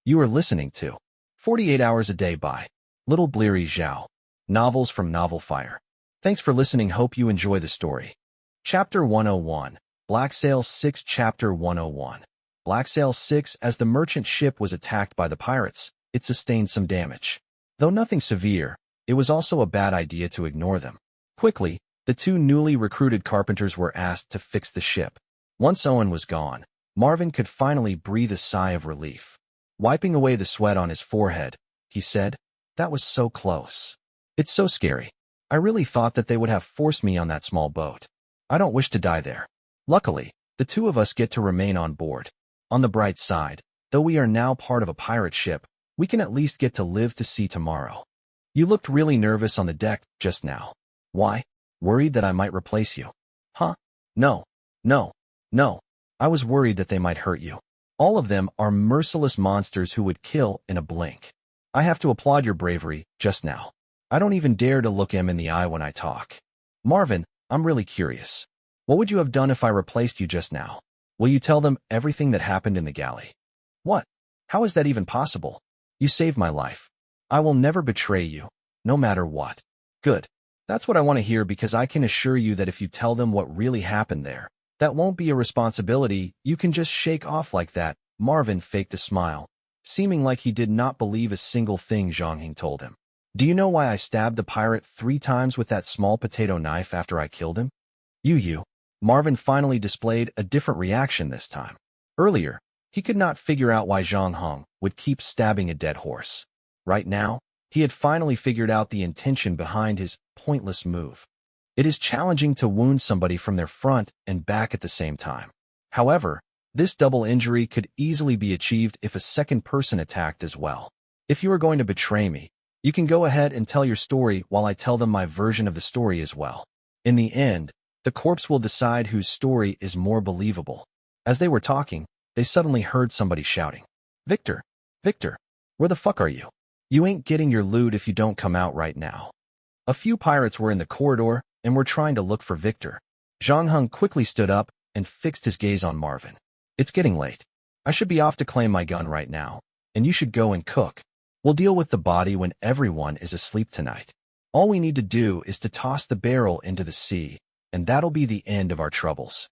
You are listening to 48 Hours a Day by Little Bleary Zhao. Novels from Novel Fire. Thanks for listening. Hope you enjoy the story. Chapter 101. Black Sail 6. Chapter 101. Black Sail 6. As the merchant ship was attacked by the pirates, it sustained some damage. Though nothing severe, it was also a bad idea to ignore them. Quickly, the two newly recruited carpenters were asked to fix the ship. Once Owen was gone, Marvin could finally breathe a sigh of relief. Wiping away the sweat on his forehead, he said, "That was so close. It's so scary. I really thought that they would have forced me on that small boat. I don't wish to die there. Luckily, the two of us get to remain on board. On the bright side, though we are now part of a pirate ship, we can at least get to live to see tomorrow. You looked really nervous on the deck just now. Why? Worried that I might replace you? Huh? No. I was worried that they might hurt you. All of them are merciless monsters who would kill in a blink. I have to applaud your bravery just now. I don't even dare to look him in the eye when I talk. Marvin, I'm really curious. What would you have done if I replaced you just now? Will you tell them everything that happened in the galley?" "What? How is that even possible? You saved my life. I will never betray you, no matter what." "Good. That's what I want to hear, because I can assure you that if you tell them what really happened there, that won't be a responsibility you can just shake off like that." Marvin faked a smile, seeming like he did not believe a single thing Zhang Hing told him. "Do you know why I stabbed the pirate 3 times with that small potato knife after I killed him?" You. Marvin finally displayed a different reaction this time. Earlier, he could not figure out why Zhang Heng would keep stabbing a dead horse. Right now, he had finally figured out the intention behind his pointless move. It is challenging to wound somebody from their front and back at the same time. However, this double injury could easily be achieved if a second person attacked as well. "If you are going to betray me, you can go ahead and tell your story while I tell them my version of the story as well. In the end, the corpse will decide whose story is more believable." As they were talking, they suddenly heard somebody shouting, Victor, where the fuck are you? You ain't getting your loot if you don't come out right now." A few pirates were in the corridor and were trying to look for Victor. Zhang Heng quickly stood up and fixed his gaze on Marvin. "It's getting late. I should be off to claim my gun right now, and you should go and cook. We'll deal with the body when everyone is asleep tonight. All we need to do is to toss the barrel into the sea, and that'll be the end of our troubles."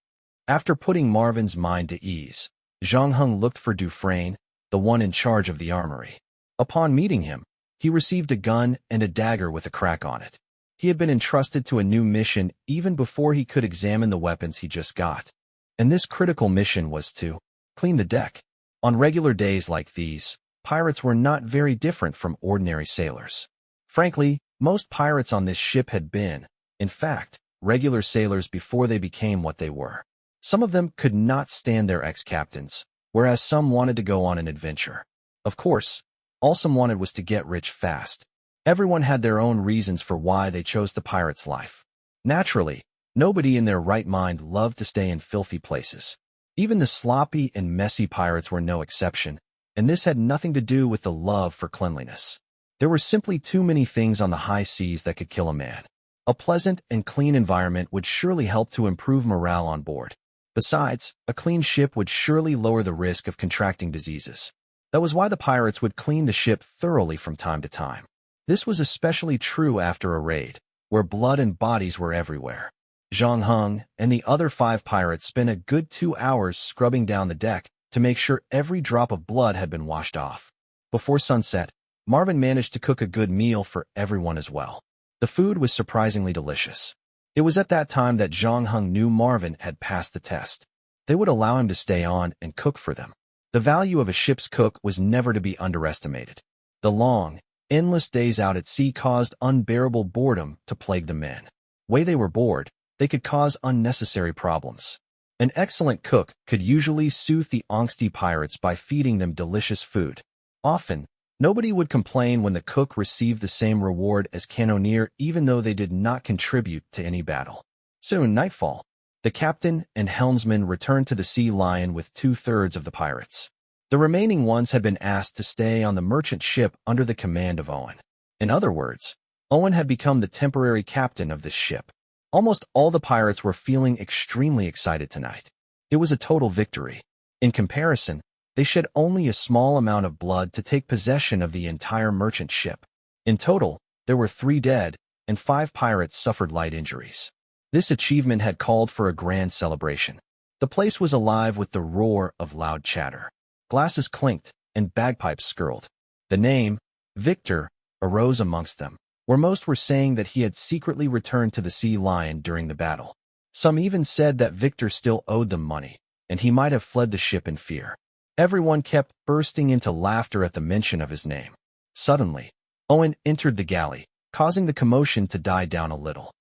After putting Marvin's mind to ease, Zhang Heng looked for Dufresne, the one in charge of the armory. Upon meeting him, he received a gun and a dagger with a crack on it. He had been entrusted to a new mission even before he could examine the weapons he just got. And this critical mission was to clean the deck. On regular days like these, pirates were not very different from ordinary sailors. Frankly, most pirates on this ship had been, in fact, regular sailors before they became what they were. Some of them could not stand their ex-captains, whereas some wanted to go on an adventure. Of course, all some wanted was to get rich fast. Everyone had their own reasons for why they chose the pirate's life. Naturally, nobody in their right mind loved to stay in filthy places. Even the sloppy and messy pirates were no exception, and this had nothing to do with the love for cleanliness. There were simply too many things on the high seas that could kill a man. A pleasant and clean environment would surely help to improve morale on board. Besides, a clean ship would surely lower the risk of contracting diseases. That was why the pirates would clean the ship thoroughly from time to time. This was especially true after a raid, where blood and bodies were everywhere. Zhang Heng and the other 5 pirates spent a good 2 hours scrubbing down the deck to make sure every drop of blood had been washed off. Before sunset, Marvin managed to cook a good meal for everyone as well. The food was surprisingly delicious. It was at that time that Zhang Heng knew Marvin had passed the test. They would allow him to stay on and cook for them. The value of a ship's cook was never to be underestimated. The long, endless days out at sea caused unbearable boredom to plague the men. Way they were bored, they could cause unnecessary problems. An excellent cook could usually soothe the angsty pirates by feeding them delicious food. Often, nobody would complain when the cook received the same reward as cannoneer, even though they did not contribute to any battle. Soon, nightfall. The captain and helmsman returned to the Sea Lion with 2/3 of the pirates. The remaining ones had been asked to stay on the merchant ship under the command of Owen. In other words, Owen had become the temporary captain of this ship. Almost all the pirates were feeling extremely excited tonight. It was a total victory. In comparison, They shed only a small amount of blood to take possession of the entire merchant ship. In total, there were 3 dead, and 5 pirates suffered light injuries. This achievement had called for a grand celebration. The place was alive with the roar of loud chatter. Glasses clinked, and bagpipes skirled. The name, Victor, arose amongst them, where most were saying that he had secretly returned to the Sea Lion during the battle. Some even said that Victor still owed them money, and he might have fled the ship in fear. Everyone kept bursting into laughter at the mention of his name. Suddenly, Owen entered the galley, causing the commotion to die down a little.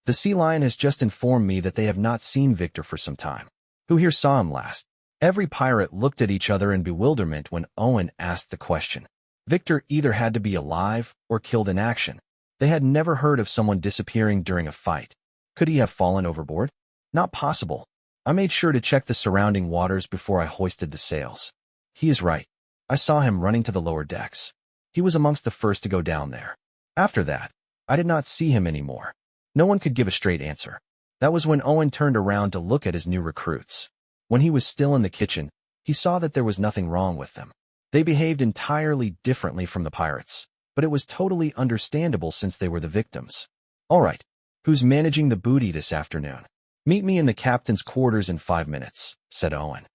The Sea Lion has just informed me that they have not seen Victor for some time. Who here saw him last? Every pirate looked at each other in bewilderment when Owen asked the question. Victor either had to be alive or killed in action. They had never heard of someone disappearing during a fight. Could he have fallen overboard? Not possible. I made sure to check the surrounding waters before I hoisted the sails. He is right. I saw him running to the lower decks. He was amongst the first to go down there. After that, I did not see him anymore. No one could give a straight answer. That was when Owen turned around to look at his new recruits. When he was still in the kitchen, he saw that there was nothing wrong with them. They behaved entirely differently from the pirates, but it was totally understandable since they were the victims. All right, who's managing the booty this afternoon? Meet me in the captain's quarters in 5 minutes, said Owen.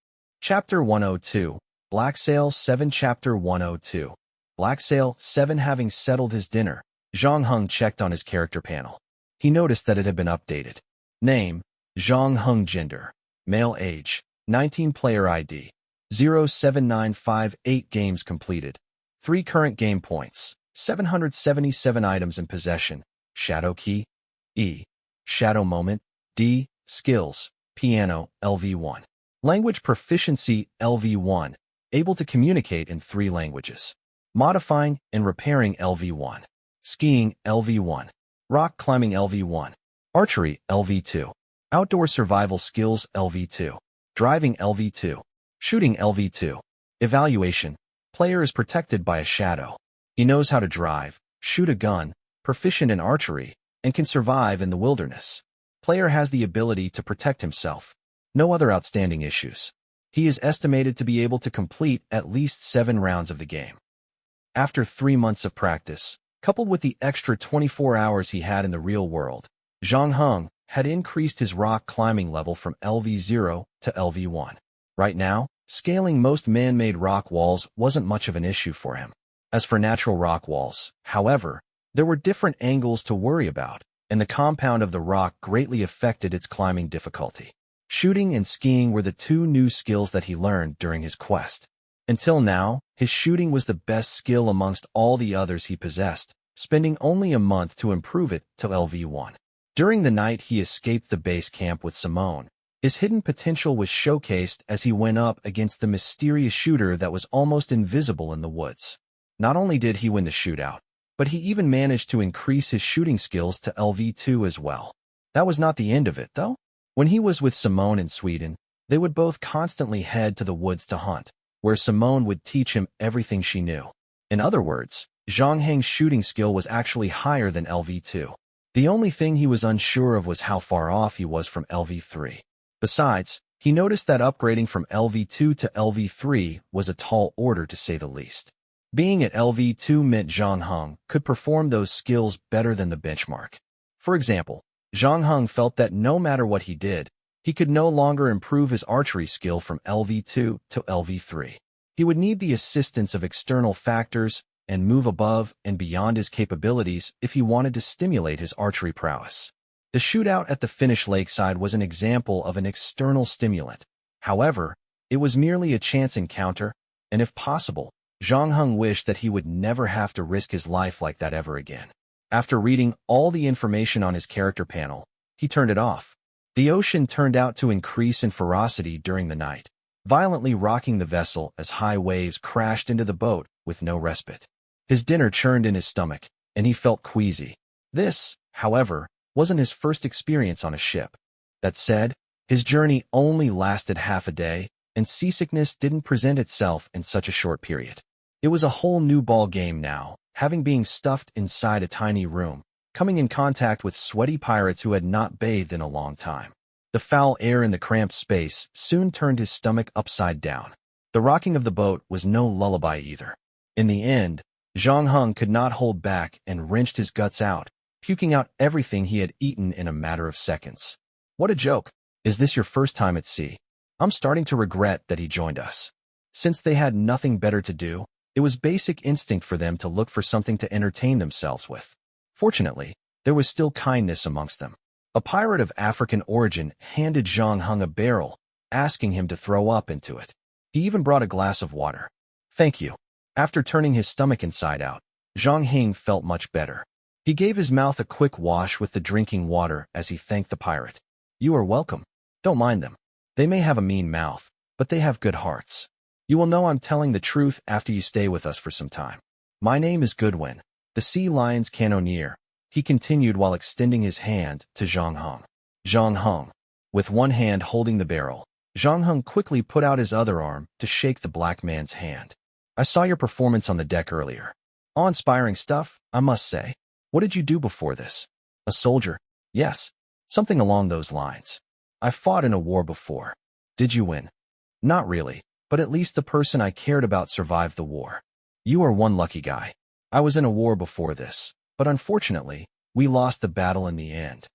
Chapter 102, Black Sail 7. Chapter 102. Black Sail 7. Having settled his dinner, Zhang Heng checked on his character panel. He noticed that it had been updated. Name, Zhang Heng. Gender, male. Age, 19. Player ID, 07958. Games completed. 3 current game points, 777 items in possession. Shadow key, E. Shadow moment, D. Skills, piano, LV1. Language proficiency, LV1. Able to communicate in 3 languages. Modifying and repairing, LV1. Skiing, LV1. Rock climbing, LV1. Archery, LV2. Outdoor survival skills, LV2. Driving, LV2. Shooting, LV2. Evaluation. Player is protected by a shadow. He knows how to drive, shoot a gun, proficient in archery, and can survive in the wilderness. Player has the ability to protect himself. No other outstanding issues. He is estimated to be able to complete at least 7 rounds of the game. After 3 months of practice, coupled with the extra 24 hours he had in the real world, Zhang Heng had increased his rock climbing level from LV0 to LV1. Right now, scaling most man-made rock walls wasn't much of an issue for him. As for natural rock walls, however, there were different angles to worry about, and the compound of the rock greatly affected its climbing difficulty. Shooting and skiing were the 2 new skills that he learned during his quest. Until now, his shooting was the best skill amongst all the others he possessed, spending only a month to improve it to LV1. During the night he escaped the base camp with Simone. His hidden potential was showcased as he went up against the mysterious shooter that was almost invisible in the woods. Not only did he win the shootout, but he even managed to increase his shooting skills to LV2 as well. That was not the end of it, though. When he was with Simone in Sweden, they would both constantly head to the woods to hunt, where Simone would teach him everything she knew. In other words, Zhang Heng's shooting skill was actually higher than LV2. The only thing he was unsure of was how far off he was from LV3. Besides, he noticed that upgrading from LV2 to LV3 was a tall order to say the least. Being at LV2 meant Zhang Heng could perform those skills better than the benchmark. For example, Zhang Heng felt that no matter what he did, he could no longer improve his archery skill from LV2 to LV3. He would need the assistance of external factors and move above and beyond his capabilities if he wanted to stimulate his archery prowess. The shootout at the Finnish lakeside was an example of an external stimulant. However, it was merely a chance encounter, and if possible, Zhang Heng wished that he would never have to risk his life like that ever again. After reading all the information on his character panel, he turned it off. The ocean turned out to increase in ferocity during the night, violently rocking the vessel as high waves crashed into the boat with no respite. His dinner churned in his stomach, and he felt queasy. This, however, wasn't his first experience on a ship. That said, his journey only lasted half a day, and seasickness didn't present itself in such a short period. It was a whole new ball game now, having been stuffed inside a tiny room, coming in contact with sweaty pirates who had not bathed in a long time. The foul air in the cramped space soon turned his stomach upside down. The rocking of the boat was no lullaby either. In the end, Zhang Heng could not hold back and wrenched his guts out, puking out everything he had eaten in a matter of seconds. What a joke. Is this your first time at sea? I'm starting to regret that he joined us. Since they had nothing better to do, it was basic instinct for them to look for something to entertain themselves with. Fortunately, there was still kindness amongst them. A pirate of African origin handed Zhang Heng a barrel, asking him to throw up into it. He even brought a glass of water. Thank you. After turning his stomach inside out, Zhang Heng felt much better. He gave his mouth a quick wash with the drinking water as he thanked the pirate. You are welcome. Don't mind them. They may have a mean mouth, but they have good hearts. You will know I'm telling the truth after you stay with us for some time. My name is Goodwin, the Sea Lion's cannoneer, he continued while extending his hand to Zhang Heng. Zhang Heng, with one hand holding the barrel, Zhang Heng quickly put out his other arm to shake the black man's hand. I saw your performance on the deck earlier. Awe-inspiring stuff, I must say. What did you do before this? A soldier? Yes, something along those lines. I fought in a war before. Did you win? Not really, but at least the person I cared about survived the war. You are one lucky guy. I was in a war before this, but unfortunately, we lost the battle in the end.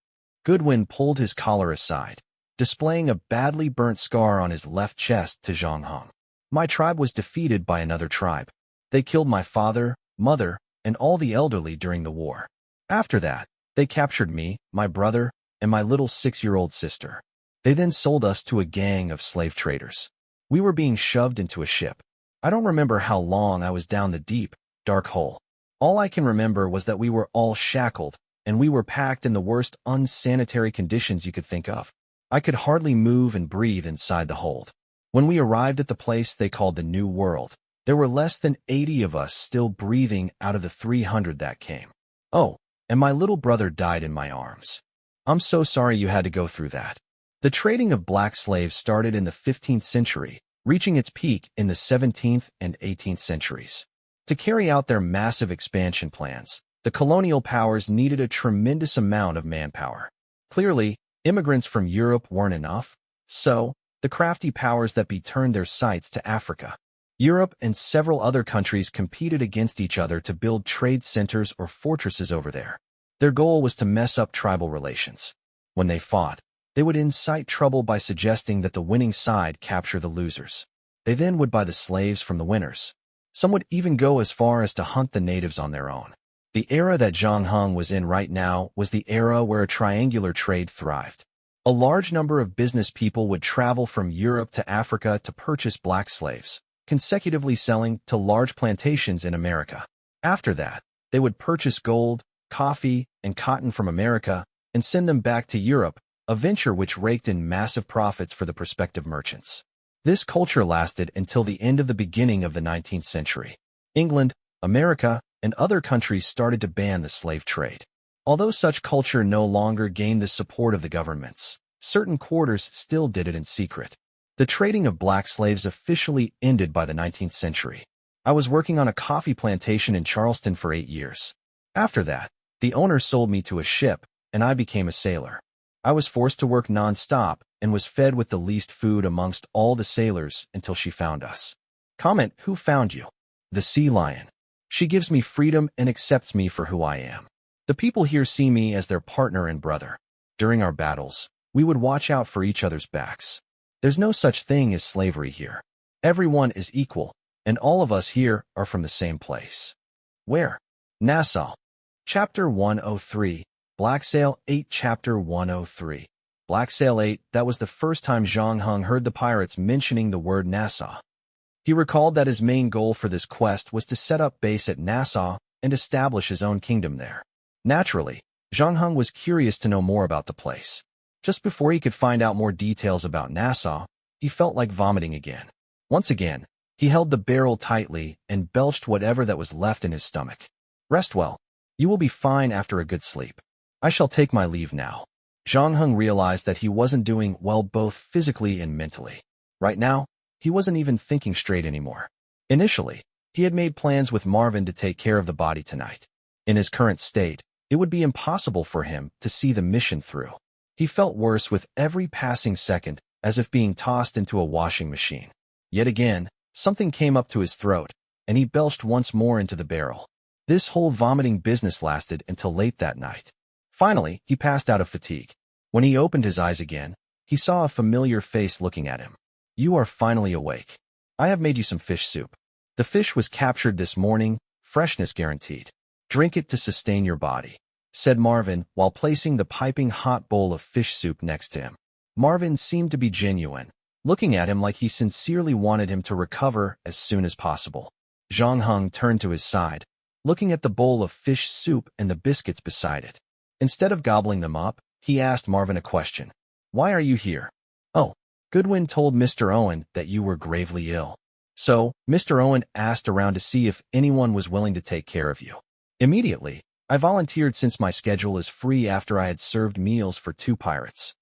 Goodwin pulled his collar aside, displaying a badly burnt scar on his left chest to Zhang Heng. My tribe was defeated by another tribe. They killed my father, mother, and all the elderly during the war. After that, they captured me, my brother, and my little 6-year-old sister. They then sold us to a gang of slave traders. We were being shoved into a ship. I don't remember how long I was down the deep, dark hole. All I can remember was that we were all shackled, and we were packed in the worst unsanitary conditions you could think of. I could hardly move and breathe inside the hold. When we arrived at the place they called the New World, there were less than 80 of us still breathing out of the 300 that came. Oh, and my little brother died in my arms. I'm so sorry you had to go through that. The trading of black slaves started in the 15th century, reaching its peak in the 17th and 18th centuries. To carry out their massive expansion plans, the colonial powers needed a tremendous amount of manpower. Clearly, immigrants from Europe weren't enough, so the crafty powers that turned their sights to Africa. Europe and several other countries competed against each other to build trade centers or fortresses over there. Their goal was to mess up tribal relations. When they fought, they would incite trouble by suggesting that the winning side capture the losers. They then would buy the slaves from the winners. Some would even go as far as to hunt the natives on their own. The era that Zhang Heng was in right now was the era where a triangular trade thrived. A large number of business people would travel from Europe to Africa to purchase black slaves, consecutively selling to large plantations in America. After that, they would purchase gold, coffee, and cotton from America and send them back to Europe, a venture which raked in massive profits for the prospective merchants. This culture lasted until the end of the beginning of the 19th century. England, America, and other countries started to ban the slave trade. Although such culture no longer gained the support of the governments, certain quarters still did it in secret. The trading of black slaves officially ended by the 19th century. I was working on a coffee plantation in Charleston for 8 years. After that, the owner sold me to a ship, and I became a sailor. I was forced to work non-stop and was fed with the least food amongst all the sailors until she found us. Comment, who found you? The Sea Lion. She gives me freedom and accepts me for who I am. The people here see me as their partner and brother. During our battles, we would watch out for each other's backs. There's no such thing as slavery here. Everyone is equal, and all of us here are from the same place. Where? Nassau. Chapter 103. Black Sail 8. Chapter 103. Black Sail 8. That was the first time Zhang Heng heard the pirates mentioning the word Nassau. He recalled that his main goal for this quest was to set up base at Nassau and establish his own kingdom there. Naturally, Zhang Heng was curious to know more about the place. Just before he could find out more details about Nassau, he felt like vomiting again. Once again, he held the barrel tightly and belched whatever that was left in his stomach. Rest well. You will be fine after a good sleep. I shall take my leave now. Zhang Heng realized that he wasn't doing well both physically and mentally. Right now, he wasn't even thinking straight anymore. Initially, he had made plans with Marvin to take care of the body tonight. In his current state, it would be impossible for him to see the mission through. He felt worse with every passing second, as if being tossed into a washing machine. Yet again, Something came up to his throat, and he belched once more into the barrel. This whole vomiting business lasted until late that night. Finally, he passed out of fatigue. When he opened his eyes again, he saw a familiar face looking at him. "You are finally awake. I have made you some fish soup. The fish was captured this morning, freshness guaranteed. Drink it to sustain your body," said Marvin while placing the piping hot bowl of fish soup next to him. Marvin seemed to be genuine, looking at him like he sincerely wanted him to recover as soon as possible. Zhang Heng turned to his side, looking at the bowl of fish soup and the biscuits beside it. Instead of gobbling them up, he asked Marvin a question. "Why are you here?" "Oh, Goodwin told Mr. Owen that you were gravely ill. So, Mr. Owen asked around to see if anyone was willing to take care of you. Immediately, I volunteered since my schedule is free after I had served meals for 2 pirates."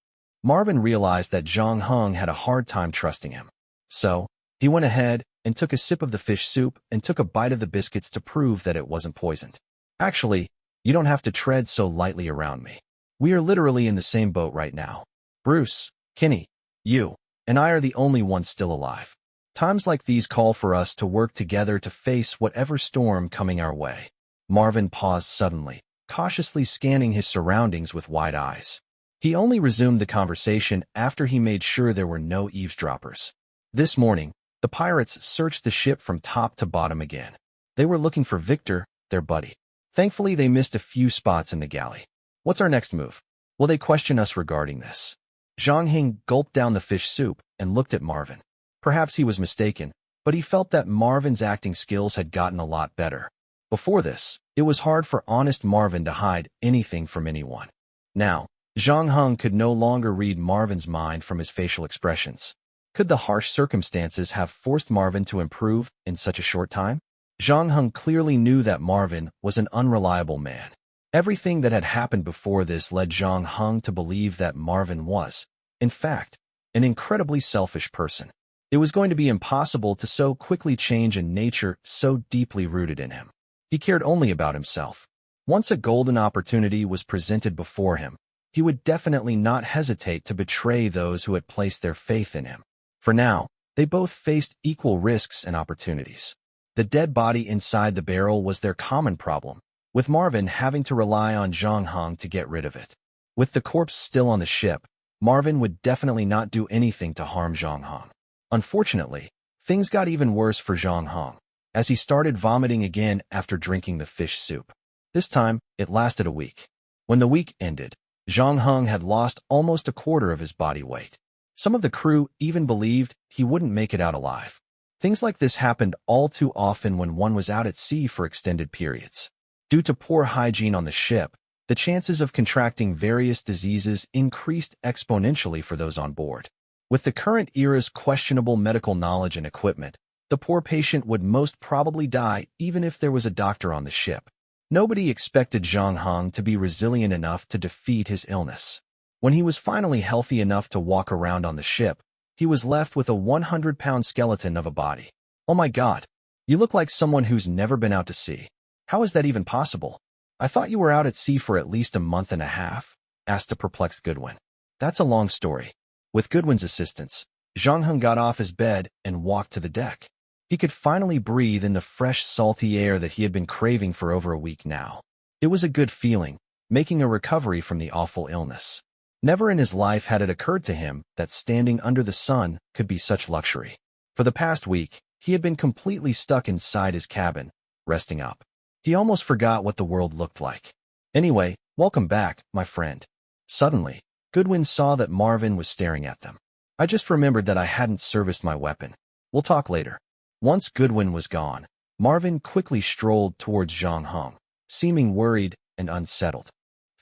Marvin realized that Zhang Heng had a hard time trusting him. So, he went ahead and took a sip of the fish soup and took a bite of the biscuits to prove that it wasn't poisoned. "Actually, you don't have to tread so lightly around me. We are literally in the same boat right now. Bruce, Kenny, you, and I are the only ones still alive. Times like these call for us to work together to face whatever storm coming our way." Marvin paused suddenly, cautiously scanning his surroundings with wide eyes. He only resumed the conversation after he made sure there were no eavesdroppers. This morning, the pirates searched the ship from top to bottom again. They were looking for Victor, their buddy. Thankfully, they missed a few spots in the galley. "What's our next move? Will they question us regarding this?" Zhang Heng gulped down the fish soup and looked at Marvin. Perhaps he was mistaken, but he felt that Marvin's acting skills had gotten a lot better. Before this, it was hard for honest Marvin to hide anything from anyone. Now, Zhang Heng could no longer read Marvin's mind from his facial expressions. Could the harsh circumstances have forced Marvin to improve in such a short time? Zhang Heng clearly knew that Marvin was an unreliable man. Everything that had happened before this led Zhang Heng to believe that Marvin was, in fact, an incredibly selfish person. It was going to be impossible to so quickly change a nature so deeply rooted in him. He cared only about himself. Once a golden opportunity was presented before him, he would definitely not hesitate to betray those who had placed their faith in him. For now, they both faced equal risks and opportunities. The dead body inside the barrel was their common problem, with Marvin having to rely on Zhang Heng to get rid of it. With the corpse still on the ship, Marvin would definitely not do anything to harm Zhang Heng. Unfortunately, things got even worse for Zhang Heng, as he started vomiting again after drinking the fish soup. This time, it lasted a week. When the week ended, Zhang Heng had lost almost a quarter of his body weight. Some of the crew even believed he wouldn't make it out alive. Things like this happened all too often when one was out at sea for extended periods. Due to poor hygiene on the ship, the chances of contracting various diseases increased exponentially for those on board. With the current era's questionable medical knowledge and equipment, the poor patient would most probably die even if there was a doctor on the ship. Nobody expected Zhang Heng to be resilient enough to defeat his illness. When he was finally healthy enough to walk around on the ship, he was left with a 100-pound skeleton of a body. "Oh my God, you look like someone who's never been out to sea. How is that even possible? I thought you were out at sea for at least a month and a half," asked a perplexed Goodwin. "That's a long story." With Goodwin's assistance, Zhang Heng got off his bed and walked to the deck. He could finally breathe in the fresh, salty air that he had been craving for over a week now. It was a good feeling, making a recovery from the awful illness. Never in his life had it occurred to him that standing under the sun could be such luxury. For the past week, he had been completely stuck inside his cabin, resting up. He almost forgot what the world looked like. "Anyway, welcome back, my friend." Suddenly, Goodwin saw that Marvin was staring at them. "I just remembered that I hadn't serviced my weapon. We'll talk later." Once Goodwin was gone, Marvin quickly strolled towards Zhang Heng, seeming worried and unsettled.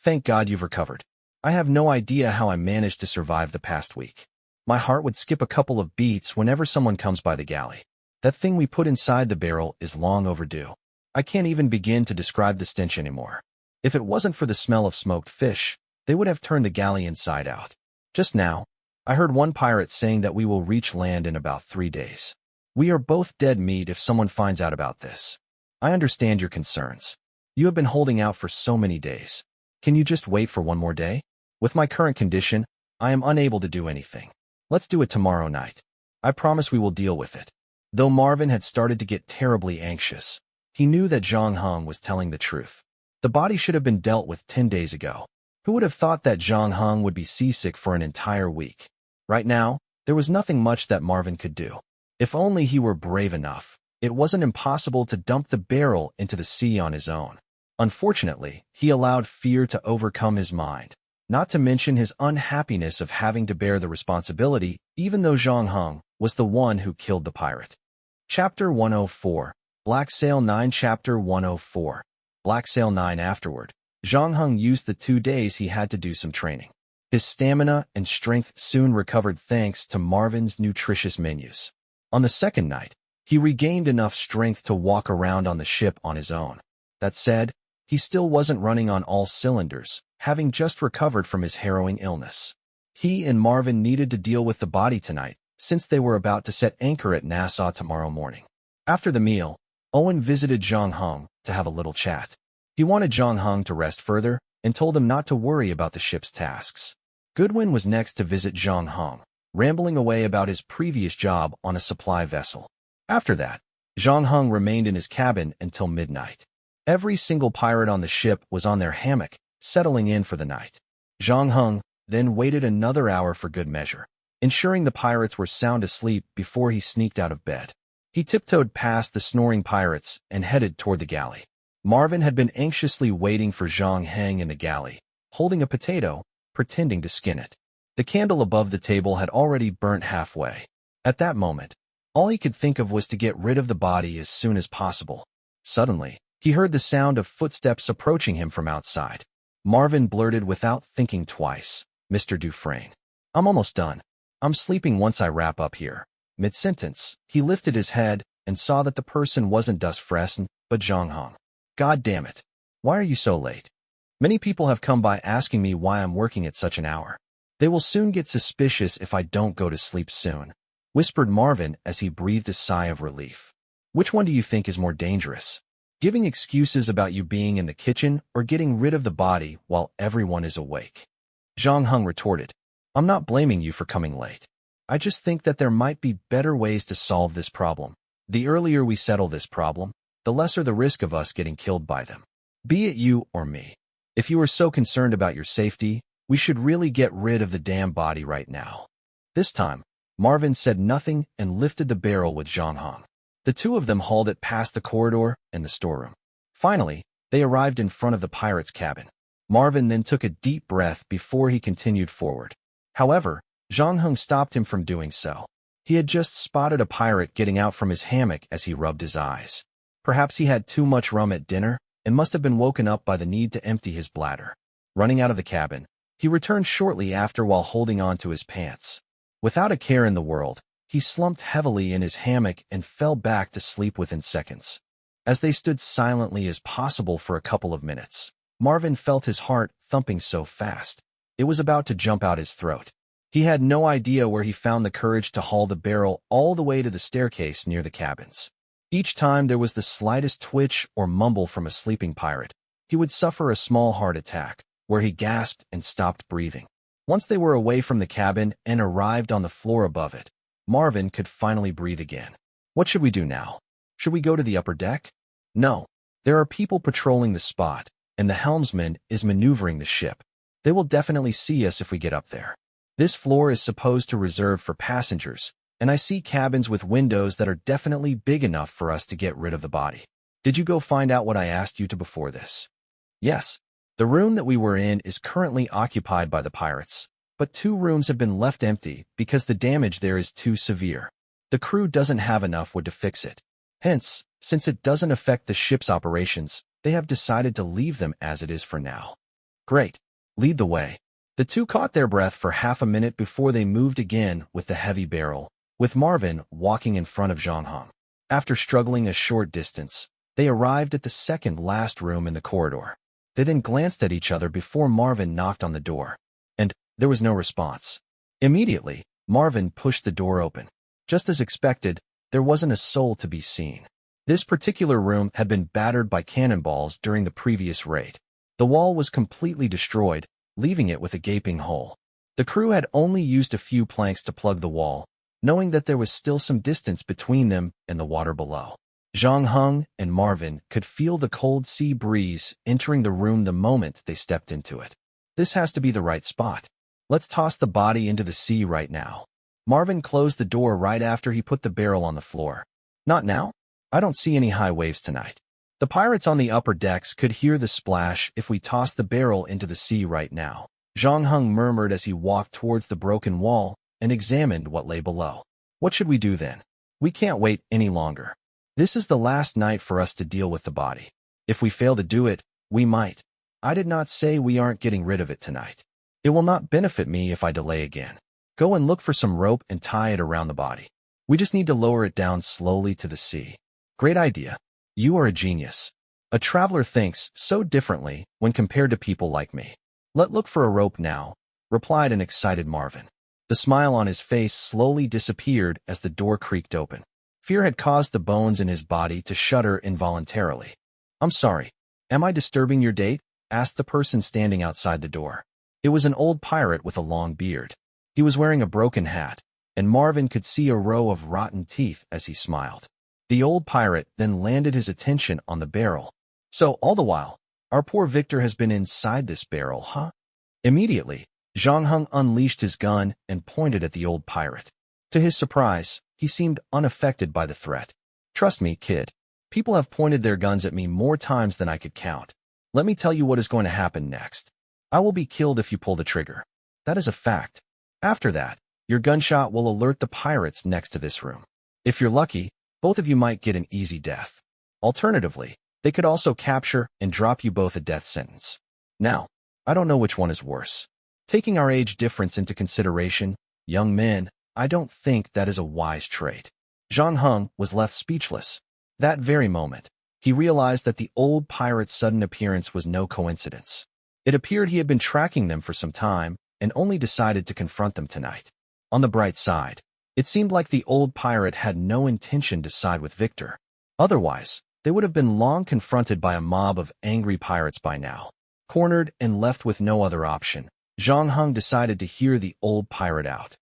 "Thank God you've recovered. I have no idea how I managed to survive the past week. My heart would skip a couple of beats whenever someone comes by the galley. That thing we put inside the barrel is long overdue. I can't even begin to describe the stench anymore. If it wasn't for the smell of smoked fish, they would have turned the galley inside out. Just now, I heard one pirate saying that we will reach land in about 3 days. We are both dead meat if someone finds out about this. I understand your concerns. You have been holding out for so many days. Can you just wait for one more day? With my current condition, I am unable to do anything. Let's do it tomorrow night. I promise we will deal with it." Though Marvin had started to get terribly anxious, he knew that Zhang Heng was telling the truth. The body should have been dealt with 10 days ago. Who would have thought that Zhang Heng would be seasick for an entire week? Right now, there was nothing much that Marvin could do. If only he were brave enough. It wasn't impossible to dump the barrel into the sea on his own. Unfortunately, he allowed fear to overcome his mind, not to mention his unhappiness of having to bear the responsibility, even though Zhang Heng was the one who killed the pirate. Chapter 104, Black Sail 9. Chapter 104, Black Sail 9. Afterward, Zhang Heng used the 2 days he had to do some training. His stamina and strength soon recovered thanks to Marvin's nutritious menus. On the second night, he regained enough strength to walk around on the ship on his own. That said, he still wasn't running on all cylinders, having just recovered from his harrowing illness. He and Marvin needed to deal with the body tonight, since they were about to set anchor at Nassau tomorrow morning. After the meal, Owen visited Zhang Heng to have a little chat. He wanted Zhang Heng to rest further and told him not to worry about the ship's tasks. Goodwin was next to visit Zhang Heng, rambling away about his previous job on a supply vessel. After that, Zhang Heng remained in his cabin until midnight. Every single pirate on the ship was on their hammock, settling in for the night. Zhang Heng then waited another hour for good measure, ensuring the pirates were sound asleep before he sneaked out of bed. He tiptoed past the snoring pirates and headed toward the galley. Marvin had been anxiously waiting for Zhang Heng in the galley, holding a potato, pretending to skin it. The candle above the table had already burnt halfway. At that moment, all he could think of was to get rid of the body as soon as possible. Suddenly, he heard the sound of footsteps approaching him from outside. Marvin blurted without thinking twice, "Mr. Dufresne, I'm almost done. I'm sleeping once I wrap up here." Mid-sentence, he lifted his head and saw that the person wasn't Dufresne, but Zhang Heng. "God damn it. Why are you so late? Many people have come by asking me why I'm working at such an hour. They will soon get suspicious if I don't go to sleep soon," whispered Marvin as he breathed a sigh of relief. "Which one do you think is more dangerous? Giving excuses about you being in the kitchen or getting rid of the body while everyone is awake?" Zhang Heng retorted, "I'm not blaming you for coming late. I just think that there might be better ways to solve this problem. The earlier we settle this problem, the lesser the risk of us getting killed by them. Be it you or me. If you are so concerned about your safety, we should really get rid of the damn body right now." This time, Marvin said nothing and lifted the barrel with Zhang Heng. The two of them hauled it past the corridor and the storeroom. Finally, they arrived in front of the pirate's cabin. Marvin then took a deep breath before he continued forward. However, Zhang Heng stopped him from doing so. He had just spotted a pirate getting out from his hammock as he rubbed his eyes. Perhaps he had too much rum at dinner and must have been woken up by the need to empty his bladder. Running out of the cabin, he returned shortly after while holding on to his pants. Without a care in the world, he slumped heavily in his hammock and fell back to sleep within seconds. As they stood silently as possible for a couple of minutes, Marvin felt his heart thumping so fast, it was about to jump out his throat. He had no idea where he found the courage to haul the barrel all the way to the staircase near the cabins. Each time there was the slightest twitch or mumble from a sleeping pirate, he would suffer a small heart attack, where he gasped and stopped breathing. Once they were away from the cabin and arrived on the floor above it, Marvin could finally breathe again. What should we do now? Should we go to the upper deck? No. There are people patrolling the spot, and the helmsman is maneuvering the ship. They will definitely see us if we get up there. This floor is supposed to reserve for passengers, and I see cabins with windows that are definitely big enough for us to get rid of the body. Did you go find out what I asked you to before this? Yes. The room that we were in is currently occupied by the pirates, but 2 rooms have been left empty because the damage there is too severe. The crew doesn't have enough wood to fix it. Hence, since it doesn't affect the ship's operations, they have decided to leave them as it is for now. Great. Lead the way. The two caught their breath for half a minute before they moved again with the heavy barrel, with Marvin walking in front of Zhang Heng. After struggling a short distance, they arrived at the second last room in the corridor. They then glanced at each other before Marvin knocked on the door, and there was no response. Immediately, Marvin pushed the door open. Just as expected, there wasn't a soul to be seen. This particular room had been battered by cannonballs during the previous raid. The wall was completely destroyed, leaving it with a gaping hole. The crew had only used a few planks to plug the wall, knowing that there was still some distance between them and the water below. Zhang Heng and Marvin could feel the cold sea breeze entering the room the moment they stepped into it. This has to be the right spot. Let's toss the body into the sea right now. Marvin closed the door right after he put the barrel on the floor. Not now? I don't see any high waves tonight. The pirates on the upper decks could hear the splash if we toss the barrel into the sea right now. Zhang Heng murmured as he walked towards the broken wall and examined what lay below. What should we do then? We can't wait any longer. This is the last night for us to deal with the body. If we fail to do it, we might. I did not say we aren't getting rid of it tonight. It will not benefit me if I delay again. Go and look for some rope and tie it around the body. We just need to lower it down slowly to the sea. Great idea. You are a genius. A traveler thinks so differently when compared to people like me. Let's look for a rope now, replied an excited Marvin. The smile on his face slowly disappeared as the door creaked open. Fear had caused the bones in his body to shudder involuntarily. I'm sorry. Am I disturbing your date? Asked the person standing outside the door. It was an old pirate with a long beard. He was wearing a broken hat, and Marvin could see a row of rotten teeth as he smiled. The old pirate then landed his attention on the barrel. So, all the while, our poor Victor has been inside this barrel, huh? Immediately, Zhang Heng unleashed his gun and pointed at the old pirate. To his surprise, he seemed unaffected by the threat. Trust me, kid. People have pointed their guns at me more times than I could count. Let me tell you what is going to happen next. I will be killed if you pull the trigger. That is a fact. After that, your gunshot will alert the pirates next to this room. If you're lucky, both of you might get an easy death. Alternatively, they could also capture and drop you both a death sentence. Now, I don't know which one is worse. Taking our age difference into consideration, young men, I don't think that is a wise trait. Zhang Heng was left speechless. That very moment, he realized that the old pirate's sudden appearance was no coincidence. It appeared he had been tracking them for some time and only decided to confront them tonight. On the bright side, it seemed like the old pirate had no intention to side with Victor. Otherwise, they would have been long confronted by a mob of angry pirates by now. Cornered and left with no other option, Zhang Heng decided to hear the old pirate out.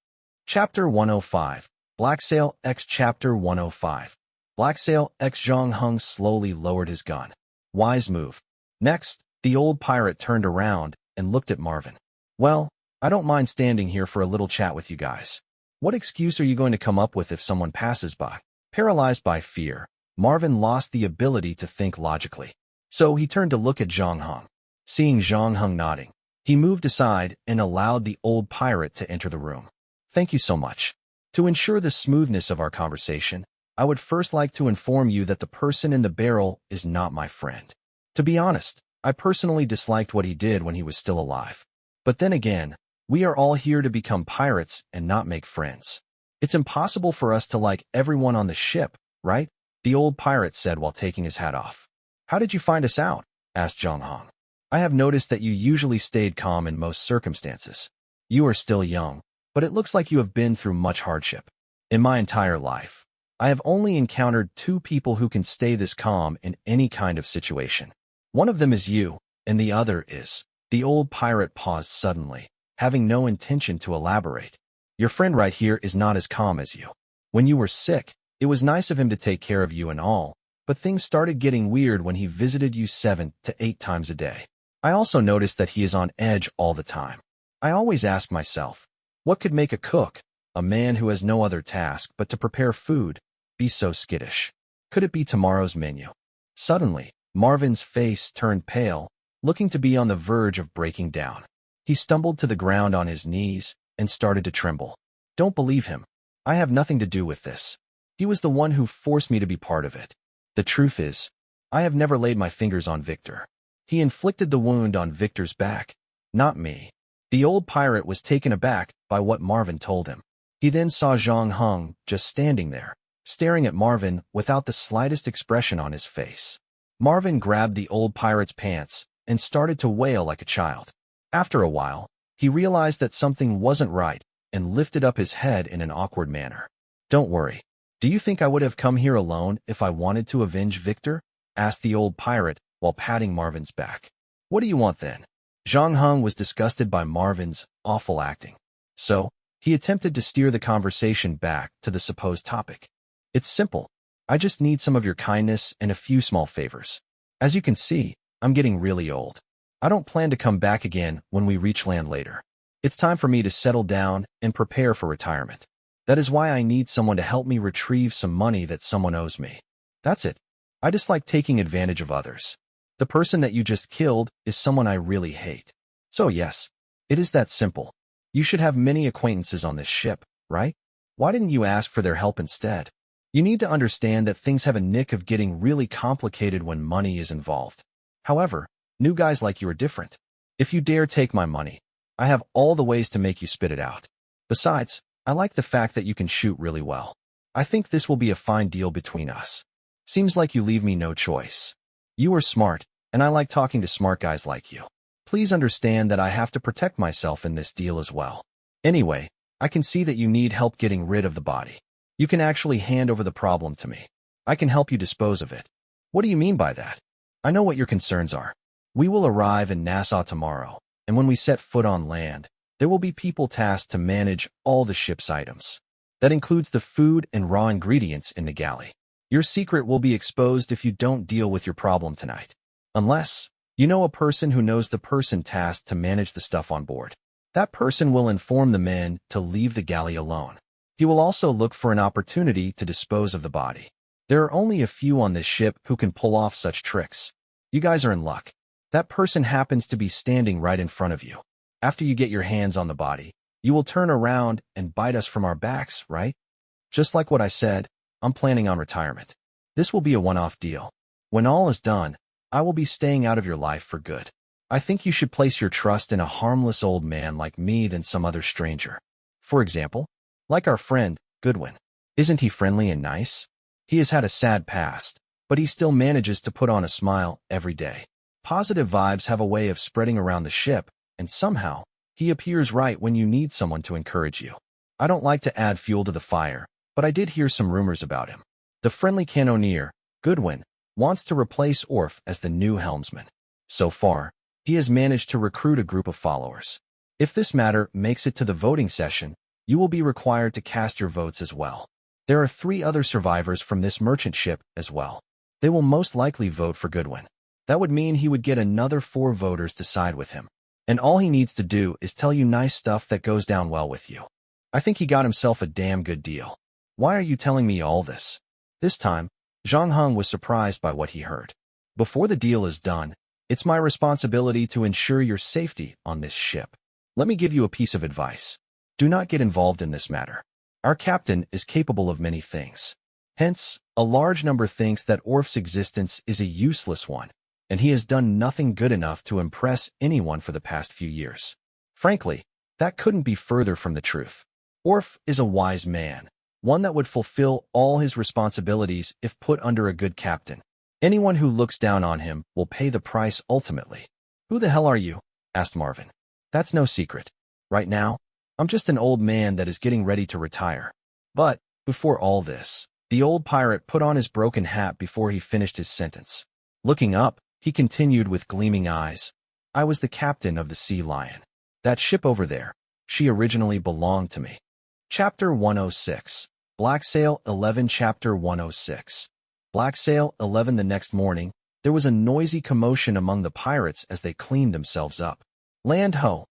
Chapter 105, Black Sail X. Chapter 105, Black Sail X. Zhang Heng slowly lowered his gun. Wise move. Next, the old pirate turned around and looked at Marvin. Well, I don't mind standing here for a little chat with you guys. What excuse are you going to come up with if someone passes by? Paralyzed by fear, Marvin lost the ability to think logically. So he turned to look at Zhang Heng. Seeing Zhang Heng nodding, he moved aside and allowed the old pirate to enter the room. Thank you so much. To ensure the smoothness of our conversation, I would first like to inform you that the person in the barrel is not my friend. To be honest, I personally disliked what he did when he was still alive. But then again, we are all here to become pirates and not make friends. It's impossible for us to like everyone on the ship, right? The old pirate said while taking his hat off. How did you find us out? Asked Zhang Heng. I have noticed that you usually stayed calm in most circumstances. You are still young, but it looks like you have been through much hardship. In my entire life, I have only encountered two people who can stay this calm in any kind of situation. One of them is you, and the other is... The old pirate paused suddenly, having no intention to elaborate. Your friend right here is not as calm as you. When you were sick, it was nice of him to take care of you and all, but things started getting weird when he visited you 7 to 8 times a day. I also noticed that he is on edge all the time. I always ask myself, what could make a cook, a man who has no other task but to prepare food, be so skittish? Could it be tomorrow's menu? Suddenly, Marvin's face turned pale, looking to be on the verge of breaking down. He stumbled to the ground on his knees and started to tremble. Don't believe him. I have nothing to do with this. He was the one who forced me to be part of it. The truth is, I have never laid my fingers on Victor. He inflicted the wound on Victor's back, not me. The old pirate was taken aback by what Marvin told him. He then saw Zhang Heng just standing there, staring at Marvin without the slightest expression on his face. Marvin grabbed the old pirate's pants and started to wail like a child. After a while, he realized that something wasn't right and lifted up his head in an awkward manner. Don't worry. Do you think I would have come here alone if I wanted to avenge Victor? Asked the old pirate while patting Marvin's back. What do you want then? Zhang Heng was disgusted by Marvin's awful acting. So, He attempted to steer the conversation back to the supposed topic. It's simple. I just need some of your kindness and a few small favors. As you can see, I'm getting really old. I don't plan to come back again when we reach land later. It's time for me to settle down and prepare for retirement. That is why I need someone to help me retrieve some money that someone owes me. That's it. I dislike taking advantage of others. The person that you just killed is someone I really hate. So yes, it is that simple. You should have many acquaintances on this ship, right? Why didn't you ask for their help instead? You need to understand that things have a knack of getting really complicated when money is involved. However, new guys like you are different. If you dare take my money, I have all the ways to make you spit it out. Besides, I like the fact that you can shoot really well. I think this will be a fine deal between us. Seems like you leave me no choice. You are smart, and I like talking to smart guys like you. Please understand that I have to protect myself in this deal as well. Anyway, I can see that you need help getting rid of the body. You can actually hand over the problem to me. I can help you dispose of it. What do you mean by that? I know what your concerns are. We will arrive in Nassau tomorrow, and when we set foot on land, there will be people tasked to manage all the ship's items. That includes the food and raw ingredients in the galley. Your secret will be exposed if you don't deal with your problem tonight. Unless you know a person who knows the person tasked to manage the stuff on board. That person will inform the men to leave the galley alone. He will also look for an opportunity to dispose of the body. There are only a few on this ship who can pull off such tricks. You guys are in luck. That person happens to be standing right in front of you. After you get your hands on the body, you will turn around and bite us from our backs, right? Just like what I said, I'm planning on retirement. This will be a one-off deal. When all is done, I will be staying out of your life for good. I think you should place your trust in a harmless old man like me than some other stranger. For example, like our friend, Goodwin. Isn't he friendly and nice? He has had a sad past, but he still manages to put on a smile every day. Positive vibes have a way of spreading around the ship, and somehow, he appears right when you need someone to encourage you. I don't like to add fuel to the fire, but I did hear some rumors about him. The friendly cannoneer, Goodwin, wants to replace Orf as the new helmsman. So far, he has managed to recruit a group of followers. If this matter makes it to the voting session, you will be required to cast your votes as well. There are 3 other survivors from this merchant ship as well. They will most likely vote for Goodwin. That would mean he would get another 4 voters to side with him. And all he needs to do is tell you nice stuff that goes down well with you. I think he got himself a damn good deal. Why are you telling me all this? This time, Zhang Heng was surprised by what he heard. Before the deal is done, it's my responsibility to ensure your safety on this ship. Let me give you a piece of advice. Do not get involved in this matter. Our captain is capable of many things. Hence, a large number thinks that Orf's existence is a useless one, and he has done nothing good enough to impress anyone for the past few years. Frankly, that couldn't be further from the truth. Orf is a wise man, one that would fulfill all his responsibilities if put under a good captain. Anyone who looks down on him will pay the price ultimately. Who the hell are you? Asked Marvin. That's no secret. Right now, I'm just an old man that is getting ready to retire. But, before all this, the old pirate put on his broken hat before he finished his sentence. Looking up, he continued with gleaming eyes. I was the captain of the Sea Lion. That ship over there, she originally belonged to me. Chapter 106. Black Sail 11. Chapter 106. Black Sail 11. The next morning, there was a noisy commotion among the pirates as they cleaned themselves up. Land ho!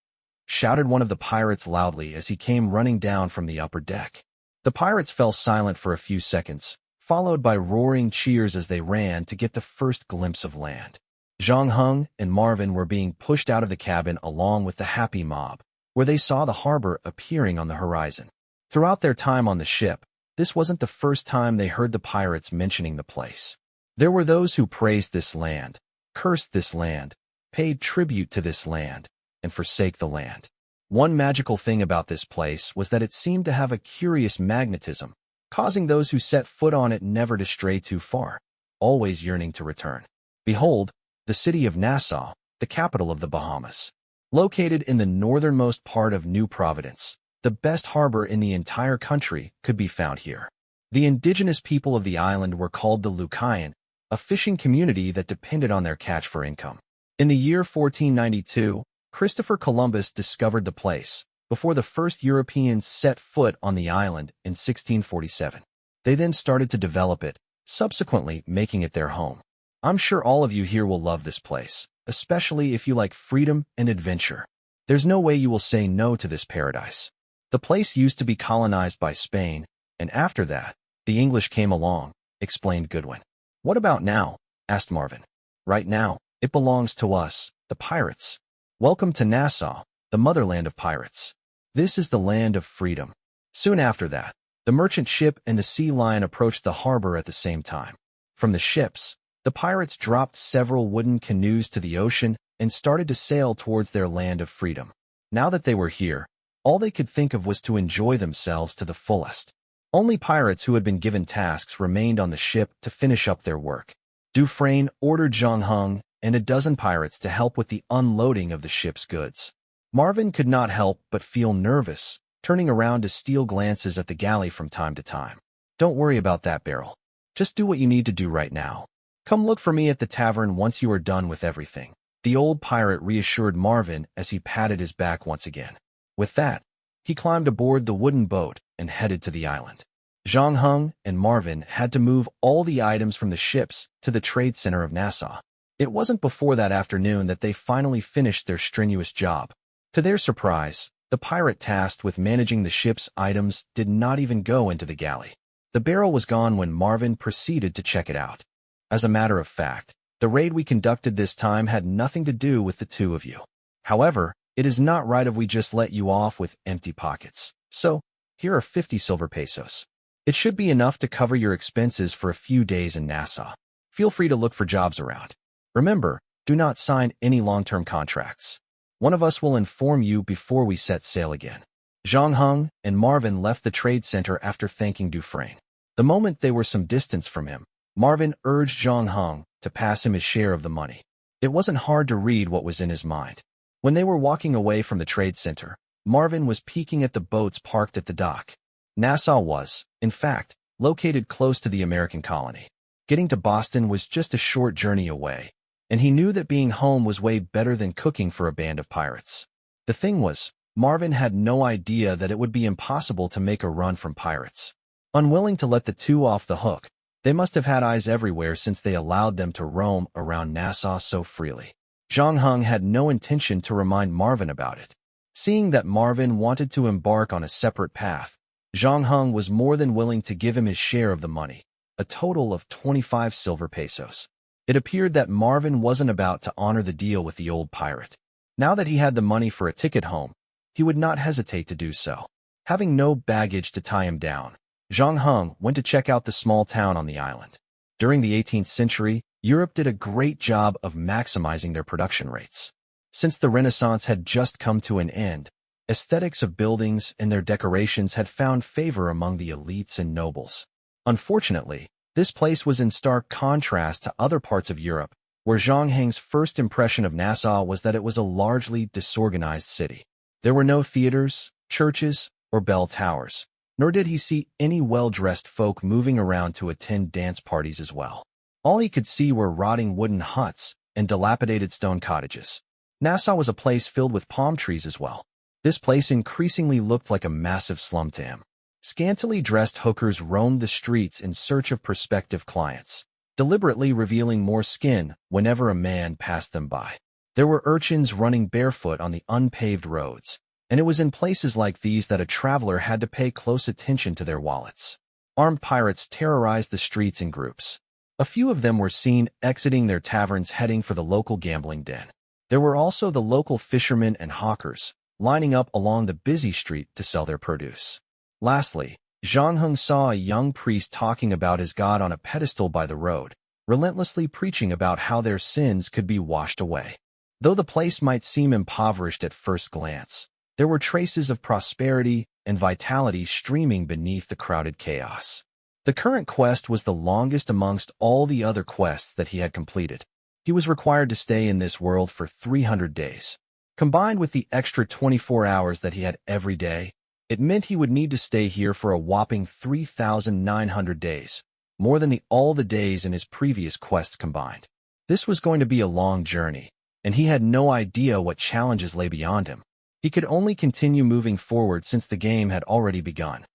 Shouted one of the pirates loudly as he came running down from the upper deck. The pirates fell silent for a few seconds, followed by roaring cheers as they ran to get the first glimpse of land. Zhang Heng and Marvin were being pushed out of the cabin along with the happy mob, where they saw the harbor appearing on the horizon. Throughout their time on the ship, this wasn't the first time they heard the pirates mentioning the place. There were those who praised this land, cursed this land, paid tribute to this land, and forsake the land. One magical thing about this place was that it seemed to have a curious magnetism, causing those who set foot on it never to stray too far, always yearning to return. Behold, the city of Nassau, the capital of the Bahamas. Located in the northernmost part of New Providence, the best harbor in the entire country could be found here. The indigenous people of the island were called the Lucayan, a fishing community that depended on their catch for income. In the year 1492, Christopher Columbus discovered the place, before the first Europeans set foot on the island in 1647. They then started to develop it, subsequently making it their home. I'm sure all of you here will love this place, especially if you like freedom and adventure. There's no way you will say no to this paradise. The place used to be colonized by Spain, and after that, the English came along, explained Goodwin. What about now? Asked Marvin. Right now, it belongs to us, the pirates. Welcome to Nassau, the motherland of pirates. This is the land of freedom. Soon after that, the merchant ship and the sea lion approached the harbor at the same time. From the ships, the pirates dropped several wooden canoes to the ocean and started to sail towards their land of freedom. Now that they were here, all they could think of was to enjoy themselves to the fullest. Only pirates who had been given tasks remained on the ship to finish up their work. Dufresne ordered Zhang Heng and a dozen pirates to help with the unloading of the ship's goods. Marvin could not help but feel nervous, turning around to steal glances at the galley from time to time. Don't worry about that, Beryl. Just do what you need to do right now. Come look for me at the tavern once you are done with everything. The old pirate reassured Marvin as he patted his back once again. With that, he climbed aboard the wooden boat and headed to the island. Zhang Heng and Marvin had to move all the items from the ships to the trade center of Nassau. It wasn't before that afternoon that they finally finished their strenuous job. To their surprise, the pirate tasked with managing the ship's items did not even go into the galley. The barrel was gone when Marvin proceeded to check it out. As a matter of fact, the raid we conducted this time had nothing to do with the two of you. However, it is not right if we just let you off with empty pockets. So, here are 50 silver pesos. It should be enough to cover your expenses for a few days in Nassau. Feel free to look for jobs around. Remember, do not sign any long-term contracts. One of us will inform you before we set sail again. Zhang Heng and Marvin left the trade center after thanking Dufresne. The moment they were some distance from him, Marvin urged Zhang Heng to pass him his share of the money. It wasn't hard to read what was in his mind. When they were walking away from the trade center, Marvin was peeking at the boats parked at the dock. Nassau was, in fact, located close to the American colony. Getting to Boston was just a short journey away, and he knew that being home was way better than cooking for a band of pirates. The thing was, Marvin had no idea that it would be impossible to make a run from pirates. Unwilling to let the two off the hook, they must have had eyes everywhere since they allowed them to roam around Nassau so freely. Zhang Heng had no intention to remind Marvin about it. Seeing that Marvin wanted to embark on a separate path, Zhang Heng was more than willing to give him his share of the money, a total of 25 silver pesos. It appeared that Marvin wasn't about to honor the deal with the old pirate. Now that he had the money for a ticket home, he would not hesitate to do so. Having no baggage to tie him down, Zhang Heng went to check out the small town on the island. During the 18th century, Europe did a great job of maximizing their production rates. Since the Renaissance had just come to an end, aesthetics of buildings and their decorations had found favor among the elites and nobles. Unfortunately, this place was in stark contrast to other parts of Europe, where Zhang Heng's first impression of Nassau was that it was a largely disorganized city. There were no theaters, churches, or bell towers, nor did he see any well-dressed folk moving around to attend dance parties as well. All he could see were rotting wooden huts and dilapidated stone cottages. Nassau was a place filled with palm trees as well. This place increasingly looked like a massive slum to him. Scantily dressed hookers roamed the streets in search of prospective clients, deliberately revealing more skin whenever a man passed them by. There were urchins running barefoot on the unpaved roads, and it was in places like these that a traveler had to pay close attention to their wallets. Armed pirates terrorized the streets in groups. A few of them were seen exiting their taverns heading for the local gambling den. There were also the local fishermen and hawkers, lining up along the busy street to sell their produce. Lastly, Zhang Heng saw a young priest talking about his god on a pedestal by the road, relentlessly preaching about how their sins could be washed away. Though the place might seem impoverished at first glance, there were traces of prosperity and vitality streaming beneath the crowded chaos. The current quest was the longest amongst all the other quests that he had completed. He was required to stay in this world for 300 days. Combined with the extra 24 hours that he had every day, it meant he would need to stay here for a whopping 3,900 days, more than all the days in his previous quests combined. This was going to be a long journey, and he had no idea what challenges lay beyond him. He could only continue moving forward since the game had already begun.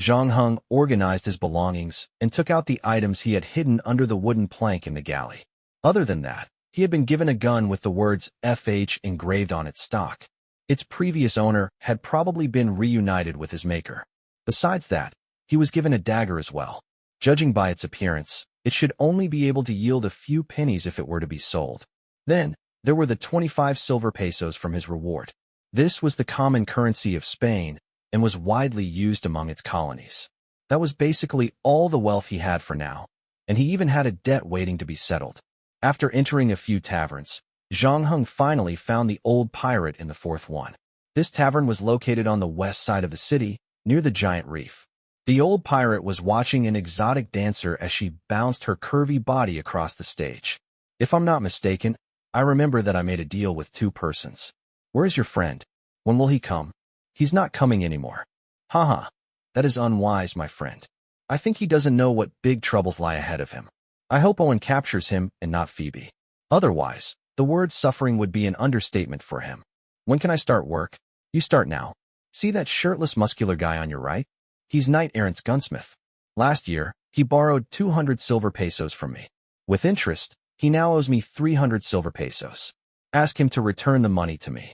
Zhang Heng organized his belongings and took out the items he had hidden under the wooden plank in the galley. Other than that, he had been given a gun with the words FH engraved on its stock. Its previous owner had probably been reunited with his maker. Besides that, he was given a dagger as well. Judging by its appearance, it should only be able to yield a few pennies if it were to be sold. Then, there were the 25 silver pesos from his reward. This was the common currency of Spain and was widely used among its colonies. That was basically all the wealth he had for now, and he even had a debt waiting to be settled. After entering a few taverns, Zhang Heng finally found the Old Pirate in the fourth one. This tavern was located on the west side of the city, near the giant reef. The Old Pirate was watching an exotic dancer as she bounced her curvy body across the stage. If I'm not mistaken, I remember that I made a deal with 2 persons. Where is your friend? When will he come? He's not coming anymore. Haha, that is unwise, my friend. I think he doesn't know what big troubles lie ahead of him. I hope Owen captures him and not Phoebe. Otherwise, the word suffering would be an understatement for him. When can I start work? You start now. See that shirtless muscular guy on your right? He's knight-errant's gunsmith. Last year, he borrowed 200 silver pesos from me. With interest, he now owes me 300 silver pesos. Ask him to return the money to me.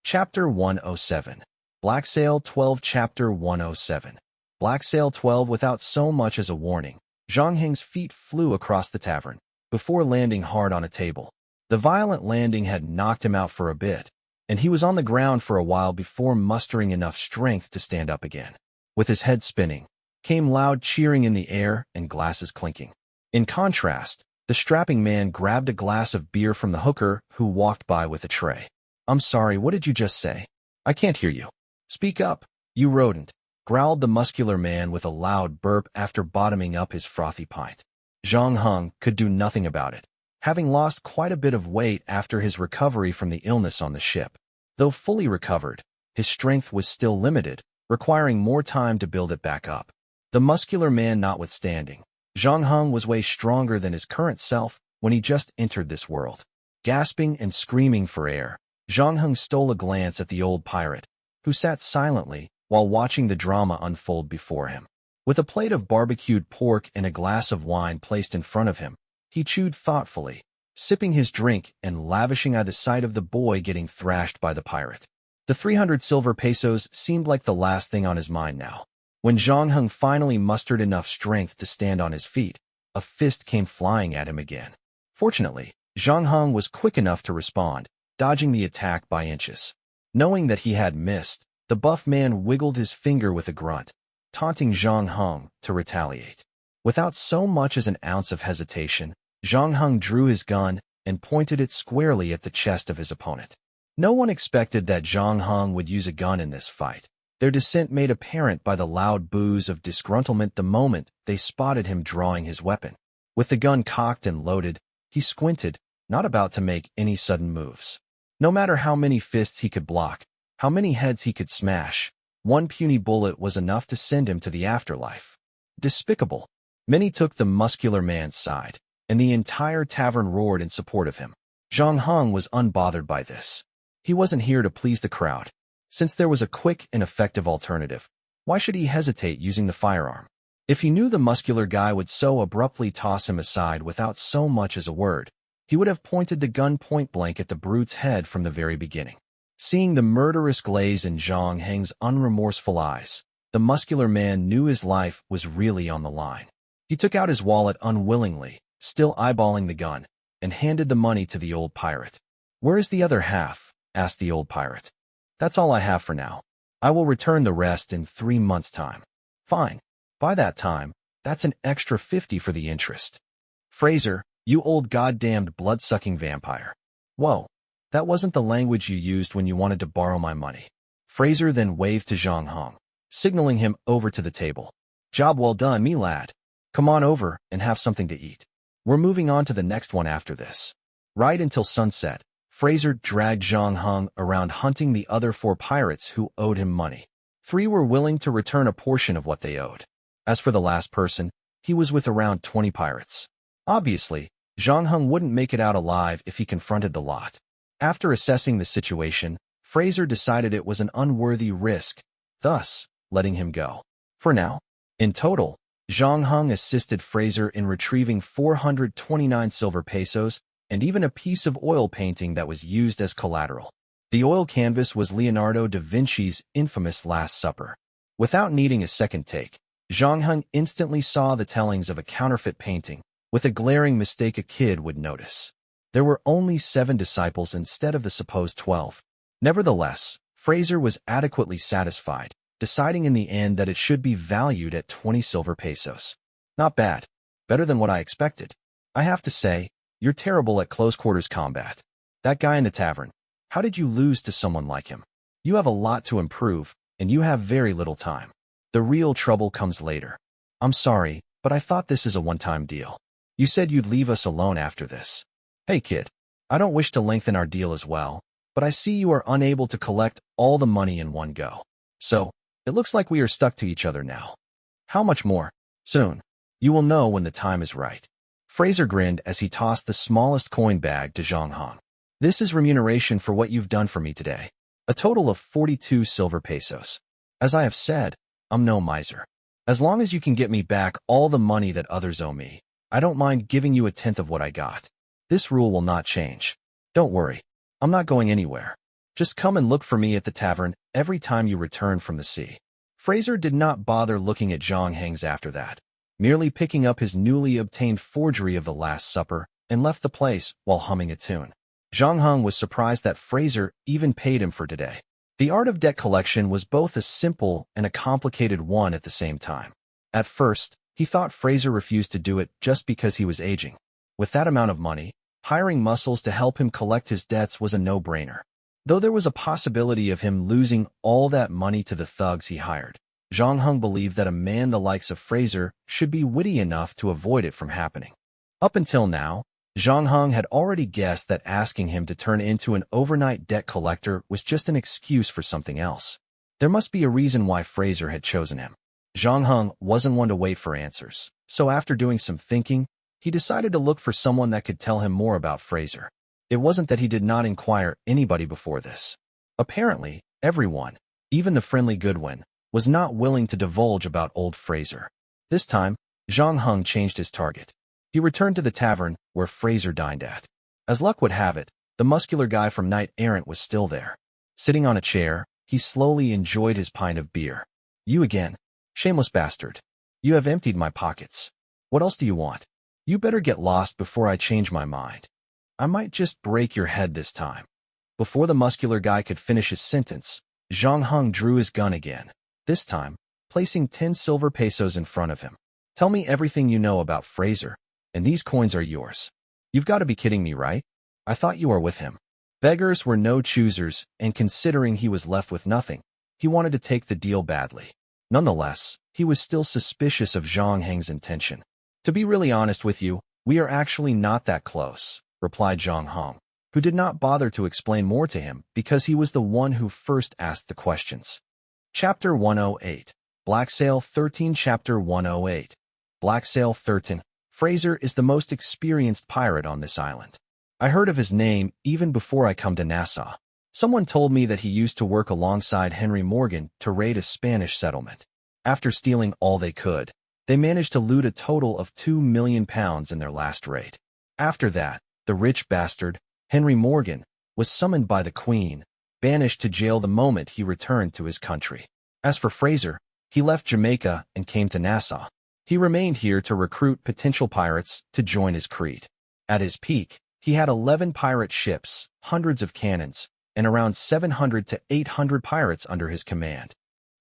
Chapter 107. Black Sail 12. Chapter 107. Black Sail 12. Without so much as a warning, Zhang Heng's feet flew across the tavern, before landing hard on a table. The violent landing had knocked him out for a bit, and he was on the ground for a while before mustering enough strength to stand up again. With his head spinning, came loud cheering in the air and glasses clinking. In contrast, the strapping man grabbed a glass of beer from the hooker who walked by with a tray. I'm sorry, what did you just say? I can't hear you. Speak up, you rodent, growled the muscular man with a loud burp after bottoming up his frothy pint. Zhang Heng could do nothing about it, having lost quite a bit of weight after his recovery from the illness on the ship. Though fully recovered, his strength was still limited, requiring more time to build it back up. The muscular man notwithstanding, Zhang Heng was way stronger than his current self when he just entered this world. Gasping and screaming for air, Zhang Heng stole a glance at the Old Pirate, who sat silently while watching the drama unfold before him. With a plate of barbecued pork and a glass of wine placed in front of him, he chewed thoughtfully, sipping his drink and lavishing at the sight of the boy getting thrashed by the pirate. The 300 silver pesos seemed like the last thing on his mind now. When Zhang Heng finally mustered enough strength to stand on his feet, a fist came flying at him again. Fortunately, Zhang Heng was quick enough to respond, dodging the attack by inches. Knowing that he had missed, the buff man wiggled his finger with a grunt, taunting Zhang Heng to retaliate. Without so much as an ounce of hesitation, Zhang Heng drew his gun and pointed it squarely at the chest of his opponent. No one expected that Zhang Heng would use a gun in this fight, their dissent made apparent by the loud boos of disgruntlement the moment they spotted him drawing his weapon. With the gun cocked and loaded, he squinted, not about to make any sudden moves. No matter how many fists he could block, how many heads he could smash, one puny bullet was enough to send him to the afterlife. Despicable. Many took the muscular man's side, and the entire tavern roared in support of him. Zhang Heng was unbothered by this. He wasn't here to please the crowd. Since there was a quick and effective alternative, why should he hesitate using the firearm? If he knew the muscular guy would so abruptly toss him aside without so much as a word, he would have pointed the gun point-blank at the brute's head from the very beginning. Seeing the murderous glaze in Zhang Heng's unremorseful eyes, the muscular man knew his life was really on the line. He took out his wallet unwillingly, still eyeballing the gun, and handed the money to the Old Pirate. "Where is the other half?" asked the Old Pirate. "That's all I have for now. I will return the rest in 3 months' time." "Fine. By that time, that's an extra 50 for the interest." "Fraser, you old goddamned blood-sucking vampire." "Whoa, that wasn't the language you used when you wanted to borrow my money." Fraser then waved to Zhang Heng, signaling him over to the table. "Job well done, me lad. Come on over and have something to eat. We're moving on to the next one after this." Right until sunset, Fraser dragged Zhang Heng around hunting the other 4 pirates who owed him money. 3 were willing to return a portion of what they owed. As for the last person, he was with around 20 pirates. Obviously, Zhang Heng wouldn't make it out alive if he confronted the lot. After assessing the situation, Fraser decided it was an unworthy risk, thus letting him go. For now. In total, Zhang Heng assisted Fraser in retrieving 429 silver pesos and even a piece of oil painting that was used as collateral. The oil canvas was Leonardo da Vinci's infamous Last Supper. Without needing a second take, Zhang Heng instantly saw the tellings of a counterfeit painting, with a glaring mistake a kid would notice. There were only 7 disciples instead of the supposed 12. Nevertheless, Fraser was adequately satisfied, deciding in the end that it should be valued at 20 silver pesos. Not bad. Better than what I expected. I have to say, you're terrible at close-quarters combat. That guy in the tavern, how did you lose to someone like him? You have a lot to improve, and you have very little time. The real trouble comes later. I'm sorry, but I thought this is a one-time deal. You said you'd leave us alone after this. Hey kid, I don't wish to lengthen our deal as well, but I see you are unable to collect all the money in one go. So, it looks like we are stuck to each other now. How much more? Soon. You will know when the time is right. Fraser grinned as he tossed the smallest coin bag to Zhang Heng. This is remuneration for what you've done for me today. A total of 42 silver pesos. As I have said, I'm no miser. As long as you can get me back all the money that others owe me, I don't mind giving you a tenth of what I got. This rule will not change. Don't worry. I'm not going anywhere. Just come and look for me at the tavern every time you return from the sea. Fraser did not bother looking at Zhang Heng's after that, merely picking up his newly obtained forgery of the Last Supper and left the place while humming a tune. Zhang Heng was surprised that Fraser even paid him for today. The art of debt collection was both a simple and a complicated one at the same time. At first, he thought Fraser refused to do it just because he was aging. With that amount of money, hiring muscles to help him collect his debts was a no-brainer. Though there was a possibility of him losing all that money to the thugs he hired, Zhang Heng believed that a man the likes of Fraser should be witty enough to avoid it from happening. Up until now, Zhang Heng had already guessed that asking him to turn into an overnight debt collector was just an excuse for something else. There must be a reason why Fraser had chosen him. Zhang Heng wasn't one to wait for answers, so after doing some thinking, he decided to look for someone that could tell him more about Fraser. It wasn't that he did not inquire anybody before this. Apparently, everyone, even the friendly Goodwin, was not willing to divulge about old Fraser. This time, Zhang Heng changed his target. He returned to the tavern where Fraser dined at. As luck would have it, the muscular guy from Knight Errant was still there. Sitting on a chair, he slowly enjoyed his pint of beer. You again. Shameless bastard. You have emptied my pockets. What else do you want? You better get lost before I change my mind. I might just break your head this time. Before the muscular guy could finish his sentence, Zhang Heng drew his gun again, this time, placing 10 silver pesos in front of him. Tell me everything you know about Fraser, and these coins are yours. You've got to be kidding me, right? I thought you were with him. Beggars were no choosers, and considering he was left with nothing, he wanted to take the deal badly. Nonetheless, he was still suspicious of Zhang Heng's intention. To be really honest with you, we are actually not that close, replied Zhang Heng, who did not bother to explain more to him because he was the one who first asked the questions. Chapter 108. Black Sail 13. Chapter 108. Black Sail 13. Fraser is the most experienced pirate on this island. I heard of his name even before I come to Nassau. Someone told me that he used to work alongside Henry Morgan to raid a Spanish settlement. After stealing all they could, they managed to loot a total of £2 million in their last raid. After that, the rich bastard, Henry Morgan, was summoned by the Queen, banished to jail the moment he returned to his country. As for Fraser, he left Jamaica and came to Nassau. He remained here to recruit potential pirates to join his creed. At his peak, he had 11 pirate ships, hundreds of cannons, and around 700 to 800 pirates under his command.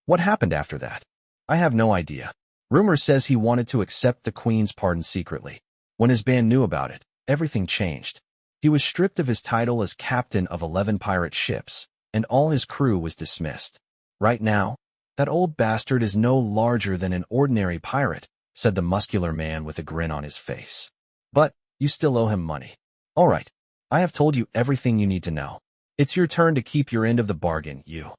What happened after that? I have no idea. Rumor says he wanted to accept the Queen's pardon secretly. When his band knew about it, everything changed. He was stripped of his title as captain of 11 pirate ships, and all his crew was dismissed. Right now, that old bastard is no larger than an ordinary pirate, said the muscular man with a grin on his face. But you still owe him money. All right, I have told you everything you need to know. It's your turn to keep your end of the bargain, you.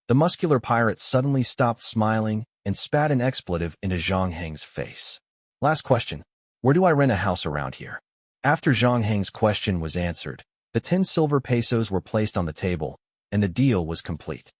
The muscular pirate suddenly stopped smiling and spat an expletive into Zhang Heng's face. Last question. Where do I rent a house around here? After Zhang Heng's question was answered, the 10 silver pesos were placed on the table, and the deal was complete.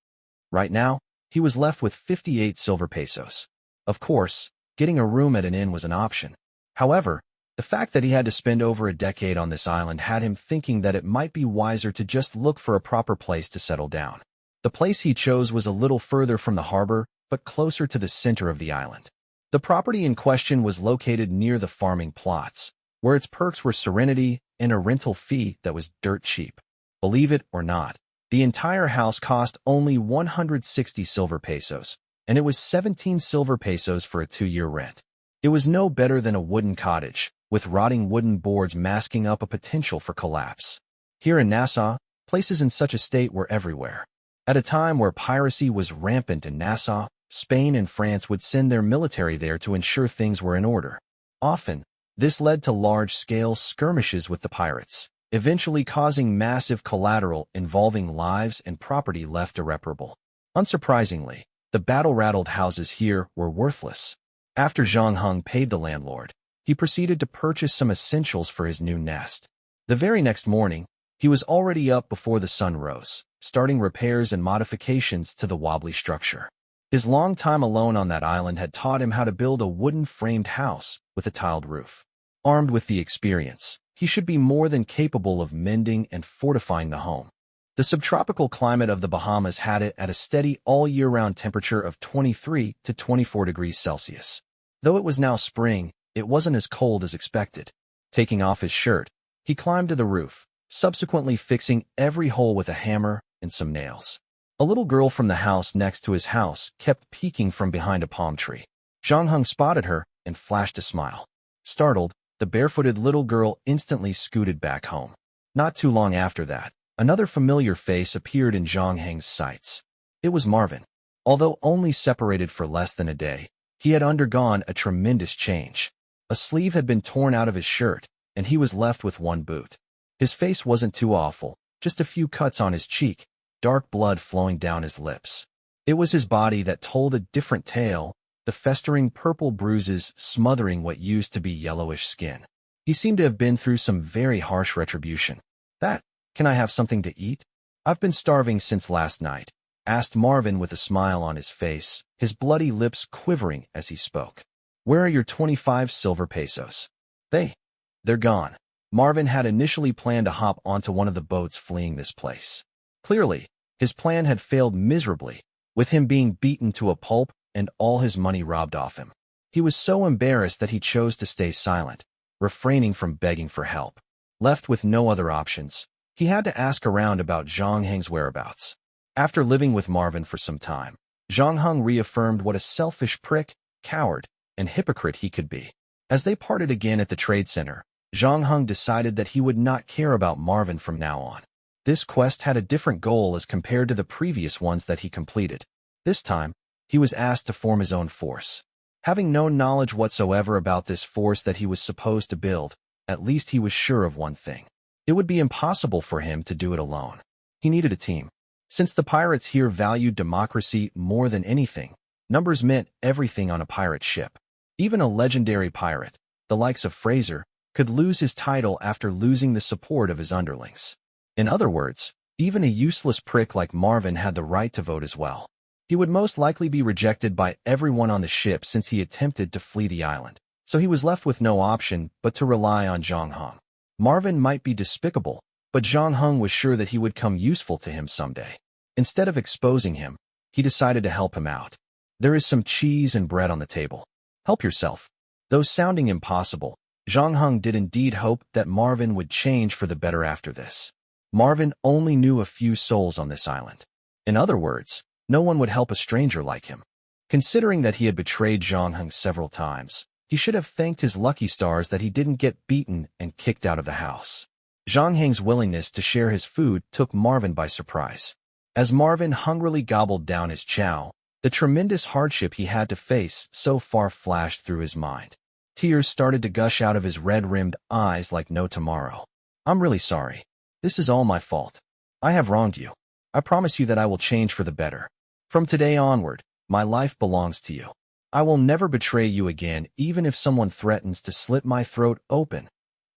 Right now, he was left with 58 silver pesos. Of course, getting a room at an inn was an option. However, the fact that he had to spend over a decade on this island had him thinking that it might be wiser to just look for a proper place to settle down. The place he chose was a little further from the harbor, but closer to the center of the island. The property in question was located near the farming plots, where its perks were serenity and a rental fee that was dirt cheap. Believe it or not, the entire house cost only 160 silver pesos, and it was 17 silver pesos for a 2-year rent. It was no better than a wooden cottage, with rotting wooden boards masking up a potential for collapse. Here in Nassau, places in such a state were everywhere. At a time where piracy was rampant in Nassau, Spain and France would send their military there to ensure things were in order. Often, this led to large-scale skirmishes with the pirates, eventually causing massive collateral involving lives and property left irreparable. Unsurprisingly, the battle-rattled houses here were worthless. After Zhang Heng paid the landlord, he proceeded to purchase some essentials for his new nest. The very next morning, he was already up before the sun rose, starting repairs and modifications to the wobbly structure. His long time alone on that island had taught him how to build a wooden-framed house with a tiled roof. Armed with the experience, he should be more than capable of mending and fortifying the home. The subtropical climate of the Bahamas had it at a steady all-year-round temperature of 23 to 24 degrees Celsius. Though it was now spring, it wasn't as cold as expected. Taking off his shirt, he climbed to the roof, subsequently fixing every hole with a hammer and some nails. A little girl from the house next to his house kept peeking from behind a palm tree. Zhang Heng spotted her and flashed a smile. Startled, the barefooted little girl instantly scooted back home. Not too long after that, another familiar face appeared in Zhang Heng's sights. It was Marvin. Although only separated for less than a day, he had undergone a tremendous change. A sleeve had been torn out of his shirt, and he was left with one boot. His face wasn't too awful, just a few cuts on his cheek, dark blood flowing down his lips. It was his body that told a different tale, the festering purple bruises smothering what used to be yellowish skin. He seemed to have been through some very harsh retribution. Can I have something to eat? I've been starving since last night, asked Marvin with a smile on his face, his bloody lips quivering as he spoke. Where are your 25 silver pesos? They're gone. Marvin had initially planned to hop onto one of the boats fleeing this place. Clearly, his plan had failed miserably, with him being beaten to a pulp and all his money robbed off him. He was so embarrassed that he chose to stay silent, refraining from begging for help. Left with no other options, he had to ask around about Zhang Heng's whereabouts. After living with Marvin for some time, Zhang Heng reaffirmed what a selfish prick, coward, and hypocrite he could be. As they parted again at the trade center, Zhang Heng decided that he would not care about Marvin from now on. This quest had a different goal as compared to the previous ones that he completed. This time, he was asked to form his own force. Having no knowledge whatsoever about this force that he was supposed to build, at least he was sure of one thing. It would be impossible for him to do it alone. He needed a team. Since the pirates here valued democracy more than anything, numbers meant everything on a pirate ship. Even a legendary pirate, the likes of Fraser, could lose his title after losing the support of his underlings. In other words, even a useless prick like Marvin had the right to vote as well. He would most likely be rejected by everyone on the ship since he attempted to flee the island, so he was left with no option but to rely on Zhang Heng. Marvin might be despicable, but Zhang Heng was sure that he would come useful to him someday. Instead of exposing him, he decided to help him out. There is some cheese and bread on the table. Help yourself. Though sounding impossible, Zhang Heng did indeed hope that Marvin would change for the better after this. Marvin only knew a few souls on this island. In other words, no one would help a stranger like him. Considering that he had betrayed Zhang Heng several times, he should have thanked his lucky stars that he didn't get beaten and kicked out of the house. Zhang Heng's willingness to share his food took Marvin by surprise. As Marvin hungrily gobbled down his chow, the tremendous hardship he had to face so far flashed through his mind. Tears started to gush out of his red-rimmed eyes like no tomorrow. I'm really sorry. This is all my fault. I have wronged you. I promise you that I will change for the better. From today onward, my life belongs to you. I will never betray you again, even if someone threatens to slit my throat open,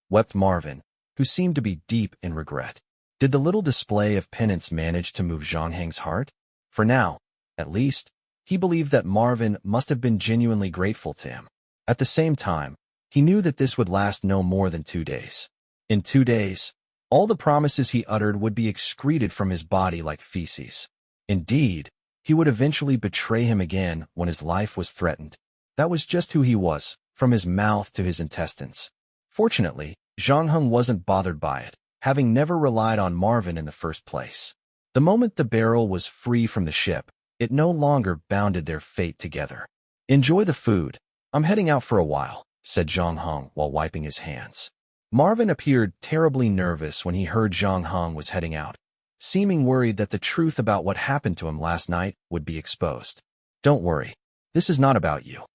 wept Marvin, who seemed to be deep in regret. Did the little display of penance manage to move Zhang Heng's heart? For now, at least, he believed that Marvin must have been genuinely grateful to him. At the same time, he knew that this would last no more than 2 days. In 2 days, all the promises he uttered would be excreted from his body like feces. Indeed, he would eventually betray him again when his life was threatened. That was just who he was, from his mouth to his intestines. Fortunately, Zhang Heng wasn't bothered by it, having never relied on Marvin in the first place. The moment the barrel was free from the ship, it no longer bounded their fate together. "Enjoy the food. I'm heading out for a while," said Zhang Heng while wiping his hands. Marvin appeared terribly nervous when he heard Zhang Heng was heading out, seeming worried that the truth about what happened to him last night would be exposed. "Don't worry. This is not about you."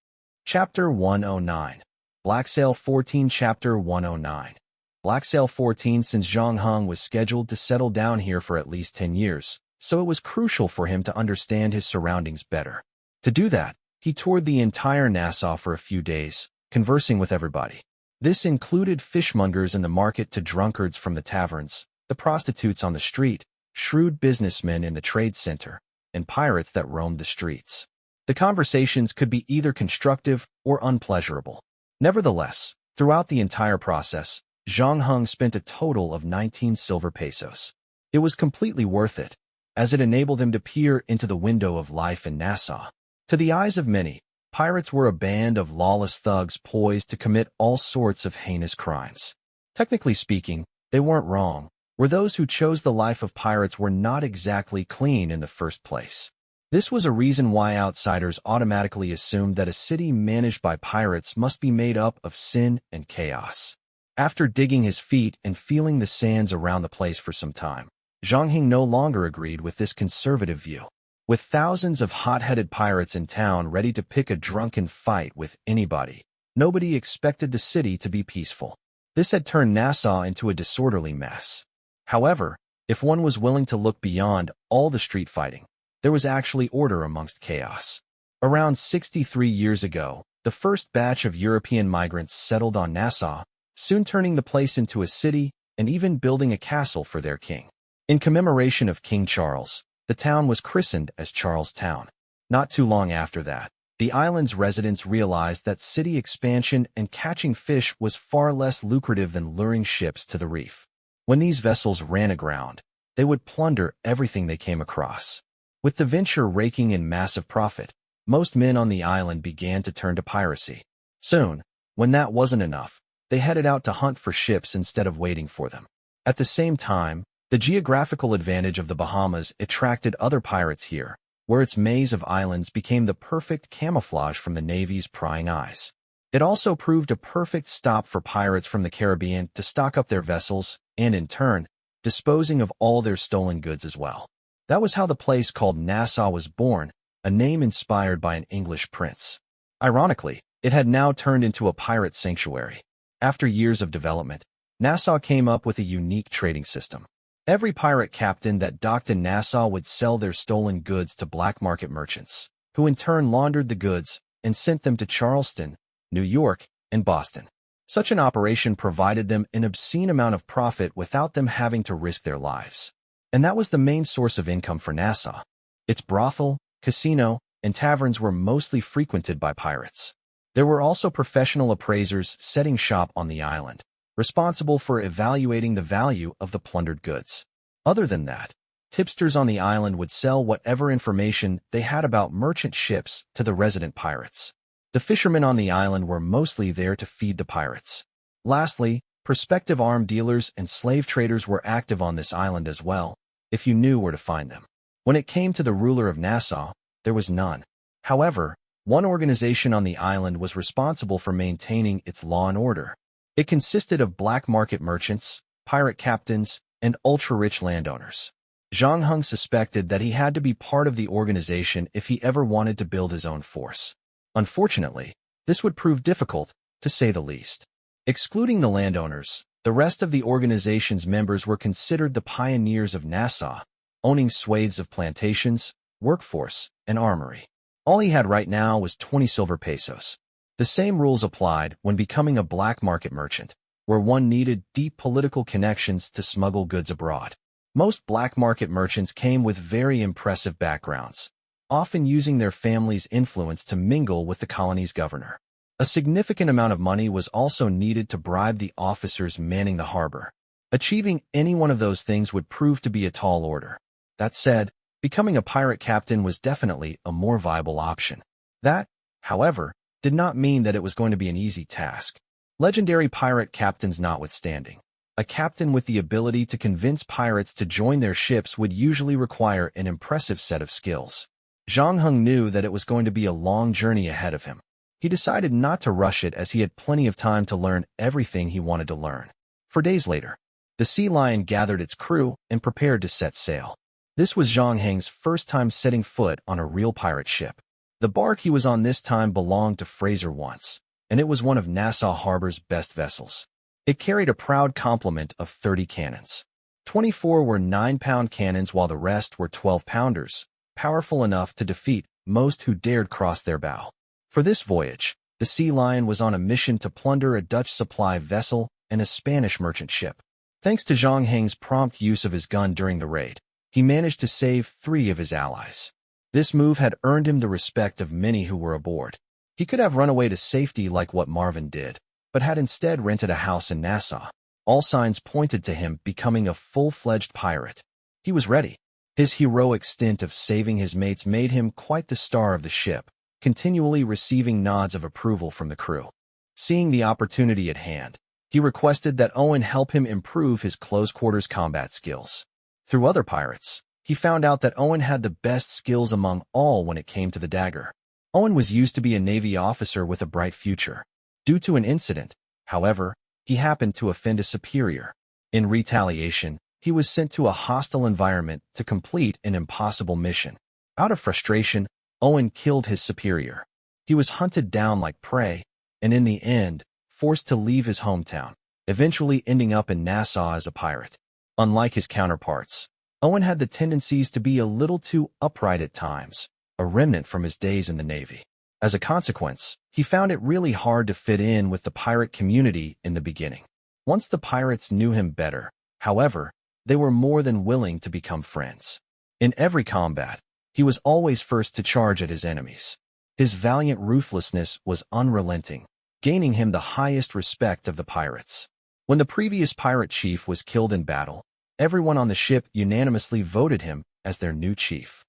Chapter 109. Black Sail 14. Chapter 109. Black Sail 14. Since Zhang Heng was scheduled to settle down here for at least 10 years, so it was crucial for him to understand his surroundings better. To do that, he toured the entire Nassau for a few days, conversing with everybody. This included fishmongers in the market to drunkards from the taverns, the prostitutes on the street, shrewd businessmen in the trade center, and pirates that roamed the streets. The conversations could be either constructive or unpleasurable. Nevertheless, throughout the entire process, Zhang Heng spent a total of 19 silver pesos. It was completely worth it, as it enabled him to peer into the window of life in Nassau. To the eyes of many, pirates were a band of lawless thugs poised to commit all sorts of heinous crimes. Technically speaking, they weren't wrong, where those who chose the life of pirates were not exactly clean in the first place. This was a reason why outsiders automatically assumed that a city managed by pirates must be made up of sin and chaos. After digging his feet and feeling the sands around the place for some time, Zhang Heng no longer agreed with this conservative view. With thousands of hot-headed pirates in town ready to pick a drunken fight with anybody, nobody expected the city to be peaceful. This had turned Nassau into a disorderly mess. However, if one was willing to look beyond all the street fighting, there was actually order amongst chaos. Around 63 years ago, the first batch of European migrants settled on Nassau, soon turning the place into a city and even building a castle for their king. In commemoration of King Charles, the town was christened as Charlestown. Not too long after that, the island's residents realized that city expansion and catching fish was far less lucrative than luring ships to the reef. When these vessels ran aground, they would plunder everything they came across. With the venture raking in massive profit, most men on the island began to turn to piracy. Soon, when that wasn't enough, they headed out to hunt for ships instead of waiting for them. At the same time, the geographical advantage of the Bahamas attracted other pirates here, where its maze of islands became the perfect camouflage from the Navy's prying eyes. It also proved a perfect stop for pirates from the Caribbean to stock up their vessels and, in turn, disposing of all their stolen goods as well. That was how the place called Nassau was born, a name inspired by an English prince. Ironically, it had now turned into a pirate sanctuary. After years of development, Nassau came up with a unique trading system. Every pirate captain that docked in Nassau would sell their stolen goods to black market merchants, who in turn laundered the goods and sent them to Charleston, New York, and Boston. Such an operation provided them an obscene amount of profit without them having to risk their lives. And that was the main source of income for Nassau. Its brothel, casino, and taverns were mostly frequented by pirates. There were also professional appraisers setting shop on the island, responsible for evaluating the value of the plundered goods. Other than that, tipsters on the island would sell whatever information they had about merchant ships to the resident pirates. The fishermen on the island were mostly there to feed the pirates. Lastly, prospective arms dealers and slave traders were active on this island as well, if you knew where to find them. When it came to the ruler of Nassau, there was none. However, one organization on the island was responsible for maintaining its law and order. It consisted of black market merchants, pirate captains, and ultra-rich landowners. Zhang Heng suspected that he had to be part of the organization if he ever wanted to build his own force. Unfortunately, this would prove difficult, to say the least. Excluding the landowners, the rest of the organization's members were considered the pioneers of Nassau, owning swathes of plantations, workforce, and armory. All he had right now was 20 silver pesos. The same rules applied when becoming a black market merchant, where one needed deep political connections to smuggle goods abroad. Most black market merchants came with very impressive backgrounds, often using their family's influence to mingle with the colony's governor. A significant amount of money was also needed to bribe the officers manning the harbor. Achieving any one of those things would prove to be a tall order. That said, becoming a pirate captain was definitely a more viable option. That, however, did not mean that it was going to be an easy task. Legendary pirate captains notwithstanding, a captain with the ability to convince pirates to join their ships would usually require an impressive set of skills. Zhang Heng knew that it was going to be a long journey ahead of him. He decided not to rush it as he had plenty of time to learn everything he wanted to learn. 4 days later, the Sea Lion gathered its crew and prepared to set sail. This was Zhang Heng's first time setting foot on a real pirate ship. The bark he was on this time belonged to Fraser once, and it was one of Nassau Harbor's best vessels. It carried a proud complement of 30 cannons. 24 were 9-pound cannons while the rest were 12-pounders, powerful enough to defeat most who dared cross their bow. For this voyage, the Sea Lion was on a mission to plunder a Dutch supply vessel and a Spanish merchant ship. Thanks to Zhang Heng's prompt use of his gun during the raid, he managed to save 3 of his allies. This move had earned him the respect of many who were aboard. He could have run away to safety like what Marvin did, but had instead rented a house in Nassau. All signs pointed to him becoming a full-fledged pirate. He was ready. His heroic stint of saving his mates made him quite the star of the ship, continually receiving nods of approval from the crew. Seeing the opportunity at hand, he requested that Owen help him improve his close-quarters combat skills. Through other pirates, he found out that Owen had the best skills among all when it came to the dagger. Owen was used to be a Navy officer with a bright future. Due to an incident, however, he happened to offend a superior. In retaliation, he was sent to a hostile environment to complete an impossible mission. Out of frustration, Owen killed his superior. He was hunted down like prey, and in the end, forced to leave his hometown, eventually ending up in Nassau as a pirate. Unlike his counterparts, Owen had the tendencies to be a little too upright at times, a remnant from his days in the Navy. As a consequence, he found it really hard to fit in with the pirate community in the beginning. Once the pirates knew him better, however, they were more than willing to become friends. In every combat, he was always first to charge at his enemies. His valiant ruthlessness was unrelenting, gaining him the highest respect of the pirates. When the previous pirate chief was killed in battle, everyone on the ship unanimously voted him as their new chief.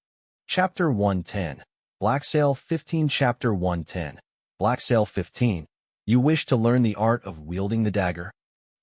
Chapter 110. Black Sail 15. Chapter 110. Black Sail 15. You wish to learn the art of wielding the dagger?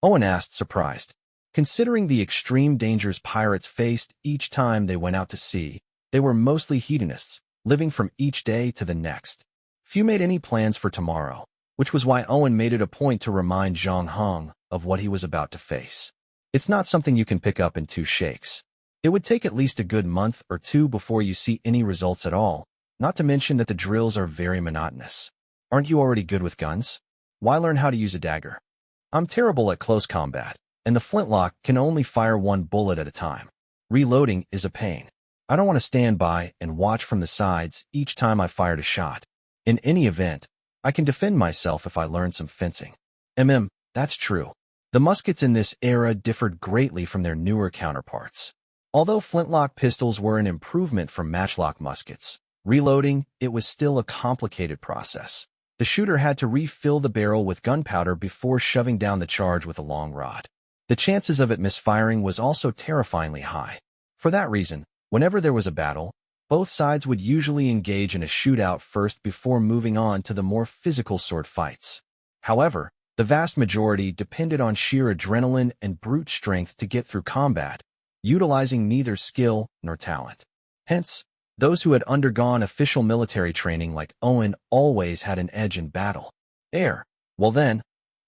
Owen asked, surprised. Considering the extreme dangers pirates faced each time they went out to sea, they were mostly hedonists, living from each day to the next. Few made any plans for tomorrow, which was why Owen made it a point to remind Zhang Heng of what he was about to face. It's not something you can pick up in 2 shakes. It would take at least a good month or 2 before you see any results at all, not to mention that the drills are very monotonous. Aren't you already good with guns? Why learn how to use a dagger? I'm terrible at close combat, and the flintlock can only fire 1 bullet at a time. Reloading is a pain. I don't want to stand by and watch from the sides each time I fired a shot. In any event, I can defend myself if I learn some fencing. That's true. The muskets in this era differed greatly from their newer counterparts. Although flintlock pistols were an improvement from matchlock muskets, reloading, it was still a complicated process. The shooter had to refill the barrel with gunpowder before shoving down the charge with a long rod. The chances of it misfiring was also terrifyingly high. For that reason, whenever there was a battle, both sides would usually engage in a shootout first before moving on to the more physical sword fights. However, the vast majority depended on sheer adrenaline and brute strength to get through combat, utilizing neither skill nor talent. Hence, those who had undergone official military training like Owen always had an edge in battle. Well then,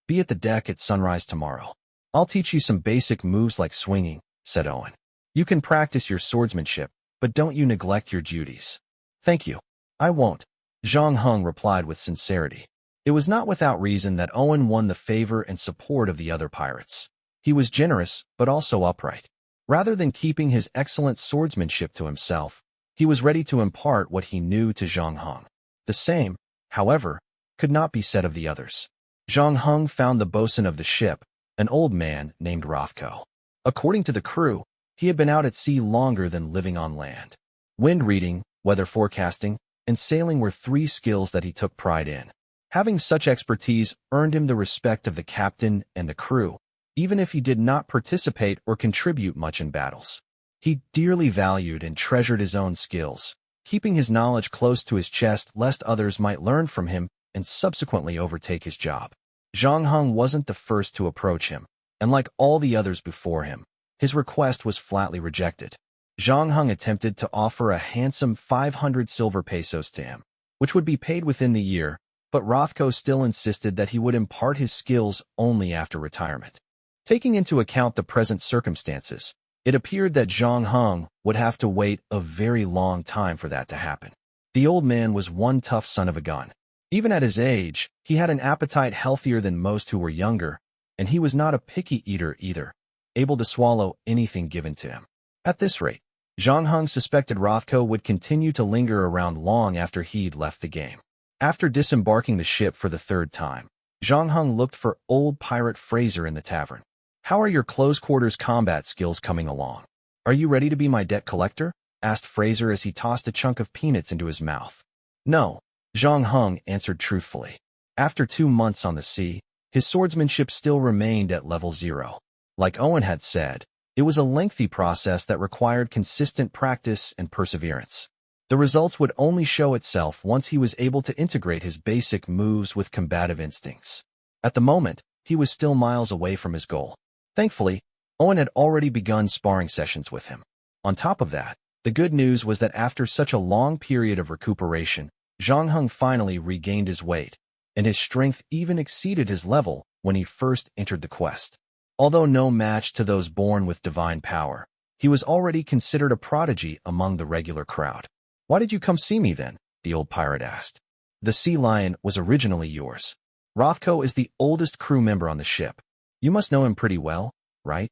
be at the deck at sunrise tomorrow. I'll teach you some basic moves like swinging, said Owen. You can practice your swordsmanship, but don't you neglect your duties. Thank you. I won't, Zhang Heng replied with sincerity. It was not without reason that Owen won the favor and support of the other pirates. He was generous, but also upright. Rather than keeping his excellent swordsmanship to himself, he was ready to impart what he knew to Zhang Heng. The same, however, could not be said of the others. Zhang Heng found the bosun of the ship, an old man named Rothko. According to the crew, He had been out at sea longer than living on land. Wind reading, weather forecasting, and sailing were 3 skills that he took pride in. Having such expertise earned him the respect of the captain and the crew, even if he did not participate or contribute much in battles. He dearly valued and treasured his own skills, keeping his knowledge close to his chest lest others might learn from him and subsequently overtake his job. Zhang Heng wasn't the first to approach him, and like all the others before him, his request was flatly rejected. Zhang Heng attempted to offer a handsome 500 silver pesos to him, which would be paid within the year, but Rothko still insisted that he would impart his skills only after retirement. Taking into account the present circumstances, it appeared that Zhang Heng would have to wait a very long time for that to happen. The old man was one tough son of a gun. Even at his age, he had an appetite healthier than most who were younger, and he was not a picky eater either, able to swallow anything given to him. At this rate, Zhang Heng suspected Rothko would continue to linger around long after he'd left the game. After disembarking the ship for the 3rd time, Zhang Heng looked for old pirate Fraser in the tavern. "How are your close-quarters combat skills coming along? Are you ready to be my debt collector?" asked Fraser as he tossed a chunk of peanuts into his mouth. "No," Zhang Heng answered truthfully. After 2 months on the sea, his swordsmanship still remained at level 0. Like Owen had said, it was a lengthy process that required consistent practice and perseverance. The results would only show itself once he was able to integrate his basic moves with combative instincts. At the moment, he was still miles away from his goal. Thankfully, Owen had already begun sparring sessions with him. On top of that, the good news was that after such a long period of recuperation, Zhang Heng finally regained his weight, and his strength even exceeded his level when he first entered the quest. Although no match to those born with divine power, he was already considered a prodigy among the regular crowd. "Why did you come see me then?" the old pirate asked. "The Sea Lion was originally yours. Rothko is the oldest crew member on the ship. You must know him pretty well, right?"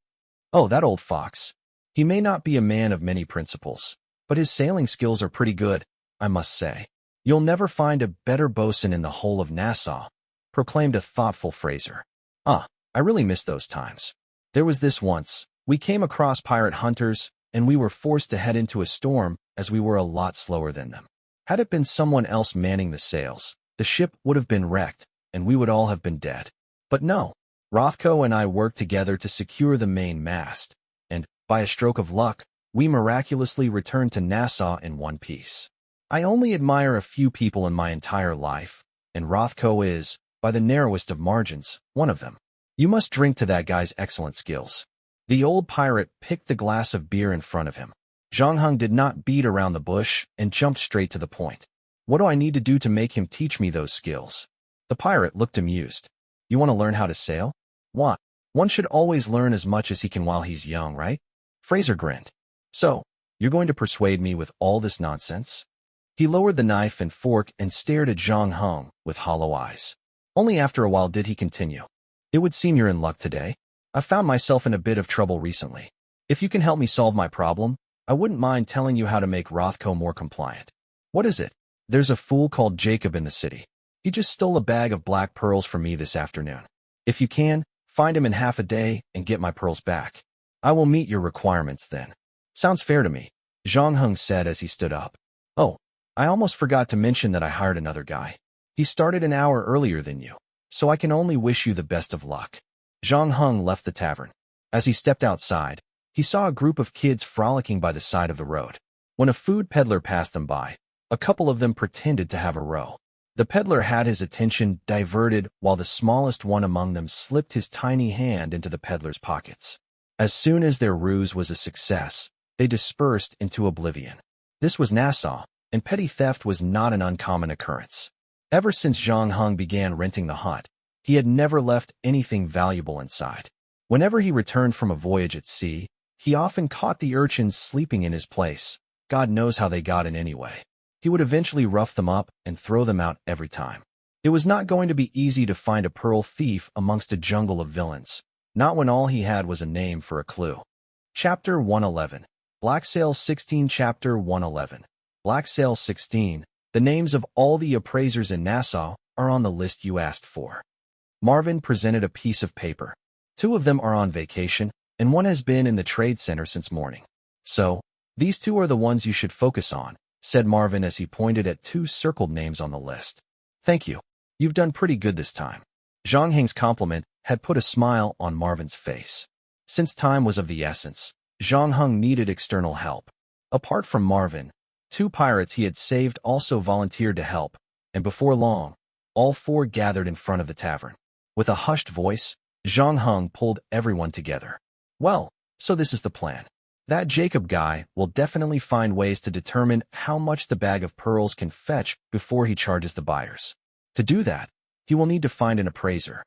"Oh, that old fox. He may not be a man of many principles, but his sailing skills are pretty good, I must say. You'll never find a better bosun in the whole of Nassau," proclaimed a thoughtful Fraser. I really miss those times. There was this once. We came across pirate hunters, and we were forced to head into a storm as we were a lot slower than them. Had it been someone else manning the sails, the ship would have been wrecked, and we would all have been dead. But no, Rothko and I worked together to secure the main mast, and, by a stroke of luck, we miraculously returned to Nassau in one piece. I only admire a few people in my entire life, and Rothko is, by the narrowest of margins, one of them. You must drink to that guy's excellent skills." The old pirate picked the glass of beer in front of him. Zhang Heng did not beat around the bush and jumped straight to the point. "What do I need to do to make him teach me those skills?" The pirate looked amused. "You want to learn how to sail? What? One should always learn as much as he can while he's young, right?" Fraser grinned. "So, you're going to persuade me with all this nonsense?" He lowered the knife and fork and stared at Zhang Heng with hollow eyes. Only after a while did he continue. "It would seem you're in luck today. I've found myself in a bit of trouble recently. If you can help me solve my problem, I wouldn't mind telling you how to make Rothko more compliant." "What is it?" "There's a fool called Jacob in the city. He just stole a bag of black pearls from me this afternoon. If you can, find him in half a day and get my pearls back. I will meet your requirements then." "Sounds fair to me," Zhang Heng said as he stood up. "Oh, I almost forgot to mention that I hired another guy. He started an hour earlier than you, so I can only wish you the best of luck." Zhang Heng left the tavern. As he stepped outside, he saw a group of kids frolicking by the side of the road. When a food peddler passed them by, a couple of them pretended to have a row. The peddler had his attention diverted while the smallest one among them slipped his tiny hand into the peddler's pockets. As soon as their ruse was a success, they dispersed into oblivion. This was Nassau, and petty theft was not an uncommon occurrence. Ever since Zhang Heng began renting the hut, he had never left anything valuable inside. Whenever he returned from a voyage at sea, he often caught the urchins sleeping in his place. God knows how they got in anyway. He would eventually rough them up and throw them out every time. It was not going to be easy to find a pearl thief amongst a jungle of villains, not when all he had was a name for a clue. Chapter 111. Black Sail 16. Chapter 111. Black Sail 16. The names of all the appraisers in Nassau are on the list you asked for. Marvin presented a piece of paper. 2 of them are on vacation, and one has been in the trade center since morning. So, these two are the ones you should focus on, said Marvin as he pointed at two circled names on the list. Thank you. You've done pretty good this time. Zhang Heng's compliment had put a smile on Marvin's face. Since time was of the essence, Zhang Heng needed external help. Apart from Marvin, two pirates he had saved also volunteered to help, and before long, all four gathered in front of the tavern. With a hushed voice, Zhang Heng pulled everyone together. Well, so this is the plan. That Jacob guy will definitely find ways to determine how much the bag of pearls can fetch before he charges the buyers. To do that, he will need to find an appraiser.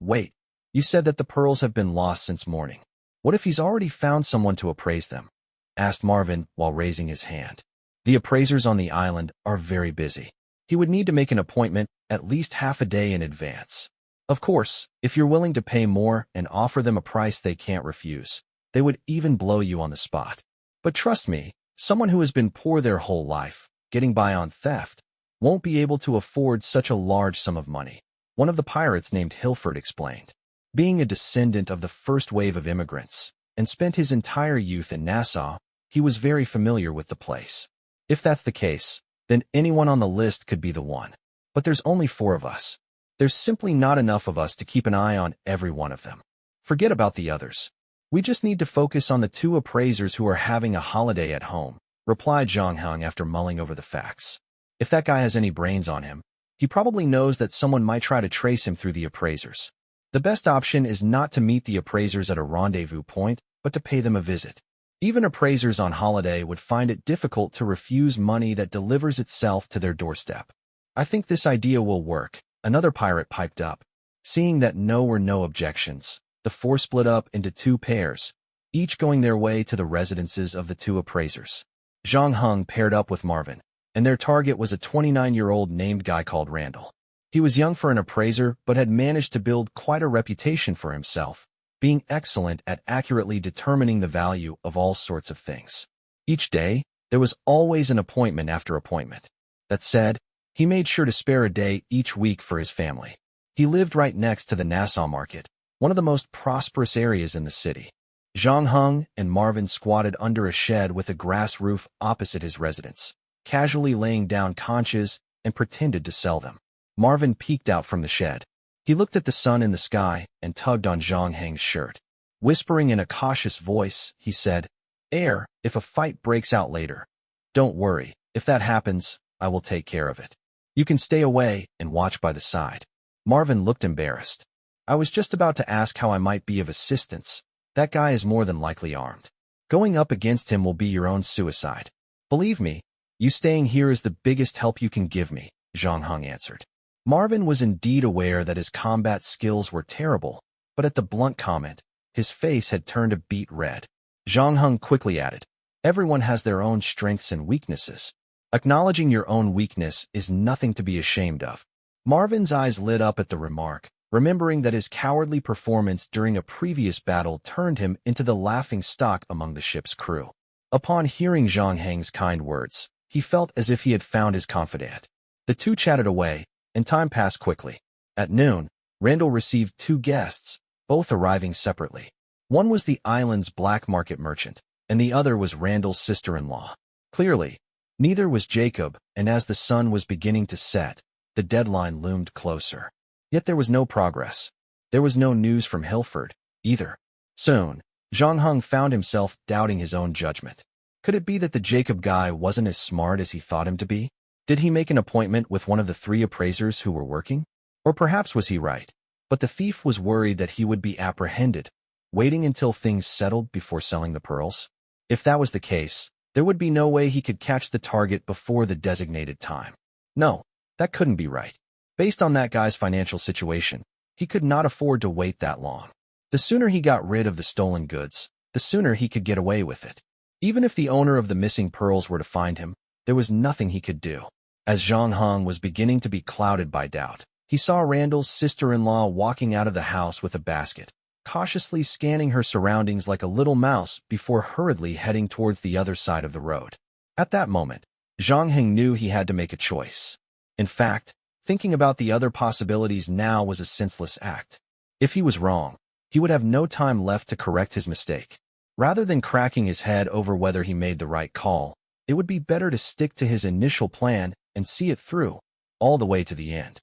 Wait, you said that the pearls have been lost since morning. What if he's already found someone to appraise them? Asked Marvin while raising his hand. The appraisers on the island are very busy. He would need to make an appointment at least half a day in advance. Of course, if you're willing to pay more and offer them a price they can't refuse, they would even blow you on the spot. But trust me, someone who has been poor their whole life, getting by on theft, won't be able to afford such a large sum of money. One of the pirates named Hilford explained. Being a descendant of the first wave of immigrants, and spent his entire youth in Nassau, he was very familiar with the place. If that's the case, then anyone on the list could be the one. But there's only 4 of us. There's simply not enough of us to keep an eye on every one of them. Forget about the others. We just need to focus on the 2 appraisers who are having a holiday at home, replied Zhang Heng after mulling over the facts. If that guy has any brains on him, he probably knows that someone might try to trace him through the appraisers. The best option is not to meet the appraisers at a rendezvous point, but to pay them a visit. Even appraisers on holiday would find it difficult to refuse money that delivers itself to their doorstep. I think this idea will work, another pirate piped up. Seeing that were no objections, the 4 split up into 2 pairs, each going their way to the residences of the 2 appraisers. Zhang Heng paired up with Marvin, and their target was a 29-year-old named guy called Randall. He was young for an appraiser but had managed to build quite a reputation for himself, being excellent at accurately determining the value of all sorts of things. Each day, there was always an appointment after appointment. That said, he made sure to spare a day each week for his family. He lived right next to the Nassau market, one of the most prosperous areas in the city. Zhang Heng and Marvin squatted under a shed with a grass roof opposite his residence, casually laying down conches and pretended to sell them. Marvin peeked out from the shed. He looked at the sun in the sky and tugged on Zhang Heng's shirt. Whispering in a cautious voice, he said, if a fight breaks out later, don't worry, if that happens, I will take care of it. You can stay away and watch by the side. Marvin looked embarrassed. I was just about to ask how I might be of assistance. That guy is more than likely armed. Going up against him will be your own suicide. Believe me, you staying here is the biggest help you can give me, Zhang Heng answered. Marvin was indeed aware that his combat skills were terrible, but at the blunt comment, his face had turned a beet red. Zhang Heng quickly added, everyone has their own strengths and weaknesses. Acknowledging your own weakness is nothing to be ashamed of. Marvin's eyes lit up at the remark, remembering that his cowardly performance during a previous battle turned him into the laughing stock among the ship's crew. Upon hearing Zhang Heng's kind words, he felt as if he had found his confidant. The 2 chatted away, and time passed quickly. At noon, Randall received 2 guests, both arriving separately. One was the island's black market merchant, and the other was Randall's sister-in-law. Clearly, neither was Jacob, and as the sun was beginning to set, the deadline loomed closer. Yet there was no progress. There was no news from Hilford, either. Soon, Zhang Heng found himself doubting his own judgment. Could it be that the Jacob guy wasn't as smart as he thought him to be? Did he make an appointment with one of the 3 appraisers who were working? Or perhaps was he right? But the thief was worried that he would be apprehended, waiting until things settled before selling the pearls. If that was the case, there would be no way he could catch the target before the designated time. No, that couldn't be right. Based on that guy's financial situation, he could not afford to wait that long. The sooner he got rid of the stolen goods, the sooner he could get away with it. Even if the owner of the missing pearls were to find him, there was nothing he could do. As Zhang Heng was beginning to be clouded by doubt, he saw Randall's sister-in-law walking out of the house with a basket, cautiously scanning her surroundings like a little mouse before hurriedly heading towards the other side of the road. At that moment, Zhang Heng knew he had to make a choice. In fact, thinking about the other possibilities now was a senseless act. If he was wrong, he would have no time left to correct his mistake. Rather than cracking his head over whether he made the right call, it would be better to stick to his initial plan and see it through, all the way to the end.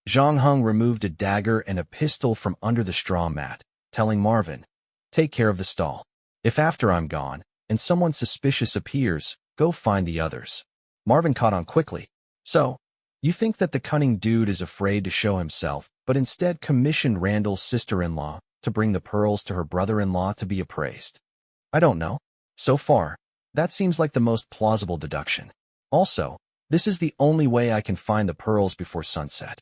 Zhang Heng removed a dagger and a pistol from under the straw mat, telling Marvin, "Take care of the stall. If after I'm gone, and someone suspicious appears, go find the others." Marvin caught on quickly. "So, you think that the cunning dude is afraid to show himself, but instead commissioned Randall's sister-in-law to bring the pearls to her brother-in-law to be appraised?" "I don't know. So far, that seems like the most plausible deduction. Also, this is the only way I can find the pearls before sunset."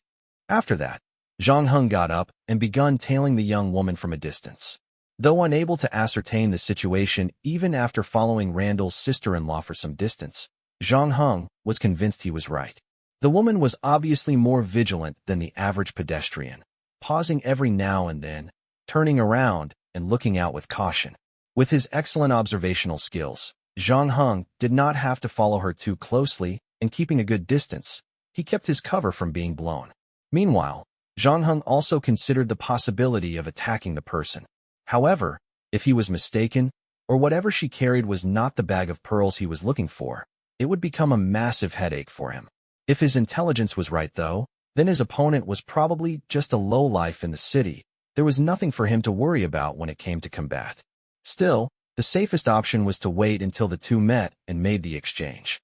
After that, Zhang Heng got up and began tailing the young woman from a distance. Though unable to ascertain the situation even after following Randall's sister-in-law for some distance, Zhang Heng was convinced he was right. The woman was obviously more vigilant than the average pedestrian, pausing every now and then, turning around, and looking out with caution. With his excellent observational skills, Zhang Heng did not have to follow her too closely, and keeping a good distance, he kept his cover from being blown. Meanwhile, Zhang Heng also considered the possibility of attacking the person. However, if he was mistaken, or whatever she carried was not the bag of pearls he was looking for, it would become a massive headache for him. If his intelligence was right, though, then his opponent was probably just a lowlife in the city. There was nothing for him to worry about when it came to combat. Still, the safest option was to wait until the two met and made the exchange.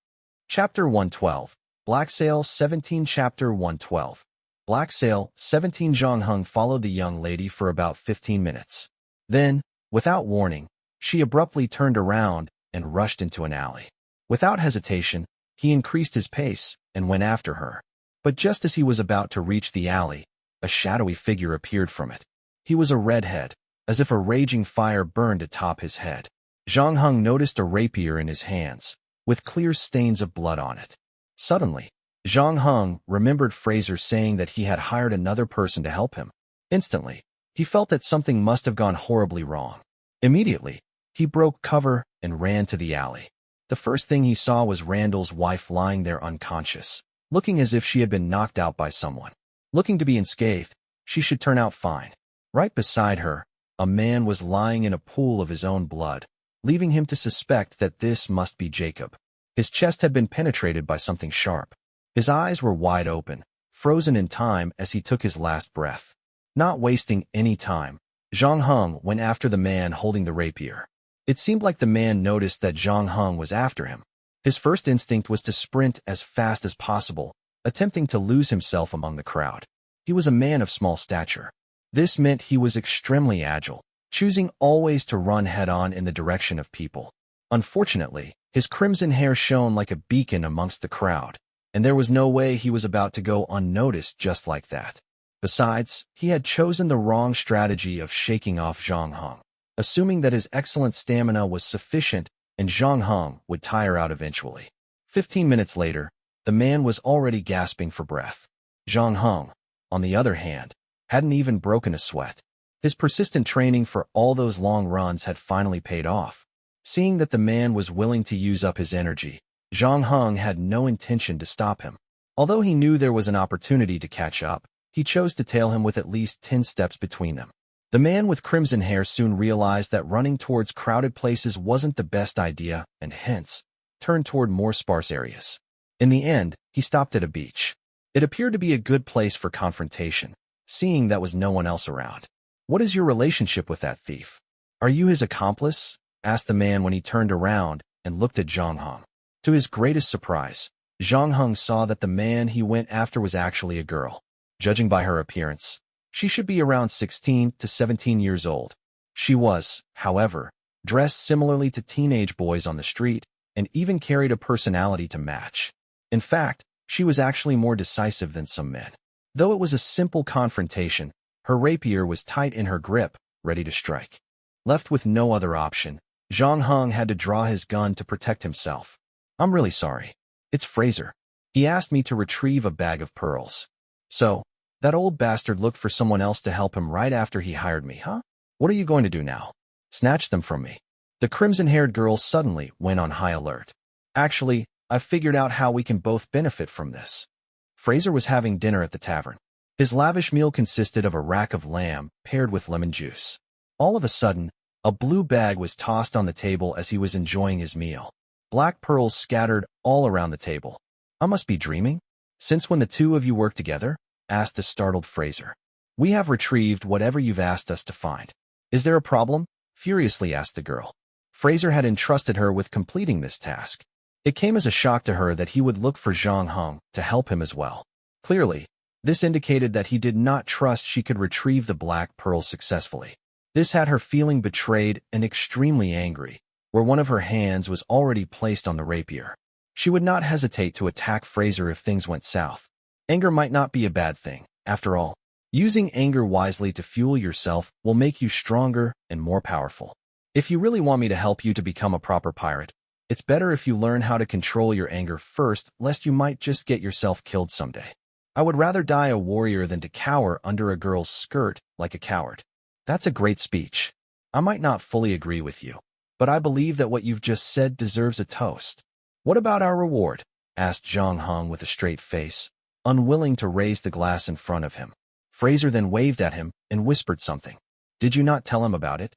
Chapter 112. Black Sail 17. Chapter 112. Black Sail 17. Zhang Heng followed the young lady for about 15 minutes. Then, without warning, she abruptly turned around and rushed into an alley. Without hesitation, he increased his pace and went after her. But just as he was about to reach the alley, a shadowy figure appeared from it. He was a redhead, as if a raging fire burned atop his head. Zhang Heng noticed a rapier in his hands, with clear stains of blood on it. Suddenly, Zhang Heng remembered Fraser saying that he had hired another person to help him. Instantly, he felt that something must have gone horribly wrong. Immediately, he broke cover and ran to the alley. The first thing he saw was Randall's wife lying there unconscious, looking as if she had been knocked out by someone. Looking to be unscathed, she should turn out fine. Right beside her, a man was lying in a pool of his own blood, leaving him to suspect that this must be Jacob. His chest had been penetrated by something sharp. His eyes were wide open, frozen in time as he took his last breath. Not wasting any time, Zhang Heng went after the man holding the rapier. It seemed like the man noticed that Zhang Heng was after him. His first instinct was to sprint as fast as possible, attempting to lose himself among the crowd. He was a man of small stature. This meant he was extremely agile, choosing always to run head-on in the direction of people. Unfortunately, his crimson hair shone like a beacon amongst the crowd, and there was no way he was about to go unnoticed just like that. Besides, he had chosen the wrong strategy of shaking off Zhang Heng, assuming that his excellent stamina was sufficient and Zhang Heng would tire out eventually. 15 minutes later, the man was already gasping for breath. Zhang Heng, on the other hand, hadn't even broken a sweat. His persistent training for all those long runs had finally paid off. Seeing that the man was willing to use up his energy, Zhang Heng had no intention to stop him. Although he knew there was an opportunity to catch up, he chose to tail him with at least 10 steps between them. The man with crimson hair soon realized that running towards crowded places wasn't the best idea and hence turned toward more sparse areas. In the end, he stopped at a beach. It appeared to be a good place for confrontation, seeing that was no one else around. "What is your relationship with that thief? Are you his accomplice?" asked the man when he turned around and looked at Zhang Heng. To his greatest surprise, Zhang Heng saw that the man he went after was actually a girl. Judging by her appearance, she should be around 16 to 17 years old. She was, however, dressed similarly to teenage boys on the street and even carried a personality to match. In fact, she was actually more decisive than some men. Though it was a simple confrontation, her rapier was tight in her grip, ready to strike. Left with no other option, Zhang Heng had to draw his gun to protect himself. "I'm really sorry. It's Fraser. He asked me to retrieve a bag of pearls. So, that old bastard looked for someone else to help him right after he hired me, huh? What are you going to do now? Snatch them from me?" The crimson-haired girl suddenly went on high alert. "Actually, I've figured out how we can both benefit from this." Fraser was having dinner at the tavern. His lavish meal consisted of a rack of lamb paired with lemon juice. All of a sudden, a blue bag was tossed on the table as he was enjoying his meal. Black pearls scattered all around the table. I must be dreaming? Since when the two of you work together? Asked a startled Fraser. We have retrieved whatever you've asked us to find. Is there a problem? Furiously asked the girl. Fraser had entrusted her with completing this task. It came as a shock to her that he would look for Zhang Heng to help him as well. Clearly, this indicated that he did not trust she could retrieve the black pearls successfully. This had her feeling betrayed and extremely angry, where one of her hands was already placed on the rapier. She would not hesitate to attack Fraser if things went south. Anger might not be a bad thing. After all, using anger wisely to fuel yourself will make you stronger and more powerful. If you really want me to help you to become a proper pirate, it's better if you learn how to control your anger first, lest you might just get yourself killed someday. I would rather die a warrior than to cower under a girl's skirt like a coward. That's a great speech. I might not fully agree with you, but I believe that what you've just said deserves a toast. What about our reward? Asked Zhang Heng with a straight face, unwilling to raise the glass in front of him. Fraser then waved at him and whispered something. Did you not tell him about it?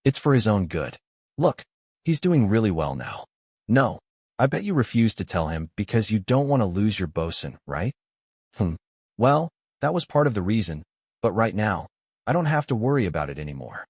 It's for his own good. Look, he's doing really well now. No, I bet you refused to tell him because you don't want to lose your bosun, right? Well, that was part of the reason, but right now, I don't have to worry about it anymore.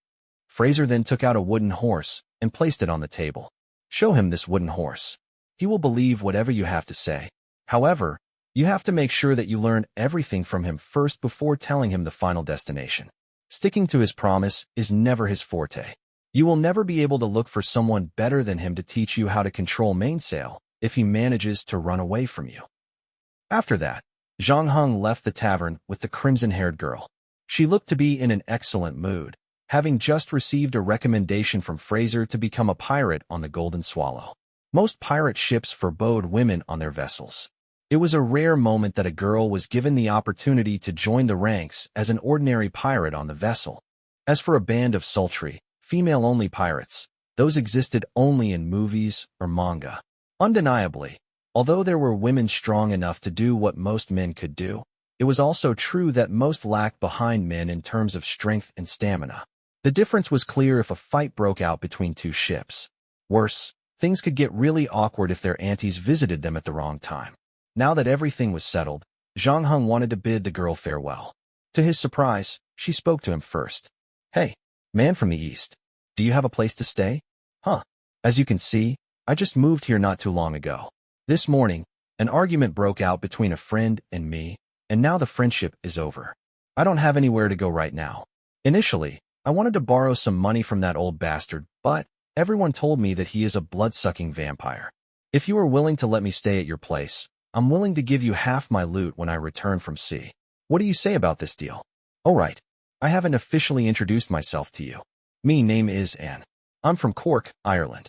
Fraser then took out a wooden horse and placed it on the table. Show him this wooden horse. He will believe whatever you have to say. However, you have to make sure that you learn everything from him first before telling him the final destination. Sticking to his promise is never his forte. You will never be able to look for someone better than him to teach you how to control mainsail if he manages to run away from you. After that, Zhang Heng left the tavern with the crimson-haired girl. She looked to be in an excellent mood, having just received a recommendation from Fraser to become a pirate on the Golden Swallow. Most pirate ships forbade women on their vessels. It was a rare moment that a girl was given the opportunity to join the ranks as an ordinary pirate on the vessel. As for a band of sultry, female-only pirates, those existed only in movies or manga. Undeniably, although there were women strong enough to do what most men could do, it was also true that most lacked behind men in terms of strength and stamina. The difference was clear if a fight broke out between two ships. Worse, things could get really awkward if their aunties visited them at the wrong time. Now that everything was settled, Zhang Heng wanted to bid the girl farewell. To his surprise, she spoke to him first. Hey, man from the east, do you have a place to stay? Huh. As you can see, I just moved here not too long ago. This morning, an argument broke out between a friend and me, and now the friendship is over. I don't have anywhere to go right now. Initially, I wanted to borrow some money from that old bastard, but everyone told me that he is a blood-sucking vampire. If you are willing to let me stay at your place, I'm willing to give you half my loot when I return from sea. What do you say about this deal? All right, I haven't officially introduced myself to you. Me name is Anne. I'm from Cork, Ireland.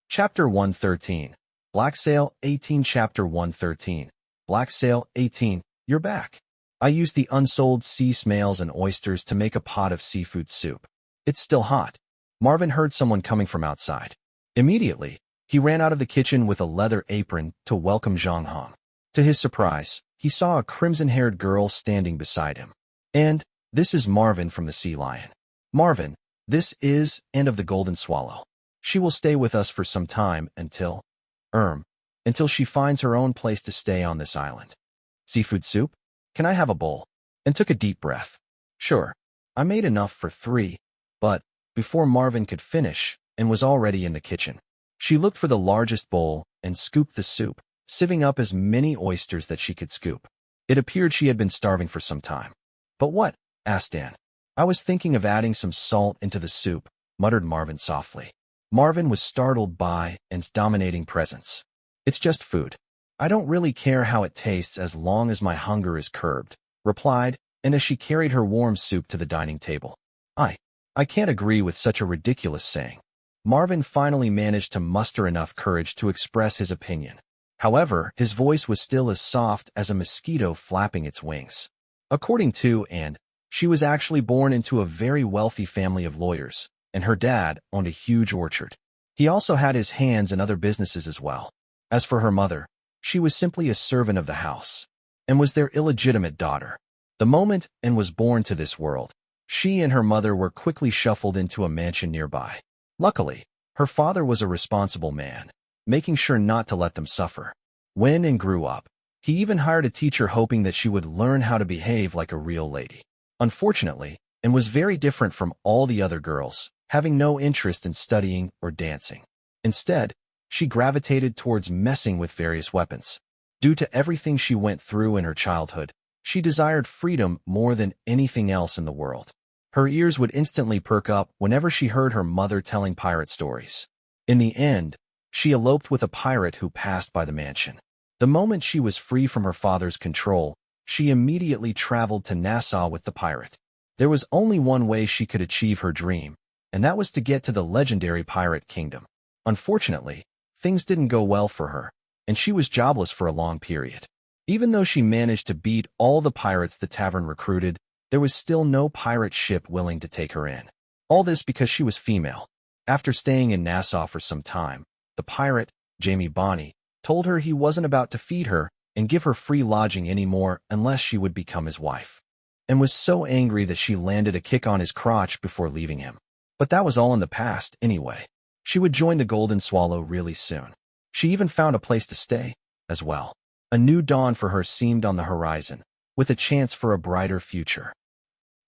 Chapter 113. Black Sail 18. Chapter 113. Black Sail 18. You're back. I used the unsold sea snails and oysters to make a pot of seafood soup. It's still hot. Marvin heard someone coming from outside. Immediately, he ran out of the kitchen with a leather apron to welcome Zhang Heng. To his surprise, he saw a crimson-haired girl standing beside him. And this is Marvin from the Sea Lion. Marvin, this is Anne of the Golden Swallow. She will stay with us for some time until she finds her own place to stay on this island. Seafood soup? Can I have a bowl? And took a deep breath. Sure, I made enough for 3, but before Marvin could finish, Anne was already in the kitchen. She looked for the largest bowl and scooped the soup, sieving up as many oysters that she could scoop. It appeared she had been starving for some time. But what? Asked Anne. I was thinking of adding some salt into the soup, muttered Marvin softly. Marvin was startled by Anne's dominating presence. It's just food. I don't really care how it tastes as long as my hunger is curbed, replied, and as she carried her warm soup to the dining table. I can't agree with such a ridiculous saying. Marvin finally managed to muster enough courage to express his opinion. However, his voice was still as soft as a mosquito flapping its wings. According to Anne, she was actually born into a very wealthy family of lawyers, and her dad owned a huge orchard. He also had his hands in other businesses as well. As for her mother, she was simply a servant of the house, and was their illegitimate daughter. The moment Anne was born to this world, She and her mother were quickly shuffled into a mansion nearby. Luckily, her father was a responsible man, making sure not to let them suffer. When and grew up, he even hired a teacher hoping that she would learn how to behave like a real lady. Unfortunately, and was very different from all the other girls, having no interest in studying or dancing. Instead, she gravitated towards messing with various weapons. Due to everything she went through in her childhood, she desired freedom more than anything else in the world. Her ears would instantly perk up whenever she heard her mother telling pirate stories. In the end, she eloped with a pirate who passed by the mansion. The moment she was free from her father's control, she immediately traveled to Nassau with the pirate. There was only one way she could achieve her dream, and that was to get to the legendary pirate kingdom. Unfortunately, things didn't go well for her, and she was jobless for a long period. Even though she managed to beat all the pirates the tavern recruited, there was still no pirate ship willing to take her in. All this because she was female. After staying in Nassau for some time, the pirate, Jamie Bonney, told her he wasn't about to feed her and give her free lodging anymore unless she would become his wife, and was so angry that she landed a kick on his crotch before leaving him. But that was all in the past anyway. She would join the Golden Swallow really soon. She even found a place to stay, as well. A new dawn for her seemed on the horizon, with a chance for a brighter future.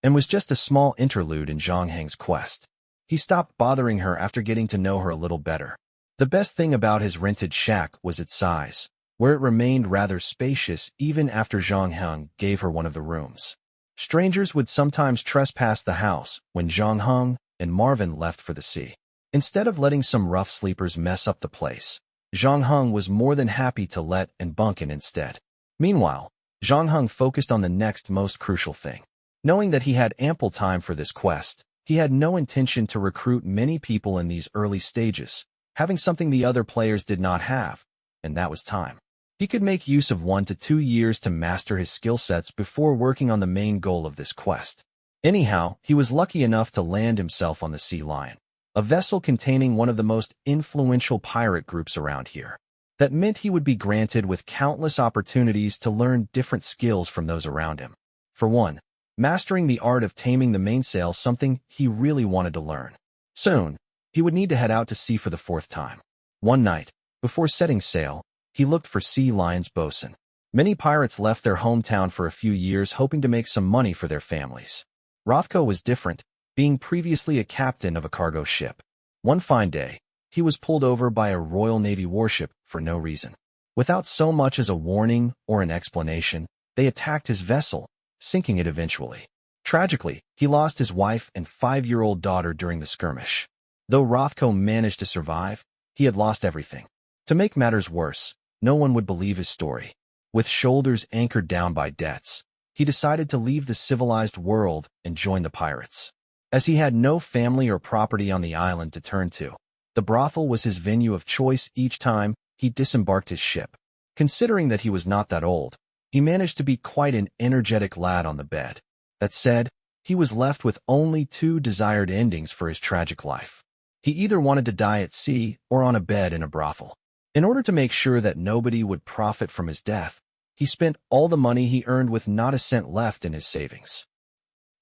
And was just a small interlude in Zhang Heng's quest. He stopped bothering her after getting to know her a little better. The best thing about his rented shack was its size, where it remained rather spacious even after Zhang Heng gave her one of the rooms. Strangers would sometimes trespass the house when Zhang Heng and Marvin left for the sea. Instead of letting some rough sleepers mess up the place, Zhang Heng was more than happy to let and bunk in instead. Meanwhile, Zhang Heng focused on the next most crucial thing. Knowing that he had ample time for this quest, he had no intention to recruit many people in these early stages, having something the other players did not have, and that was time. He could make use of 1 to 2 years to master his skill sets before working on the main goal of this quest. Anyhow, he was lucky enough to land himself on the Sea Lion, a vessel containing one of the most influential pirate groups around here. That meant he would be granted with countless opportunities to learn different skills from those around him. For one, mastering the art of taming the mainsail, something he really wanted to learn. Soon, he would need to head out to sea for the 4th time. One night, before setting sail, he looked for Sea Lion's bosun. Many pirates left their hometown for a few years hoping to make some money for their families. Rothko was different, being previously a captain of a cargo ship. One fine day, he was pulled over by a Royal Navy warship for no reason. Without so much as a warning or an explanation, they attacked his vessel, sinking it eventually. Tragically, he lost his wife and 5-year-old daughter during the skirmish. Though Rothko managed to survive, he had lost everything. To make matters worse, no one would believe his story. With shoulders anchored down by debts, he decided to leave the civilized world and join the pirates. As he had no family or property on the island to turn to, the brothel was his venue of choice each time he disembarked his ship. Considering that he was not that old, he managed to be quite an energetic lad on the bed. That said, he was left with only 2 desired endings for his tragic life. He either wanted to die at sea or on a bed in a brothel. In order to make sure that nobody would profit from his death, he spent all the money he earned with not a cent left in his savings.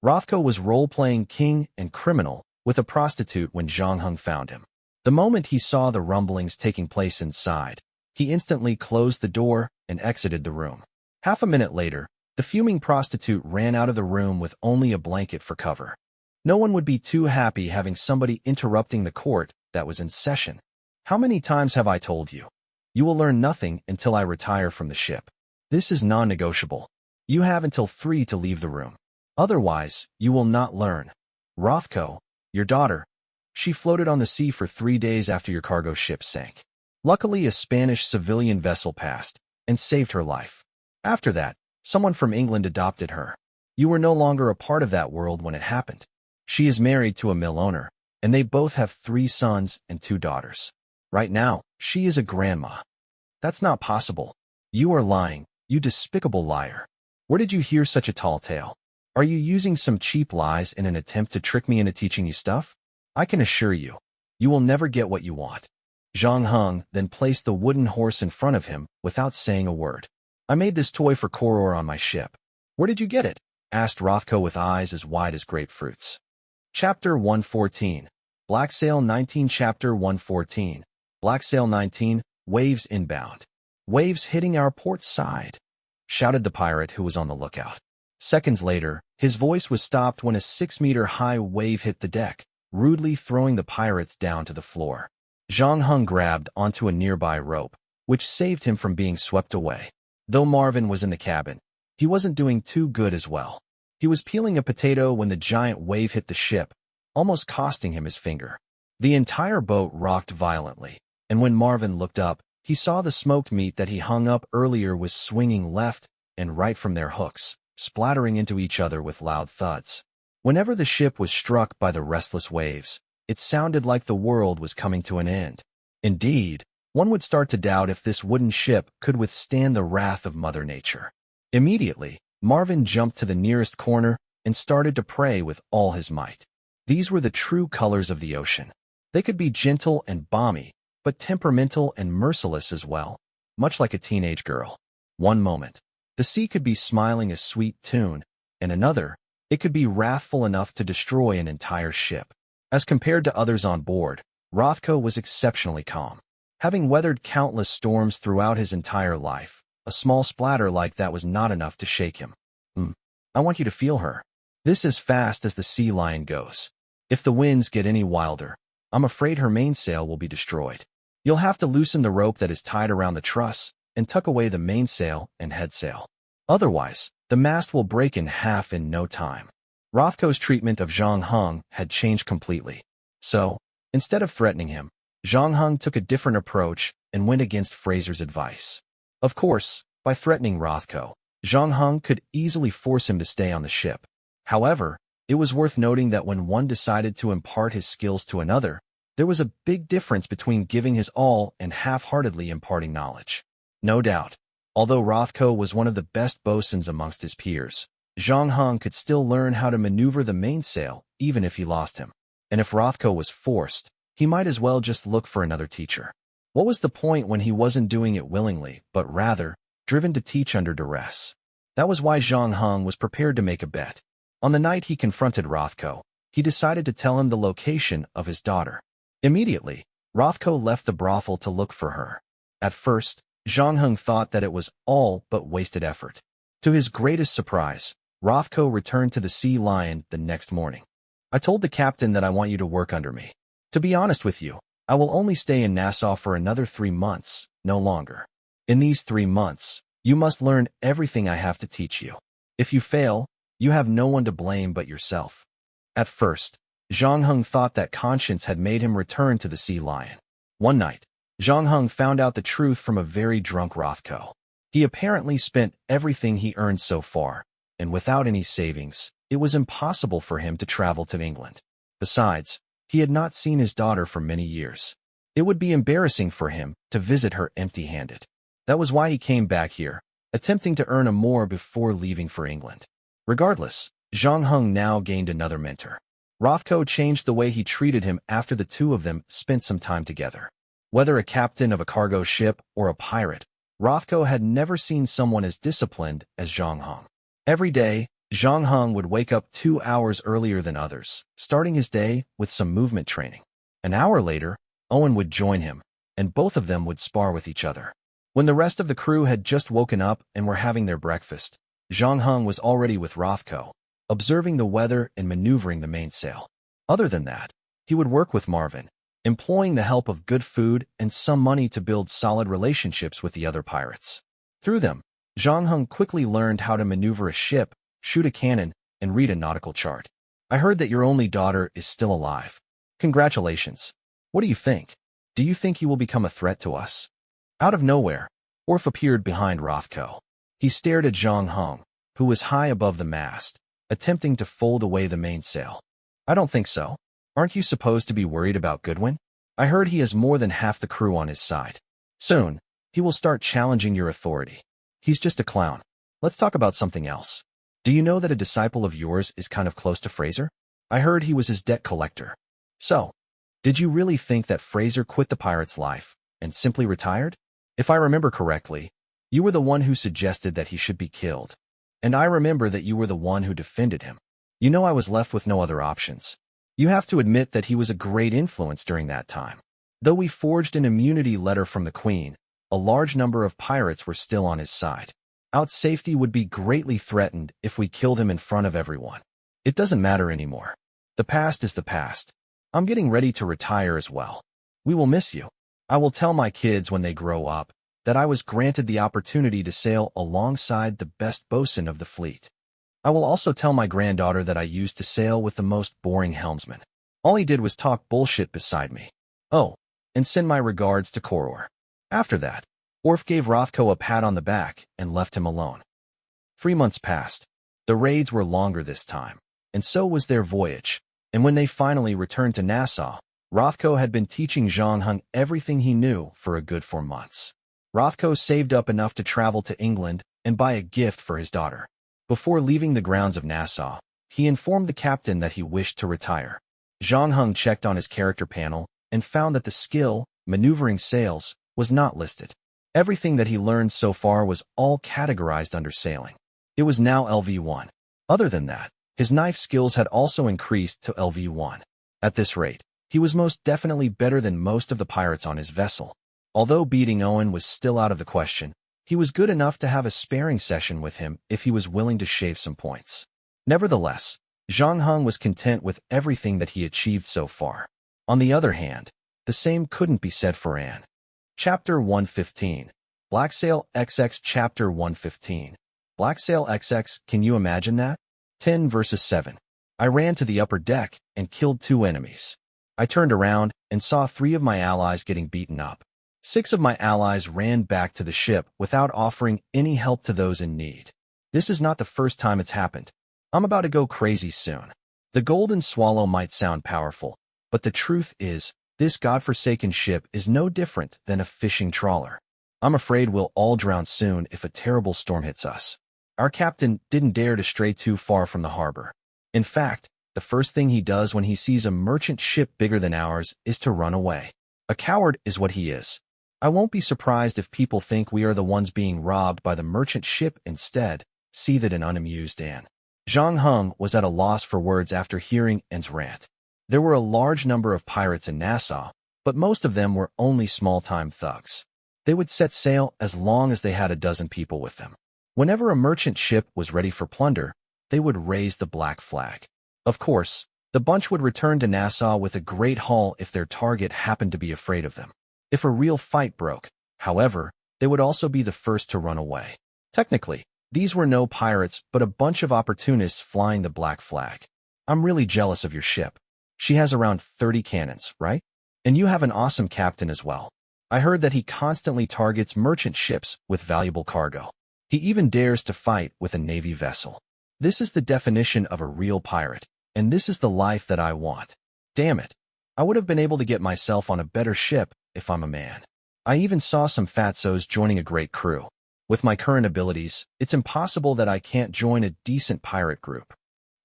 Rothko was role-playing king and criminal with a prostitute when Zhang Heng found him. The moment he saw the rumblings taking place inside, he instantly closed the door and exited the room. Half a minute later, the fuming prostitute ran out of the room with only a blanket for cover. No one would be too happy having somebody interrupting the court that was in session. How many times have I told you? You will learn nothing until I retire from the ship. This is non-negotiable. You have until 3 to leave the room. Otherwise, you will not learn. Rothko, your daughter, she floated on the sea for 3 days after your cargo ship sank. Luckily, a Spanish civilian vessel passed and saved her life. After that, someone from England adopted her. You were no longer a part of that world when it happened. She is married to a mill owner, and they both have 3 sons and 2 daughters. Right now, she is a grandma. That's not possible. You are lying, you despicable liar. Where did you hear such a tall tale? Are you using some cheap lies in an attempt to trick me into teaching you stuff? I can assure you, you will never get what you want. Zhang Heng then placed the wooden horse in front of him without saying a word. I made this toy for Koror on my ship. Where did you get it? asked Rothko with eyes as wide as grapefruits. Chapter 114. Black Sail 19. Chapter 114. Black Sail 19, Waves inbound. Waves hitting our port side, shouted the pirate who was on the lookout. Seconds later, his voice was stopped when a 6-meter-high wave hit the deck, rudely throwing the pirates down to the floor. Zhang Heng grabbed onto a nearby rope, which saved him from being swept away. Though Marvin was in the cabin, he wasn't doing too good as well. He was peeling a potato when the giant wave hit the ship, almost costing him his finger. The entire boat rocked violently, and when Marvin looked up, he saw the smoked meat that he hung up earlier was swinging left and right from their hooks, splattering into each other with loud thuds. Whenever the ship was struck by the restless waves, it sounded like the world was coming to an end. Indeed, one would start to doubt if this wooden ship could withstand the wrath of Mother Nature. Immediately, Marvin jumped to the nearest corner and started to pray with all his might. These were the true colors of the ocean. They could be gentle and balmy, but temperamental and merciless as well, much like a teenage girl. One moment, the sea could be smiling a sweet tune, and another, it could be wrathful enough to destroy an entire ship. As compared to others on board, Rothko was exceptionally calm. Having weathered countless storms throughout his entire life, a small splatter like that was not enough to shake him. I want you to feel her. This as fast as the sea lion goes. If the winds get any wilder, I'm afraid her mainsail will be destroyed. You'll have to loosen the rope that is tied around the truss and tuck away the mainsail and headsail. Otherwise, the mast will break in half in no time. Rothko's treatment of Zhang Heng had changed completely. So, instead of threatening him, Zhang Heng took a different approach and went against Fraser's advice. Of course, by threatening Rothko, Zhang Heng could easily force him to stay on the ship. However, it was worth noting that when one decided to impart his skills to another, there was a big difference between giving his all and half-heartedly imparting knowledge. No doubt, although Rothko was one of the best bosuns amongst his peers, Zhang Heng could still learn how to maneuver the mainsail even if he lost him. And if Rothko was forced, he might as well just look for another teacher. What was the point when he wasn't doing it willingly, but rather, driven to teach under duress? That was why Zhang Heng was prepared to make a bet. On the night he confronted Rothko, he decided to tell him the location of his daughter. Immediately, Rothko left the brothel to look for her. At first, Zhang Heng thought that it was all but wasted effort. To his greatest surprise, Rothko returned to the Sea Lion the next morning. I told the captain that I want you to work under me. To be honest with you, I will only stay in Nassau for another 3 months, no longer. In these 3 months, you must learn everything I have to teach you. If you fail, you have no one to blame but yourself. At first, Zhang Heng thought that conscience had made him return to the Sea Lion. One night, Zhang Heng found out the truth from a very drunk Rothko. He apparently spent everything he earned so far, and without any savings, it was impossible for him to travel to England. Besides, he had not seen his daughter for many years. It would be embarrassing for him to visit her empty-handed. That was why he came back here, attempting to earn a more before leaving for England. Regardless, Zhang Heng now gained another mentor. Rothko changed the way he treated him after the two of them spent some time together. Whether a captain of a cargo ship or a pirate, Rothko had never seen someone as disciplined as Zhang Heng. Every day, Zhang Heng would wake up 2 hours earlier than others, starting his day with some movement training. An hour later, Owen would join him, and both of them would spar with each other. When the rest of the crew had just woken up and were having their breakfast, Zhang Heng was already with Rothko, observing the weather and maneuvering the mainsail. Other than that, he would work with Marvin, employing the help of good food and some money to build solid relationships with the other pirates. Through them, Zhang Heng quickly learned how to maneuver a ship, shoot a cannon, and read a nautical chart. I heard that your only daughter is still alive. Congratulations. What do you think? Do you think he will become a threat to us? Out of nowhere, Orf appeared behind Rothko. He stared at Zhang Heng, who was high above the mast, attempting to fold away the mainsail. I don't think so. Aren't you supposed to be worried about Goodwin? I heard he has more than half the crew on his side. Soon, he will start challenging your authority. He's just a clown. Let's talk about something else. Do you know that a disciple of yours is kind of close to Fraser? I heard he was his debt collector. So, did you really think that Fraser quit the pirate's life and simply retired? If I remember correctly, you were the one who suggested that he should be killed. And I remember that you were the one who defended him. You know I was left with no other options. You have to admit that he was a great influence during that time. Though we forged an immunity letter from the Queen, a large number of pirates were still on his side. Our safety would be greatly threatened if we killed him in front of everyone. It doesn't matter anymore. The past is the past. I'm getting ready to retire as well. We will miss you. I will tell my kids when they grow up that I was granted the opportunity to sail alongside the best bosun of the fleet. I will also tell my granddaughter that I used to sail with the most boring helmsman. All he did was talk bullshit beside me. Oh, and send my regards to Koror. After that, Orf gave Rothko a pat on the back and left him alone. 3 months passed. The raids were longer this time, and so was their voyage, and when they finally returned to Nassau, Rothko had been teaching Zhang Heng everything he knew for a good 4 months. Rothko saved up enough to travel to England and buy a gift for his daughter. Before leaving the grounds of Nassau, he informed the captain that he wished to retire. Zhang Heng checked on his character panel and found that the skill, maneuvering sails, was not listed. Everything that he learned so far was all categorized under sailing. It was now LV1. Other than that, his knife skills had also increased to LV1. At this rate, he was most definitely better than most of the pirates on his vessel. Although beating Owen was still out of the question, he was good enough to have a sparring session with him if he was willing to shave some points. Nevertheless, Zhang Heng was content with everything that he achieved so far. On the other hand, the same couldn't be said for Anne. Chapter 115. Blacksail XX Chapter 115. Blacksail XX, can you imagine that? 10 verses 7. I ran to the upper deck and killed 2 enemies. I turned around and saw 3 of my allies getting beaten up. 6 of my allies ran back to the ship without offering any help to those in need. This is not the first time it's happened. I'm about to go crazy soon. The Golden Swallow might sound powerful, but the truth is, this godforsaken ship is no different than a fishing trawler. I'm afraid we'll all drown soon if a terrible storm hits us. Our captain didn't dare to stray too far from the harbor. In fact, the first thing he does when he sees a merchant ship bigger than ours is to run away. A coward is what he is. I won't be surprised if people think we are the ones being robbed by the merchant ship instead. See that an unamused Anne. Zhang Heng was at a loss for words after hearing Anne's rant. There were a large number of pirates in Nassau, but most of them were only small-time thugs. They would set sail as long as they had a dozen people with them. Whenever a merchant ship was ready for plunder, they would raise the black flag. Of course, the bunch would return to Nassau with a great haul if their target happened to be afraid of them. If a real fight broke, however, they would also be the first to run away. Technically, these were no pirates but a bunch of opportunists flying the black flag. I'm really jealous of your ship. She has around 30 cannons, right? And you have an awesome captain as well. I heard that he constantly targets merchant ships with valuable cargo. He even dares to fight with a navy vessel. This is the definition of a real pirate, and this is the life that I want. Damn it. I would have been able to get myself on a better ship if I'm a man. I even saw some fatzos joining a great crew. With my current abilities, it's impossible that I can't join a decent pirate group.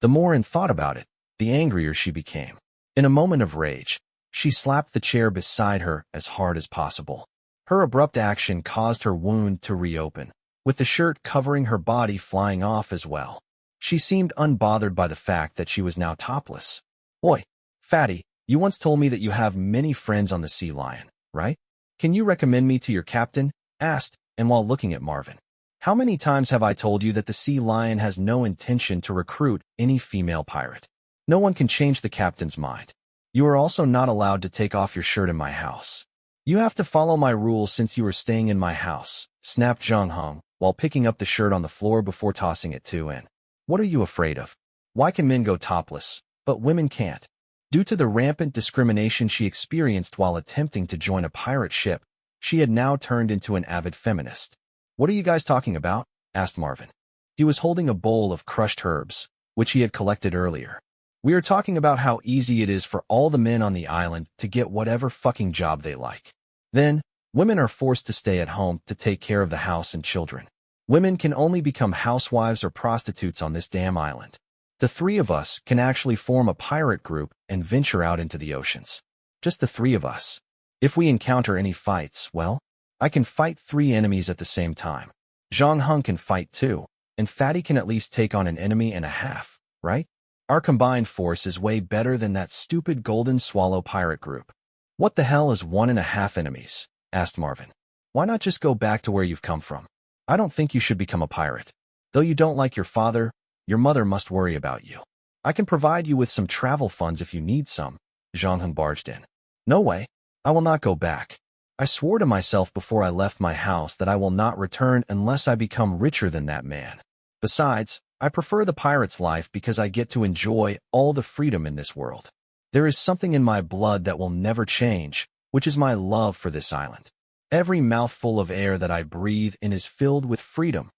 The more Anne thought about it, the angrier she became. In a moment of rage, she slapped the chair beside her as hard as possible. Her abrupt action caused her wound to reopen, with the shirt covering her body flying off as well. She seemed unbothered by the fact that she was now topless. Oi, fatty, you once told me that you have many friends on the Sea Lion, right? Can you recommend me to your captain? Asked, and while looking at Marvin. How many times have I told you that the Sea Lion has no intention to recruit any female pirate? No one can change the captain's mind. You are also not allowed to take off your shirt in my house. You have to follow my rules since you are staying in my house, snapped Zhang Heng, while picking up the shirt on the floor before tossing it to Anne. What are you afraid of? Why can men go topless, but women can't? Due to the rampant discrimination she experienced while attempting to join a pirate ship, she had now turned into an avid feminist. What are you guys talking about? Asked Marvin. He was holding a bowl of crushed herbs, which he had collected earlier. We are talking about how easy it is for all the men on the island to get whatever fucking job they like. Then, women are forced to stay at home to take care of the house and children. Women can only become housewives or prostitutes on this damn island. The 3 of us can actually form a pirate group and venture out into the oceans. Just the 3 of us. If we encounter any fights, well, I can fight 3 enemies at the same time. Zhang Heng can fight too, and Fatty can at least take on an enemy and a half, right? Our combined force is way better than that stupid Golden Swallow pirate group. What the hell is 1.5 enemies? Asked Marvin. Why not just go back to where you've come from? I don't think you should become a pirate. Though you don't like your father, your mother must worry about you. I can provide you with some travel funds if you need some. Zhang Heng barged in. No way. I will not go back. I swore to myself before I left my house that I will not return unless I become richer than that man. Besides, I prefer the pirate's life because I get to enjoy all the freedom in this world. There is something in my blood that will never change, which is my love for this island. Every mouthful of air that I breathe in is filled with freedom.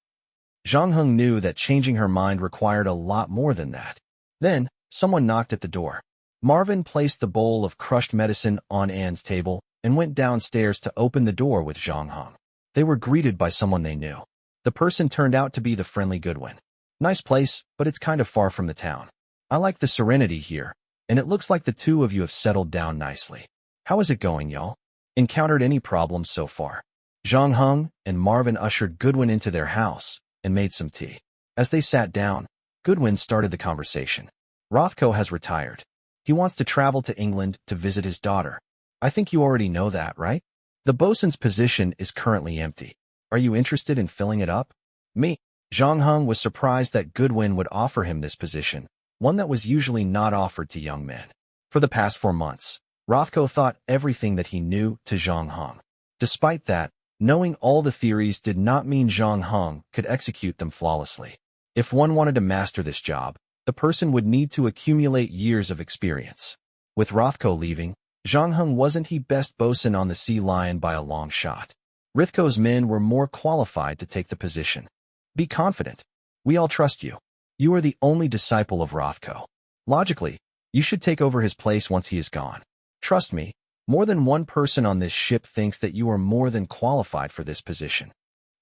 Zhang Heng knew that changing her mind required a lot more than that. Then, someone knocked at the door. Marvin placed the bowl of crushed medicine on Anne's table and went downstairs to open the door with Zhang Heng. They were greeted by someone they knew. The person turned out to be the friendly Goodwin. Nice place, but it's kind of far from the town. I like the serenity here, and it looks like the two of you have settled down nicely. How is it going, y'all? Encountered any problems so far? Zhang Heng and Marvin ushered Goodwin into their house and made some tea. As they sat down, Goodwin started the conversation. Rothko has retired. He wants to travel to England to visit his daughter. I think you already know that, right? The bosun's position is currently empty. Are you interested in filling it up? Me. Zhang Heng was surprised that Goodwin would offer him this position, one that was usually not offered to young men. For the past 4 months, Rothko thought everything that he knew to Zhang Heng. Despite that, knowing all the theories did not mean Zhang Heng could execute them flawlessly. If one wanted to master this job, the person would need to accumulate years of experience. With Rothko leaving, Zhang Heng wasn't he best bosun on the Sea Lion by a long shot. Rithko's men were more qualified to take the position. Be confident. We all trust you. You are the only disciple of Rothko. Logically, you should take over his place once he is gone. Trust me, more than one person on this ship thinks that you are more than qualified for this position.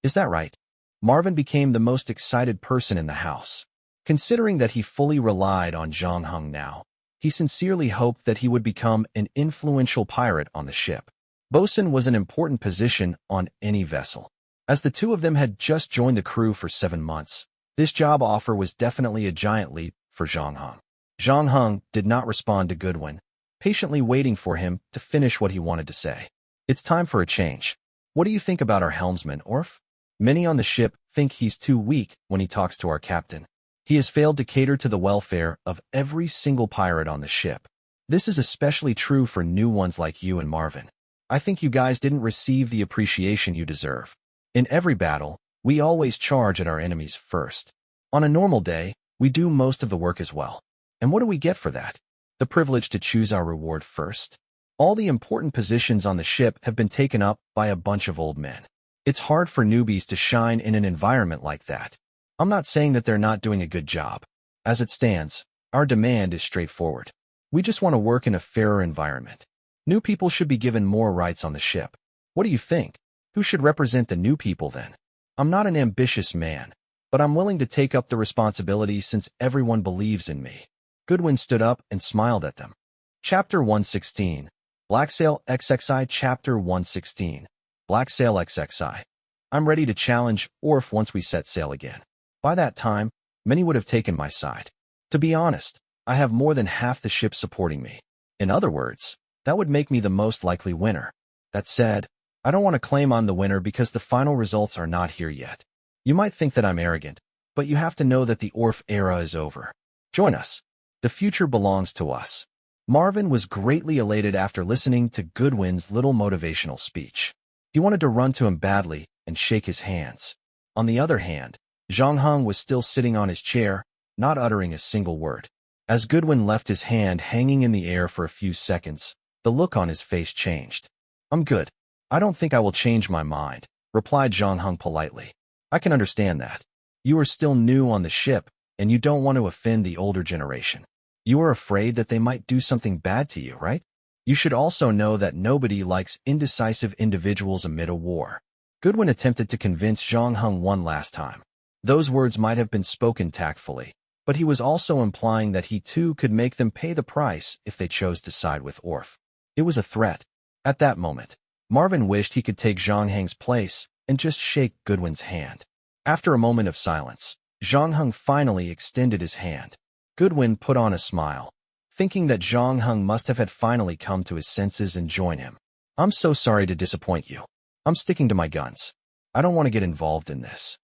Is that right? Marvin became the most excited person in the house. Considering that he fully relied on Zhang Heng now, he sincerely hoped that he would become an influential pirate on the ship. Bosun was an important position on any vessel. As the two of them had just joined the crew for 7 months, this job offer was definitely a giant leap for Zhang Heng. Zhang Heng did not respond to Goodwin, patiently waiting for him to finish what he wanted to say. It's time for a change. What do you think about our helmsman, Orf? Many on the ship think he's too weak when he talks to our captain. He has failed to cater to the welfare of every single pirate on the ship. This is especially true for new ones like you and Marvin. I think you guys didn't receive the appreciation you deserve. In every battle, we always charge at our enemies first. On a normal day, we do most of the work as well. And what do we get for that? The privilege to choose our reward first. All the important positions on the ship have been taken up by a bunch of old men. It's hard for newbies to shine in an environment like that. I'm not saying that they're not doing a good job. As it stands, our demand is straightforward. We just want to work in a fairer environment. New people should be given more rights on the ship. What do you think? Who should represent the new people then? I'm not an ambitious man, but I'm willing to take up the responsibility since everyone believes in me. Goodwin stood up and smiled at them. Chapter 116. Black Sail XXI. Chapter 116. Black Sail XXI. I'm ready to challenge Orf once we set sail again. By that time, many would have taken my side. To be honest, I have more than half the ship supporting me. In other words, that would make me the most likely winner. That said, I don't want to claim I'm the winner because the final results are not here yet. You might think that I'm arrogant, but you have to know that the Orf era is over. Join us. The future belongs to us. Marvin was greatly elated after listening to Goodwin's little motivational speech. He wanted to run to him badly and shake his hands. On the other hand, Zhang Heng was still sitting on his chair, not uttering a single word. As Goodwin left his hand hanging in the air for a few seconds, the look on his face changed. I'm good. I don't think I will change my mind, replied Zhang Heng politely. I can understand that. You are still new on the ship, and you don't want to offend the older generation. You are afraid that they might do something bad to you, right? You should also know that nobody likes indecisive individuals amid a war. Goodwin attempted to convince Zhang Heng one last time. Those words might have been spoken tactfully, but he was also implying that he too could make them pay the price if they chose to side with Orf. It was a threat. At that moment, Marvin wished he could take Zhang Heng's place and just shake Goodwin's hand. After a moment of silence, Zhang Heng finally extended his hand. Goodwin put on a smile, thinking that Zhang Heng must have had finally come to his senses and joined him. I'm so sorry to disappoint you. I'm sticking to my guns. I don't want to get involved in this.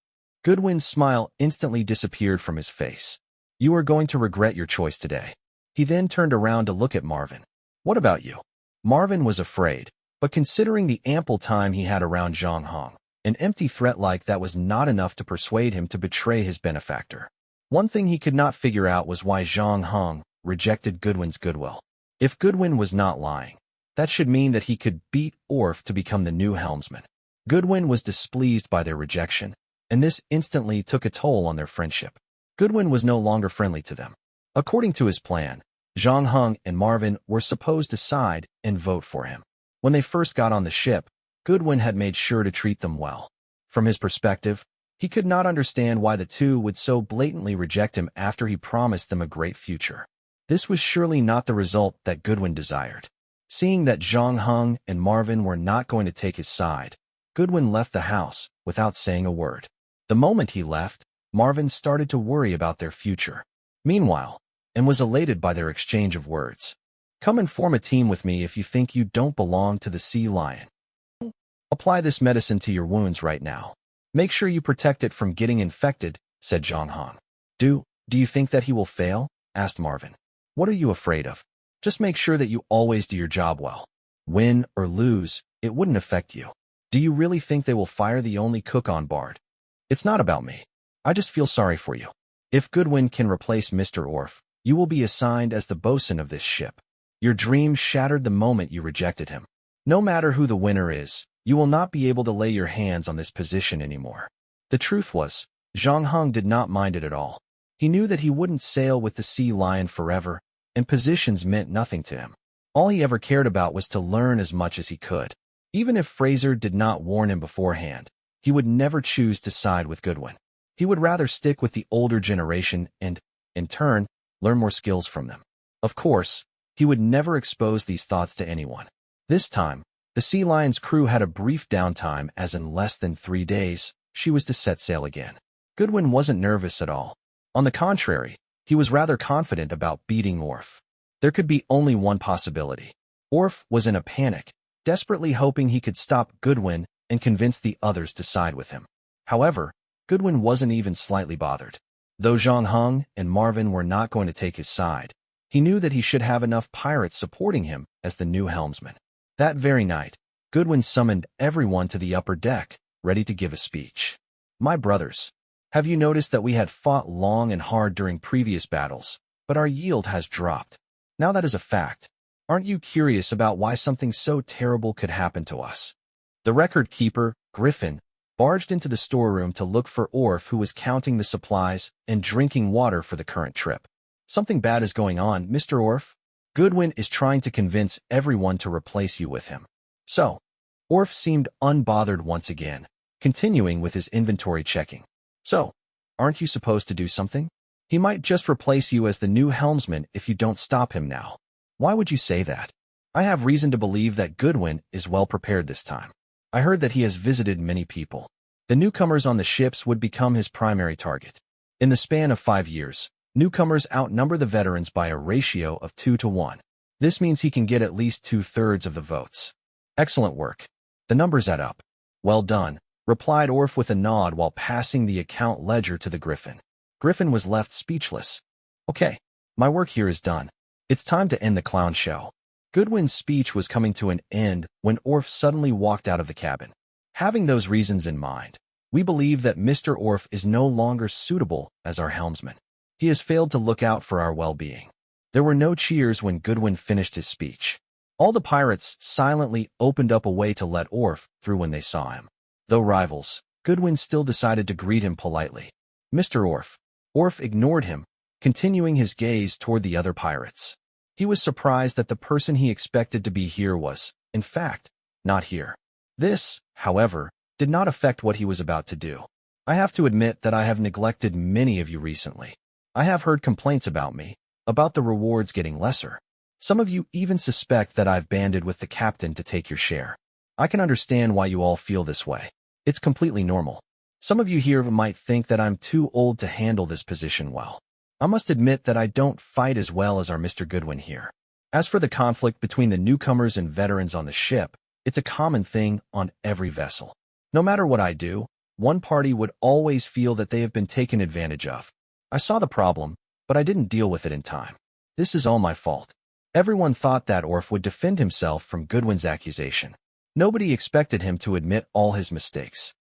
Goodwin's smile instantly disappeared from his face. You are going to regret your choice today. He then turned around to look at Marvin. What about you? Marvin was afraid, but considering the ample time he had around Zhang Heng, an empty threat like that was not enough to persuade him to betray his benefactor. One thing he could not figure out was why Zhang Heng rejected Goodwin's goodwill. If Goodwin was not lying, that should mean that he could beat Orf to become the new helmsman. Goodwin was displeased by their rejection, and this instantly took a toll on their friendship. Goodwin was no longer friendly to them. According to his plan, Zhang Heng and Marvin were supposed to side and vote for him. When they first got on the ship, Goodwin had made sure to treat them well. From his perspective, he could not understand why the two would so blatantly reject him after he promised them a great future. This was surely not the result that Goodwin desired. Seeing that Zhang Heng and Marvin were not going to take his side, Goodwin left the house without saying a word. The moment he left, Marvin started to worry about their future. Meanwhile, and was elated by their exchange of words. Come and form a team with me if you think you don't belong to the sea lion. Apply this medicine to your wounds right now. Make sure you protect it from getting infected, said Zhang Heng. Do you think that he will fail? Asked Marvin. What are you afraid of? Just make sure that you always do your job well. Win or lose, it wouldn't affect you. Do you really think they will fire the only cook on board? It's not about me. I just feel sorry for you. If Goodwin can replace Mr. Orf, you will be assigned as the bosun of this ship. Your dream shattered the moment you rejected him. No matter who the winner is, you will not be able to lay your hands on this position anymore. The truth was, Zhang Heng did not mind it at all. He knew that he wouldn't sail with the sea lion forever, and positions meant nothing to him. All he ever cared about was to learn as much as he could. Even if Fraser did not warn him beforehand, he would never choose to side with Goodwin. He would rather stick with the older generation and, in turn, learn more skills from them. Of course, he would never expose these thoughts to anyone. This time, the Sea Lion's crew had a brief downtime as in less than 3 days, she was to set sail again. Goodwin wasn't nervous at all. On the contrary, he was rather confident about beating Orf. There could be only one possibility. Orf was in a panic, desperately hoping he could stop Goodwin and convince the others to side with him. However, Goodwin wasn't even slightly bothered. Though Zhang Heng and Marvin were not going to take his side, he knew that he should have enough pirates supporting him as the new helmsman. That very night, Goodwin summoned everyone to the upper deck, ready to give a speech. My brothers, have you noticed that we had fought long and hard during previous battles, but our yield has dropped? Now that is a fact. Aren't you curious about why something so terrible could happen to us? The record keeper, Griffin, barged into the storeroom to look for Orf, who was counting the supplies and drinking water for the current trip. Something bad is going on, Mr. Orf. Goodwin is trying to convince everyone to replace you with him. So, Orf seemed unbothered once again, continuing with his inventory checking. So, aren't you supposed to do something? He might just replace you as the new helmsman if you don't stop him now. Why would you say that? I have reason to believe that Goodwin is well prepared this time. I heard that he has visited many people. The newcomers on the ships would become his primary target. In the span of 5 years, newcomers outnumber the veterans by a ratio of 2 to 1. This means he can get at least 2/3 of the votes. Excellent work. The numbers add up. Well done, replied Orf with a nod while passing the account ledger to the Griffin. Griffin was left speechless. Okay, my work here is done. It's time to end the clown show. Goodwin's speech was coming to an end when Orf suddenly walked out of the cabin. Having those reasons in mind, we believe that Mr. Orf is no longer suitable as our helmsman. He has failed to look out for our well-being. There were no cheers when Goodwin finished his speech. All the pirates silently opened up a way to let Orf through when they saw him. Though rivals, Goodwin still decided to greet him politely. Mr. Orf. Orf ignored him, continuing his gaze toward the other pirates. He was surprised that the person he expected to be here was, in fact, not here. This, however, did not affect what he was about to do. I have to admit that I have neglected many of you recently. I have heard complaints about me, about the rewards getting lesser. Some of you even suspect that I've banded with the captain to take your share. I can understand why you all feel this way. It's completely normal. Some of you here might think that I'm too old to handle this position well. I must admit that I don't fight as well as our Mr. Goodwin here. As for the conflict between the newcomers and veterans on the ship, it's a common thing on every vessel. No matter what I do, one party would always feel that they have been taken advantage of. I saw the problem, but I didn't deal with it in time. This is all my fault. Everyone thought that Orf would defend himself from Goodwin's accusation. Nobody expected him to admit all his mistakes.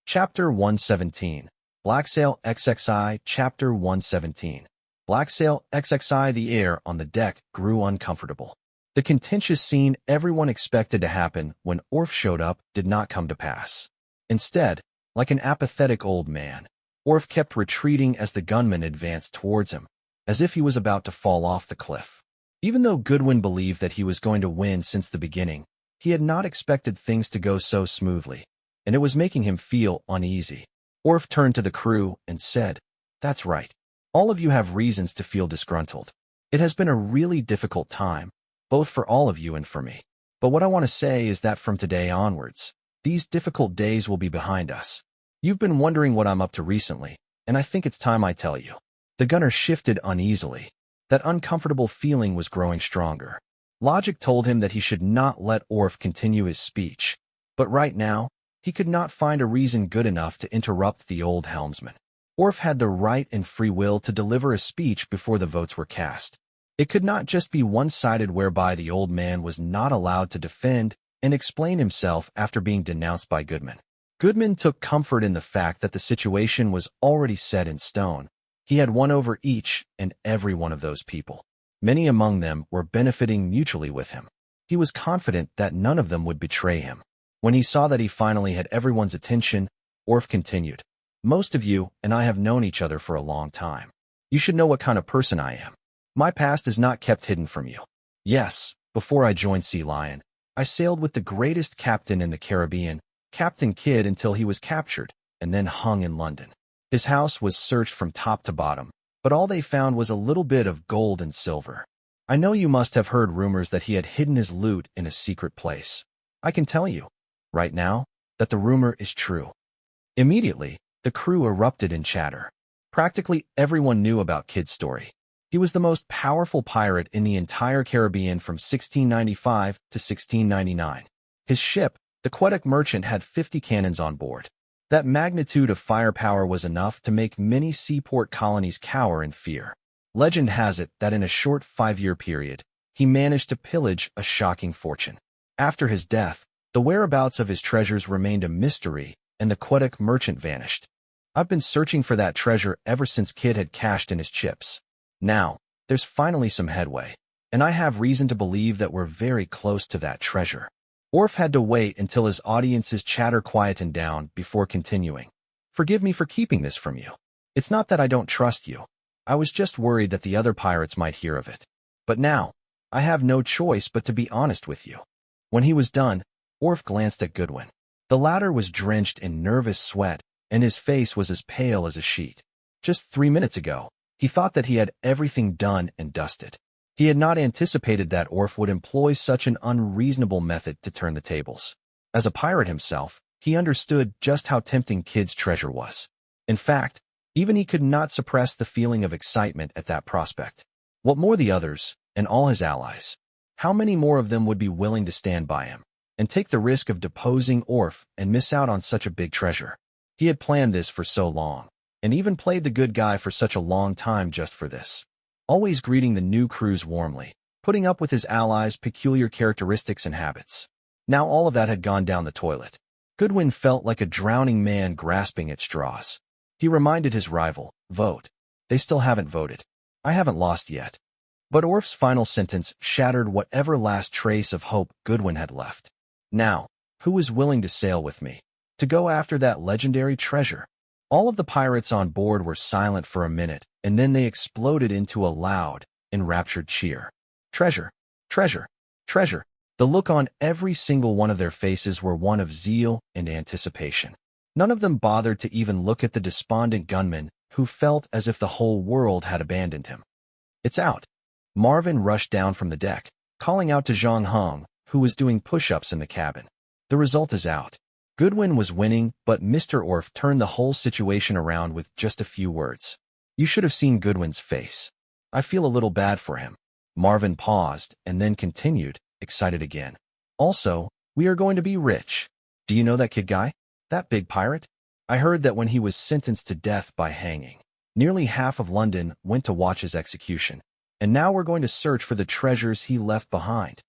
Chapter 117. Blacksail XXI. Chapter 117. Blacksail XXI. The air on the deck grew uncomfortable. The contentious scene everyone expected to happen when Orf showed up did not come to pass. Instead, like an apathetic old man, Orf kept retreating as the gunman advanced towards him, as if he was about to fall off the cliff. Even though Goodwin believed that he was going to win since the beginning, he had not expected things to go so smoothly, and it was making him feel uneasy. Orf turned to the crew and said, "That's right. All of you have reasons to feel disgruntled. It has been a really difficult time, both for all of you and for me. But what I want to say is that from today onwards, these difficult days will be behind us. You've been wondering what I'm up to recently, and I think it's time I tell you." The gunner shifted uneasily. That uncomfortable feeling was growing stronger. Logic told him that he should not let Orf continue his speech, but right now, he could not find a reason good enough to interrupt the old helmsman. Orf had the right and free will to deliver a speech before the votes were cast. It could not just be one-sided whereby the old man was not allowed to defend and explain himself after being denounced by Goodman. Goodman took comfort in the fact that the situation was already set in stone. He had won over each and every one of those people. Many among them were benefiting mutually with him. He was confident that none of them would betray him. When he saw that he finally had everyone's attention, Orf continued, "Most of you and I have known each other for a long time. You should know what kind of person I am. My past is not kept hidden from you. Yes, before I joined Sea Lion, I sailed with the greatest captain in the Caribbean, Captain Kidd, until he was captured and then hung in London. His house was searched from top to bottom, but all they found was a little bit of gold and silver. I know you must have heard rumors that he had hidden his loot in a secret place. I can tell you, right now, that the rumor is true." Immediately, the crew erupted in chatter. Practically everyone knew about Kidd's story. He was the most powerful pirate in the entire Caribbean from 1695 to 1699. His ship, the Quebec Merchant, had 50 cannons on board. That magnitude of firepower was enough to make many seaport colonies cower in fear. Legend has it that in a short 5-year period, he managed to pillage a shocking fortune. After his death, the whereabouts of his treasures remained a mystery, and the Quebec Merchant vanished. I've been searching for that treasure ever since Kidd had cashed in his chips. Now, there's finally some headway, and I have reason to believe that we're very close to that treasure. Orf had to wait until his audience's chatter quietened down before continuing. "Forgive me for keeping this from you. It's not that I don't trust you. I was just worried that the other pirates might hear of it. But now, I have no choice but to be honest with you." When he was done, Orf glanced at Goodwin. The latter was drenched in nervous sweat, and his face was as pale as a sheet. Just 3 minutes ago, he thought that he had everything done and dusted. He had not anticipated that Orf would employ such an unreasonable method to turn the tables. As a pirate himself, he understood just how tempting Kidd's treasure was. In fact, even he could not suppress the feeling of excitement at that prospect. What more the others, and all his allies? How many more of them would be willing to stand by him and take the risk of deposing Orf and miss out on such a big treasure? He had planned this for so long, and even played the good guy for such a long time just for this. Always greeting the new crews warmly, putting up with his allies' peculiar characteristics and habits. Now all of that had gone down the toilet. Goodwin felt like a drowning man grasping at straws. He reminded his rival, "Vote. They still haven't voted. I haven't lost yet." But Orf's final sentence shattered whatever last trace of hope Goodwin had left. "Now, who is willing to sail with me, to go after that legendary treasure?" All of the pirates on board were silent for a minute, and then they exploded into a loud, enraptured cheer. "Treasure! Treasure! Treasure!" The look on every single one of their faces were one of zeal and anticipation. None of them bothered to even look at the despondent gunman, who felt as if the whole world had abandoned him. "It's out." Marvin rushed down from the deck, calling out to Zhang Heng, who was doing push-ups in the cabin. "The result is out. Goodwin was winning, but Mr. Orff turned the whole situation around with just a few words. You should have seen Goodwin's face. I feel a little bad for him. Marvin paused and then continued, excited again. Also, we are going to be rich. Do you know that kid guy? That big pirate? I heard that when he was sentenced to death by hanging, nearly half of London went to watch his execution. And now we're going to search for the treasures he left behind.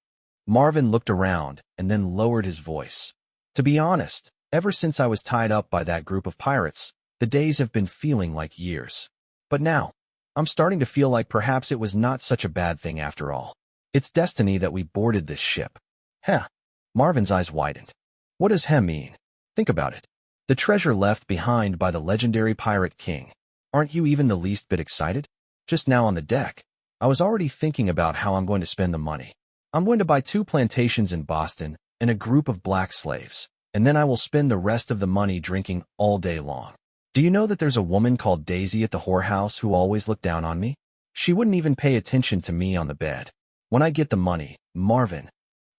Marvin looked around and then lowered his voice. To be honest, ever since I was tied up by that group of pirates, the days have been feeling like years. But now, I'm starting to feel like perhaps it was not such a bad thing after all. It's destiny that we boarded this ship. Heh. Marvin's eyes widened. What does heh mean? Think about it. The treasure left behind by the legendary pirate king. Aren't you even the least bit excited? Just now on the deck, I was already thinking about how I'm going to spend the money. I'm going to buy 2 plantations in Boston and a group of black slaves, and then I will spend the rest of the money drinking all day long. Do you know that there's a woman called Daisy at the whorehouse who always looked down on me? She wouldn't even pay attention to me on the bed. When I get the money, Marvin.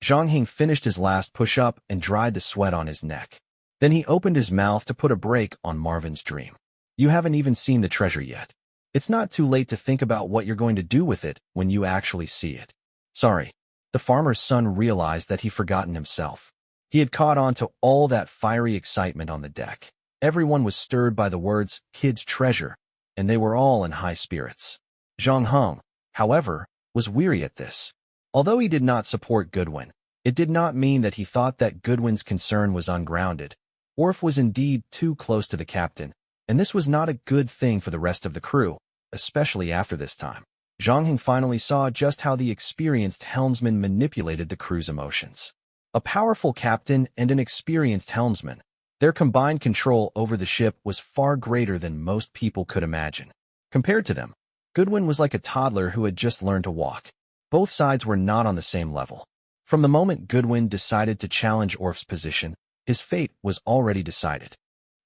Zhang Hing finished his last push-up and dried the sweat on his neck. Then he opened his mouth to put a brake on Marvin's dream. You haven't even seen the treasure yet. It's not too late to think about what you're going to do with it when you actually see it. Sorry. The farmer's son realized that he'd forgotten himself. He had caught on to all that fiery excitement on the deck. Everyone was stirred by the words, kid's treasure, and they were all in high spirits. Zhang Heng, however, was weary at this. Although he did not support Goodwin, it did not mean that he thought that Goodwin's concern was ungrounded. Orff was indeed too close to the captain, and this was not a good thing for the rest of the crew, especially after this time. Zhang Heng finally saw just how the experienced helmsman manipulated the crew's emotions. A powerful captain and an experienced helmsman. Their combined control over the ship was far greater than most people could imagine. Compared to them, Goodwin was like a toddler who had just learned to walk. Both sides were not on the same level. From the moment Goodwin decided to challenge Orff's position, his fate was already decided.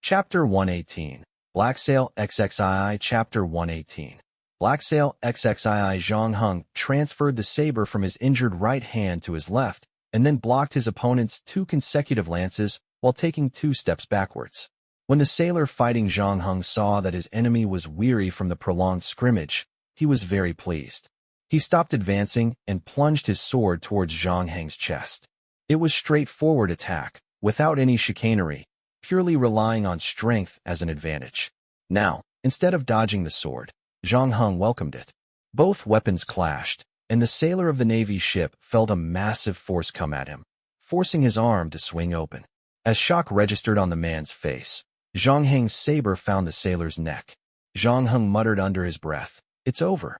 Chapter 118. Black Sail XXII Chapter 118. Black Sail XXII Zhang Heng transferred the saber from his injured right hand to his left, and then blocked his opponent's 2 consecutive lances while taking 2 steps backwards. When the sailor fighting Zhang Heng saw that his enemy was weary from the prolonged scrimmage, he was very pleased. He stopped advancing and plunged his sword towards Zhang Heng's chest. It was straightforward attack, without any chicanery, purely relying on strength as an advantage. Now, instead of dodging the sword, Zhang Heng welcomed it. Both weapons clashed, and the sailor of the Navy's ship felt a massive force come at him, forcing his arm to swing open. As shock registered on the man's face, Zhang Heng's saber found the sailor's neck. Zhang Heng muttered under his breath, "It's over."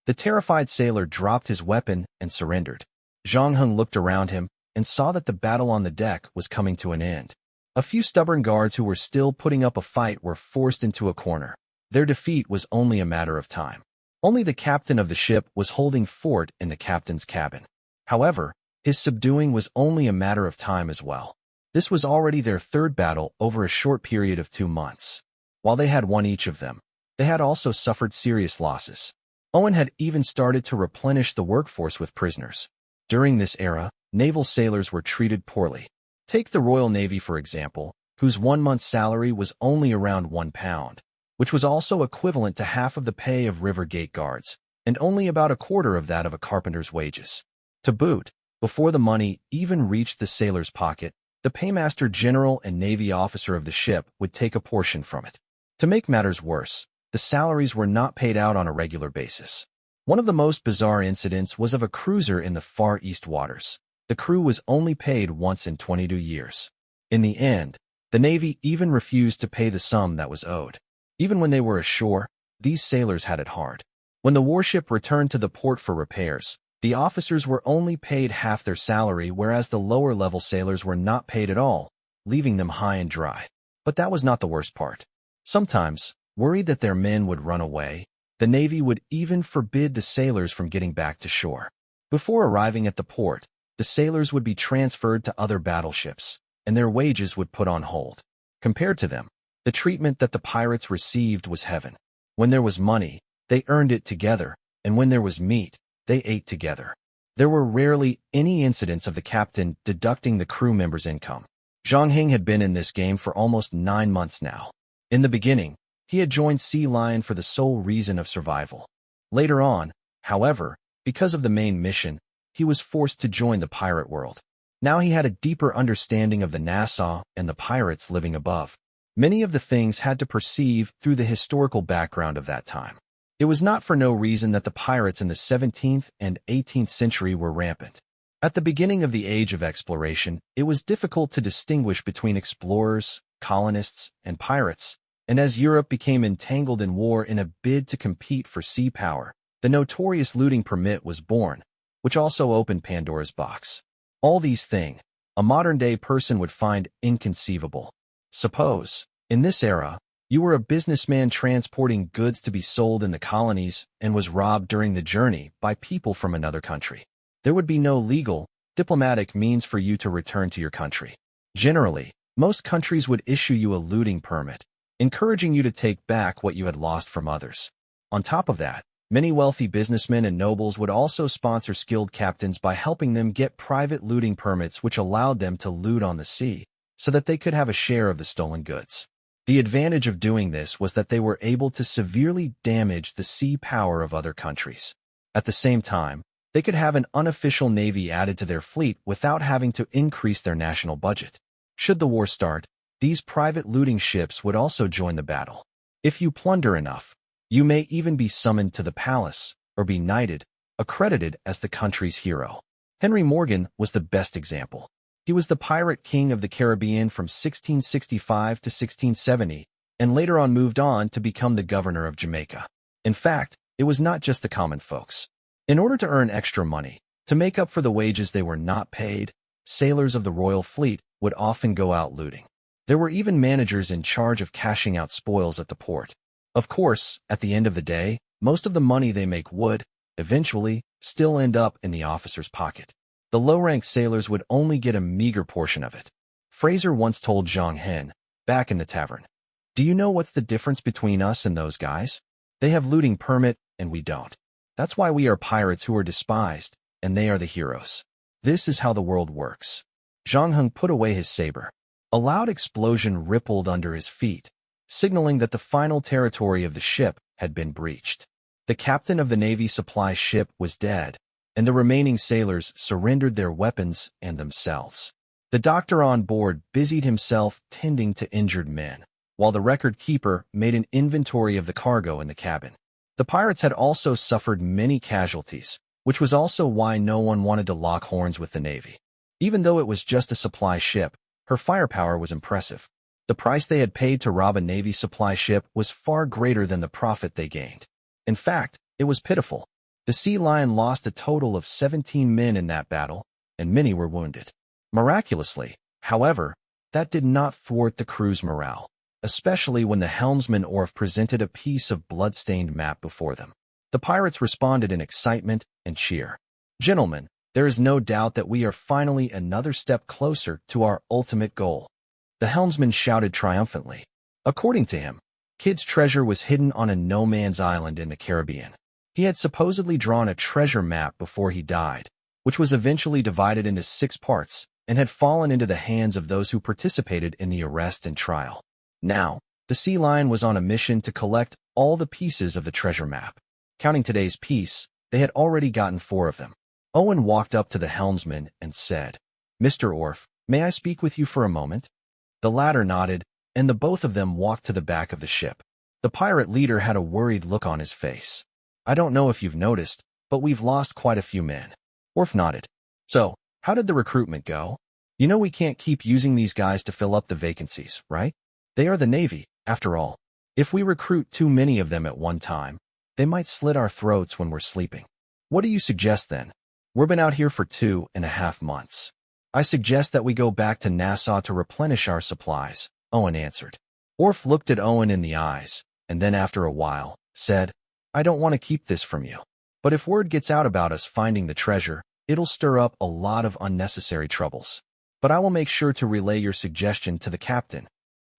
The terrified sailor dropped his weapon and surrendered. Zhang Heng looked around him and saw that the battle on the deck was coming to an end. A few stubborn guards who were still putting up a fight were forced into a corner. Their defeat was only a matter of time. Only the captain of the ship was holding fort in the captain's cabin. However, his subduing was only a matter of time as well. This was already their 3rd battle over a short period of 2 months. While they had won each of them, they had also suffered serious losses. Owen had even started to replenish the workforce with prisoners. During this era, naval sailors were treated poorly. Take the Royal Navy, for example, whose 1 month's salary was only around £1, which was also equivalent to half of the pay of river gate guards, and only about a quarter of that of a carpenter's wages. To boot, before the money even reached the sailor's pocket, the paymaster general and Navy officer of the ship would take a portion from it. To make matters worse, the salaries were not paid out on a regular basis. One of the most bizarre incidents was of a cruiser in the Far East waters. The crew was only paid once in 22 years. In the end, the Navy even refused to pay the sum that was owed. Even when they were ashore, these sailors had it hard. When the warship returned to the port for repairs, the officers were only paid half their salary, whereas the lower-level sailors were not paid at all, leaving them high and dry. But that was not the worst part. Sometimes, worried that their men would run away, the Navy would even forbid the sailors from getting back to shore. Before arriving at the port, the sailors would be transferred to other battleships, and their wages would put on hold. Compared to them, the treatment that the pirates received was heaven. When there was money, they earned it together, and when there was meat, they ate together. There were rarely any incidents of the captain deducting the crew members' income. Zhang Hing had been in this game for almost 9 months now. In the beginning, he had joined Sea Lion for the sole reason of survival. Later on, however, because of the main mission, he was forced to join the pirate world. Now he had a deeper understanding of the Nassau and the pirates living above. Many of the things had to perceive through the historical background of that time. It was not for no reason that the pirates in the 17th and 18th century were rampant. At the beginning of the age of exploration, it was difficult to distinguish between explorers, colonists, and pirates, and as Europe became entangled in war in a bid to compete for sea power, the notorious looting permit was born, which also opened Pandora's box. All these things, a modern-day person would find inconceivable. Suppose, in this era, you were a businessman transporting goods to be sold in the colonies and was robbed during the journey by people from another country. There would be no legal, diplomatic means for you to return to your country. Generally, most countries would issue you a looting permit, encouraging you to take back what you had lost from others. On top of that, many wealthy businessmen and nobles would also sponsor skilled captains by helping them get private looting permits which allowed them to loot on the sea, so that they could have a share of the stolen goods. The advantage of doing this was that they were able to severely damage the sea power of other countries. At the same time, they could have an unofficial navy added to their fleet without having to increase their national budget. Should the war start, these private looting ships would also join the battle. If you plunder enough, you may even be summoned to the palace, or be knighted, accredited as the country's hero. Henry Morgan was the best example. He was the pirate king of the Caribbean from 1665 to 1670, and later on moved on to become the governor of Jamaica. In fact, it was not just the common folks. In order to earn extra money, to make up for the wages they were not paid, sailors of the royal fleet would often go out looting. There were even managers in charge of cashing out spoils at the port. Of course, at the end of the day, most of the money they make would, eventually, still end up in the officer's pocket. The low-ranked sailors would only get a meager portion of it. Fraser once told Zhang Hen, back in the tavern, "Do you know what's the difference between us and those guys? They have looting permit, and we don't. That's why we are pirates who are despised, and they are the heroes. This is how the world works." Zhang Heng put away his saber. A loud explosion rippled under his feet, signaling that the final territory of the ship had been breached. The captain of the Navy supply ship was dead, and the remaining sailors surrendered their weapons and themselves. The doctor on board busied himself tending to injured men, while the record keeper made an inventory of the cargo in the cabin. The pirates had also suffered many casualties, which was also why no one wanted to lock horns with the Navy. Even though it was just a supply ship, her firepower was impressive. The price they had paid to rob a Navy supply ship was far greater than the profit they gained. In fact, it was pitiful. The Sea Lion lost a total of 17 men in that battle, and many were wounded. Miraculously, however, that did not thwart the crew's morale, especially when the helmsman Orf presented a piece of blood-stained map before them. The pirates responded in excitement and cheer. "Gentlemen, there is no doubt that we are finally another step closer to our ultimate goal." The helmsman shouted triumphantly. According to him, Kidd's treasure was hidden on a no-man's island in the Caribbean. He had supposedly drawn a treasure map before he died, which was eventually divided into 6 parts and had fallen into the hands of those who participated in the arrest and trial. Now, the Sea Lion was on a mission to collect all the pieces of the treasure map. Counting today's piece, they had already gotten 4 of them. Owen walked up to the helmsman and said, "Mr. Orf, may I speak with you for a moment?" The latter nodded, and the both of them walked to the back of the ship. The pirate leader had a worried look on his face. "I don't know if you've noticed, but we've lost quite a few men." Orf nodded. "So, how did the recruitment go? You know we can't keep using these guys to fill up the vacancies, right? They are the Navy, after all. If we recruit too many of them at one time, they might slit our throats when we're sleeping. What do you suggest then? We've been out here for 2.5 months. I suggest that we go back to Nassau to replenish our supplies," Owen answered. Orf looked at Owen in the eyes, and then after a while, said, "I don't want to keep this from you. But if word gets out about us finding the treasure, it'll stir up a lot of unnecessary troubles. But I will make sure to relay your suggestion to the captain."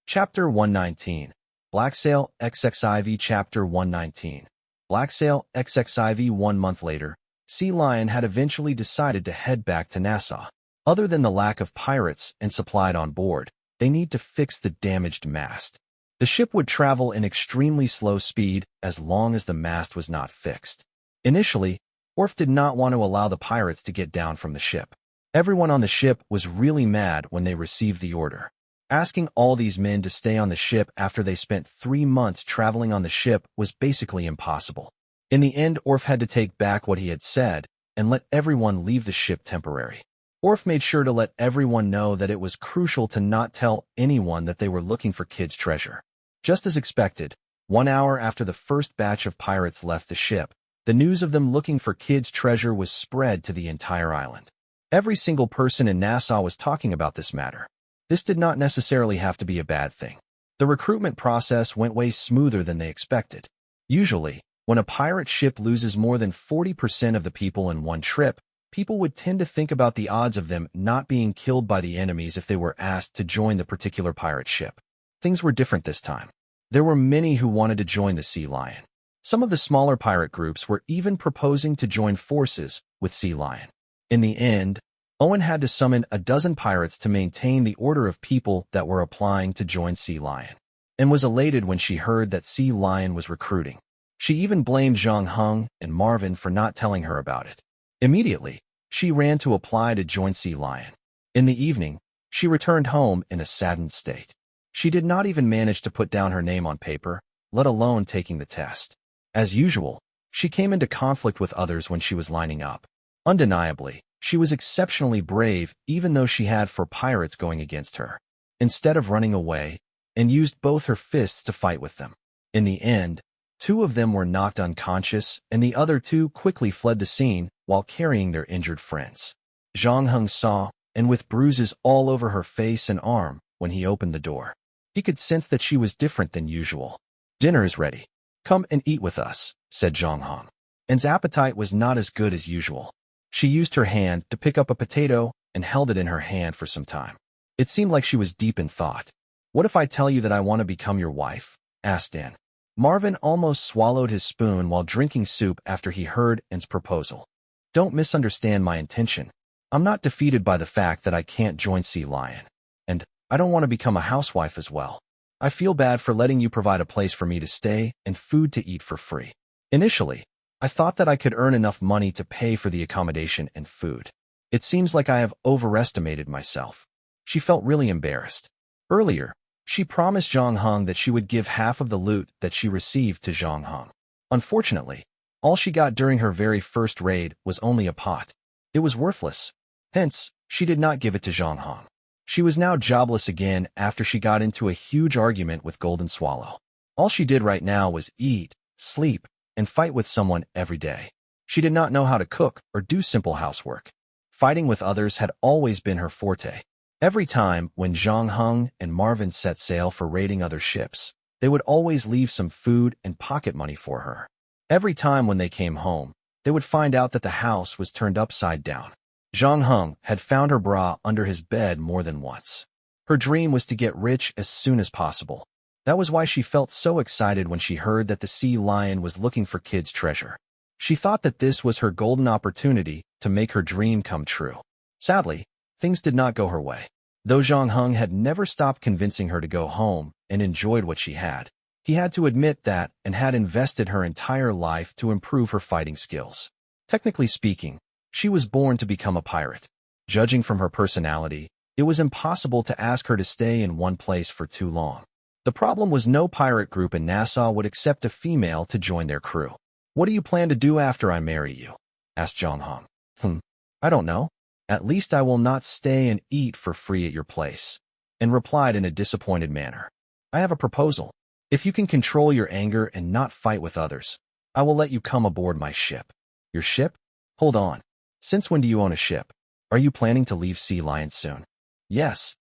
Chapter 119. Black Sail XXIV Chapter 119. Black Sail XXIV 1 month later, Sea Lion had eventually decided to head back to Nassau. Other than the lack of pirates and supplied on board, they need to fix the damaged mast. The ship would travel in extremely slow speed as long as the mast was not fixed. Initially, Orf did not want to allow the pirates to get down from the ship. Everyone on the ship was really mad when they received the order. Asking all these men to stay on the ship after they spent 3 months traveling on the ship was basically impossible. In the end, Orf had to take back what he had said and let everyone leave the ship temporarily. Orf made sure to let everyone know that it was crucial to not tell anyone that they were looking for Kid's treasure. Just as expected, 1 hour after the first batch of pirates left the ship, the news of them looking for Kid's treasure was spread to the entire island. Every single person in Nassau was talking about this matter. This did not necessarily have to be a bad thing. The recruitment process went way smoother than they expected. Usually, when a pirate ship loses more than 40% of the people in one trip, people would tend to think about the odds of them not being killed by the enemies if they were asked to join the particular pirate ship. Things were different this time. There were many who wanted to join the Sea Lion. Some of the smaller pirate groups were even proposing to join forces with Sea Lion. In the end, Owen had to summon a dozen pirates to maintain the order of people that were applying to join Sea Lion, and was elated when she heard that Sea Lion was recruiting. She even blamed Zhang Heng and Marvin for not telling her about it. Immediately, she ran to apply to join Sea Lion. In the evening, she returned home in a saddened state. She did not even manage to put down her name on paper, let alone taking the test. As usual, she came into conflict with others when she was lining up. Undeniably, she was exceptionally brave even though she had 4 pirates going against her. Instead of running away, and used both her fists to fight with them. In the end, 2 of them were knocked unconscious and the other 2 quickly fled the scene while carrying their injured friends. Zhang Heng saw, and with bruises all over her face and arm when he opened the door. He could sense that she was different than usual. "Dinner is ready. Come and eat with us," said Zhang Heng. Anne's appetite was not as good as usual. She used her hand to pick up a potato and held it in her hand for some time. It seemed like she was deep in thought. "What if I tell you that I want to become your wife?" asked Anne. Marvin almost swallowed his spoon while drinking soup after he heard Anne's proposal. "Don't misunderstand my intention. I'm not defeated by the fact that I can't join Sea Lion. And I don't want to become a housewife as well. I feel bad for letting you provide a place for me to stay and food to eat for free. Initially, I thought that I could earn enough money to pay for the accommodation and food. It seems like I have overestimated myself." She felt really embarrassed. Earlier, she promised Zhang Heng that she would give half of the loot that she received to Zhang Heng. Unfortunately, all she got during her very first raid was only a pot. It was worthless. Hence, she did not give it to Zhang Heng. She was now jobless again after she got into a huge argument with Golden Swallow. All she did right now was eat, sleep, and fight with someone every day. She did not know how to cook or do simple housework. Fighting with others had always been her forte. Every time when Zhang Heng and Marvin set sail for raiding other ships, they would always leave some food and pocket money for her. Every time when they came home, they would find out that the house was turned upside down. Zhang Heng had found her bra under his bed more than once. Her dream was to get rich as soon as possible. That was why she felt so excited when she heard that the Sea Lion was looking for Kid's treasure. She thought that this was her golden opportunity to make her dream come true. Sadly, things did not go her way. Though Zhang Heng had never stopped convincing her to go home and enjoyed what she had, he had to admit that and had invested her entire life to improve her fighting skills. Technically speaking, she was born to become a pirate. Judging from her personality, it was impossible to ask her to stay in one place for too long. The problem was no pirate group in Nassau would accept a female to join their crew. "What do you plan to do after I marry you?" asked Zhang Heng. I don't know. At least I will not stay and eat for free at your place," and replied in a disappointed manner. "I have a proposal. If you can control your anger and not fight with others, I will let you come aboard my ship." "Your ship? Hold on. Since when do you own a ship? Are you planning to leave Sea Lion soon?" "Yes."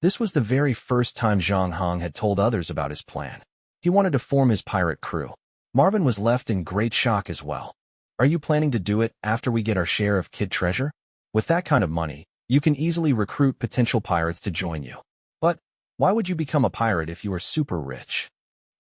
This was the very first time Zhang Heng had told others about his plan. He wanted to form his pirate crew. Marvin was left in great shock as well. "Are you planning to do it after we get our share of Kid treasure? With that kind of money, you can easily recruit potential pirates to join you. But why would you become a pirate if you are super rich?"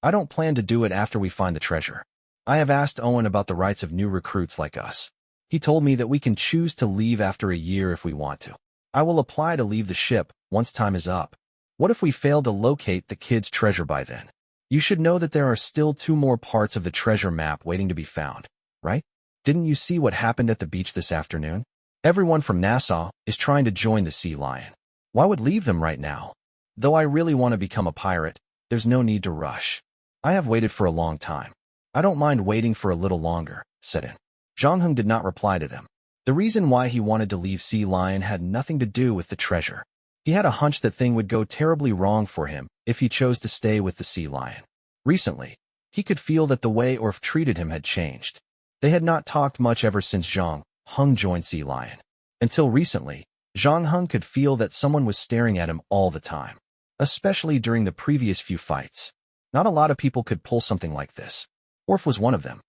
"I don't plan to do it after we find the treasure. I have asked Owen about the rights of new recruits like us. He told me that we can choose to leave after a year if we want to. I will apply to leave the ship once time is up. What if we fail to locate the kid's treasure by then? You should know that there are still 2 more parts of the treasure map waiting to be found, right? Didn't you see what happened at the beach this afternoon? Everyone from Nassau is trying to join the Sea Lion. Why would leave them right now? Though I really want to become a pirate, there's no need to rush. I have waited for a long time. I don't mind waiting for a little longer, said In. Zhang Heng did not reply to them. The reason why he wanted to leave Sea Lion had nothing to do with the treasure. He had a hunch that thing would go terribly wrong for him if he chose to stay with the Sea Lion. Recently, he could feel that the way Orf treated him had changed. They had not talked much ever since Zhang Heng joined Sea Lion. Until recently, Zhang Heng could feel that someone was staring at him all the time, especially during the previous few fights. Not a lot of people could pull something like this. Orf was one of them.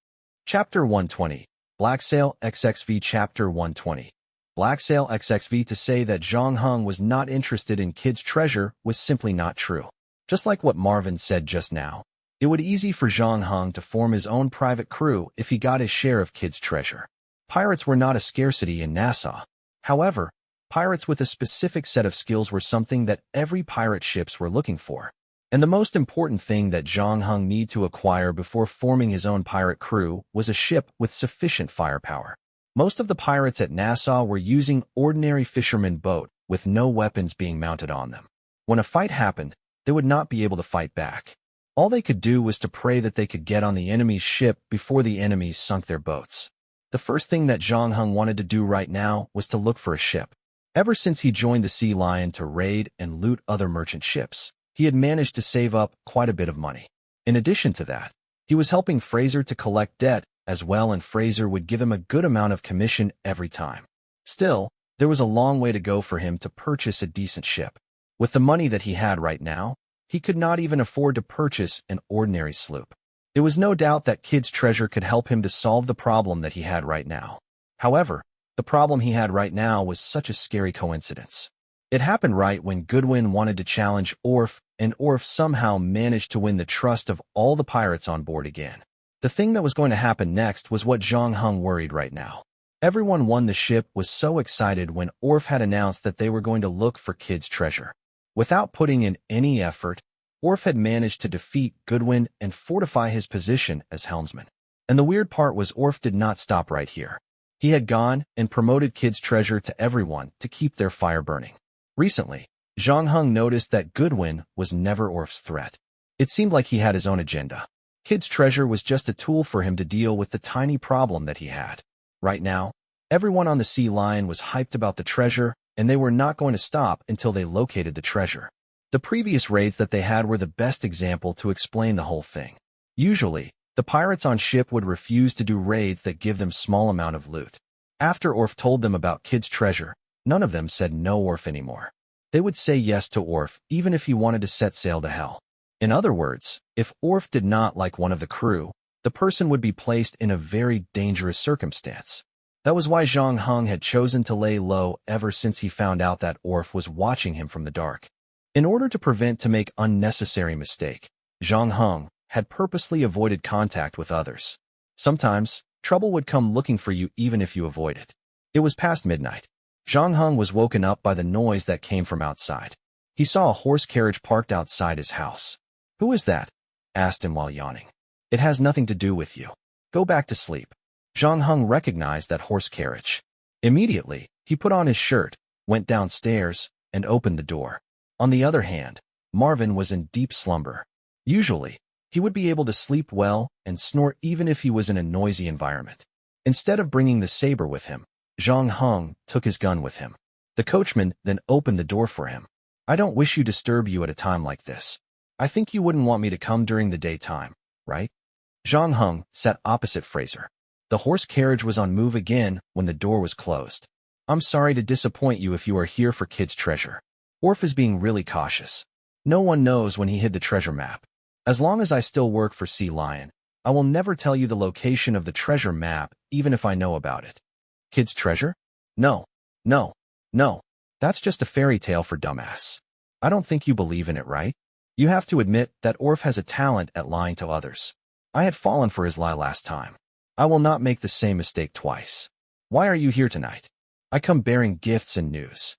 Chapter 120. Black Sail XXV. Chapter 120. Black Sail XXV. To say that Zhang Heng was not interested in Kid's treasure was simply not true. Just like what Marvin said just now, it would be easy for Zhang Heng to form his own private crew if he got his share of Kid's treasure. Pirates were not a scarcity in Nassau. However, pirates with a specific set of skills were something that every pirate ships were looking for. And the most important thing that Zhang Heng needed to acquire before forming his own pirate crew was a ship with sufficient firepower. Most of the pirates at Nassau were using ordinary fisherman boat with no weapons being mounted on them. When a fight happened, they would not be able to fight back. All they could do was to pray that they could get on the enemy's ship before the enemies sunk their boats. The first thing that Zhang Heng wanted to do right now was to look for a ship. Ever since he joined the Sea Lion to raid and loot other merchant ships, he had managed to save up quite a bit of money. In addition to that, he was helping Fraser to collect debt as well, and Fraser would give him a good amount of commission every time. Still, there was a long way to go for him to purchase a decent ship. With the money that he had right now, he could not even afford to purchase an ordinary sloop. There was no doubt that Kid's treasure could help him to solve the problem that he had right now. However, the problem he had right now was such a scary coincidence. It happened right when Goodwin wanted to challenge Orf, and Orf somehow managed to win the trust of all the pirates on board again. The thing that was going to happen next was what Zhang Heng worried right now. Everyone on the ship was so excited when Orf had announced that they were going to look for Kid's treasure. Without putting in any effort, Orf had managed to defeat Goodwin and fortify his position as helmsman. And the weird part was Orf did not stop right here. He had gone and promoted Kid's treasure to everyone to keep their fire burning. Recently, Zhang Heng noticed that Goodwin was never Orf's threat. It seemed like he had his own agenda. Kid's treasure was just a tool for him to deal with the tiny problem that he had. Right now, everyone on the Sea Lion was hyped about the treasure, and they were not going to stop until they located the treasure. The previous raids that they had were the best example to explain the whole thing. Usually, the pirates on ship would refuse to do raids that give them small amount of loot. After Orf told them about Kid's treasure, none of them said no Orf anymore. They would say yes to Orf even if he wanted to set sail to hell. In other words, if Orf did not like one of the crew, the person would be placed in a very dangerous circumstance. That was why Zhang Heng had chosen to lay low ever since he found out that Orf was watching him from the dark. In order to prevent to make unnecessary mistake, Zhang Heng had purposely avoided contact with others. Sometimes, trouble would come looking for you even if you avoid it. It was past midnight. Zhang Heng was woken up by the noise that came from outside. He saw a horse carriage parked outside his house. "Who is that?" asked him while yawning. "It has nothing to do with you. Go back to sleep." Zhang Heng recognized that horse carriage. Immediately, he put on his shirt, went downstairs, and opened the door. On the other hand, Marvin was in deep slumber. Usually, he would be able to sleep well and snore even if he was in a noisy environment. Instead of bringing the saber with him, Zhang Heng took his gun with him. The coachman then opened the door for him. "I don't wish to disturb you at a time like this. I think you wouldn't want me to come during the daytime, right?" Zhang Heng sat opposite Fraser. The horse carriage was on move again when the door was closed. "I'm sorry to disappoint you if you are here for Kid's treasure. Orf is being really cautious. No one knows when he hid the treasure map. As long as I still work for Sea Lion, I will never tell you the location of the treasure map even if I know about it." "Kid's treasure? No, no, no. That's just a fairy tale for dumbass. I don't think you believe in it, right? You have to admit that Orf has a talent at lying to others. I had fallen for his lie last time. I will not make the same mistake twice. Why are you here tonight?" "I come bearing gifts and news."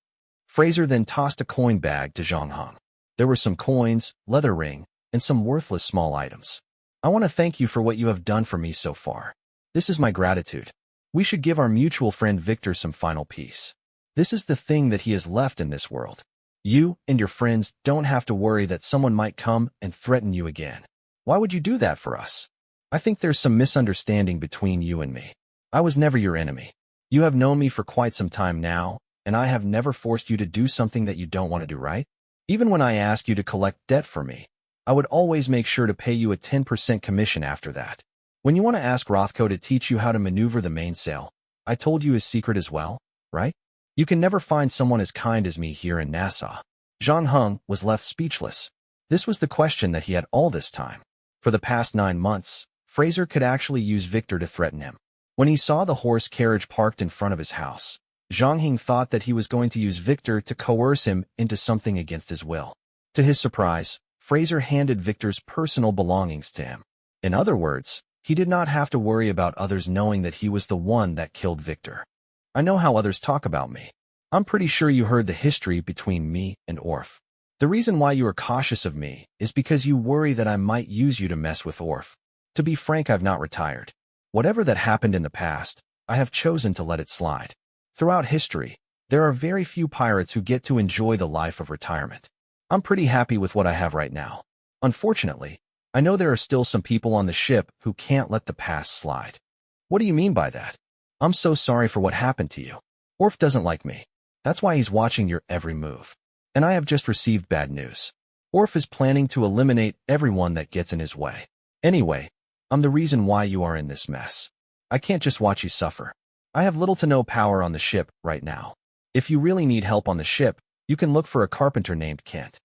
Fraser then tossed a coin bag to Zhang Heng. There were some coins, leather ring, and some worthless small items. I want to thank you for what you have done for me so far. This is my gratitude. We should give our mutual friend Victor some final peace. This is the thing that he has left in this world. You and your friends don't have to worry that someone might come and threaten you again. Why would you do that for us? I think there's some misunderstanding between you and me. I was never your enemy. You have known me for quite some time now, and I have never forced you to do something that you don't want to do, right? Even when I ask you to collect debt for me, I would always make sure to pay you a 10% commission after that. When you want to ask Rothko to teach you how to maneuver the mainsail, I told you his secret as well, right? You can never find someone as kind as me here in Nassau. Zhang Heng was left speechless. This was the question that he had all this time. For the past 9 months, Fraser could actually use Victor to threaten him. When he saw the horse carriage parked in front of his house, Zhang Heng thought that he was going to use Victor to coerce him into something against his will. To his surprise, Fraser handed Victor's personal belongings to him. In other words, he did not have to worry about others knowing that he was the one that killed Victor. I know how others talk about me. I'm pretty sure you heard the history between me and Orf. The reason why you are cautious of me is because you worry that I might use you to mess with Orf. To be frank, I've not retired. Whatever that happened in the past, I have chosen to let it slide. Throughout history, there are very few pirates who get to enjoy the life of retirement. I'm pretty happy with what I have right now. Unfortunately, I know there are still some people on the ship who can't let the past slide. What do you mean by that? I'm so sorry for what happened to you. Orf doesn't like me. That's why he's watching your every move. And I have just received bad news. Orf is planning to eliminate everyone that gets in his way. Anyway, I'm the reason why you are in this mess. I can't just watch you suffer. I have little to no power on the ship right now. If you really need help on the ship, you can look for a carpenter named Kent.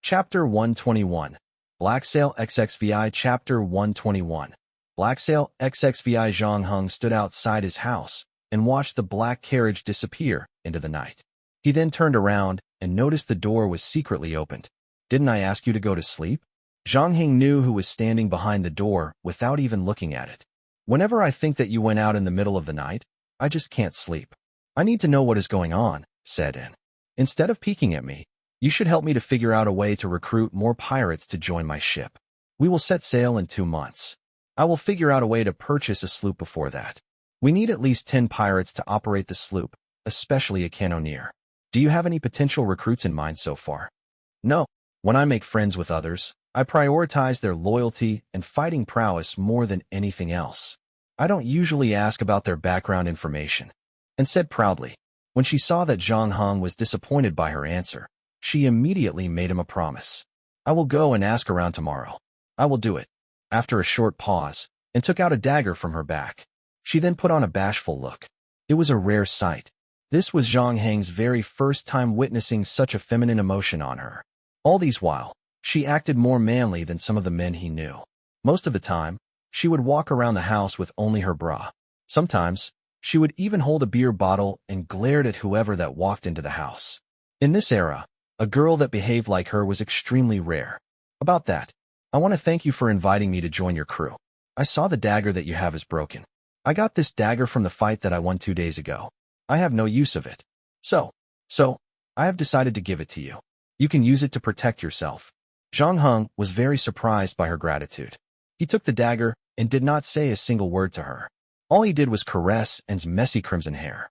Chapter 121. Blacksail XXVI. Chapter 121. Blacksail XXVI. Zhang Heng stood outside his house and watched the black carriage disappear into the night. He then turned around and noticed the door was secretly opened. Didn't I ask you to go to sleep? Zhang Heng knew who was standing behind the door without even looking at it. Whenever I think that you went out in the middle of the night, I just can't sleep. I need to know what is going on, said N. Instead of peeking at me, you should help me to figure out a way to recruit more pirates to join my ship. We will set sail in 2 months. I will figure out a way to purchase a sloop before that. We need at least 10 pirates to operate the sloop, especially a cannoneer. Do you have any potential recruits in mind so far? No. When I make friends with others, I prioritize their loyalty and fighting prowess more than anything else. I don't usually ask about their background information. And said proudly. When she saw that Zhang Heng was disappointed by her answer, she immediately made him a promise. I will go and ask around tomorrow. I will do it. After a short pause, and took out a dagger from her back. She then put on a bashful look. It was a rare sight. This was Zhang Heng's very first time witnessing such a feminine emotion on her. All these while, she acted more manly than some of the men he knew. Most of the time, she would walk around the house with only her bra. Sometimes, she would even hold a beer bottle and glared at whoever that walked into the house. In this era, a girl that behaved like her was extremely rare. About that, I want to thank you for inviting me to join your crew. I saw the dagger that you have is broken. I got this dagger from the fight that I won 2 days ago. I have no use of it. So, I have decided to give it to you. You can use it to protect yourself. Zhang Heng was very surprised by her gratitude. He took the dagger and did not say a single word to her. All he did was caress N's messy crimson hair.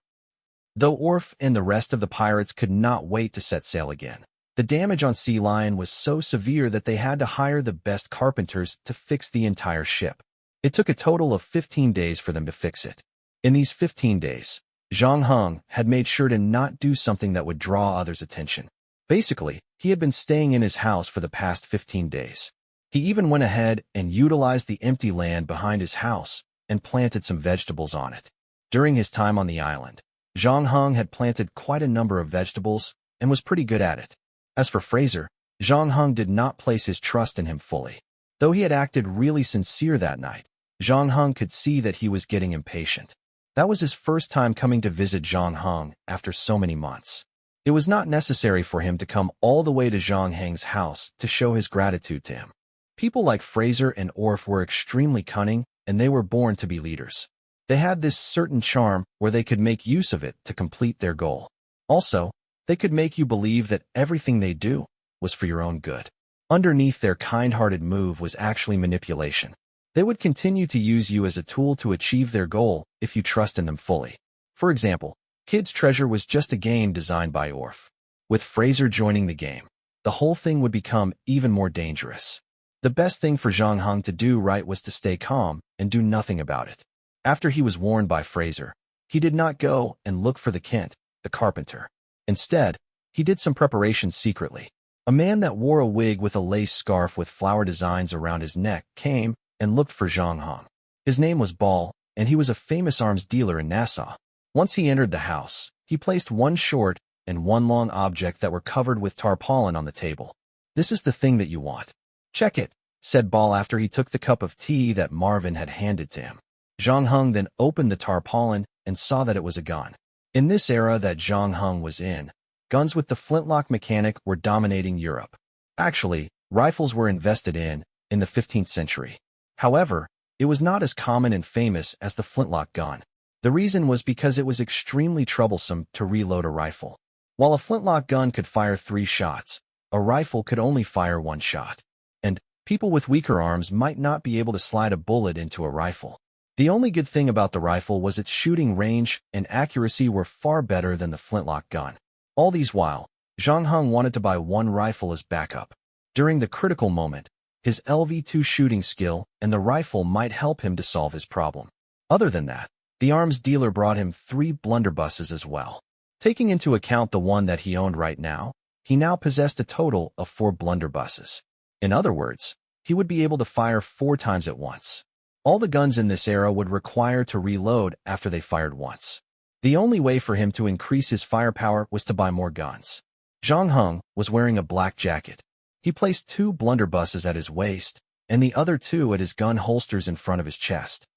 Though Orf and the rest of the pirates could not wait to set sail again, the damage on Sea Lion was so severe that they had to hire the best carpenters to fix the entire ship. It took a total of 15 days for them to fix it. In these 15 days, Zhang Heng had made sure to not do something that would draw others' attention. Basically, he had been staying in his house for the past 15 days. He even went ahead and utilized the empty land behind his house and planted some vegetables on it. During his time on the island, Zhang Heng had planted quite a number of vegetables and was pretty good at it. As for Fraser, Zhang Heng did not place his trust in him fully. Though he had acted really sincere that night, Zhang Heng could see that he was getting impatient. That was his first time coming to visit Zhang Heng after so many months. It was not necessary for him to come all the way to Zhang Heng's house to show his gratitude to him. People like Fraser and Orf were extremely cunning, and they were born to be leaders. They had this certain charm where they could make use of it to complete their goal. Also, They could make you believe that everything they do was for your own good. Underneath their kind-hearted move was actually manipulation. They would continue to use you as a tool to achieve their goal if you trust in them fully. For example, Kid's Treasure was just a game designed by Orf. With Fraser joining the game, the whole thing would become even more dangerous. The best thing for Zhang Heng to do right was to stay calm and do nothing about it. After he was warned by Fraser, he did not go and look for the Kent, the carpenter. Instead, he did some preparations secretly. A man that wore a wig with a lace scarf with flower designs around his neck came and looked for Zhang Heng. His name was Ball, and he was a famous arms dealer in Nassau. Once he entered the house, he placed one short and one long object that were covered with tarpaulin on the table. "This is the thing that you want. Check it," said Ball after he took the cup of tea that Marvin had handed to him. Zhang Heng then opened the tarpaulin and saw that it was a gun. In this era that Zhang Heng was in, guns with the flintlock mechanic were dominating Europe. Actually, rifles were invested in the 15th century. However, it was not as common and famous as the flintlock gun. The reason was because it was extremely troublesome to reload a rifle. While a flintlock gun could fire 3 shots, a rifle could only fire 1 shot. And people with weaker arms might not be able to slide a bullet into a rifle. The only good thing about the rifle was its shooting range and accuracy were far better than the flintlock gun. All these while, Zhang Heng wanted to buy one rifle as backup. During the critical moment, his LV2 shooting skill and the rifle might help him to solve his problem. Other than that, the arms dealer brought him 3 blunderbusses as well. Taking into account the one that he owned right now, he now possessed a total of 4 blunderbusses. In other words, he would be able to fire 4 times at once. All the guns in this era would require to reload after they fired once. The only way for him to increase his firepower was to buy more guns. Zhang Heng was wearing a black jacket. He placed 2 blunderbusses at his waist and the other 2 at his gun holsters in front of his chest.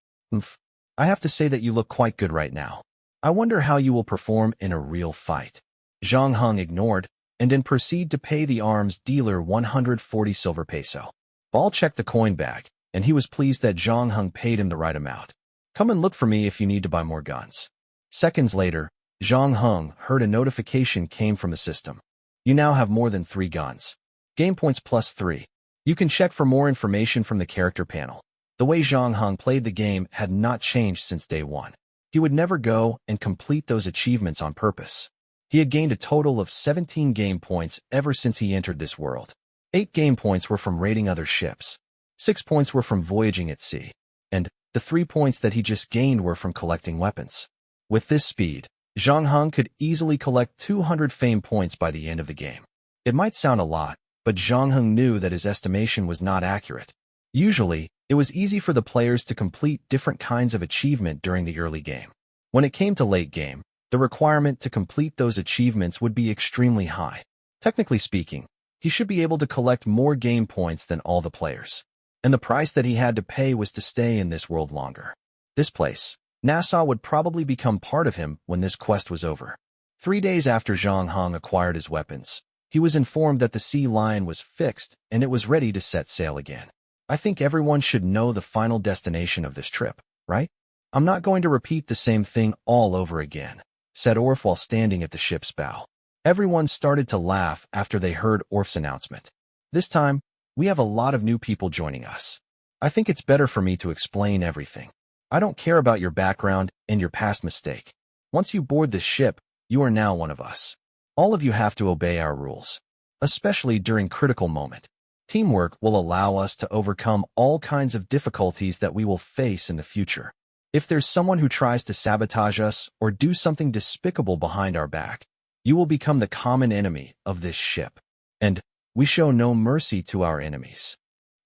I have to say that you look quite good right now. I wonder how you will perform in a real fight." Zhang Heng ignored and then proceeded to pay the arms dealer 140 silver peso. Ball checked the coin bag, and he was pleased that Zhang Heng paid him the right amount. "Come and look for me if you need to buy more guns." Seconds later, Zhang Heng heard a notification came from the system. "You now have more than 3 guns. Game points plus 3. You can check for more information from the character panel." The way Zhang Heng played the game had not changed since day one. He would never go and complete those achievements on purpose. He had gained a total of 17 game points ever since he entered this world. 8 game points were from raiding other ships. 6 points were from voyaging at sea. And the 3 points that he just gained were from collecting weapons. With this speed, Zhang Heng could easily collect 200 fame points by the end of the game. It might sound a lot, but Zhang Heng knew that his estimation was not accurate. Usually, it was easy for the players to complete different kinds of achievement during the early game. When it came to late game, the requirement to complete those achievements would be extremely high. Technically speaking, he should be able to collect more game points than all the players. And the price that he had to pay was to stay in this world longer. This place, Nassau, would probably become part of him when this quest was over. 3 days after Zhang Heng acquired his weapons, he was informed that the Sea Lion was fixed and it was ready to set sail again. I think everyone should know the final destination of this trip, right? "I'm not going to repeat the same thing all over again," said Orf while standing at the ship's bow. Everyone started to laugh after they heard Orf's announcement. "This time, we have a lot of new people joining us. I think it's better for me to explain everything. I don't care about your background and your past mistake. Once you board this ship, you are now one of us. All of you have to obey our rules, especially during critical moment. Teamwork will allow us to overcome all kinds of difficulties that we will face in the future. If there's someone who tries to sabotage us or do something despicable behind our back, you will become the common enemy of this ship. And we show no mercy to our enemies.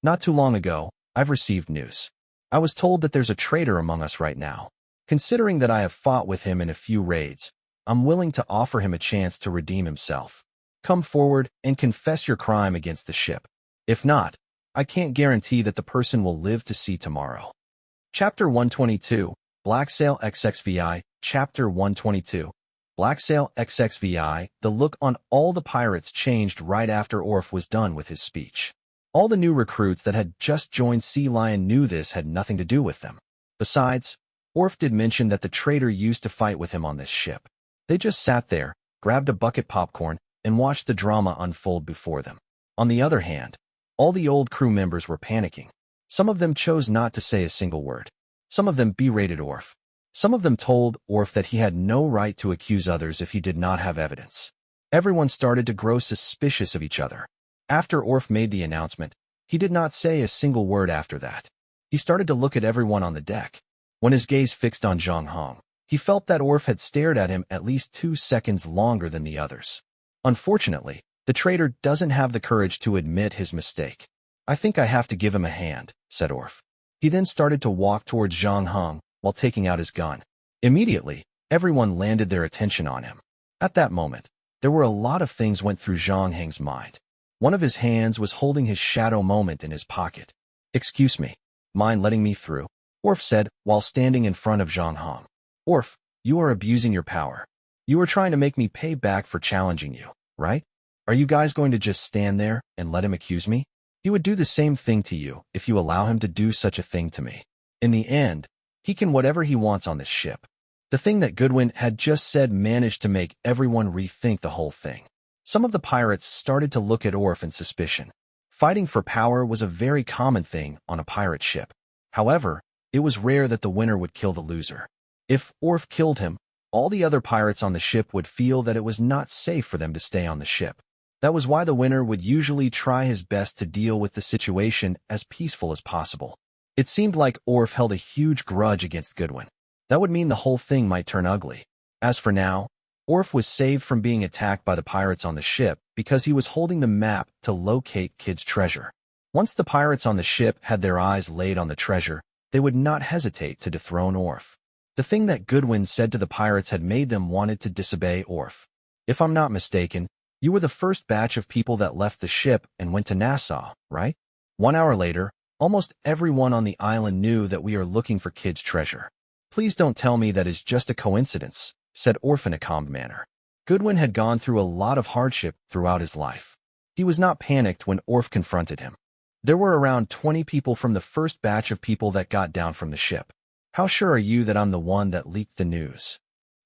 Not too long ago, I've received news. I was told that there's a traitor among us right now. Considering that I have fought with him in a few raids, I'm willing to offer him a chance to redeem himself. Come forward and confess your crime against the ship. If not, I can't guarantee that the person will live to see tomorrow." Chapter 122, Black Sail XXVI. Chapter 122, Black Sail XXVI. The look on all the pirates changed right after Orf was done with his speech. All the new recruits that had just joined Sea Lion knew this had nothing to do with them. Besides, Orf did mention that the traitor used to fight with him on this ship. They just sat there, grabbed a bucket popcorn, and watched the drama unfold before them. On the other hand, all the old crew members were panicking. Some of them chose not to say a single word. Some of them berated Orf. Some of them told Orf that he had no right to accuse others if he did not have evidence. Everyone started to grow suspicious of each other. After Orf made the announcement, he did not say a single word after that. He started to look at everyone on the deck. When his gaze fixed on Zhang Hong, he felt that Orf had stared at him at least 2 seconds longer than the others. Unfortunately, the traitor doesn't have the courage to admit his mistake. I think I have to give him a hand, said Orf. He then started to walk towards Zhang Hong while taking out his gun. Immediately, everyone landed their attention on him. At that moment, there were a lot of things went through Zhang Heng's mind. One of his hands was holding his shadow moment in his pocket. Excuse me, mind letting me through? Orf said while standing in front of Zhang Hong. Orf, you are abusing your power. You are trying to make me pay back for challenging you, right? Are you guys going to just stand there and let him accuse me? He would do the same thing to you if you allow him to do such a thing to me. In the end, he can whatever he wants on this ship. The thing that Goodwin had just said managed to make everyone rethink the whole thing. Some of the pirates started to look at Orf in suspicion. Fighting for power was a very common thing on a pirate ship. However, it was rare that the winner would kill the loser. If Orf killed him, all the other pirates on the ship would feel that it was not safe for them to stay on the ship. That was why the winner would usually try his best to deal with the situation as peaceful as possible. It seemed like Orf held a huge grudge against Goodwin. That would mean the whole thing might turn ugly. As for now, Orf was saved from being attacked by the pirates on the ship because he was holding the map to locate Kid's treasure. Once the pirates on the ship had their eyes laid on the treasure, they would not hesitate to dethrone Orf. The thing that Goodwin said to the pirates had made them wanted to disobey Orf. If I'm not mistaken, you were the first batch of people that left the ship and went to Nassau, right? 1 hour later, almost everyone on the island knew that we are looking for Kid's treasure. Please don't tell me that is just a coincidence, said Orf in a calm manner. Goodwin had gone through a lot of hardship throughout his life. He was not panicked when Orf confronted him. There were around 20 people from the first batch of people that got down from the ship. How sure are you that I'm the one that leaked the news?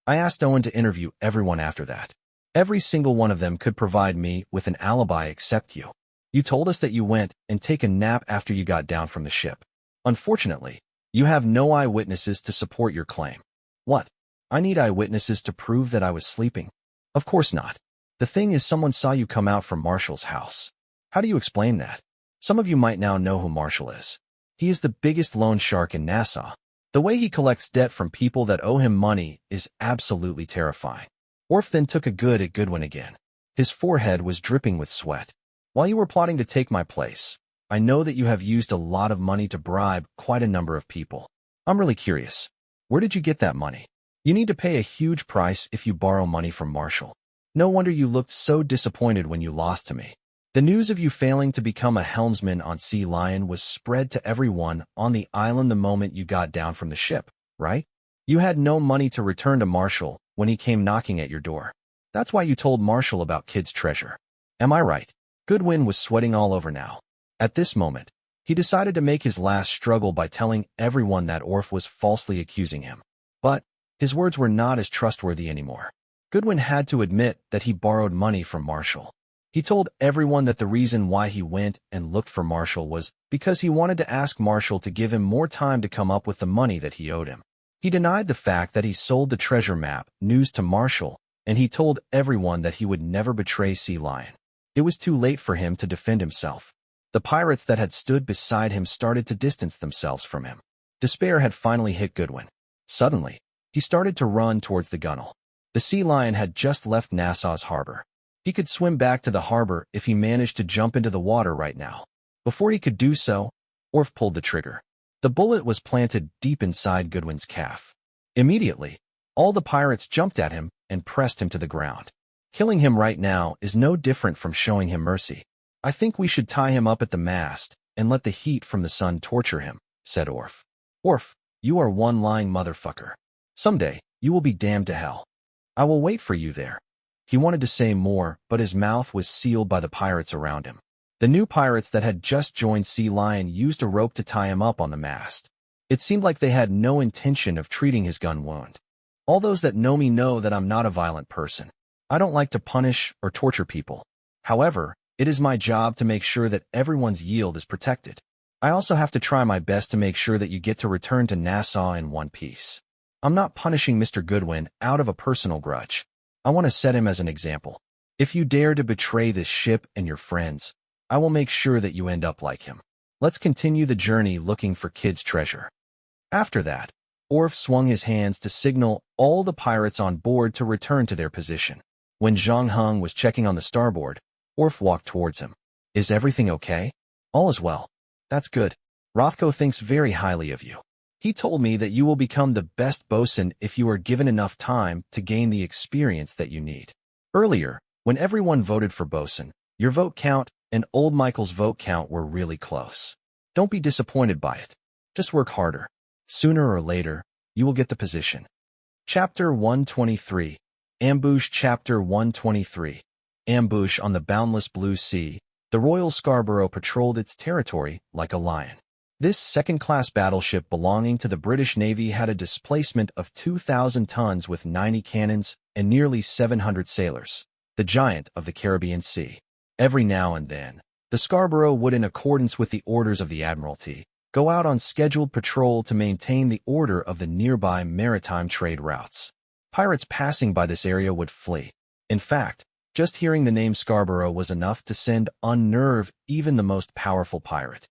I asked Owen to interview everyone after that. Every single one of them could provide me with an alibi except you. You told us that you went and take a nap after you got down from the ship. Unfortunately, you have no eyewitnesses to support your claim. What? I need eyewitnesses to prove that I was sleeping? Of course not. The thing is, someone saw you come out from Marshall's house. How do you explain that? Some of you might now know who Marshall is. He is the biggest loan shark in Nassau. The way he collects debt from people that owe him money is absolutely terrifying. Orf then took a good at Goodwin again. His forehead was dripping with sweat. While you were plotting to take my place, I know that you have used a lot of money to bribe quite a number of people. I'm really curious. Where did you get that money? You need to pay a huge price if you borrow money from Marshall. No wonder you looked so disappointed when you lost to me. The news of you failing to become a helmsman on Sea Lion was spread to everyone on the island the moment you got down from the ship, right? You had no money to return to Marshall when he came knocking at your door. That's why you told Marshall about Kid's treasure. Am I right? Goodwin was sweating all over now. At this moment, he decided to make his last struggle by telling everyone that Orf was falsely accusing him. But his words were not as trustworthy anymore. Goodwin had to admit that he borrowed money from Marshall. He told everyone that the reason why he went and looked for Marshall was because he wanted to ask Marshall to give him more time to come up with the money that he owed him. He denied the fact that he sold the treasure map news to Marshall, and he told everyone that he would never betray Sea Lion. It was too late for him to defend himself. The pirates that had stood beside him started to distance themselves from him. Despair had finally hit Goodwin. Suddenly, he started to run towards the gunwale. The Sea Lion had just left Nassau's harbor. He could swim back to the harbor if he managed to jump into the water right now. Before he could do so, Orf pulled the trigger. The bullet was planted deep inside Goodwin's calf. Immediately, all the pirates jumped at him and pressed him to the ground. Killing him right now is no different from showing him mercy. I think we should tie him up at the mast and let the heat from the sun torture him, said Orf. Orf, you are one lying motherfucker. Someday, you will be damned to hell. I will wait for you there. He wanted to say more, but his mouth was sealed by the pirates around him. The new pirates that had just joined Sea Lion used a rope to tie him up on the mast. It seemed like they had no intention of treating his gun wound. All those that know me know that I'm not a violent person. I don't like to punish or torture people. However, it is my job to make sure that everyone's yield is protected. I also have to try my best to make sure that you get to return to Nassau in one piece. I'm not punishing Mr. Goodwin out of a personal grudge. I want to set him as an example. If you dare to betray this ship and your friends, I will make sure that you end up like him. Let's continue the journey looking for Kid's treasure. After that, Orf swung his hands to signal all the pirates on board to return to their position. When Zhang Heng was checking on the starboard, Orf walked towards him. Is everything okay? All is well. That's good. Rothko thinks very highly of you. He told me that you will become the best bosun if you are given enough time to gain the experience that you need. Earlier, when everyone voted for bosun, your vote count and old Michael's vote count were really close. Don't be disappointed by it. Just work harder. Sooner or later, you will get the position. Chapter 123. Ambush. Chapter 123. Ambush. On the boundless blue sea, the Royal Scarborough patrolled its territory like a lion. This second-class battleship belonging to the British Navy had a displacement of 2,000 tons with 90 cannons and nearly 700 sailors, the giant of the Caribbean Sea. Every now and then, the Scarborough would, in accordance with the orders of the Admiralty, go out on scheduled patrol to maintain the order of the nearby maritime trade routes. Pirates passing by this area would flee. In fact, just hearing the name Scarborough was enough to send unnerve even the most powerful pirate.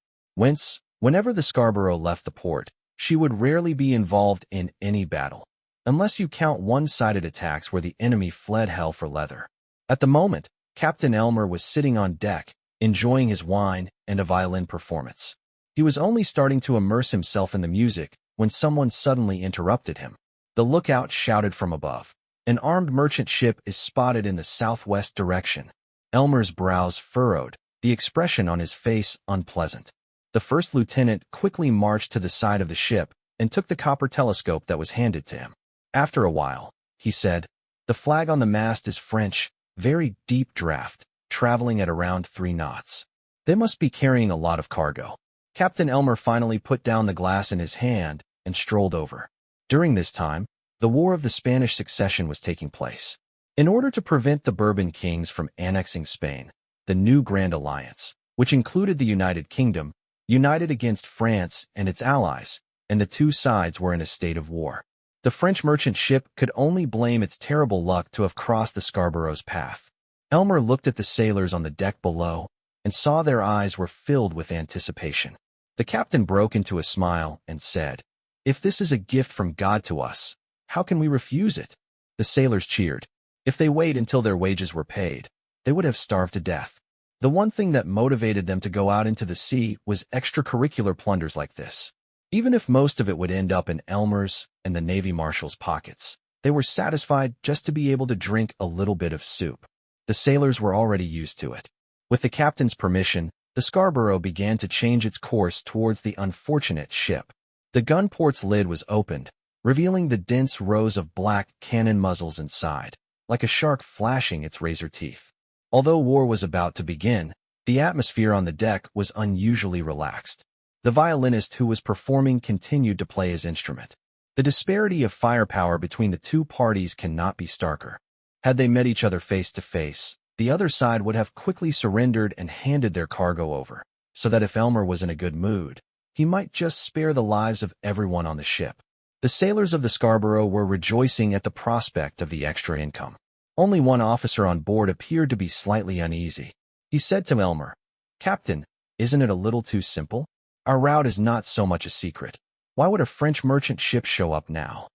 Whenever the Scarborough left the port, she would rarely be involved in any battle, unless you count one-sided attacks where the enemy fled hell for leather. At the moment, Captain Elmer was sitting on deck, enjoying his wine and a violin performance. He was only starting to immerse himself in the music when someone suddenly interrupted him. The lookout shouted from above. An armed merchant ship is spotted in the southwest direction. Elmer's brows furrowed, the expression on his face unpleasant. The first lieutenant quickly marched to the side of the ship and took the copper telescope that was handed to him. After a while, he said, "The flag on the mast is French, very deep draft, traveling at around 3 knots. They must be carrying a lot of cargo." Captain Elmer finally put down the glass in his hand and strolled over. During this time, the War of the Spanish Succession was taking place. In order to prevent the Bourbon kings from annexing Spain, the new Grand Alliance, which included the United Kingdom, united against France and its allies, and the two sides were in a state of war. The French merchant ship could only blame its terrible luck to have crossed the Scarborough's path. Elmer looked at the sailors on the deck below and saw their eyes were filled with anticipation. The captain broke into a smile and said, "If this is a gift from God to us, how can we refuse it?" The sailors cheered. If they waited until their wages were paid, they would have starved to death. The one thing that motivated them to go out into the sea was extracurricular plunders like this. Even if most of it would end up in Elmer's and the Navy Marshal's pockets, they were satisfied just to be able to drink a little bit of soup. The sailors were already used to it. With the captain's permission, the Scarborough began to change its course towards the unfortunate ship. The gun port's lid was opened, revealing the dense rows of black cannon muzzles inside, like a shark flashing its razor teeth. Although war was about to begin, the atmosphere on the deck was unusually relaxed. The violinist who was performing continued to play his instrument. The disparity of firepower between the two parties cannot be starker. Had they met each other face to face, the other side would have quickly surrendered and handed their cargo over, so that if Elmer was in a good mood, he might just spare the lives of everyone on the ship. The sailors of the Scarborough were rejoicing at the prospect of the extra income. Only one officer on board appeared to be slightly uneasy. He said to Elmer, "Captain, isn't it a little too simple? Our route is not so much a secret. Why would a French merchant ship show up now?"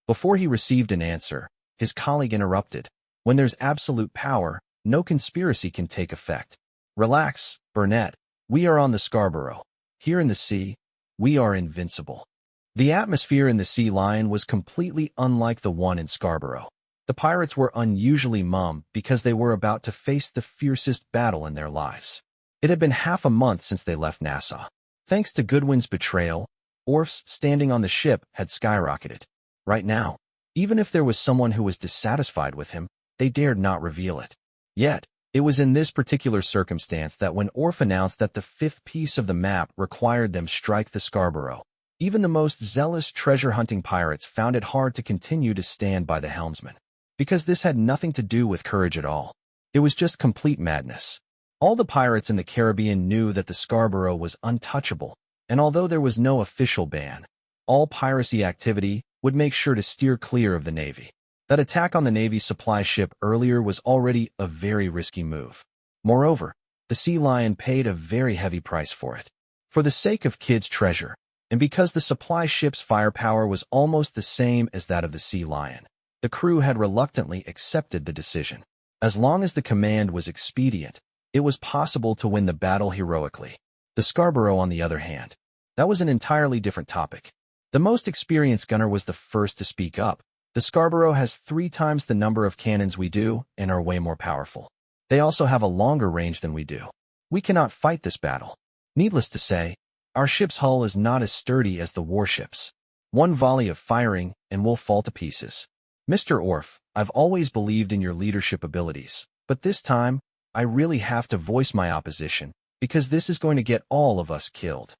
Before he received an answer, his colleague interrupted. "When there's absolute power, no conspiracy can take effect. Relax, Burnett. We are on the Scarborough. Here in the sea, we are invincible." The atmosphere in the Sea Lion was completely unlike the one in Scarborough. The pirates were unusually mum because they were about to face the fiercest battle in their lives. It had been half a month since they left Nassau. Thanks to Goodwin's betrayal, Orf's standing on the ship had skyrocketed. Right now, even if there was someone who was dissatisfied with him, they dared not reveal it. Yet, it was in this particular circumstance that when Orf announced that the 5th piece of the map required them strike the Scarborough, even the most zealous treasure-hunting pirates found it hard to continue to stand by the helmsman. because this had nothing to do with courage at all. It was just complete madness. All the pirates in the Caribbean knew that the Scarborough was untouchable, and although there was no official ban, all piracy activity would make sure to steer clear of the Navy. That attack on the Navy's supply ship earlier was already a very risky move. Moreover, the Sea Lion paid a very heavy price for it. For the sake of Kidd's treasure, and because the supply ship's firepower was almost the same as that of the Sea Lion, the crew had reluctantly accepted the decision. As long as the command was expedient, it was possible to win the battle heroically. The Scarborough, on the other hand, that was an entirely different topic. The most experienced gunner was the first to speak up. The Scarborough has 3 times the number of cannons we do and are way more powerful. They also have a longer range than we do. We cannot fight this battle. Needless to say, our ship's hull is not as sturdy as the warships. One volley of firing and we'll fall to pieces. Mr. Orff, I've always believed in your leadership abilities, but this time, I really have to voice my opposition, because this is going to get all of us killed.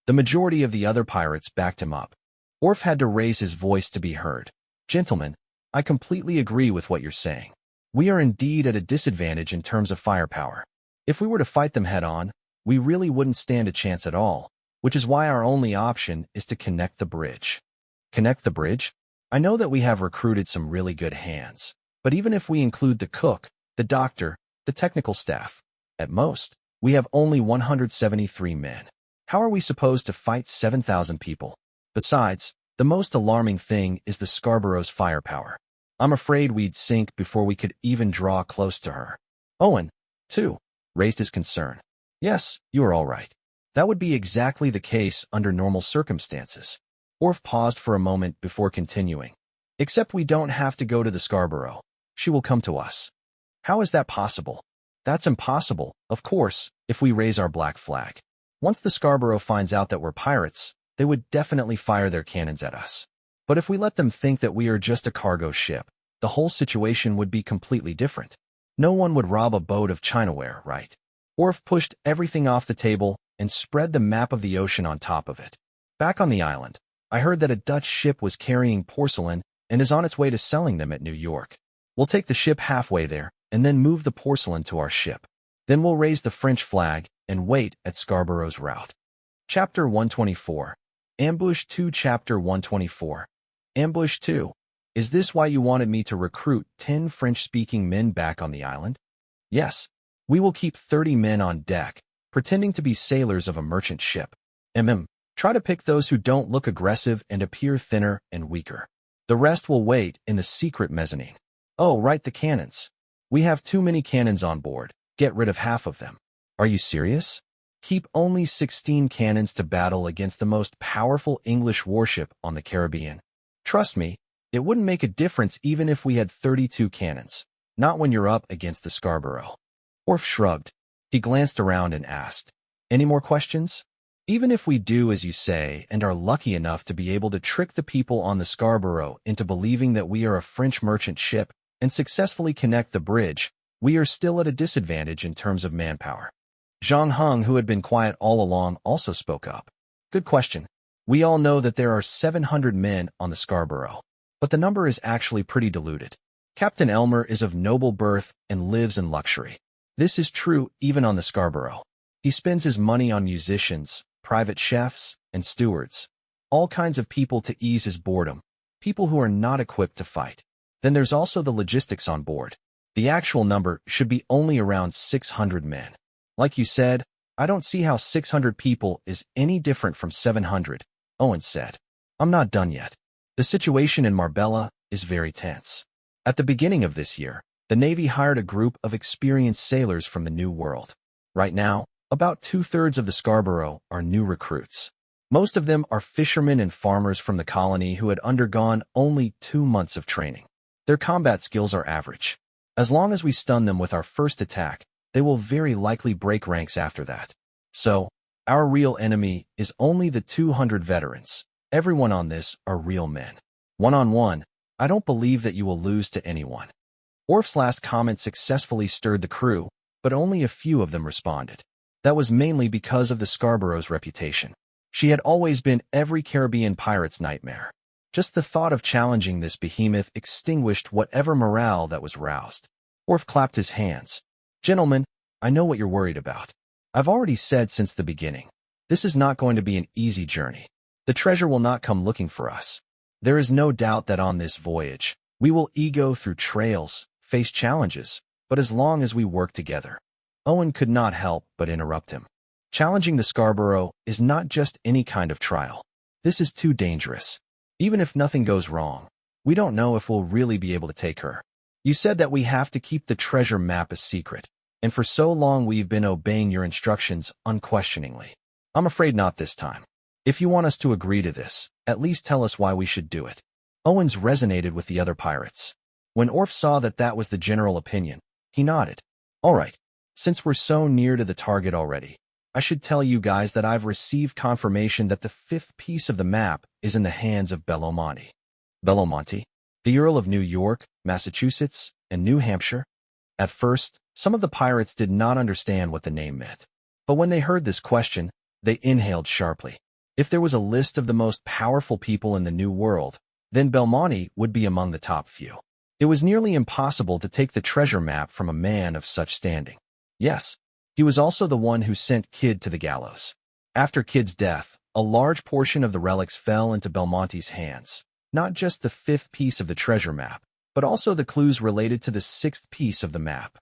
The majority of the other pirates backed him up. Orff had to raise his voice to be heard. Gentlemen, I completely agree with what you're saying. We are indeed at a disadvantage in terms of firepower. If we were to fight them head-on, we really wouldn't stand a chance at all, which is why our only option is to connect the bridge. Connect the bridge? I know that we have recruited some really good hands, but even if we include the cook, the doctor, the technical staff, at most, we have only 173 men. How are we supposed to fight 7,000 people? Besides, the most alarming thing is the Scarborough's firepower. I'm afraid we'd sink before we could even draw close to her. Owen, too, raised his concern. Yes, you are all right. That would be exactly the case under normal circumstances. Orff paused for a moment before continuing. Except we don't have to go to the Scarborough. She will come to us. How is that possible? That's impossible, of course, if we raise our black flag. Once the Scarborough finds out that we're pirates, they would definitely fire their cannons at us. But if we let them think that we are just a cargo ship, the whole situation would be completely different. No one would rob a boat of Chinaware, right? Orff pushed everything off the table and spread the map of the ocean on top of it. Back on the island, I heard that a Dutch ship was carrying porcelain and is on its way to selling them at New York. We'll take the ship halfway there and then move the porcelain to our ship. Then we'll raise the French flag and wait at Scarborough's route. Chapter 124. Ambush 2. Chapter 124. Ambush 2. Is this why you wanted me to recruit 10 French-speaking men back on the island? Yes. We will keep 30 men on deck, pretending to be sailors of a merchant ship. Try to pick those who don't look aggressive and appear thinner and weaker. The rest will wait in the secret mezzanine. Oh, right, the cannons. We have too many cannons on board. Get rid of half of them. Are you serious? Keep only 16 cannons to battle against the most powerful English warship on the Caribbean. Trust me, it wouldn't make a difference even if we had 32 cannons. Not when you're up against the Scarborough. Orff shrugged. He glanced around and asked, any more questions? Even if we do as you say and are lucky enough to be able to trick the people on the Scarborough into believing that we are a French merchant ship and successfully connect the bridge, we are still at a disadvantage in terms of manpower. Zhang Heng, who had been quiet all along, also spoke up. Good question. We all know that there are 700 men on the Scarborough, but the number is actually pretty diluted. Captain Elmer is of noble birth and lives in luxury. This is true even on the Scarborough. He spends his money on musicians, private chefs, and stewards, all kinds of people to ease his boredom, people who are not equipped to fight. Then there's also the logistics on board. The actual number should be only around 600 men. Like you said, I don't see how 600 people is any different from 700, Owen said. I'm not done yet. The situation in Marbella is very tense. At the beginning of this year, the Navy hired a group of experienced sailors from the New World. Right now, about 2/3 of the Scarborough are new recruits. Most of them are fishermen and farmers from the colony who had undergone only 2 months of training. Their combat skills are average. As long as we stun them with our first attack, they will very likely break ranks after that. So, our real enemy is only the 200 veterans. Everyone on this are real men. One-on-one, I don't believe that you will lose to anyone. Orff's last comment successfully stirred the crew, but only a few of them responded. That was mainly because of the Scarborough's reputation. She had always been every Caribbean pirate's nightmare. Just the thought of challenging this behemoth extinguished whatever morale that was roused. Orf clapped his hands. Gentlemen, I know what you're worried about. I've already said since the beginning. This is not going to be an easy journey. The treasure will not come looking for us. There is no doubt that on this voyage, we will go through trails, face challenges, but as long as we work together. Owen could not help but interrupt him. Challenging the Scarborough is not just any kind of trial. This is too dangerous. Even if nothing goes wrong, we don't know if we'll really be able to take her. You said that we have to keep the treasure map a secret, and for so long we've been obeying your instructions unquestioningly. I'm afraid not this time. If you want us to agree to this, at least tell us why we should do it. Owens resonated with the other pirates. When Orf saw that that was the general opinion, he nodded. All right, since we're so near to the target already, I should tell you guys that I've received confirmation that the 5th piece of the map is in the hands of Bellomonte. Bellomonte? The Earl of New York, Massachusetts, and New Hampshire? At first, some of the pirates did not understand what the name meant. But when they heard this question, they inhaled sharply. If there was a list of the most powerful people in the New World, then Belmonte would be among the top few. It was nearly impossible to take the treasure map from a man of such standing. Yes, he was also the one who sent Kidd to the gallows. After Kidd's death, a large portion of the relics fell into Belmonte's hands. Not just the 5th piece of the treasure map, but also the clues related to the 6th piece of the map.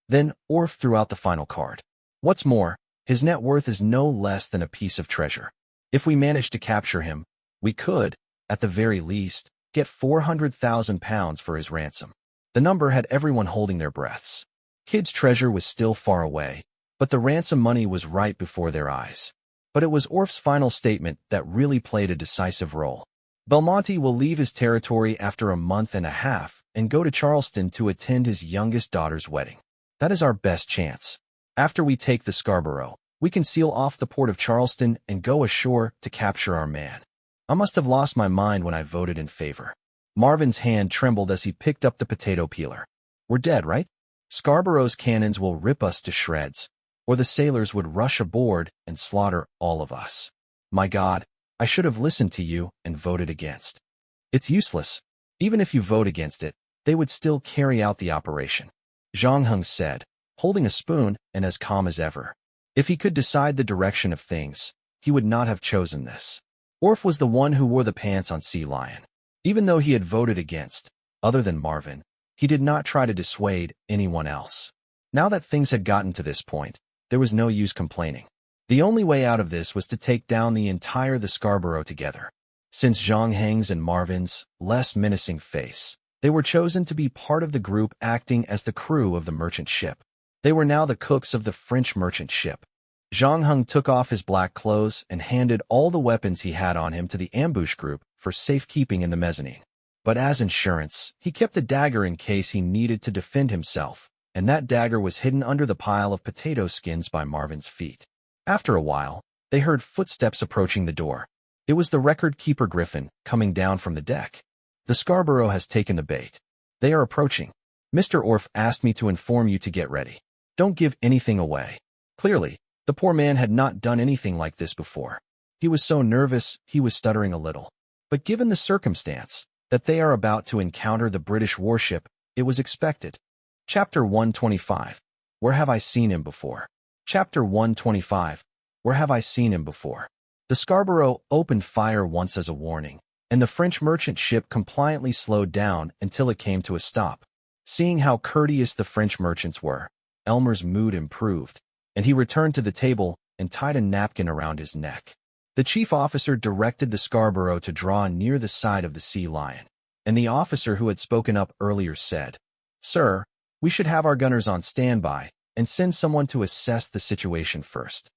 Then Orf threw out the final card. What's more, his net worth is no less than a piece of treasure. If we manage to capture him, we could, at the very least, get £400,000 for his ransom. The number had everyone holding their breaths. Kidd's treasure was still far away, but the ransom money was right before their eyes. But it was Orf's final statement that really played a decisive role. Belmonte will leave his territory after a month and a half and go to Charleston to attend his youngest daughter's wedding. That is our best chance. After we take the Scarborough, we can seal off the port of Charleston and go ashore to capture our man. I must have lost my mind when I voted in favor. Marvin's hand trembled as he picked up the potato peeler. We're dead, right? Scarborough's cannons will rip us to shreds, or the sailors would rush aboard and slaughter all of us. My God, I should have listened to you and voted against. It's useless. Even if you vote against it, they would still carry out the operation. Zhang Heng said, holding a spoon and as calm as ever. If he could decide the direction of things, he would not have chosen this. Orf was the one who wore the pants on Sea Lion. Even though he had voted against, other than Marvin, he did not try to dissuade anyone else. Now that things had gotten to this point, there was no use complaining. The only way out of this was to take down the Scarborough together. Since Zhang Heng's and Marvin's less menacing face, they were chosen to be part of the group acting as the crew of the merchant ship. They were now the cooks of the French merchant ship. Zhang Heng took off his black clothes and handed all the weapons he had on him to the ambush group for safekeeping in the mezzanine. But as insurance, he kept a dagger in case he needed to defend himself, and that dagger was hidden under the pile of potato skins by Marvin's feet. After a while, they heard footsteps approaching the door. It was the record-keeper Griffin coming down from the deck. The Scarborough has taken the bait. They are approaching. Mr. Orf asked me to inform you to get ready. Don't give anything away. Clearly, the poor man had not done anything like this before. He was so nervous, he was stuttering a little. But given the circumstance that they are about to encounter the British warship, it was expected. Chapter 125. Where have I seen him before? Chapter 125. Where have I seen him before? The Scarborough opened fire once as a warning, and the French merchant ship compliantly slowed down until it came to a stop. Seeing how courteous the French merchants were, Elmer's mood improved, and he returned to the table and tied a napkin around his neck. The chief officer directed the Scarborough to draw near the side of the Sea Lion, and the officer who had spoken up earlier said, "Sir, we should have our gunners on standby and send someone to assess the situation first."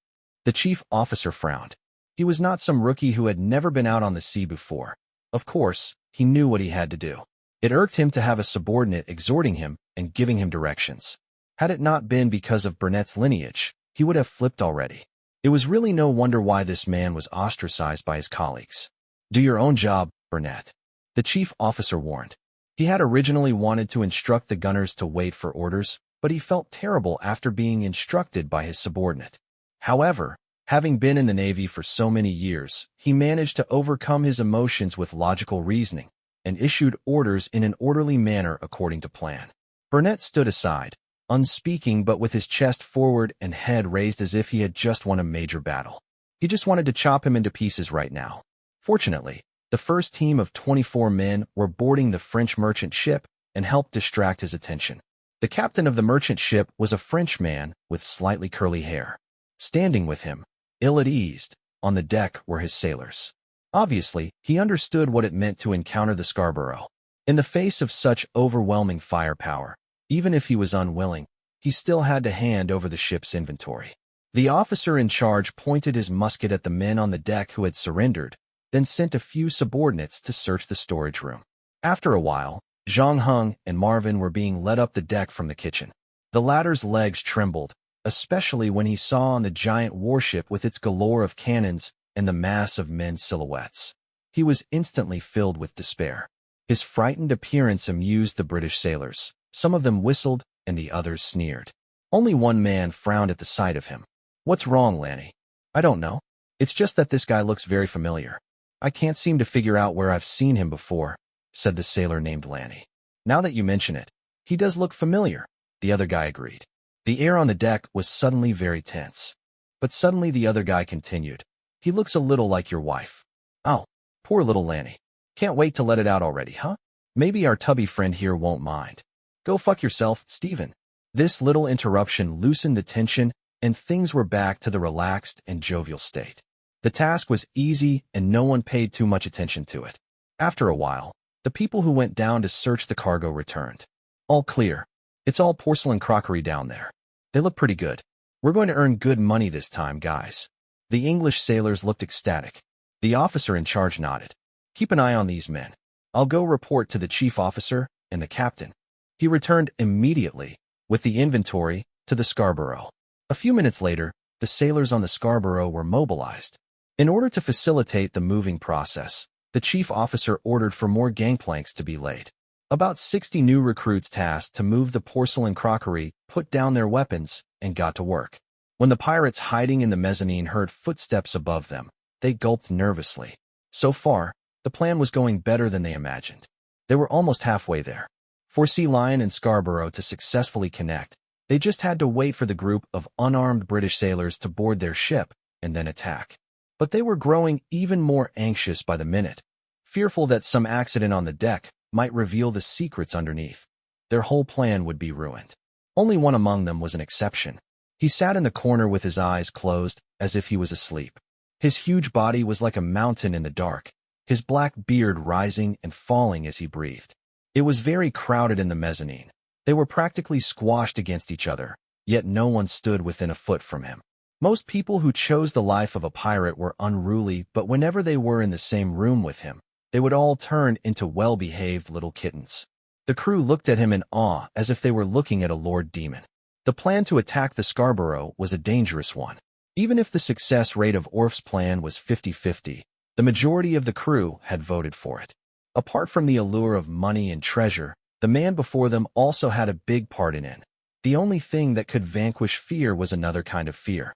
The chief officer frowned. He was not some rookie who had never been out on the sea before. Of course, he knew what he had to do. It irked him to have a subordinate exhorting him and giving him directions. Had it not been because of Burnett's lineage, he would have flipped already. It was really no wonder why this man was ostracized by his colleagues. "Do your own job, Burnett," the chief officer warned. He had originally wanted to instruct the gunners to wait for orders, but he felt terrible after being instructed by his subordinate. However, Having been in the Navy for so many years, he managed to overcome his emotions with logical reasoning and issued orders in an orderly manner according to plan. Burnett stood aside, unspeaking but with his chest forward and head raised as if he had just won a major battle. He just wanted to chop him into pieces right now. Fortunately, the first team of 24 men were boarding the French merchant ship and helped distract his attention. The captain of the merchant ship was a French man with slightly curly hair. Standing with him, ill at ease, on the deck were his sailors. Obviously, he understood what it meant to encounter the Scarborough. In the face of such overwhelming firepower, even if he was unwilling, he still had to hand over the ship's inventory. The officer in charge pointed his musket at the men on the deck who had surrendered, then sent a few subordinates to search the storage room. After a while, Zhang Heng and Marvin were being led up the deck from the kitchen. The latter's legs trembled, especially when he saw on the giant warship with its galore of cannons and the mass of men's silhouettes. He was instantly filled with despair. His frightened appearance amused the British sailors. Some of them whistled, and the others sneered. Only one man frowned at the sight of him. "What's wrong, Lanny?" "I don't know. It's just that this guy looks very familiar. I can't seem to figure out where I've seen him before," said the sailor named Lanny. "Now that you mention it, he does look familiar," the other guy agreed. The air on the deck was suddenly very tense. But suddenly the other guy continued, "He looks a little like your wife." "Oh, poor little Lanny. Can't wait to let it out already, huh? Maybe our tubby friend here won't mind." "Go fuck yourself, Stephen." This little interruption loosened the tension, and things were back to the relaxed and jovial state. The task was easy, and no one paid too much attention to it. After a while, the people who went down to search the cargo returned. "All clear. It's all porcelain crockery down there. They look pretty good. We're going to earn good money this time, guys." The English sailors looked ecstatic. The officer in charge nodded. "Keep an eye on these men. I'll go report to the chief officer and the captain." He returned immediately, with the inventory, to the Scarborough. A few minutes later, the sailors on the Scarborough were mobilized. In order to facilitate the moving process, the chief officer ordered for more gangplanks to be laid. About 60 new recruits tasked to move the porcelain crockery put down their weapons and got to work. When the pirates hiding in the mezzanine heard footsteps above them, they gulped nervously. So far, the plan was going better than they imagined. They were almost halfway there. For Sea Lion and Scarborough to successfully connect, they just had to wait for the group of unarmed British sailors to board their ship and then attack. But they were growing even more anxious by the minute, fearful that some accident on the deck might reveal the secrets underneath. Their whole plan would be ruined. Only one among them was an exception. He sat in the corner with his eyes closed, as if he was asleep. His huge body was like a mountain in the dark, his black beard rising and falling as he breathed. It was very crowded in the mezzanine. They were practically squashed against each other, yet no one stood within a foot from him. Most people who chose the life of a pirate were unruly, but whenever they were in the same room with him, they would all turn into well-behaved little kittens. The crew looked at him in awe, as if they were looking at a lord demon. The plan to attack the Scarborough was a dangerous one. Even if the success rate of Orf's plan was 50-50, the majority of the crew had voted for it. Apart from the allure of money and treasure, the man before them also had a big part in it. The only thing that could vanquish fear was another kind of fear.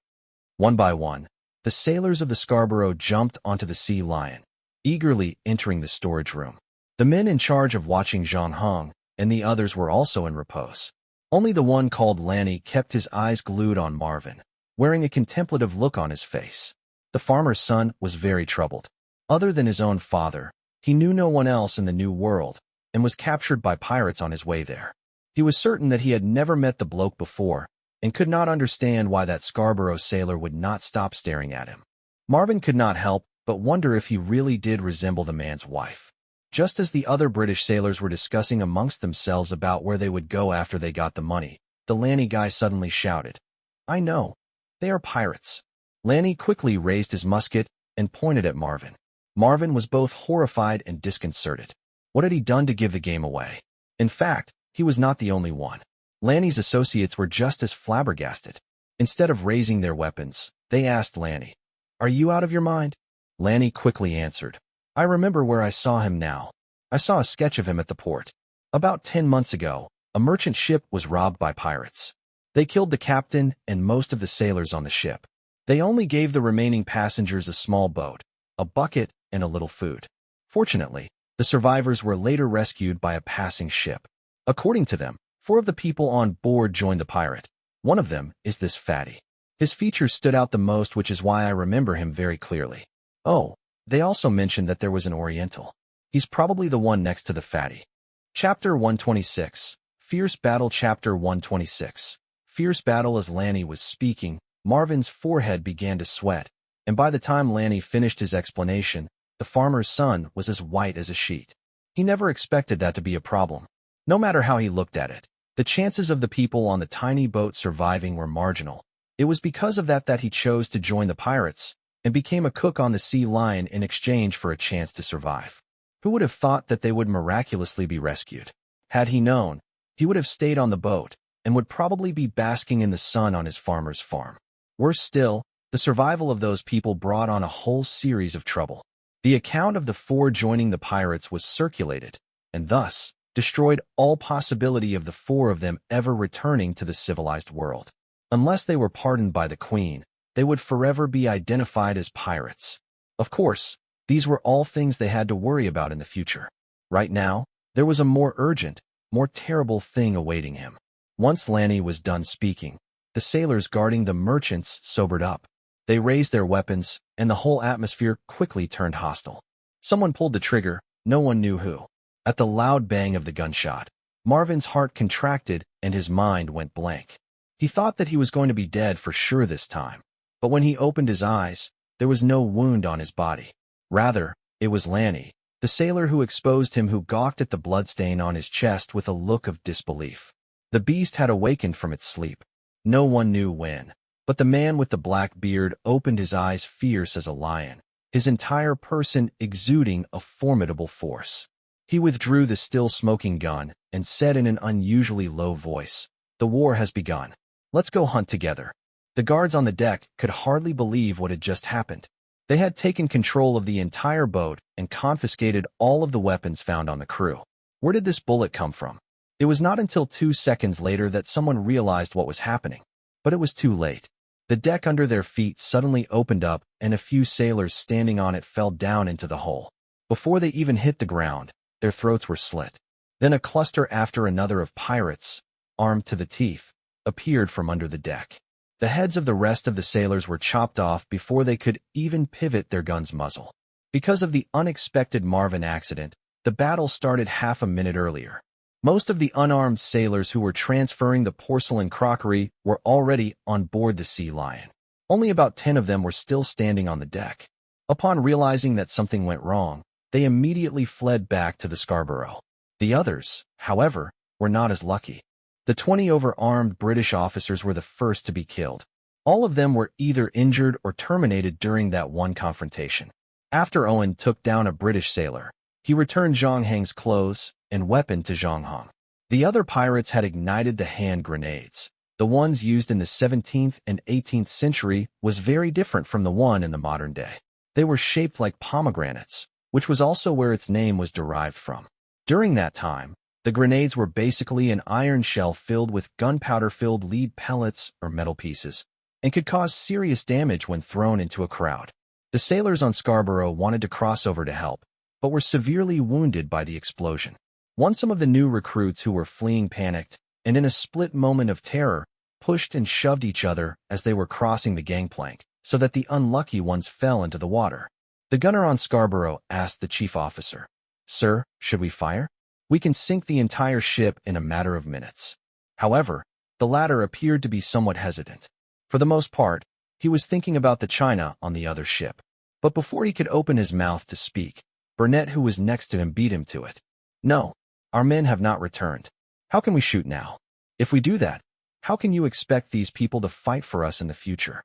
One by one, the sailors of the Scarborough jumped onto the Sea Lion, eagerly entering the storage room. The men in charge of watching Zhang Heng and the others were also in repose. Only the one called Lanny kept his eyes glued on Marvin, wearing a contemplative look on his face. The farmer's son was very troubled. Other than his own father, he knew no one else in the New World, and was captured by pirates on his way there. He was certain that he had never met the bloke before, and could not understand why that Scarborough sailor would not stop staring at him. Marvin could not help but wonder if he really did resemble the man's wife. Just as the other British sailors were discussing amongst themselves about where they would go after they got the money, the Lanny guy suddenly shouted, "I know. They are pirates." Lanny quickly raised his musket and pointed at Marvin. Marvin was both horrified and disconcerted. What had he done to give the game away? In fact, he was not the only one. Lanny's associates were just as flabbergasted. Instead of raising their weapons, they asked Lanny, "Are you out of your mind?" Lanny quickly answered, "I remember where I saw him now. I saw a sketch of him at the port. About 10 months ago, a merchant ship was robbed by pirates. They killed the captain and most of the sailors on the ship. They only gave the remaining passengers a small boat, a bucket, and a little food. Fortunately, the survivors were later rescued by a passing ship. According to them, 4 of the people on board joined the pirate. One of them is this fatty. His features stood out the most, which is why I remember him very clearly. Oh, they also mentioned that there was an Oriental. He's probably the one next to the fatty. Chapter 126. Fierce Battle. Chapter 126. Fierce Battle. As Lanny was speaking, Marvin's forehead began to sweat, and by the time Lanny finished his explanation, the farmer's son was as white as a sheet. He never expected that to be a problem. No matter how he looked at it, the chances of the people on the tiny boat surviving were marginal. It was because of that he chose to join the pirates and became a cook on the Sea Lion in exchange for a chance to survive. Who would have thought that they would miraculously be rescued? Had he known, he would have stayed on the boat and would probably be basking in the sun on his farmer's farm. Worse still, the survival of those people brought on a whole series of trouble. The account of the 4 joining the pirates was circulated, and thus destroyed all possibility of the 4 of them ever returning to the civilized world. Unless they were pardoned by the Queen, they would forever be identified as pirates. Of course, these were all things they had to worry about in the future. Right now, there was a more urgent, more terrible thing awaiting him. Once Lanny was done speaking, the sailors guarding the merchants sobered up. They raised their weapons, and the whole atmosphere quickly turned hostile. Someone pulled the trigger, no one knew who. At the loud bang of the gunshot, Marvin's heart contracted and his mind went blank. He thought that he was going to be dead for sure this time, but when he opened his eyes, there was no wound on his body. Rather, it was Lanny, the sailor who exposed him, who gawked at the bloodstain on his chest with a look of disbelief. The beast had awakened from its sleep. No one knew when, but the man with the black beard opened his eyes fierce as a lion, his entire person exuding a formidable force. He withdrew the still smoking gun and said in an unusually low voice, "The war has begun. Let's go hunt together." The guards on the deck could hardly believe what had just happened. They had taken control of the entire boat and confiscated all of the weapons found on the crew. Where did this bullet come from? It was not until 2 seconds later that someone realized what was happening. But it was too late. The deck under their feet suddenly opened up, and a few sailors standing on it fell down into the hole. Before they even hit the ground, their throats were slit. Then a cluster after another of pirates, armed to the teeth, appeared from under the deck. The heads of the rest of the sailors were chopped off before they could even pivot their gun's muzzle. Because of the unexpected Marvin accident, the battle started half a minute earlier. Most of the unarmed sailors who were transferring the porcelain crockery were already on board the Sea Lion. Only about 10 of them were still standing on the deck. Upon realizing that something went wrong, they immediately fled back to the Scarborough. The others, however, were not as lucky. The 20 overarmed British officers were the first to be killed. All of them were either injured or terminated during that one confrontation. After Owen took down a British sailor, he returned Zhang Heng's clothes and weapon to Zhang Hong. The other pirates had ignited the hand grenades. The ones used in the 17th and 18th century was very different from the one in the modern day. They were shaped like pomegranates, which was also where its name was derived from. During that time, the grenades were basically an iron shell filled with gunpowder-filled lead pellets or metal pieces, and could cause serious damage when thrown into a crowd. The sailors on Scarborough wanted to cross over to help, but were severely wounded by the explosion. Once some of the new recruits who were fleeing panicked, and in a split moment of terror, pushed and shoved each other as they were crossing the gangplank, so that the unlucky ones fell into the water. The gunner on Scarborough asked the chief officer, "Sir, should we fire? We can sink the entire ship in a matter of minutes." However, the latter appeared to be somewhat hesitant. For the most part, he was thinking about the China on the other ship. But before he could open his mouth to speak, Burnett, who was next to him, beat him to it. "No, our men have not returned. How can we shoot now? If we do that, how can you expect these people to fight for us in the future?"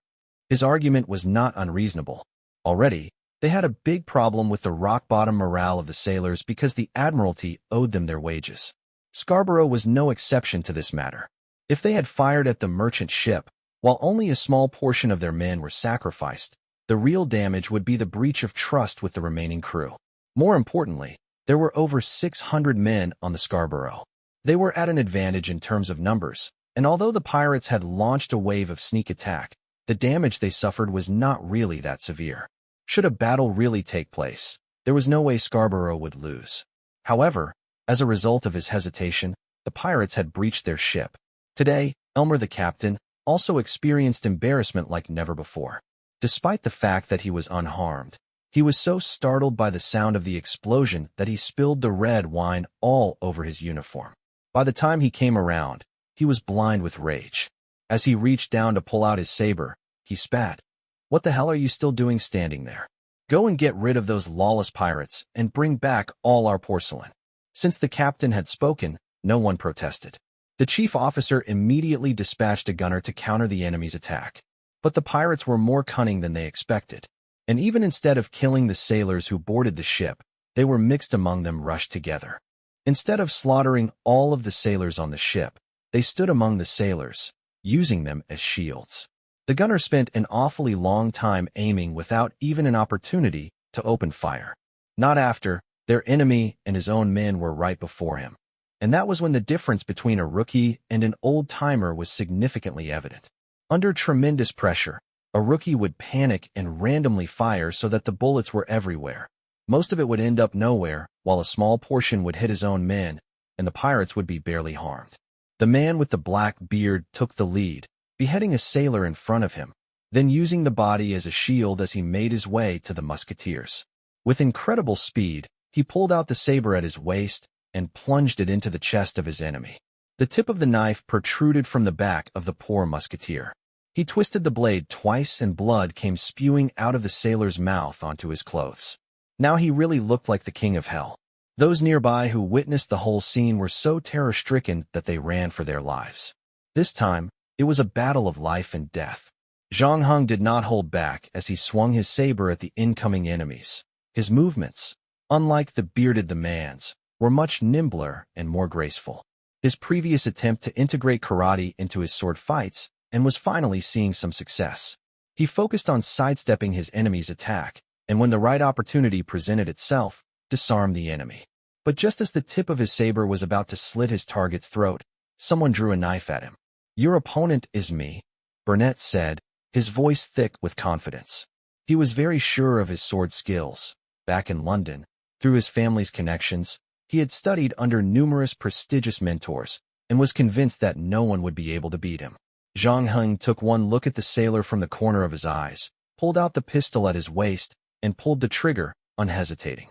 His argument was not unreasonable. Already, they had a big problem with the rock-bottom morale of the sailors because the Admiralty owed them their wages. Scarborough was no exception to this matter. If they had fired at the merchant ship, while only a small portion of their men were sacrificed, the real damage would be the breach of trust with the remaining crew. More importantly, there were over 600 men on the Scarborough. They were at an advantage in terms of numbers, and although the pirates had launched a wave of sneak attack, the damage they suffered was not really that severe. Should a battle really take place, there was no way Scarborough would lose. However, as a result of his hesitation, the pirates had breached their ship. Today, Elmer the captain also experienced embarrassment like never before. Despite the fact that he was unharmed, he was so startled by the sound of the explosion that he spilled the red wine all over his uniform. By the time he came around, he was blind with rage. As he reached down to pull out his saber, he spat. "What the hell are you still doing standing there? Go and get rid of those lawless pirates and bring back all our porcelain." Since the captain had spoken, no one protested. The chief officer immediately dispatched a gunner to counter the enemy's attack. But the pirates were more cunning than they expected, and even instead of killing the sailors who boarded the ship, they were mixed among them rushed together. Instead of slaughtering all of the sailors on the ship, they stood among the sailors, using them as shields. The gunner spent an awfully long time aiming without even an opportunity to open fire. Not after, their enemy and his own men were right before him. And that was when the difference between a rookie and an old-timer was significantly evident. Under tremendous pressure, a rookie would panic and randomly fire so that the bullets were everywhere. Most of it would end up nowhere, while a small portion would hit his own men, and the pirates would be barely harmed. The man with the black beard took the lead, beheading a sailor in front of him, then using the body as a shield as he made his way to the musketeers. With incredible speed, he pulled out the saber at his waist and plunged it into the chest of his enemy. The tip of the knife protruded from the back of the poor musketeer. He twisted the blade twice and blood came spewing out of the sailor's mouth onto his clothes. Now he really looked like the king of hell. Those nearby who witnessed the whole scene were so terror-stricken that they ran for their lives. This time, it was a battle of life and death. Zhang Heng did not hold back as he swung his saber at the incoming enemies. His movements, unlike the bearded man's, were much nimbler and more graceful. His previous attempt to integrate karate into his sword fights and was finally seeing some success. He focused on sidestepping his enemy's attack, and when the right opportunity presented itself, disarmed the enemy. But just as the tip of his saber was about to slit his target's throat, someone drew a knife at him. "Your opponent is me," Burnett said, his voice thick with confidence. He was very sure of his sword skills. Back in London, through his family's connections, he had studied under numerous prestigious mentors and was convinced that no one would be able to beat him. Zhang Heng took one look at the sailor from the corner of his eyes, pulled out the pistol at his waist, and pulled the trigger, unhesitating.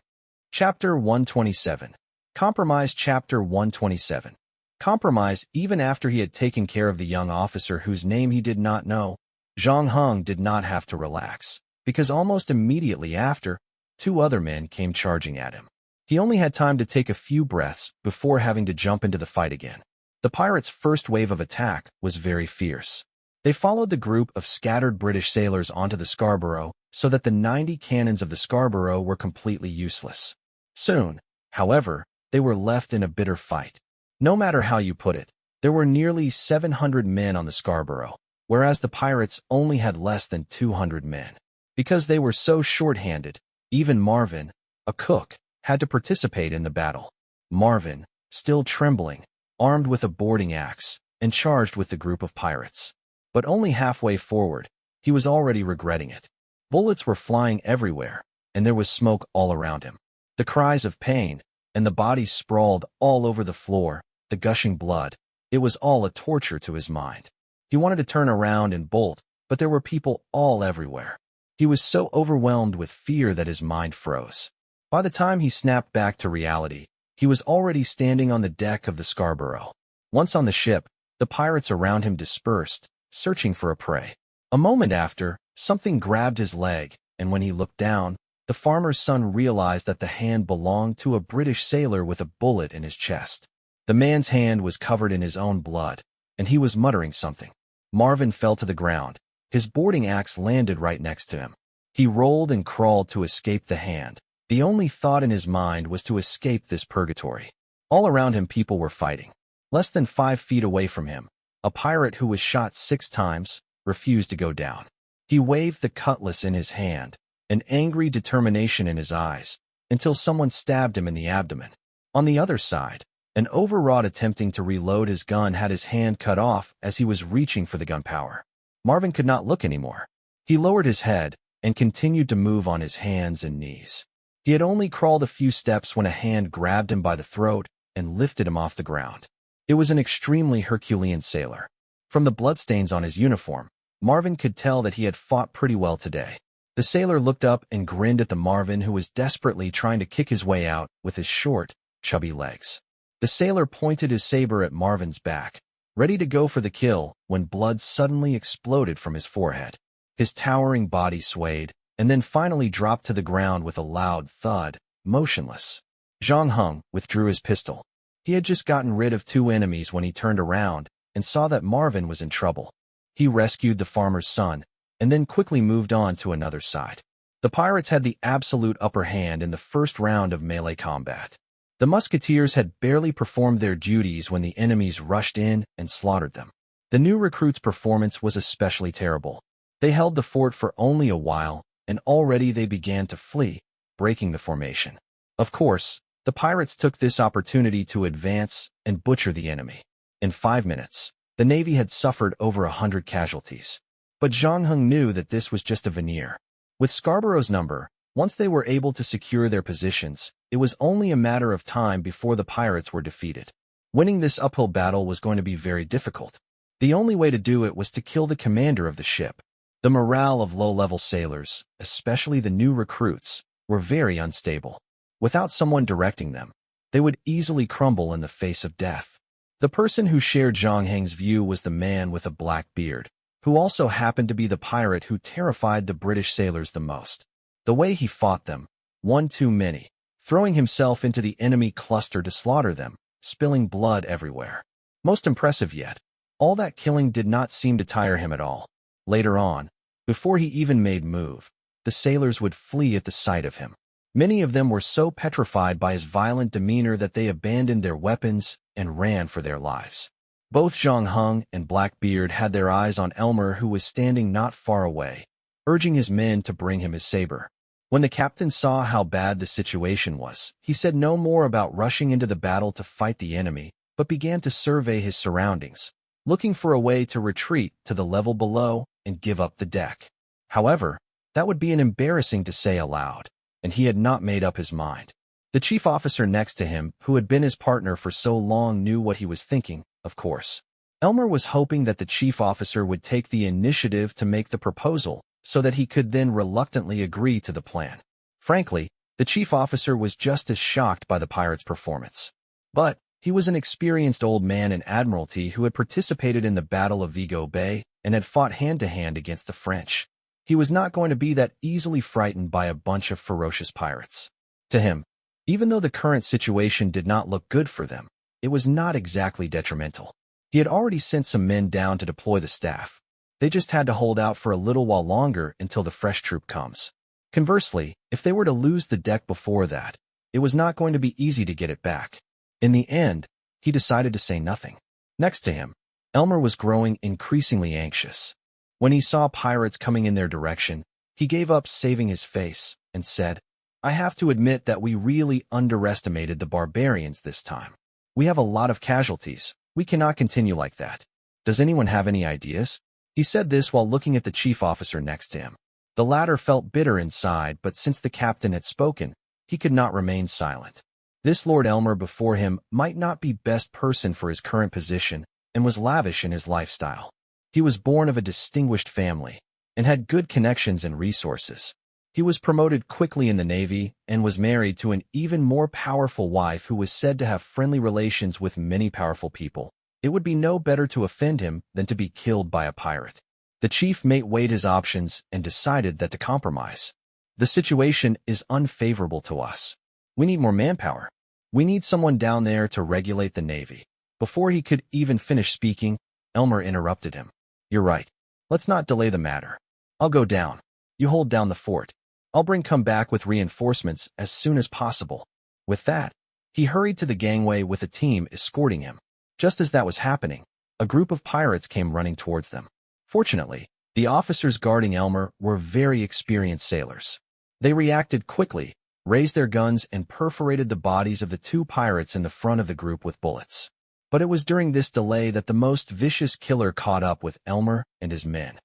Chapter 127. Compromise. Chapter 127. Compromise. Even after he had taken care of the young officer whose name he did not know, Zhang Heng did not have to relax, because almost immediately after, 2 other men came charging at him. He only had time to take a few breaths before having to jump into the fight again. The pirates' first wave of attack was very fierce. They followed the group of scattered British sailors onto the Scarborough so that the 90 cannons of the Scarborough were completely useless. Soon, however, they were left in a bitter fight. No matter how you put it, there were nearly 700 men on the Scarborough, whereas the pirates only had less than 200 men. Because they were so short-handed, even Marvin, a cook, had to participate in the battle. Marvin, still trembling, armed with a boarding axe, and charged with the group of pirates. But only halfway forward, he was already regretting it. Bullets were flying everywhere, and there was smoke all around him. The cries of pain, and the bodies sprawled all over the floor, the gushing blood, it was all a torture to his mind. He wanted to turn around and bolt, but there were people all everywhere. He was so overwhelmed with fear that his mind froze. By the time he snapped back to reality, he was already standing on the deck of the Scarborough. Once on the ship, the pirates around him dispersed, searching for a prey. A moment after, something grabbed his leg, and when he looked down, the farmer's son realized that the hand belonged to a British sailor with a bullet in his chest. The man's hand was covered in his own blood, and he was muttering something. Marvin fell to the ground. His boarding axe landed right next to him. He rolled and crawled to escape the hand. The only thought in his mind was to escape this purgatory. All around him people were fighting. Less than 5 feet away from him, a pirate who was shot 6 times refused to go down. He waved the cutlass in his hand, an angry determination in his eyes, until someone stabbed him in the abdomen. On the other side, an overwrought attempting to reload his gun had his hand cut off as he was reaching for the gunpowder. Marvin could not look anymore. He lowered his head and continued to move on his hands and knees. He had only crawled a few steps when a hand grabbed him by the throat and lifted him off the ground. It was an extremely Herculean sailor. From the bloodstains on his uniform, Marvin could tell that he had fought pretty well today. The sailor looked up and grinned at the Marvin who was desperately trying to kick his way out with his short, chubby legs. The sailor pointed his saber at Marvin's back, ready to go for the kill when blood suddenly exploded from his forehead. His towering body swayed and then finally dropped to the ground with a loud thud, motionless. Zhang Heng withdrew his pistol. He had just gotten rid of 2 enemies when he turned around and saw that Marvin was in trouble. He rescued the farmer's son and then quickly moved on to another side. The pirates had the absolute upper hand in the first round of melee combat. The musketeers had barely performed their duties when the enemies rushed in and slaughtered them. The new recruits' performance was especially terrible. They held the fort for only a while, and already they began to flee, breaking the formation. Of course, the pirates took this opportunity to advance and butcher the enemy. In 5 minutes, the Navy had suffered over 100 casualties. But Zhang Heng knew that this was just a veneer. With Scarborough's number, once they were able to secure their positions, it was only a matter of time before the pirates were defeated. Winning this uphill battle was going to be very difficult. The only way to do it was to kill the commander of the ship. The morale of low-level sailors, especially the new recruits, were very unstable. Without someone directing them, they would easily crumble in the face of death. The person who shared Zhang Heng's view was the man with a black beard, who also happened to be the pirate who terrified the British sailors the most. The way he fought them, one too many, throwing himself into the enemy cluster to slaughter them, spilling blood everywhere. Most impressive yet, all that killing did not seem to tire him at all. Later on, before he even made move, the sailors would flee at the sight of him. Many of them were so petrified by his violent demeanor that they abandoned their weapons and ran for their lives. Both Zhang Heng and Blackbeard had their eyes on Elmer, who was standing not far away, urging his men to bring him his saber. When the captain saw how bad the situation was, he said no more about rushing into the battle to fight the enemy, but began to survey his surroundings, looking for a way to retreat to the level below and give up the deck. However, that would be embarrassing to say aloud, and he had not made up his mind. The chief officer next to him, who had been his partner for so long, knew what he was thinking, of course. Elmer was hoping that the chief officer would take the initiative to make the proposal, so that he could then reluctantly agree to the plan. Frankly, the chief officer was just as shocked by the pirates' performance. But he was an experienced old man in Admiralty who had participated in the Battle of Vigo Bay and had fought hand-to-hand against the French. He was not going to be that easily frightened by a bunch of ferocious pirates. To him, even though the current situation did not look good for them, it was not exactly detrimental. He had already sent some men down to deploy the staff. They just had to hold out for a little while longer until the fresh troop comes. Conversely, if they were to lose the deck before that, it was not going to be easy to get it back. In the end, he decided to say nothing. Next to him, Elmer was growing increasingly anxious. When he saw pirates coming in their direction, he gave up saving his face and said, "I have to admit that we really underestimated the barbarians this time. We have a lot of casualties. We cannot continue like that. Does anyone have any ideas?" He said this while looking at the chief officer next to him. The latter felt bitter inside, but since the captain had spoken, he could not remain silent. This Lord Elmer before him might not be best person for his current position and was lavish in his lifestyle. He was born of a distinguished family and had good connections and resources. He was promoted quickly in the Navy and was married to an even more powerful wife who was said to have friendly relations with many powerful people. It would be no better to offend him than to be killed by a pirate. The chief mate weighed his options and decided that to compromise. The situation is unfavorable to us. We need more manpower. We need someone down there to regulate the Navy. Before he could even finish speaking, Elmer interrupted him. "You're right. Let's not delay the matter. I'll go down. You hold down the fort. I'll come back with reinforcements as soon as possible." With that, he hurried to the gangway with a team escorting him. Just as that was happening, a group of pirates came running towards them. Fortunately, the officers guarding Elmer were very experienced sailors. They reacted quickly, raised their guns, and perforated the bodies of the 2 pirates in the front of the group with bullets. But it was during this delay that the most vicious killer caught up with Elmer and his men.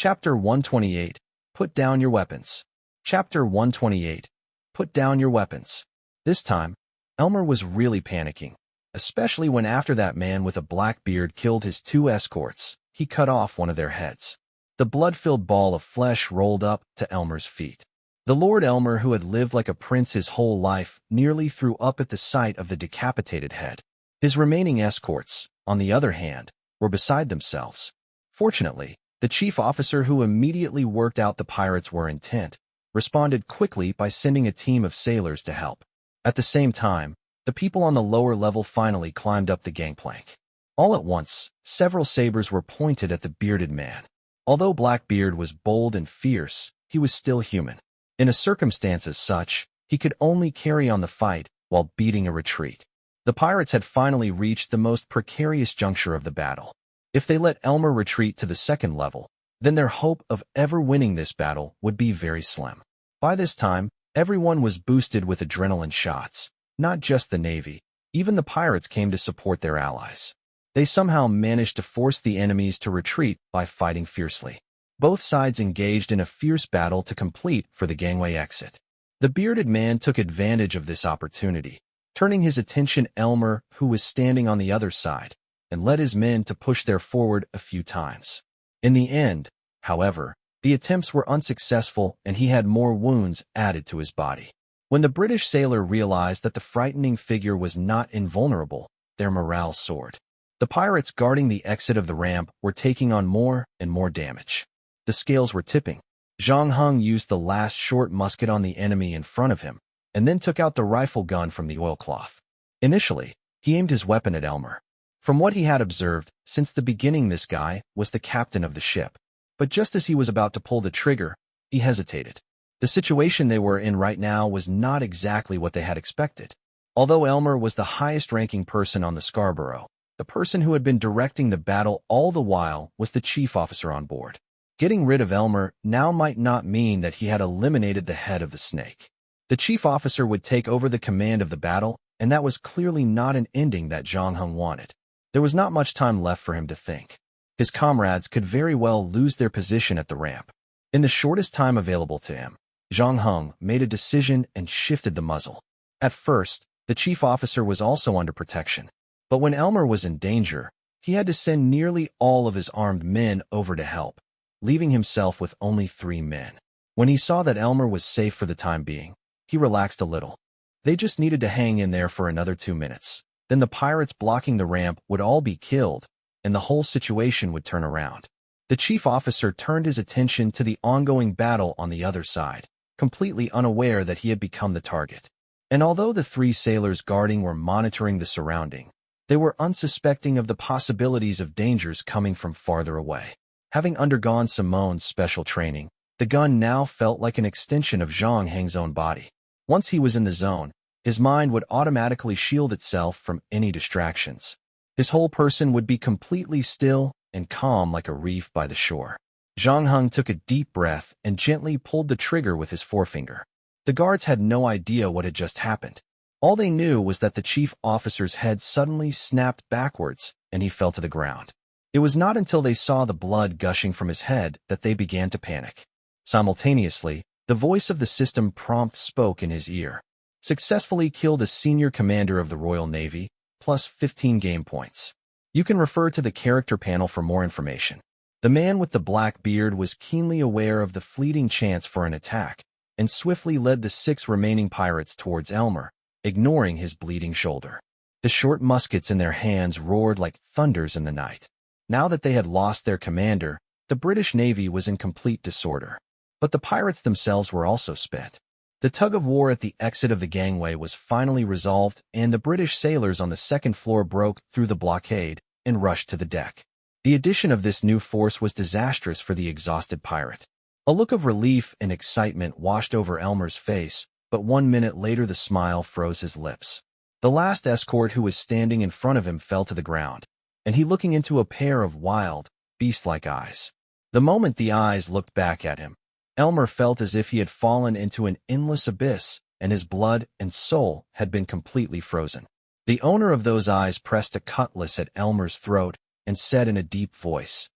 Chapter 128. Put down your weapons. Chapter 128. Put down your weapons. This time, Elmer was really panicking, especially when after that man with a black beard killed his 2 escorts, he cut off one of their heads. The blood-filled ball of flesh rolled up to Elmer's feet. The Lord Elmer, who had lived like a prince his whole life, nearly threw up at the sight of the decapitated head. His remaining escorts, on the other hand, were beside themselves. Fortunately, the chief officer, who immediately worked out the pirates were intent, responded quickly by sending a team of sailors to help. At the same time, the people on the lower level finally climbed up the gangplank. All at once, several sabers were pointed at the bearded man. Although Blackbeard was bold and fierce, he was still human. In a circumstance as such, he could only carry on the fight while beating a retreat. The pirates had finally reached the most precarious juncture of the battle. If they let Elmer retreat to the second level, then their hope of ever winning this battle would be very slim. By this time, everyone was boosted with adrenaline shots. Not just the Navy, even the pirates came to support their allies. They somehow managed to force the enemies to retreat by fighting fiercely. Both sides engaged in a fierce battle to complete for the gangway exit. The bearded man took advantage of this opportunity, turning his attention Elmer, who was standing on the other side, and led his men to push their forward a few times. In the end, however, the attempts were unsuccessful and he had more wounds added to his body. When the British sailor realized that the frightening figure was not invulnerable, their morale soared. The pirates guarding the exit of the ramp were taking on more and more damage. The scales were tipping. Zhang Heng used the last short musket on the enemy in front of him, and then took out the rifle gun from the oilcloth. Initially, he aimed his weapon at Elmer. From what he had observed, since the beginning this guy was the captain of the ship. But just as he was about to pull the trigger, he hesitated. The situation they were in right now was not exactly what they had expected. Although Elmer was the highest-ranking person on the Scarborough, the person who had been directing the battle all the while was the chief officer on board. Getting rid of Elmer now might not mean that he had eliminated the head of the snake. The chief officer would take over the command of the battle, and that was clearly not an ending that Zhang Heng wanted. There was not much time left for him to think. His comrades could very well lose their position at the ramp. In the shortest time available to him, Zhang Heng made a decision and shifted the muzzle. At first, the chief officer was also under protection. But when Elmer was in danger, he had to send nearly all of his armed men over to help, leaving himself with only 3 men. When he saw that Elmer was safe for the time being, he relaxed a little. They just needed to hang in there for another 2 minutes. Then the pirates blocking the ramp would all be killed, and the whole situation would turn around. The chief officer turned his attention to the ongoing battle on the other side, completely unaware that he had become the target. And although the 3 sailors guarding were monitoring the surrounding, they were unsuspecting of the possibilities of dangers coming from farther away. Having undergone Simone's special training, the gun now felt like an extension of Zhang Heng's own body. Once he was in the zone, his mind would automatically shield itself from any distractions. His whole person would be completely still and calm like a reef by the shore. Zhang Heng took a deep breath and gently pulled the trigger with his forefinger. The guards had no idea what had just happened. All they knew was that the chief officer's head suddenly snapped backwards and he fell to the ground. It was not until they saw the blood gushing from his head that they began to panic. Simultaneously, the voice of the system prompt spoke in his ear. Successfully killed a senior commander of the Royal Navy, plus 15 game points. You can refer to the character panel for more information. The man with the black beard was keenly aware of the fleeting chance for an attack, and swiftly led the 6 remaining pirates towards Elmer, ignoring his bleeding shoulder. The short muskets in their hands roared like thunders in the night. Now that they had lost their commander, the British Navy was in complete disorder. But the pirates themselves were also spent. The tug-of-war at the exit of the gangway was finally resolved, and the British sailors on the second floor broke through the blockade and rushed to the deck. The addition of this new force was disastrous for the exhausted pirate. A look of relief and excitement washed over Elmer's face, but 1 minute later the smile froze his lips. The last escort who was standing in front of him fell to the ground, and he looking into a pair of wild, beast-like eyes. The moment the eyes looked back at him, Elmer felt as if he had fallen into an endless abyss, and his blood and soul had been completely frozen. The owner of those eyes pressed a cutlass at Elmer's throat and said in a deep voice,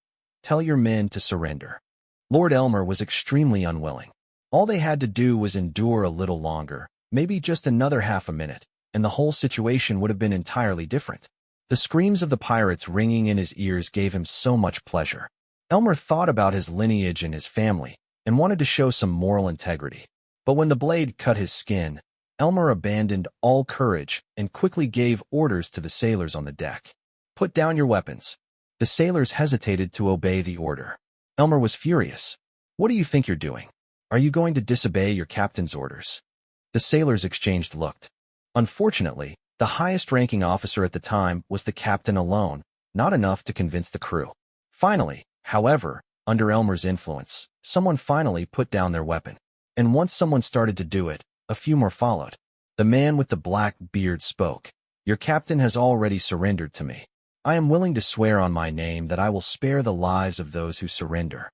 "Tell your men to surrender." Lord Elmer was extremely unwilling. All they had to do was endure a little longer, maybe just another half a minute, and the whole situation would have been entirely different. The screams of the pirates ringing in his ears gave him so much pleasure. Elmer thought about his lineage and his family, and wanted to show some moral integrity. But when the blade cut his skin, Elmer abandoned all courage and quickly gave orders to the sailors on the deck. "Put down your weapons." The sailors hesitated to obey the order. Elmer was furious. "What do you think you're doing? Are you going to disobey your captain's orders?" The sailors exchanged looks. Unfortunately, the highest-ranking officer at the time was the captain alone, not enough to convince the crew. Finally, however, under Elmer's influence, someone finally put down their weapon. And once someone started to do it, a few more followed. The man with the black beard spoke. "Your captain has already surrendered to me. I am willing to swear on my name that I will spare the lives of those who surrender."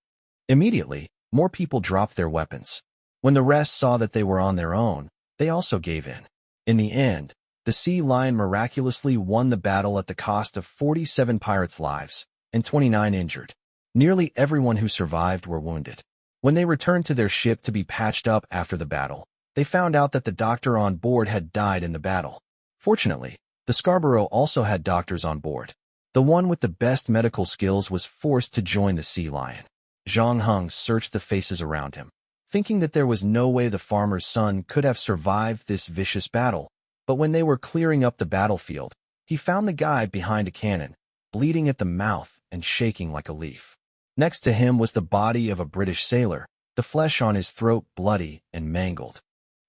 Immediately, more people dropped their weapons. When the rest saw that they were on their own, they also gave in. In the end, the Sea Lion miraculously won the battle at the cost of 47 pirates' lives and 29 injured. Nearly everyone who survived were wounded. When they returned to their ship to be patched up after the battle, they found out that the doctor on board had died in the battle. Fortunately, the Scarborough also had doctors on board. The one with the best medical skills was forced to join the Sea Lion. Zhang Heng searched the faces around him, thinking that there was no way the farmer's son could have survived this vicious battle. But when they were clearing up the battlefield, he found the guy behind a cannon, bleeding at the mouth and shaking like a leaf. Next to him was the body of a British sailor, the flesh on his throat bloody and mangled.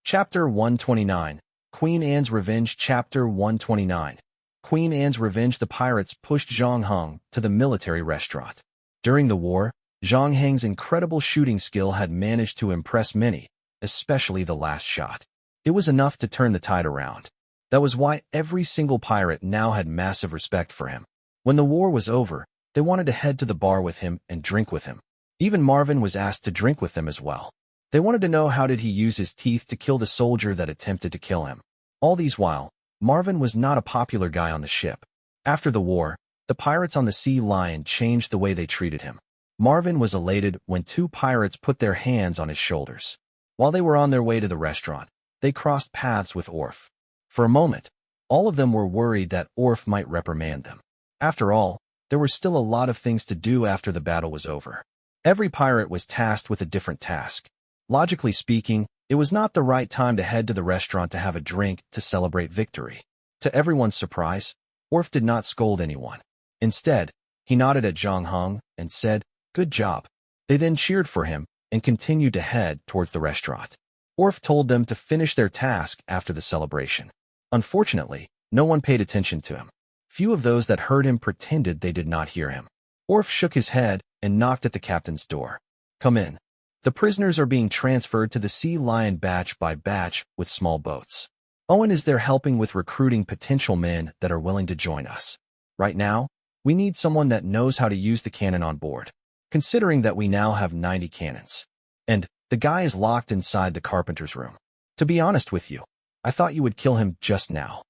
Chapter 129, Queen Anne's Revenge. Chapter 129. Queen Anne's Revenge. The pirates pushed Zhang Heng to the military restaurant. During the war, Zhang Heng's incredible shooting skill had managed to impress many, especially the last shot. It was enough to turn the tide around. That was why every single pirate now had massive respect for him. When the war was over, they wanted to head to the bar with him and drink with him. Even Marvin was asked to drink with them as well. They wanted to know how did he use his teeth to kill the soldier that attempted to kill him. All these while, Marvin was not a popular guy on the ship. After the war, the pirates on the Sea Lion changed the way they treated him. Marvin was elated when two pirates put their hands on his shoulders. While they were on their way to the restaurant, they crossed paths with Orf. For a moment, all of them were worried that Orf might reprimand them. After all, there were still a lot of things to do after the battle was over. Every pirate was tasked with a different task. Logically speaking, it was not the right time to head to the restaurant to have a drink to celebrate victory. To everyone's surprise, Orf did not scold anyone. Instead, he nodded at Zhang Heng and said, "Good job." They then cheered for him and continued to head towards the restaurant. Orf told them to finish their task after the celebration. Unfortunately, no one paid attention to him. Few of those that heard him pretended they did not hear him. Orf shook his head and knocked at the captain's door. "Come in. The prisoners are being transferred to the Sea Lion batch by batch with small boats. Owen is there helping with recruiting potential men that are willing to join us. Right now, we need someone that knows how to use the cannon on board, considering that we now have 90 cannons. And the guy is locked inside the carpenter's room. To be honest with you, I thought you would kill him just now.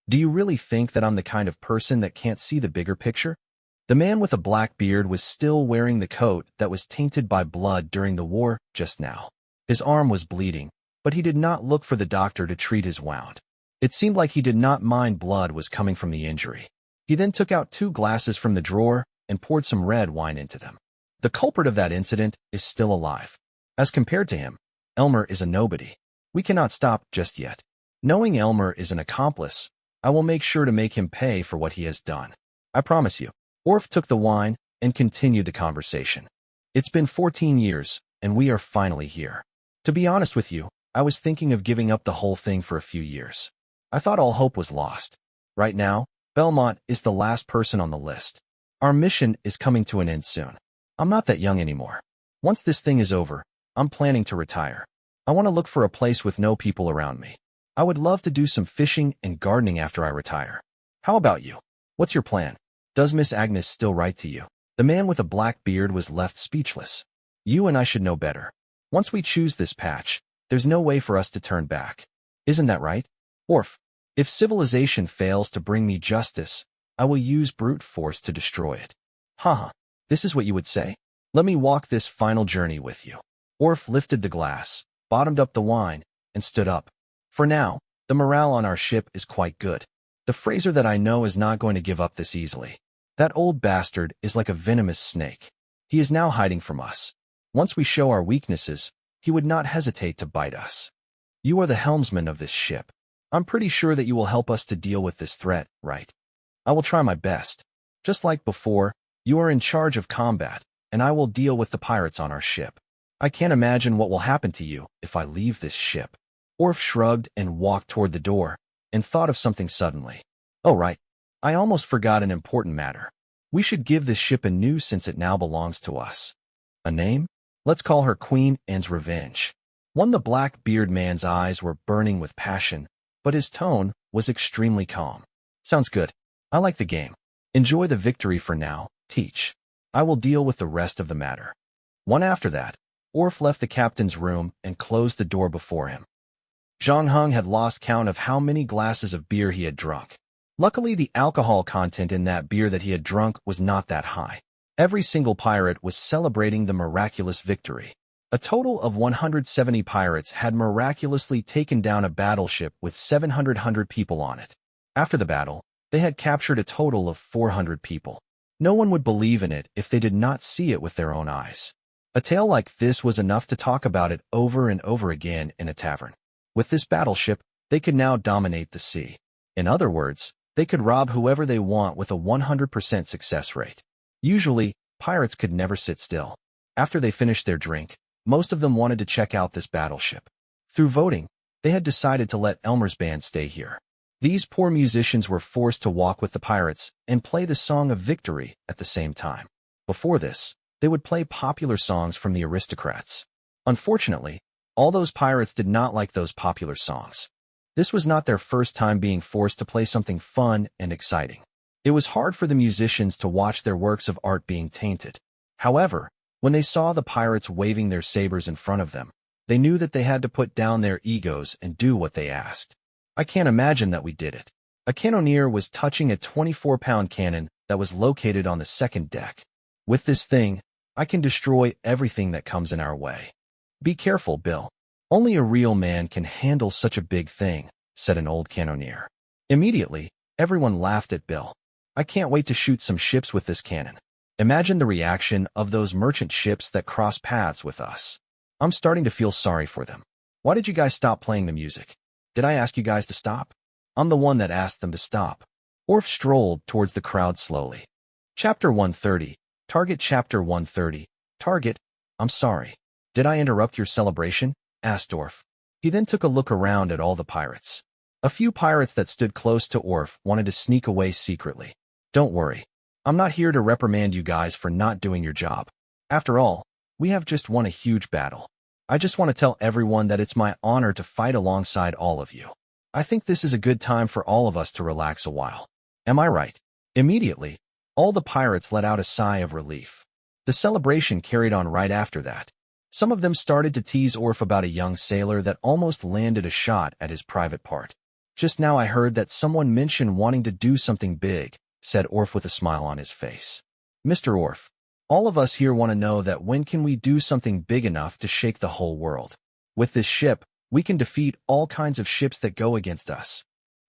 Do you really think that I'm the kind of person that can't see the bigger picture?" The man with a black beard was still wearing the coat that was tainted by blood during the war just now. His arm was bleeding, but he did not look for the doctor to treat his wound. It seemed like he did not mind blood was coming from the injury. He then took out 2 glasses from the drawer and poured some red wine into them. The culprit of that incident is still alive. As compared to him, Elmer is a nobody. We cannot stop just yet. Knowing Elmer is an accomplice, I will make sure to make him pay for what he has done. I promise you. Orf took the wine and continued the conversation. "It's been 14 years, and we are finally here. To be honest with you, I was thinking of giving up the whole thing for a few years. I thought all hope was lost. Right now, Belmont is the last person on the list. Our mission is coming to an end soon. I'm not that young anymore. Once this thing is over, I'm planning to retire. I want to look for a place with no people around me. I would love to do some fishing and gardening after I retire. How about you? What's your plan? Does Miss Agnes still write to you?" The man with a black beard was left speechless. "You and I should know better. Once we choose this patch, there's no way for us to turn back. Isn't that right? Orf, if civilization fails to bring me justice, I will use brute force to destroy it." Haha, this is what you would say? Let me walk this final journey with you. Orf lifted the glass, bottomed up the wine, and stood up. For now, the morale on our ship is quite good. The Fraser that I know is not going to give up this easily. That old bastard is like a venomous snake. He is now hiding from us. Once we show our weaknesses, he would not hesitate to bite us. You are the helmsman of this ship. I'm pretty sure that you will help us to deal with this threat, right? I will try my best. Just like before, you are in charge of combat, and I will deal with the pirates on our ship. I can't imagine what will happen to you if I leave this ship. Orf shrugged and walked toward the door, and thought of something suddenly. Oh right, I almost forgot an important matter. We should give this ship a new since it now belongs to us. A name? Let's call her Queen Anne's Revenge. The black-beard man's eyes were burning with passion, but his tone was extremely calm. Sounds good. I like the game. Enjoy the victory for now, Teach. I will deal with the rest of the matter. After that, Orf left the captain's room and closed the door before him. Zhang Heng had lost count of how many glasses of beer he had drunk. Luckily, the alcohol content in that beer that he had drunk was not that high. Every single pirate was celebrating the miraculous victory. A total of 170 pirates had miraculously taken down a battleship with 700 people on it. After the battle, they had captured a total of 400 people. No one would believe in it if they did not see it with their own eyes. A tale like this was enough to talk about it over and over again in a tavern. With this battleship, they could now dominate the sea. In other words, they could rob whoever they want with a 100% success rate. Usually, pirates could never sit still. After they finished their drink, most of them wanted to check out this battleship. Through voting, they had decided to let Elmer's band stay here. These poor musicians were forced to walk with the pirates and play the Song of Victory at the same time. Before this, they would play popular songs from the aristocrats. Unfortunately, all those pirates did not like those popular songs. This was not their first time being forced to play something fun and exciting. It was hard for the musicians to watch their works of art being tainted. However, when they saw the pirates waving their sabers in front of them, they knew that they had to put down their egos and do what they asked. I can't imagine that we did it. A cannoneer was touching a 24-pound cannon that was located on the second deck. With this thing, I can destroy everything that comes in our way. Be careful, Bill. Only a real man can handle such a big thing, said an old cannoneer. Immediately, everyone laughed at Bill. I can't wait to shoot some ships with this cannon. Imagine the reaction of those merchant ships that cross paths with us. I'm starting to feel sorry for them. Why did you guys stop playing the music? Did I ask you guys to stop? I'm the one that asked them to stop. Orf strolled towards the crowd slowly. Chapter 130. Target. Chapter 130. Target. I'm sorry. Did I interrupt your celebration? Asked Orf. He then took a look around at all the pirates. A few pirates that stood close to Orf wanted to sneak away secretly. Don't worry. I'm not here to reprimand you guys for not doing your job. After all, we have just won a huge battle. I just want to tell everyone that it's my honor to fight alongside all of you. I think this is a good time for all of us to relax a while. Am I right? Immediately, all the pirates let out a sigh of relief. The celebration carried on right after that. Some of them started to tease Orf about a young sailor that almost landed a shot at his private part. Just now I heard that someone mentioned wanting to do something big, said Orf with a smile on his face. Mr. Orf, all of us here want to know that when can we do something big enough to shake the whole world? With this ship, we can defeat all kinds of ships that go against us.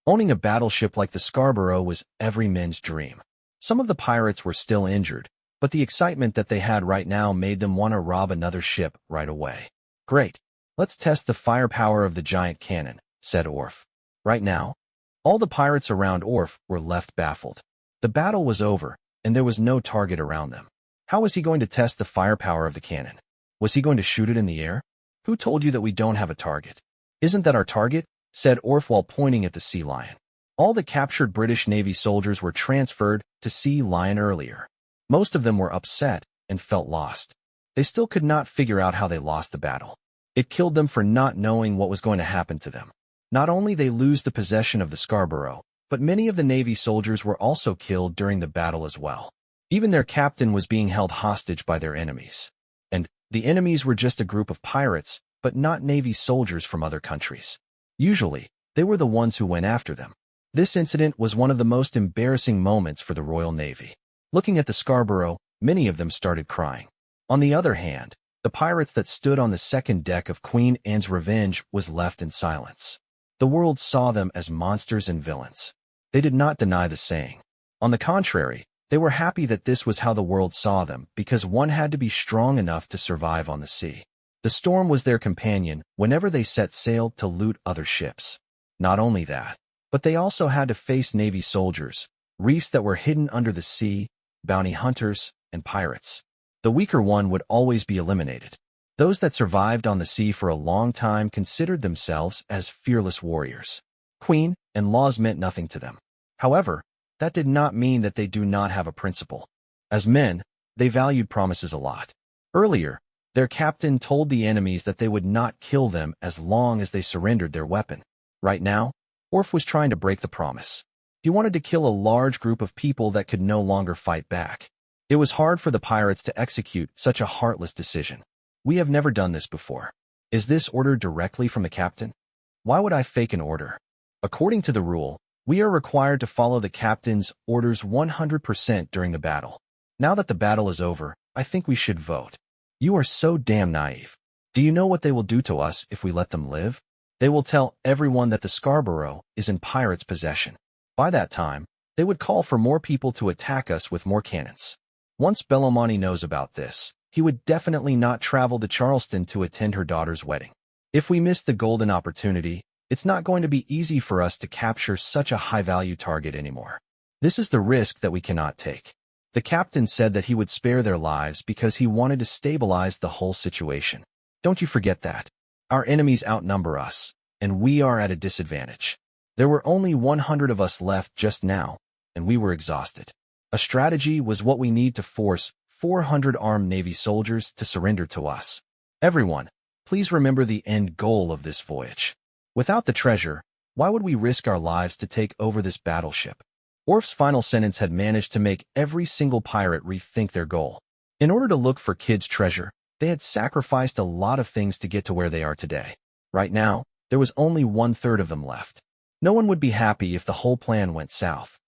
Owning a battleship like the Scarborough was every man's dream. Some of the pirates were still injured, but the excitement that they had right now made them want to rob another ship right away. Great. Let's test the firepower of the giant cannon, said Orf. Right now, all the pirates around Orf were left baffled. The battle was over, and there was no target around them. How was he going to test the firepower of the cannon? Was he going to shoot it in the air? Who told you that we don't have a target? Isn't that our target? Said Orf while pointing at the Sea Lion. All the captured British Navy soldiers were transferred to Sea Lion earlier. Most of them were upset and felt lost. They still could not figure out how they lost the battle. It killed them for not knowing what was going to happen to them. Not only they lose the possession of the Scarborough, but many of the Navy soldiers were also killed during the battle as well. Even their captain was being held hostage by their enemies. And the enemies were just a group of pirates, but not Navy soldiers from other countries. Usually, they were the ones who went after them. This incident was one of the most embarrassing moments for the Royal Navy. Looking at the Scarborough, many of them started crying. On the other hand, the pirates that stood on the second deck of Queen Anne's Revenge was left in silence. The world saw them as monsters and villains. They did not deny the saying. On the contrary, they were happy that this was how the world saw them, because one had to be strong enough to survive on the sea. The storm was their companion whenever they set sail to loot other ships. Not only that, but they also had to face Navy soldiers, reefs that were hidden under the sea, bounty hunters, and pirates. The weaker one would always be eliminated. Those that survived on the sea for a long time considered themselves as fearless warriors. Queen and laws meant nothing to them. However, that did not mean that they do not have a principle. As men, they valued promises a lot. Earlier, their captain told the enemies that they would not kill them as long as they surrendered their weapon. Right now, Orf was trying to break the promise. He wanted to kill a large group of people that could no longer fight back. It was hard for the pirates to execute such a heartless decision. We have never done this before. Is this order directly from the captain? Why would I fake an order? According to the rule, we are required to follow the captain's orders 100% during the battle. Now that the battle is over, I think we should vote. You are so damn naive. Do you know what they will do to us if we let them live? They will tell everyone that the Scarborough is in pirates' possession. By that time, they would call for more people to attack us with more cannons. Once Bellomonte knows about this, he would definitely not travel to Charleston to attend her daughter's wedding. If we miss the golden opportunity, it's not going to be easy for us to capture such a high-value target anymore. This is the risk that we cannot take. The captain said that he would spare their lives because he wanted to stabilize the whole situation. Don't you forget that. Our enemies outnumber us, and we are at a disadvantage. There were only 100 of us left just now, and we were exhausted. A strategy was what we need to force 400 armed Navy soldiers to surrender to us. Everyone, please remember the end goal of this voyage. Without the treasure, why would we risk our lives to take over this battleship? Orf's final sentence had managed to make every single pirate rethink their goal. In order to look for Kid's treasure, they had sacrificed a lot of things to get to where they are today. Right now, there was only 1/3 of them left. No one would be happy if the whole plan went south.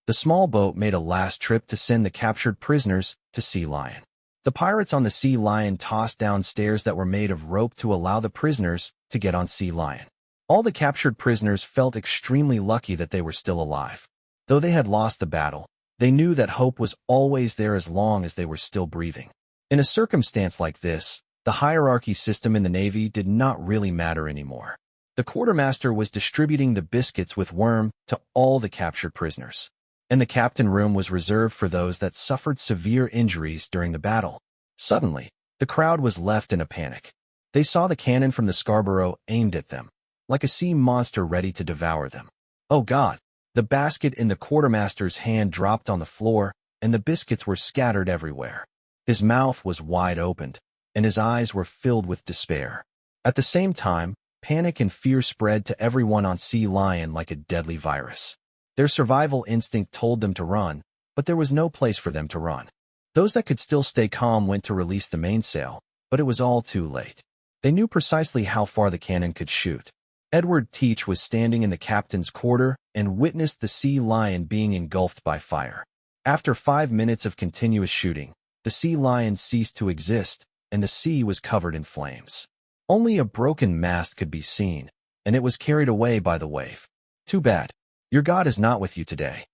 The small boat made a last trip to send the captured prisoners to Sea Lion. The pirates on the Sea Lion tossed down stairs that were made of rope to allow the prisoners to get on Sea Lion. All the captured prisoners felt extremely lucky that they were still alive. Though they had lost the battle, they knew that hope was always there as long as they were still breathing. In a circumstance like this, the hierarchy system in the Navy did not really matter anymore. The quartermaster was distributing the biscuits with worm to all the captured prisoners, and the captain room was reserved for those that suffered severe injuries during the battle. Suddenly, the crowd was left in a panic. They saw the cannon from the Scarborough aimed at them, like a sea monster ready to devour them. Oh God! The basket in the quartermaster's hand dropped on the floor, and the biscuits were scattered everywhere. His mouth was wide opened, and his eyes were filled with despair. At the same time, panic and fear spread to everyone on Sea Lion like a deadly virus. Their survival instinct told them to run, but there was no place for them to run. Those that could still stay calm went to release the mainsail, but it was all too late. They knew precisely how far the cannon could shoot. Edward Teach was standing in the captain's quarter and witnessed the Sea Lion being engulfed by fire. After 5 minutes of continuous shooting, the Sea Lion ceased to exist, and the sea was covered in flames. Only a broken mast could be seen, and it was carried away by the wave. Too bad. Your God is not with you today.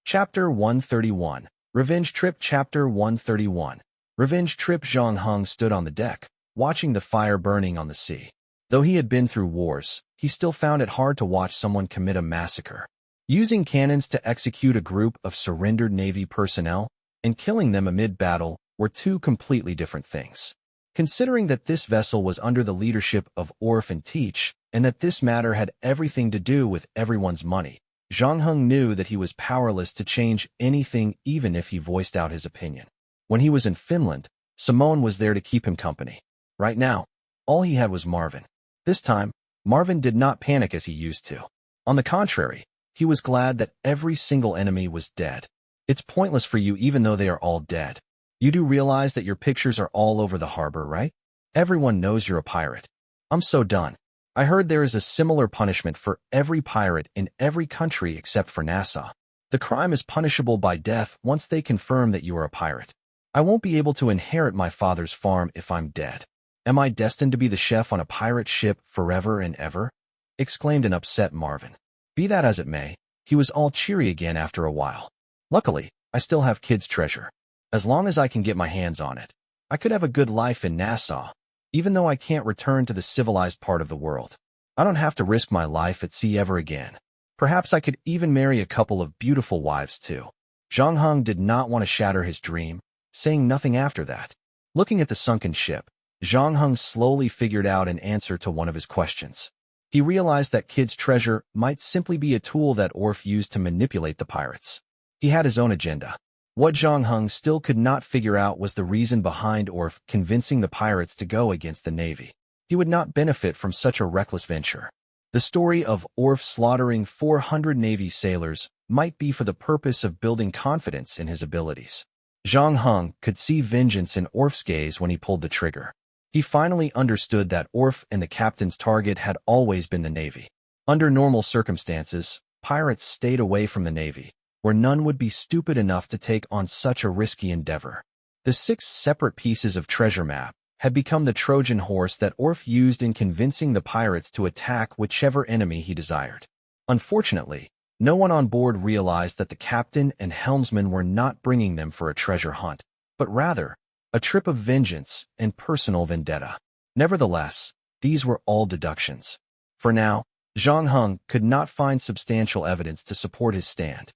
Chapter 131. Revenge Trip. Chapter 131. Revenge Trip. Zhang Heng stood on the deck, watching the fire burning on the sea. Though he had been through wars, he still found it hard to watch someone commit a massacre. Using cannons to execute a group of surrendered Navy personnel and killing them amid battle were two completely different things. Considering that this vessel was under the leadership of Orf and Teach, and that this matter had everything to do with everyone's money, Zhang Heng knew that he was powerless to change anything even if he voiced out his opinion. When he was in Finland, Simone was there to keep him company. Right now, all he had was Marvin. This time, Marvin did not panic as he used to. On the contrary, he was glad that every single enemy was dead. It's pointless for you even though they are all dead. You do realize that your pictures are all over the harbor, right? Everyone knows you're a pirate. I'm so done. I heard there is a similar punishment for every pirate in every country except for Nassau. The crime is punishable by death once they confirm that you are a pirate. I won't be able to inherit my father's farm if I'm dead. Am I destined to be the chef on a pirate ship forever and ever? Exclaimed an upset Marvin. Be that as it may, he was all cheery again after a while. Luckily, I still have kids' treasure. As long as I can get my hands on it, I could have a good life in Nassau, even though I can't return to the civilized part of the world. I don't have to risk my life at sea ever again. Perhaps I could even marry a couple of beautiful wives too. Zhang Heng did not want to shatter his dream, saying nothing after that. Looking at the sunken ship, Zhang Heng slowly figured out an answer to one of his questions. He realized that Kid's treasure might simply be a tool that Orf used to manipulate the pirates. He had his own agenda. What Zhang Heng still could not figure out was the reason behind Orf convincing the pirates to go against the Navy. He would not benefit from such a reckless venture. The story of Orf slaughtering 400 Navy sailors might be for the purpose of building confidence in his abilities. Zhang Heng could see vengeance in Orf's gaze when he pulled the trigger. He finally understood that Orf and the captain's target had always been the Navy. Under normal circumstances, pirates stayed away from the Navy, where none would be stupid enough to take on such a risky endeavor. The 6 separate pieces of treasure map had become the Trojan horse that Orf used in convincing the pirates to attack whichever enemy he desired. Unfortunately, no one on board realized that the captain and helmsman were not bringing them for a treasure hunt, but rather a trip of vengeance and personal vendetta. Nevertheless, these were all deductions. For now, Zhang Heng could not find substantial evidence to support his stand.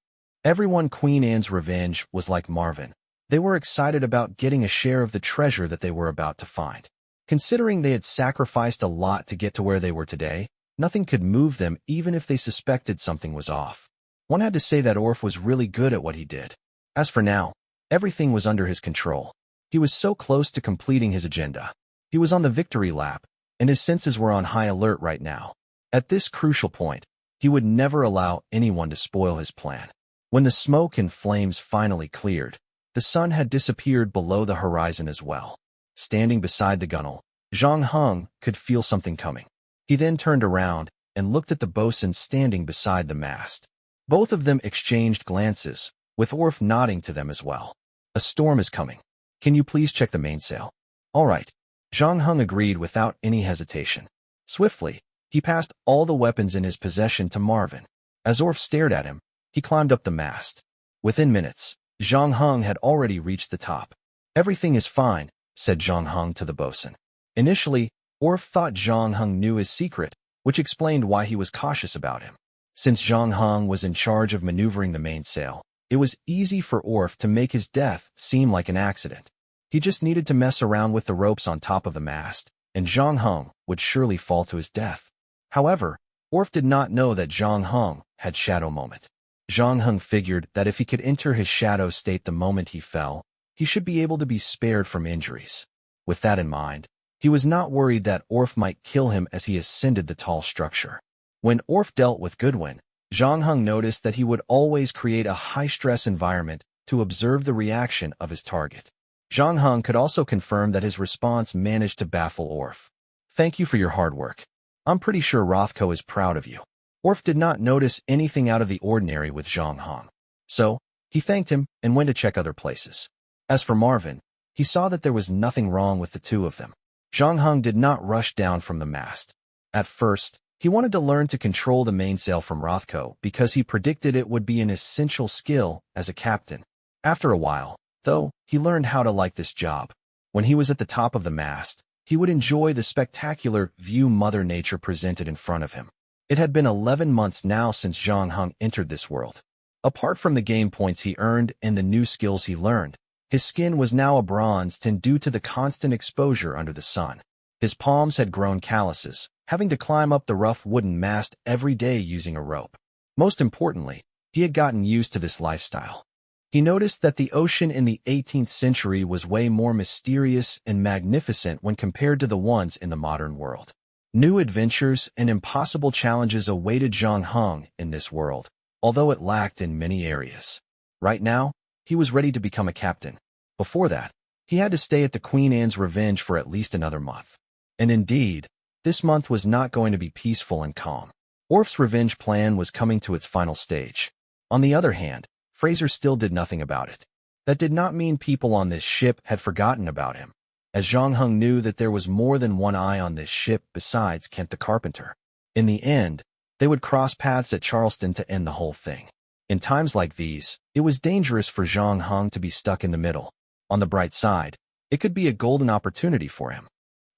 Everyone Queen Anne's revenge was like Marvin. They were excited about getting a share of the treasure that they were about to find. Considering they had sacrificed a lot to get to where they were today, nothing could move them even if they suspected something was off. One had to say that Orf was really good at what he did. As for now, everything was under his control. He was so close to completing his agenda. He was on the victory lap, and his senses were on high alert right now. At this crucial point, he would never allow anyone to spoil his plan. When the smoke and flames finally cleared, the sun had disappeared below the horizon as well. Standing beside the gunwale, Zhang Heng could feel something coming. He then turned around and looked at the bosun standing beside the mast. Both of them exchanged glances, with Orf nodding to them as well. A storm is coming. Can you please check the mainsail? All right. Zhang Heng agreed without any hesitation. Swiftly, he passed all the weapons in his possession to Marvin. As Orf stared at him, he climbed up the mast. Within minutes, Zhang Heng had already reached the top. Everything is fine, said Zhang Heng to the bosun. Initially, Orf thought Zhang Heng knew his secret, which explained why he was cautious about him. Since Zhang Heng was in charge of maneuvering the mainsail, it was easy for Orf to make his death seem like an accident. He just needed to mess around with the ropes on top of the mast, and Zhang Heng would surely fall to his death. However, Orf did not know that Zhang Heng had shadow moment. Zhang Heng figured that if he could enter his shadow state the moment he fell, he should be able to be spared from injuries. With that in mind, he was not worried that Orf might kill him as he ascended the tall structure. When Orf dealt with Goodwin, Zhang Heng noticed that he would always create a high-stress environment to observe the reaction of his target. Zhang Heng could also confirm that his response managed to baffle Orf. Thank you for your hard work. I'm pretty sure Rothko is proud of you. Orf did not notice anything out of the ordinary with Zhang Heng. So, he thanked him and went to check other places. As for Marvin, he saw that there was nothing wrong with the two of them. Zhang Heng did not rush down from the mast. At first, he wanted to learn to control the mainsail from Rothko because he predicted it would be an essential skill as a captain. After a while, though, he learned how to like this job. When he was at the top of the mast, he would enjoy the spectacular view Mother Nature presented in front of him. It had been 11 months now since Zhang Heng entered this world. Apart from the game points he earned and the new skills he learned, his skin was now a bronze tint due to the constant exposure under the sun. His palms had grown calluses, having to climb up the rough wooden mast every day using a rope. Most importantly, he had gotten used to this lifestyle. He noticed that the ocean in the 18th century was way more mysterious and magnificent when compared to the ones in the modern world. New adventures and impossible challenges awaited Zhang Heng in this world, although it lacked in many areas. Right now, he was ready to become a captain. Before that, he had to stay at the Queen Anne's Revenge for at least another month. And indeed, this month was not going to be peaceful and calm. Orf's revenge plan was coming to its final stage. On the other hand, Fraser still did nothing about it. That did not mean people on this ship had forgotten about him, as Zhang Heng knew that there was more than one eye on this ship besides Kent the carpenter. In the end, they would cross paths at Charleston to end the whole thing. In times like these, it was dangerous for Zhang Heng to be stuck in the middle. On the bright side, it could be a golden opportunity for him.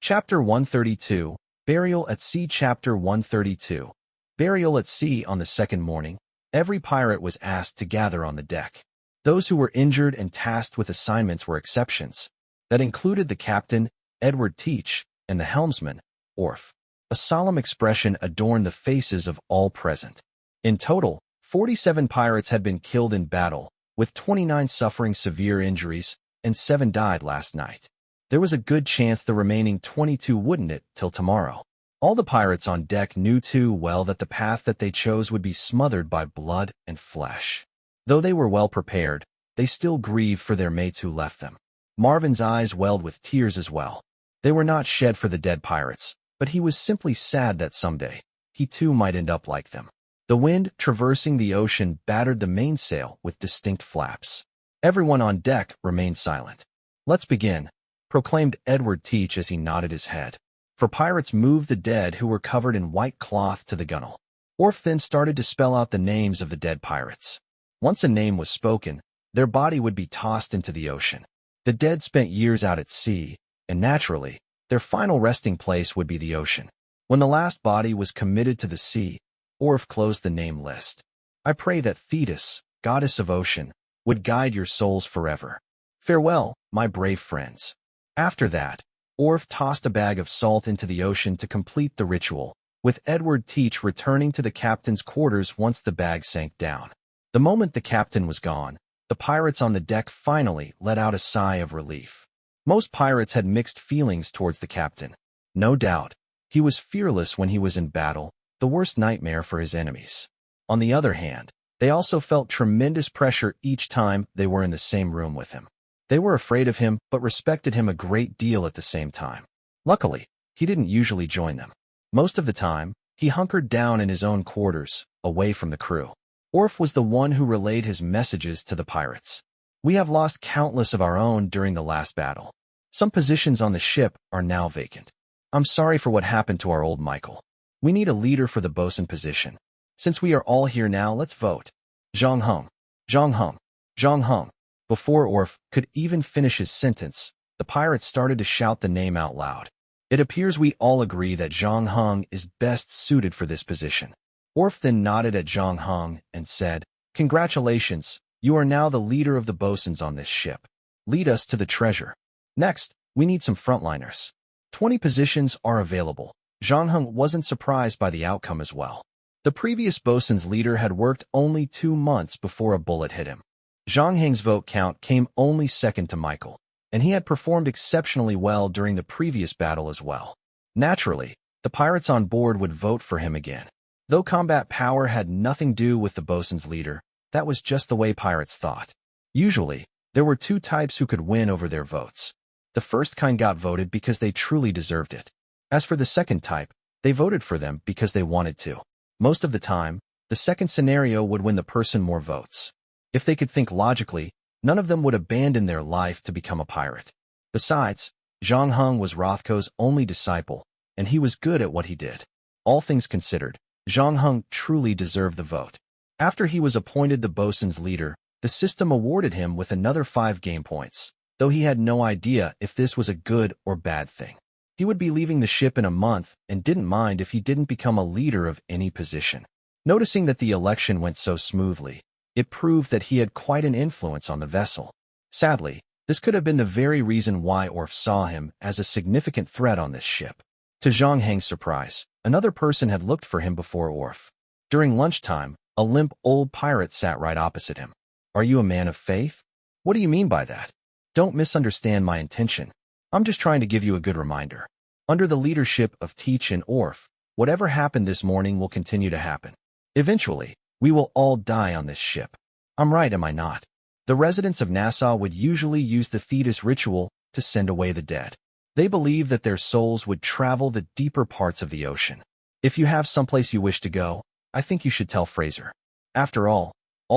Chapter 132, Burial at Sea. Chapter 132, Burial at Sea. On the second morning, every pirate was asked to gather on the deck. Those who were injured and tasked with assignments were exceptions. That included the captain, Edward Teach, and the helmsman, Orf. A solemn expression adorned the faces of all present. In total, 47 pirates had been killed in battle, with 29 suffering severe injuries, and 7 died last night. There was a good chance the remaining 22 wouldn't it till tomorrow. All the pirates on deck knew too well that the path that they chose would be smothered by blood and flesh. Though they were well prepared, they still grieved for their mates who left them. Marvin's eyes welled with tears as well. They were not shed for the dead pirates, but he was simply sad that someday, he too might end up like them. The wind, traversing the ocean, battered the mainsail with distinct flaps. Everyone on deck remained silent. "Let's begin," proclaimed Edward Teach as he nodded his head. For pirates moved the dead who were covered in white cloth to the gunwale. Orf then started to spell out the names of the dead pirates. Once a name was spoken, their body would be tossed into the ocean. The dead spent years out at sea, and naturally, their final resting place would be the ocean. When the last body was committed to the sea, Orf closed the name list. "I pray that Thetis, goddess of ocean, would guide your souls forever. Farewell, my brave friends." After that, Orf tossed a bag of salt into the ocean to complete the ritual, with Edward Teach returning to the captain's quarters once the bag sank down. The moment the captain was gone, the pirates on the deck finally let out a sigh of relief. Most pirates had mixed feelings towards the captain. No doubt, he was fearless when he was in battle, the worst nightmare for his enemies. On the other hand, they also felt tremendous pressure each time they were in the same room with him. They were afraid of him but respected him a great deal at the same time. Luckily, he didn't usually join them. Most of the time, he hunkered down in his own quarters, away from the crew. Orf was the one who relayed his messages to the pirates. "We have lost countless of our own during the last battle. Some positions on the ship are now vacant. I'm sorry for what happened to our old Michael. We need a leader for the bosun position. Since we are all here now, let's vote. Zhang Heng, Zhang Heng, Zhang Heng." Before Orf could even finish his sentence, the pirates started to shout the name out loud. "It appears we all agree that Zhang Heng is best suited for this position." Orf then nodded at Zhang Heng and said, "Congratulations, you are now the leader of the bosuns on this ship. Lead us to the treasure. Next, we need some frontliners. 20 positions are available." Zhang Heng wasn't surprised by the outcome as well. The previous bosun's leader had worked only 2 months before a bullet hit him. Zhang Heng's vote count came only second to Michael, and he had performed exceptionally well during the previous battle as well. Naturally, the pirates on board would vote for him again. Though combat power had nothing to do with the bosun's leader, that was just the way pirates thought. Usually, there were 2 types who could win over their votes. The first kind got voted because they truly deserved it. As for the second type, they voted for them because they wanted to. Most of the time, the second scenario would win the person more votes. If they could think logically, none of them would abandon their life to become a pirate. Besides, Zhang Heng was Rothko's only disciple, and he was good at what he did. All things considered, Zhang Heng truly deserved the vote. After he was appointed the bosun's leader, the system awarded him with another 5 game points, though he had no idea if this was a good or bad thing. He would be leaving the ship in a month and didn't mind if he didn't become a leader of any position. Noticing that the election went so smoothly, it proved that he had quite an influence on the vessel. Sadly, this could have been the very reason why Orf saw him as a significant threat on this ship. To Zhang Heng's surprise, another person had looked for him before Orf. During lunchtime, a limp old pirate sat right opposite him. "Are you a man of faith?" "What do you mean by that?" "Don't misunderstand my intention. I'm just trying to give you a good reminder. Under the leadership of Teach and Orf, whatever happened this morning will continue to happen. Eventually, we will all die on this ship. I'm right, am I not?" The residents of Nassau would usually use the Thetis ritual to send away the dead. They believed that their souls would travel the deeper parts of the ocean. If you have someplace you wish to go, I think you should tell Fraser. After all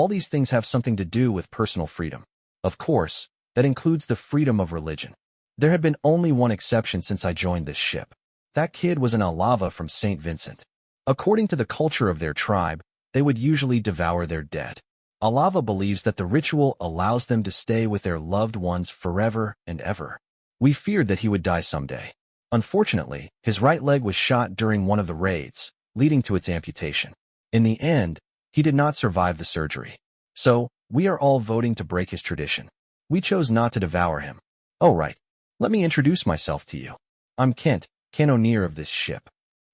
these things have something to do with personal freedom. Of course, that includes the freedom of religion. There had been only one exception since I joined this ship. That kid was an Alava from St. Vincent. According to the culture of their tribe, they would usually devour their dead. Alava believes that the ritual allows them to stay with their loved ones forever and ever. We feared that he would die someday. Unfortunately, his right leg was shot during one of the raids, leading to its amputation. In the end, he did not survive the surgery. So, we are all voting to break his tradition. We chose not to devour him. Oh right, let me introduce myself to you. I'm Kent, cannoneer of this ship.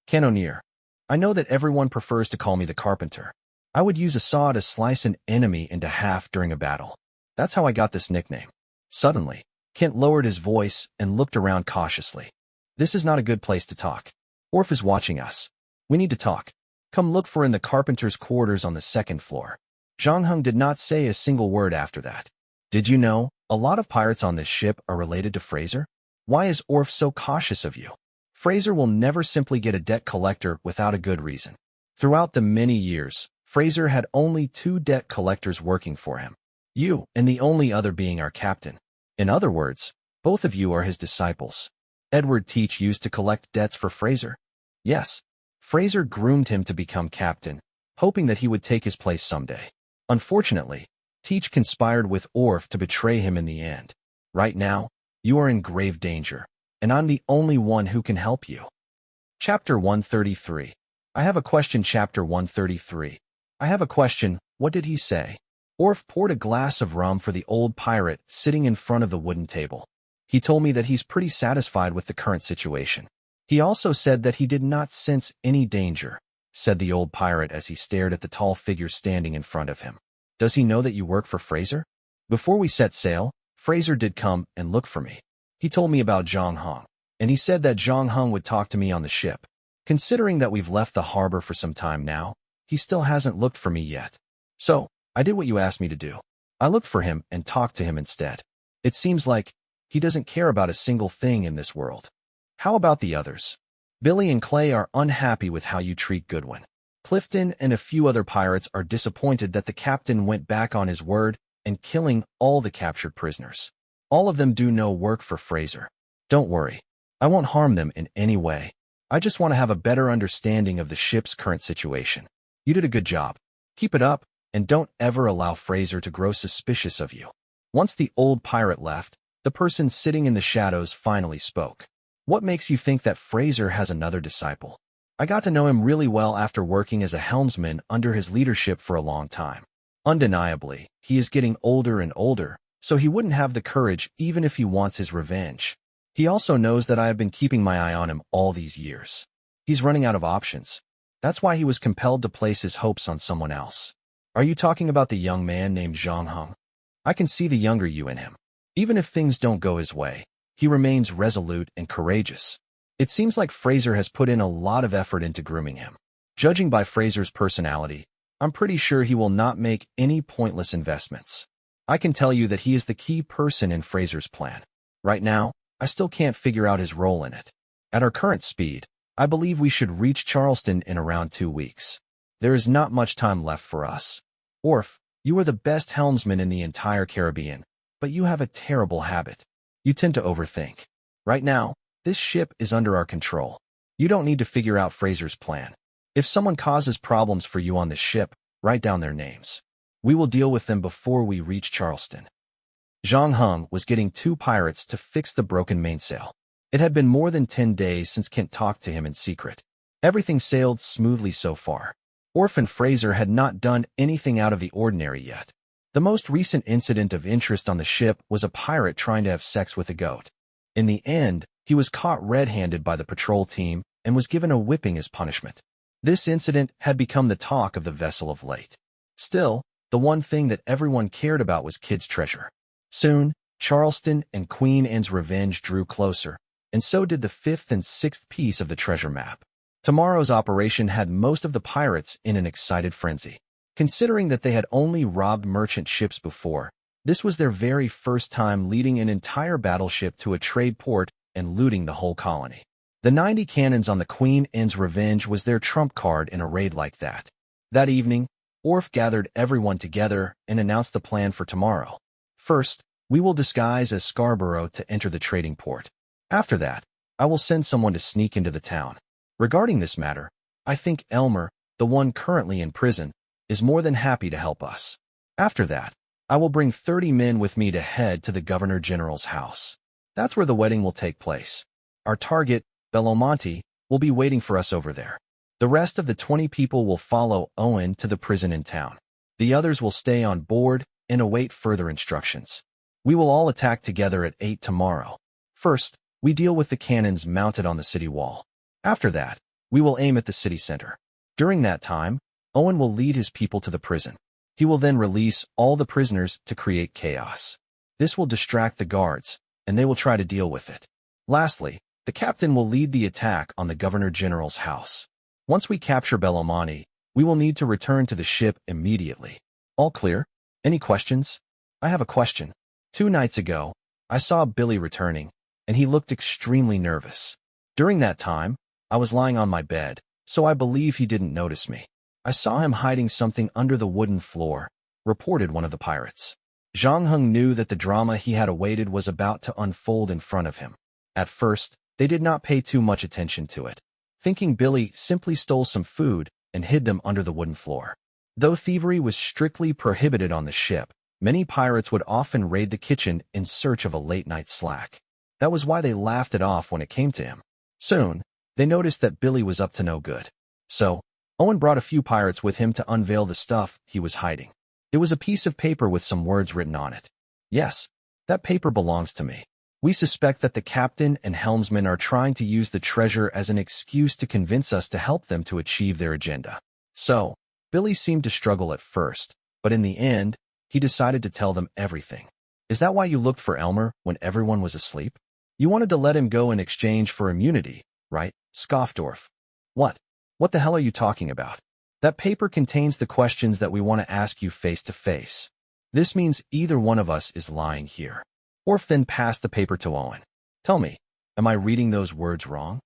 Cannoneer. I know that everyone prefers to call me the carpenter. I would use a saw to slice an enemy into half during a battle. That's how I got this nickname. Suddenly, Kent lowered his voice and looked around cautiously. This is not a good place to talk. Orf is watching us. We need to talk. Come look for in the carpenter's quarters on the second floor. Zhang Heng did not say a single word after that. Did you know, a lot of pirates on this ship are related to Fraser? Why is Orf so cautious of you? Fraser will never simply get a debt collector without a good reason. Throughout the many years, Fraser had only 2 debt collectors working for him. You, and the only other being our captain. In other words, both of you are his disciples. Edward Teach used to collect debts for Fraser. Yes, Fraser groomed him to become captain, hoping that he would take his place someday. Unfortunately, Teach conspired with Orf to betray him in the end. Right now, you are in grave danger, and I'm the only one who can help you. Chapter 133. I have a question. Chapter 133. I have a question. What did he say? Orf poured a glass of rum for the old pirate sitting in front of the wooden table. He told me that he's pretty satisfied with the current situation. He also said that he did not sense any danger, said the old pirate as he stared at the tall figure standing in front of him. Does he know that you work for Fraser? Before we set sail, Fraser did come and look for me. He told me about Zhang Heng, and he said that Zhang Heng would talk to me on the ship. Considering that we've left the harbor for some time now, he still hasn't looked for me yet. So, I did what you asked me to do. I looked for him and talked to him instead. It seems like he doesn't care about a single thing in this world. How about the others? Billy and Clay are unhappy with how you treat Goodwin. Clifton and a few other pirates are disappointed that the captain went back on his word and killing all the captured prisoners. All of them do no work for Fraser. Don't worry. I won't harm them in any way. I just want to have a better understanding of the ship's current situation. You did a good job. Keep it up, and don't ever allow Fraser to grow suspicious of you. Once the old pirate left, the person sitting in the shadows finally spoke. What makes you think that Fraser has another disciple? I got to know him really well after working as a helmsman under his leadership for a long time. Undeniably, he is getting older and older, so he wouldn't have the courage even if he wants his revenge. He also knows that I have been keeping my eye on him all these years. He's running out of options. That's why he was compelled to place his hopes on someone else. Are you talking about the young man named Zhang Heng? I can see the younger you in him. Even if things don't go his way, he remains resolute and courageous. It seems like Fraser has put in a lot of effort into grooming him. Judging by Fraser's personality, I'm pretty sure he will not make any pointless investments. I can tell you that he is the key person in Fraser's plan. Right now, I still can't figure out his role in it. At our current speed, I believe we should reach Charleston in around 2 weeks. There is not much time left for us. Orf, you are the best helmsman in the entire Caribbean, but you have a terrible habit. You tend to overthink. Right now, this ship is under our control. You don't need to figure out Fraser's plan. If someone causes problems for you on this ship, write down their names. We will deal with them before we reach Charleston. Zhang Heng was getting 2 pirates to fix the broken mainsail. It had been more than 10 days since Kent talked to him in secret. Everything sailed smoothly so far. Orf and Fraser had not done anything out of the ordinary yet. The most recent incident of interest on the ship was a pirate trying to have sex with a goat. In the end, he was caught red-handed by the patrol team and was given a whipping as punishment. This incident had become the talk of the vessel of late. Still, the one thing that everyone cared about was Kid's treasure. Soon, Charleston and Queen Anne's revenge drew closer, and so did the 5th and 6th piece of the treasure map. Tomorrow's operation had most of the pirates in an excited frenzy. Considering that they had only robbed merchant ships before, this was their very first time leading an entire battleship to a trade port and looting the whole colony. The 90 cannons on the Queen Anne's Revenge was their trump card in a raid like that. That evening, Orf gathered everyone together and announced the plan for tomorrow. First, we will disguise as Scarborough to enter the trading port. After that, I will send someone to sneak into the town. Regarding this matter, I think Elmer, the one currently in prison, is more than happy to help us. After that, I will bring 30 men with me to head to the Governor General's house. That's where the wedding will take place. Our target, Bellomonte, will be waiting for us over there. The rest of the 20 people will follow Owen to the prison in town. The others will stay on board and await further instructions. We will all attack together at 8 tomorrow. First, we deal with the cannons mounted on the city wall. After that, we will aim at the city center. During that time, Owen will lead his people to the prison. He will then release all the prisoners to create chaos. This will distract the guards, and they will try to deal with it. Lastly, the captain will lead the attack on the Governor General's house. Once we capture Bellomonte, we will need to return to the ship immediately. All clear? Any questions? I have a question. 2 nights ago, I saw Billy returning, and he looked extremely nervous. During that time, I was lying on my bed, so I believe he didn't notice me. I saw him hiding something under the wooden floor, reported one of the pirates. Zhang Heng knew that the drama he had awaited was about to unfold in front of him. At first, they did not pay too much attention to it, thinking Billy simply stole some food and hid them under the wooden floor. Though thievery was strictly prohibited on the ship, many pirates would often raid the kitchen in search of a late-night snack. That was why they laughed it off when it came to him. Soon, they noticed that Billy was up to no good. So, Owen brought a few pirates with him to unveil the stuff he was hiding. It was a piece of paper with some words written on it. Yes, that paper belongs to me. We suspect that the captain and helmsman are trying to use the treasure as an excuse to convince us to help them to achieve their agenda. So, Billy seemed to struggle at first, but in the end, he decided to tell them everything. Is that why you looked for Elmer when everyone was asleep? You wanted to let him go in exchange for immunity, right? Scoffed Orf. What? What the hell are you talking about? That paper contains the questions that we want to ask you face to face. This means either one of us is lying here. Orf then passed the paper to Owen. Tell me, am I reading those words wrong?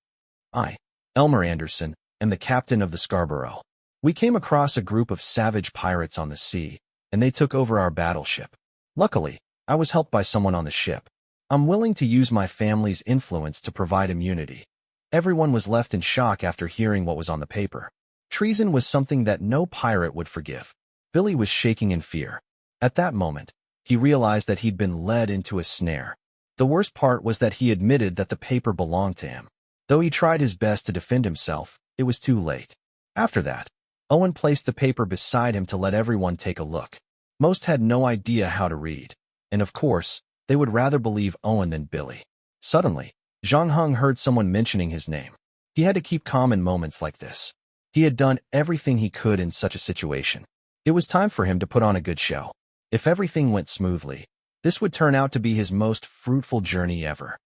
I, Elmer Anderson, am the captain of the Scarborough. We came across a group of savage pirates on the sea, and they took over our battleship. Luckily, I was helped by someone on the ship. I'm willing to use my family's influence to provide immunity. Everyone was left in shock after hearing what was on the paper. Treason was something that no pirate would forgive. Billy was shaking in fear. At that moment, he realized that he'd been led into a snare. The worst part was that he admitted that the paper belonged to him. Though he tried his best to defend himself, it was too late. After that, Owen placed the paper beside him to let everyone take a look. Most had no idea how to read, and of course, they would rather believe Owen than Billy. Suddenly, Zhang Heng heard someone mentioning his name. He had to keep calm in moments like this. He had done everything he could in such a situation. It was time for him to put on a good show. If everything went smoothly, this would turn out to be his most fruitful journey ever.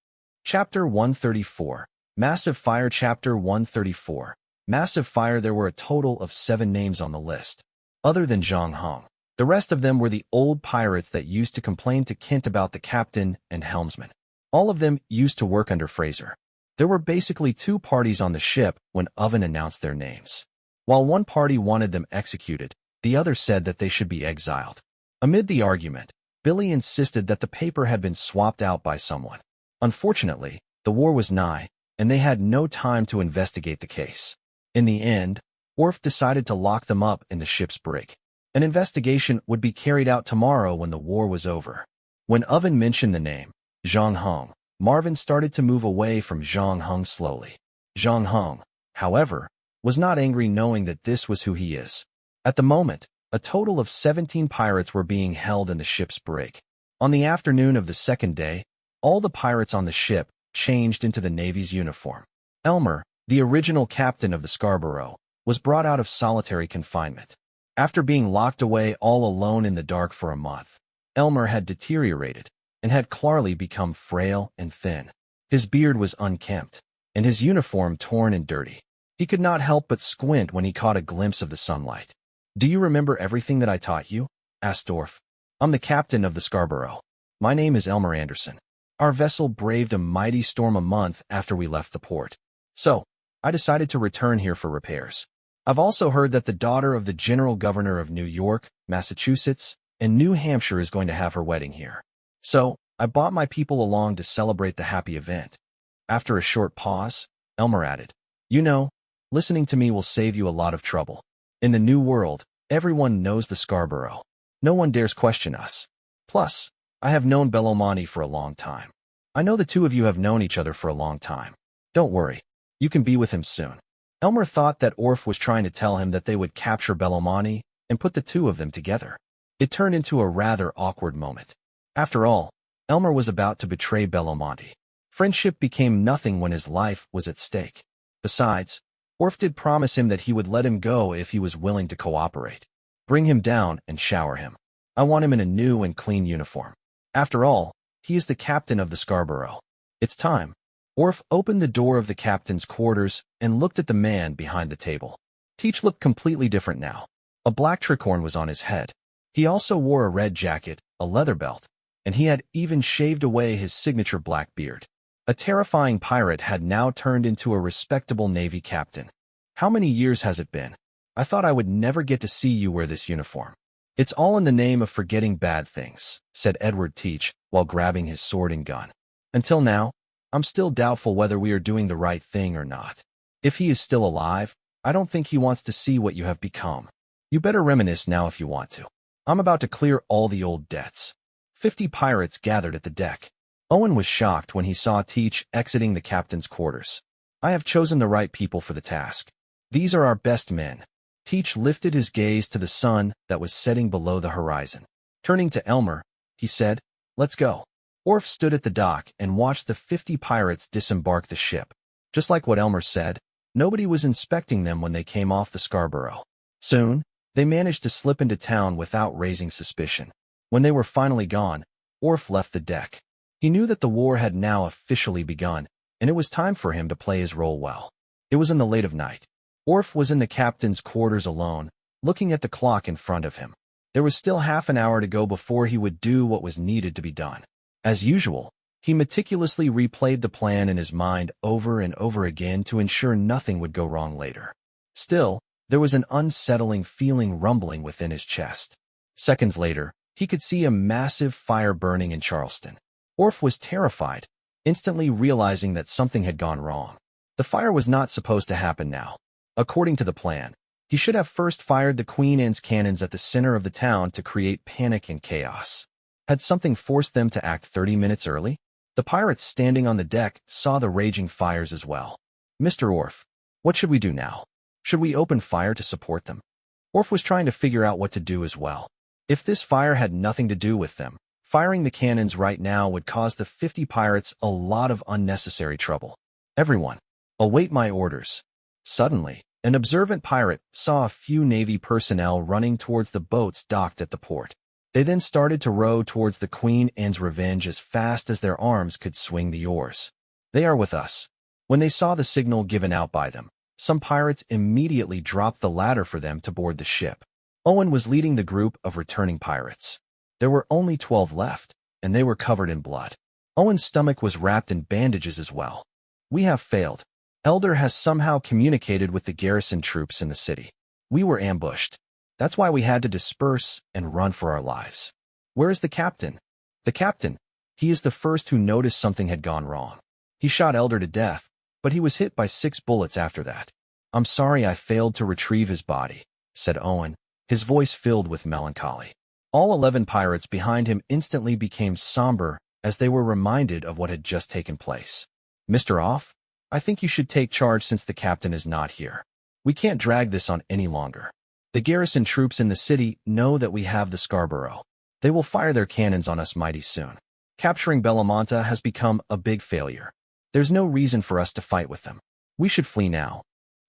Chapter 134. Massive Fire. Chapter 134. Massive Fire. There were a total of 7 names on the list. Other than Zhang Heng, the rest of them were the old pirates that used to complain to Kent about the captain and helmsman. All of them used to work under Fraser. There were basically 2 parties on the ship when Owen announced their names. While one party wanted them executed, the other said that they should be exiled. Amid the argument, Billy insisted that the paper had been swapped out by someone. Unfortunately, the war was nigh, and they had no time to investigate the case. In the end, Orf decided to lock them up in the ship's brig. An investigation would be carried out tomorrow when the war was over. When Owen mentioned the name, Zhang Heng, Marvin started to move away from Zhang Heng slowly. Zhang Heng, however, was not angry knowing that this was who he is. At the moment, a total of 17 pirates were being held in the ship's brig. On the afternoon of the second day, all the pirates on the ship changed into the Navy's uniform. Elmer, the original captain of the Scarborough, was brought out of solitary confinement. After being locked away all alone in the dark for a month, Elmer had deteriorated and had clarly become frail and thin. His beard was unkempt, and his uniform torn and dirty. He could not help but squint when he caught a glimpse of the sunlight. "Do you remember everything that I taught you?" asked Orf. "I'm the captain of the Scarborough. My name is Elmer Anderson. Our vessel braved a mighty storm a month after we left the port. So, I decided to return here for repairs. I've also heard that the daughter of the General Governor of New York, Massachusetts, and New Hampshire is going to have her wedding here. So, I brought my people along to celebrate the happy event." After a short pause, Elmer added, "You know, listening to me will save you a lot of trouble. In the New World, everyone knows the Scarborough. No one dares question us. Plus, I have known Bellomonte for a long time. I know the two of you have known each other for a long time. Don't worry, you can be with him soon." Elmer thought that Orf was trying to tell him that they would capture Bellomonte and put the two of them together. It turned into a rather awkward moment. After all, Elmer was about to betray Bellomonte. Friendship became nothing when his life was at stake. Besides, Orf did promise him that he would let him go if he was willing to cooperate. Bring him down and shower him. I want him in a new and clean uniform. After all, he is the captain of the Scarborough. It's time. Orf opened the door of the captain's quarters and looked at the man behind the table. Teach looked completely different now. A black tricorn was on his head. He also wore a red jacket, a leather belt, and he had even shaved away his signature black beard. A terrifying pirate had now turned into a respectable Navy captain. "How many years has it been? I thought I would never get to see you wear this uniform." "It's all in the name of forgetting bad things," said Edward Teach while grabbing his sword and gun. "Until now, I'm still doubtful whether we are doing the right thing or not. If he is still alive, I don't think he wants to see what you have become. You better reminisce now if you want to. I'm about to clear all the old debts." 50 pirates gathered at the deck. Owen was shocked when he saw Teach exiting the captain's quarters. "I have chosen the right people for the task. These are our best men." Teach lifted his gaze to the sun that was setting below the horizon. Turning to Elmer, he said, "Let's go." Orf stood at the dock and watched the 50 pirates disembark the ship. Just like what Elmer said, nobody was inspecting them when they came off the Scarborough. Soon, they managed to slip into town without raising suspicion. When they were finally gone, Orf left the deck. He knew that the war had now officially begun, and it was time for him to play his role well. It was in the late of night. Orf was in the captain's quarters alone, looking at the clock in front of him. There was still half an hour to go before he would do what was needed to be done. As usual, he meticulously replayed the plan in his mind over and over again to ensure nothing would go wrong later. Still, there was an unsettling feeling rumbling within his chest. Seconds later, he could see a massive fire burning in Charleston. Orf was terrified, instantly realizing that something had gone wrong. The fire was not supposed to happen now. According to the plan, he should have first fired the Queen Anne's cannons at the center of the town to create panic and chaos. Had something forced them to act 30 minutes early? The pirates standing on the deck saw the raging fires as well. "Mr. Orf, what should we do now? Should we open fire to support them?" Orf was trying to figure out what to do as well. If this fire had nothing to do with them, firing the cannons right now would cause the 50 pirates a lot of unnecessary trouble. "Everyone, await my orders." Suddenly, an observant pirate saw a few Navy personnel running towards the boats docked at the port. They then started to row towards the Queen Anne's Revenge as fast as their arms could swing the oars. "They are with us." When they saw the signal given out by them, some pirates immediately dropped the ladder for them to board the ship. Owen was leading the group of returning pirates. There were only 12 left, and they were covered in blood. Owen's stomach was wrapped in bandages as well. "We have failed. Elder has somehow communicated with the garrison troops in the city. We were ambushed. That's why we had to disperse and run for our lives." "Where is the captain?" "The captain. He is the first who noticed something had gone wrong. He shot Elder to death, but he was hit by 6 bullets after that. I'm sorry I failed to retrieve his body," said Owen, his voice filled with melancholy. All 11 pirates behind him instantly became somber as they were reminded of what had just taken place. "Mr. Off, I think you should take charge since the captain is not here. We can't drag this on any longer. The garrison troops in the city know that we have the Scarborough. They will fire their cannons on us mighty soon. Capturing Bellomonte has become a big failure. There's no reason for us to fight with them. We should flee now."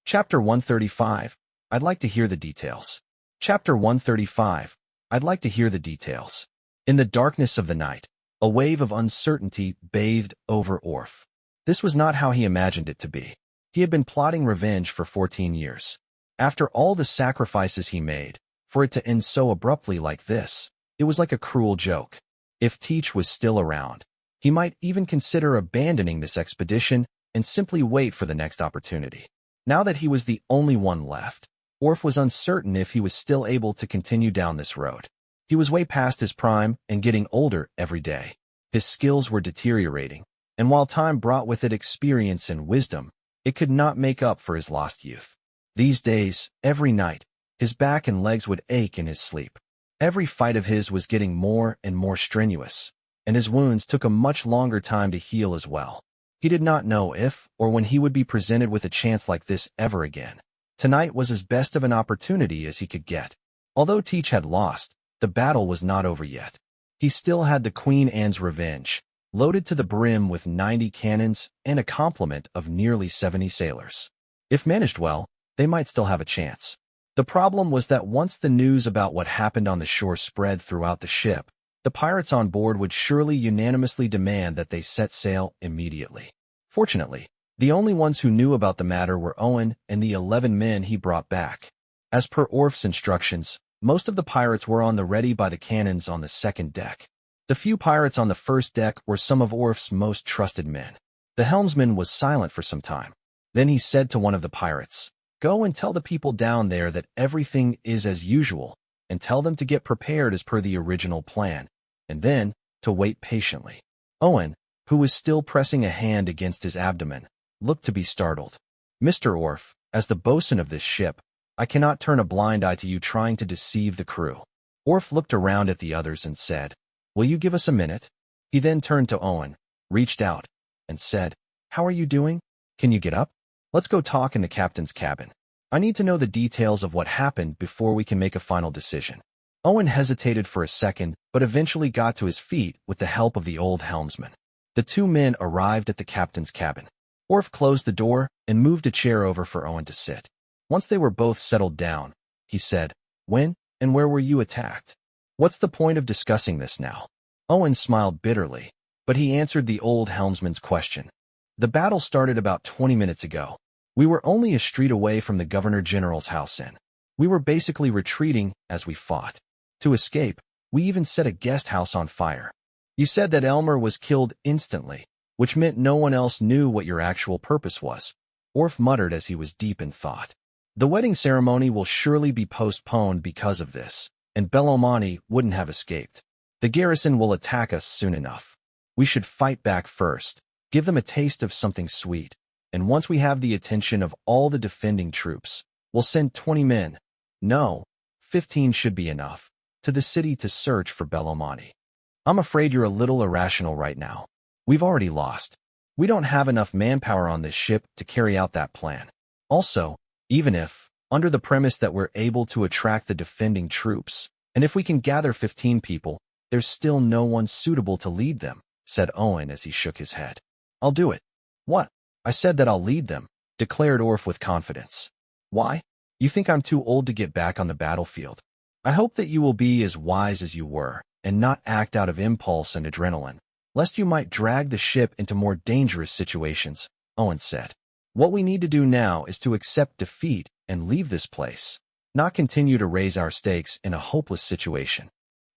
Chapter 135. I'd like to hear the details. Chapter 135. I'd like to hear the details. In the darkness of the night, a wave of uncertainty bathed over Orf. This was not how he imagined it to be. He had been plotting revenge for 14 years. After all the sacrifices he made, for it to end so abruptly like this, it was like a cruel joke. If Teach was still around, he might even consider abandoning this expedition and simply wait for the next opportunity. Now that he was the only one left, Orf was uncertain if he was still able to continue down this road. He was way past his prime and getting older every day. His skills were deteriorating, and while time brought with it experience and wisdom, it could not make up for his lost youth. These days, every night, his back and legs would ache in his sleep. Every fight of his was getting more and more strenuous, and his wounds took a much longer time to heal as well. He did not know if or when he would be presented with a chance like this ever again. Tonight was as best of an opportunity as he could get. Although Teach had lost, the battle was not over yet. He still had the Queen Anne's Revenge, loaded to the brim with 90 cannons and a complement of nearly 70 sailors. If managed well, they might still have a chance. The problem was that once the news about what happened on the shore spread throughout the ship, the pirates on board would surely unanimously demand that they set sail immediately. Fortunately, the only ones who knew about the matter were Owen and the 11 men he brought back. As per Orf's instructions, most of the pirates were on the ready by the cannons on the second deck. The few pirates on the first deck were some of Orf's most trusted men. The helmsman was silent for some time. Then he said to one of the pirates, "Go and tell the people down there that everything is as usual, and tell them to get prepared as per the original plan, and then to wait patiently." Owen, who was still pressing a hand against his abdomen, looked to be startled. "Mr. Orf, as the bosun of this ship, I cannot turn a blind eye to you trying to deceive the crew." Orf looked around at the others and said, "Will you give us a minute?" He then turned to Owen, reached out, and said, "How are you doing? Can you get up? Let's go talk in the captain's cabin. I need to know the details of what happened before we can make a final decision." Owen hesitated for a second, but eventually got to his feet with the help of the old helmsman. The two men arrived at the captain's cabin. Orf closed the door and moved a chair over for Owen to sit. Once they were both settled down, he said, "When and where were you attacked? What's the point of discussing this now?" Owen smiled bitterly, but he answered the old helmsman's question. "The battle started about 20 minutes ago. We were only a street away from the Governor-General's house and we were basically retreating as we fought. To escape, we even set a guest house on fire. You said that Elmer was killed instantly, which meant no one else knew what your actual purpose was." Orf muttered as he was deep in thought. "The wedding ceremony will surely be postponed because of this, and Bellomonte wouldn't have escaped. The garrison will attack us soon enough. We should fight back first, give them a taste of something sweet, and once we have the attention of all the defending troops, we'll send 20 men, no, 15 should be enough, to the city to search for Bellomonte. I'm afraid you're a little irrational right now. We've already lost. We don't have enough manpower on this ship to carry out that plan. Also, even if, under the premise that we're able to attract the defending troops, and if we can gather 15 people, there's still no one suitable to lead them," said Owen as he shook his head. "I'll do it." "What? I said that I'll lead them," declared Orf with confidence. "Why? You think I'm too old to get back on the battlefield? I hope that you will be as wise as you were, and not act out of impulse and adrenaline, lest you might drag the ship into more dangerous situations," Owen said. "What we need to do now is to accept defeat and leave this place, not continue to raise our stakes in a hopeless situation."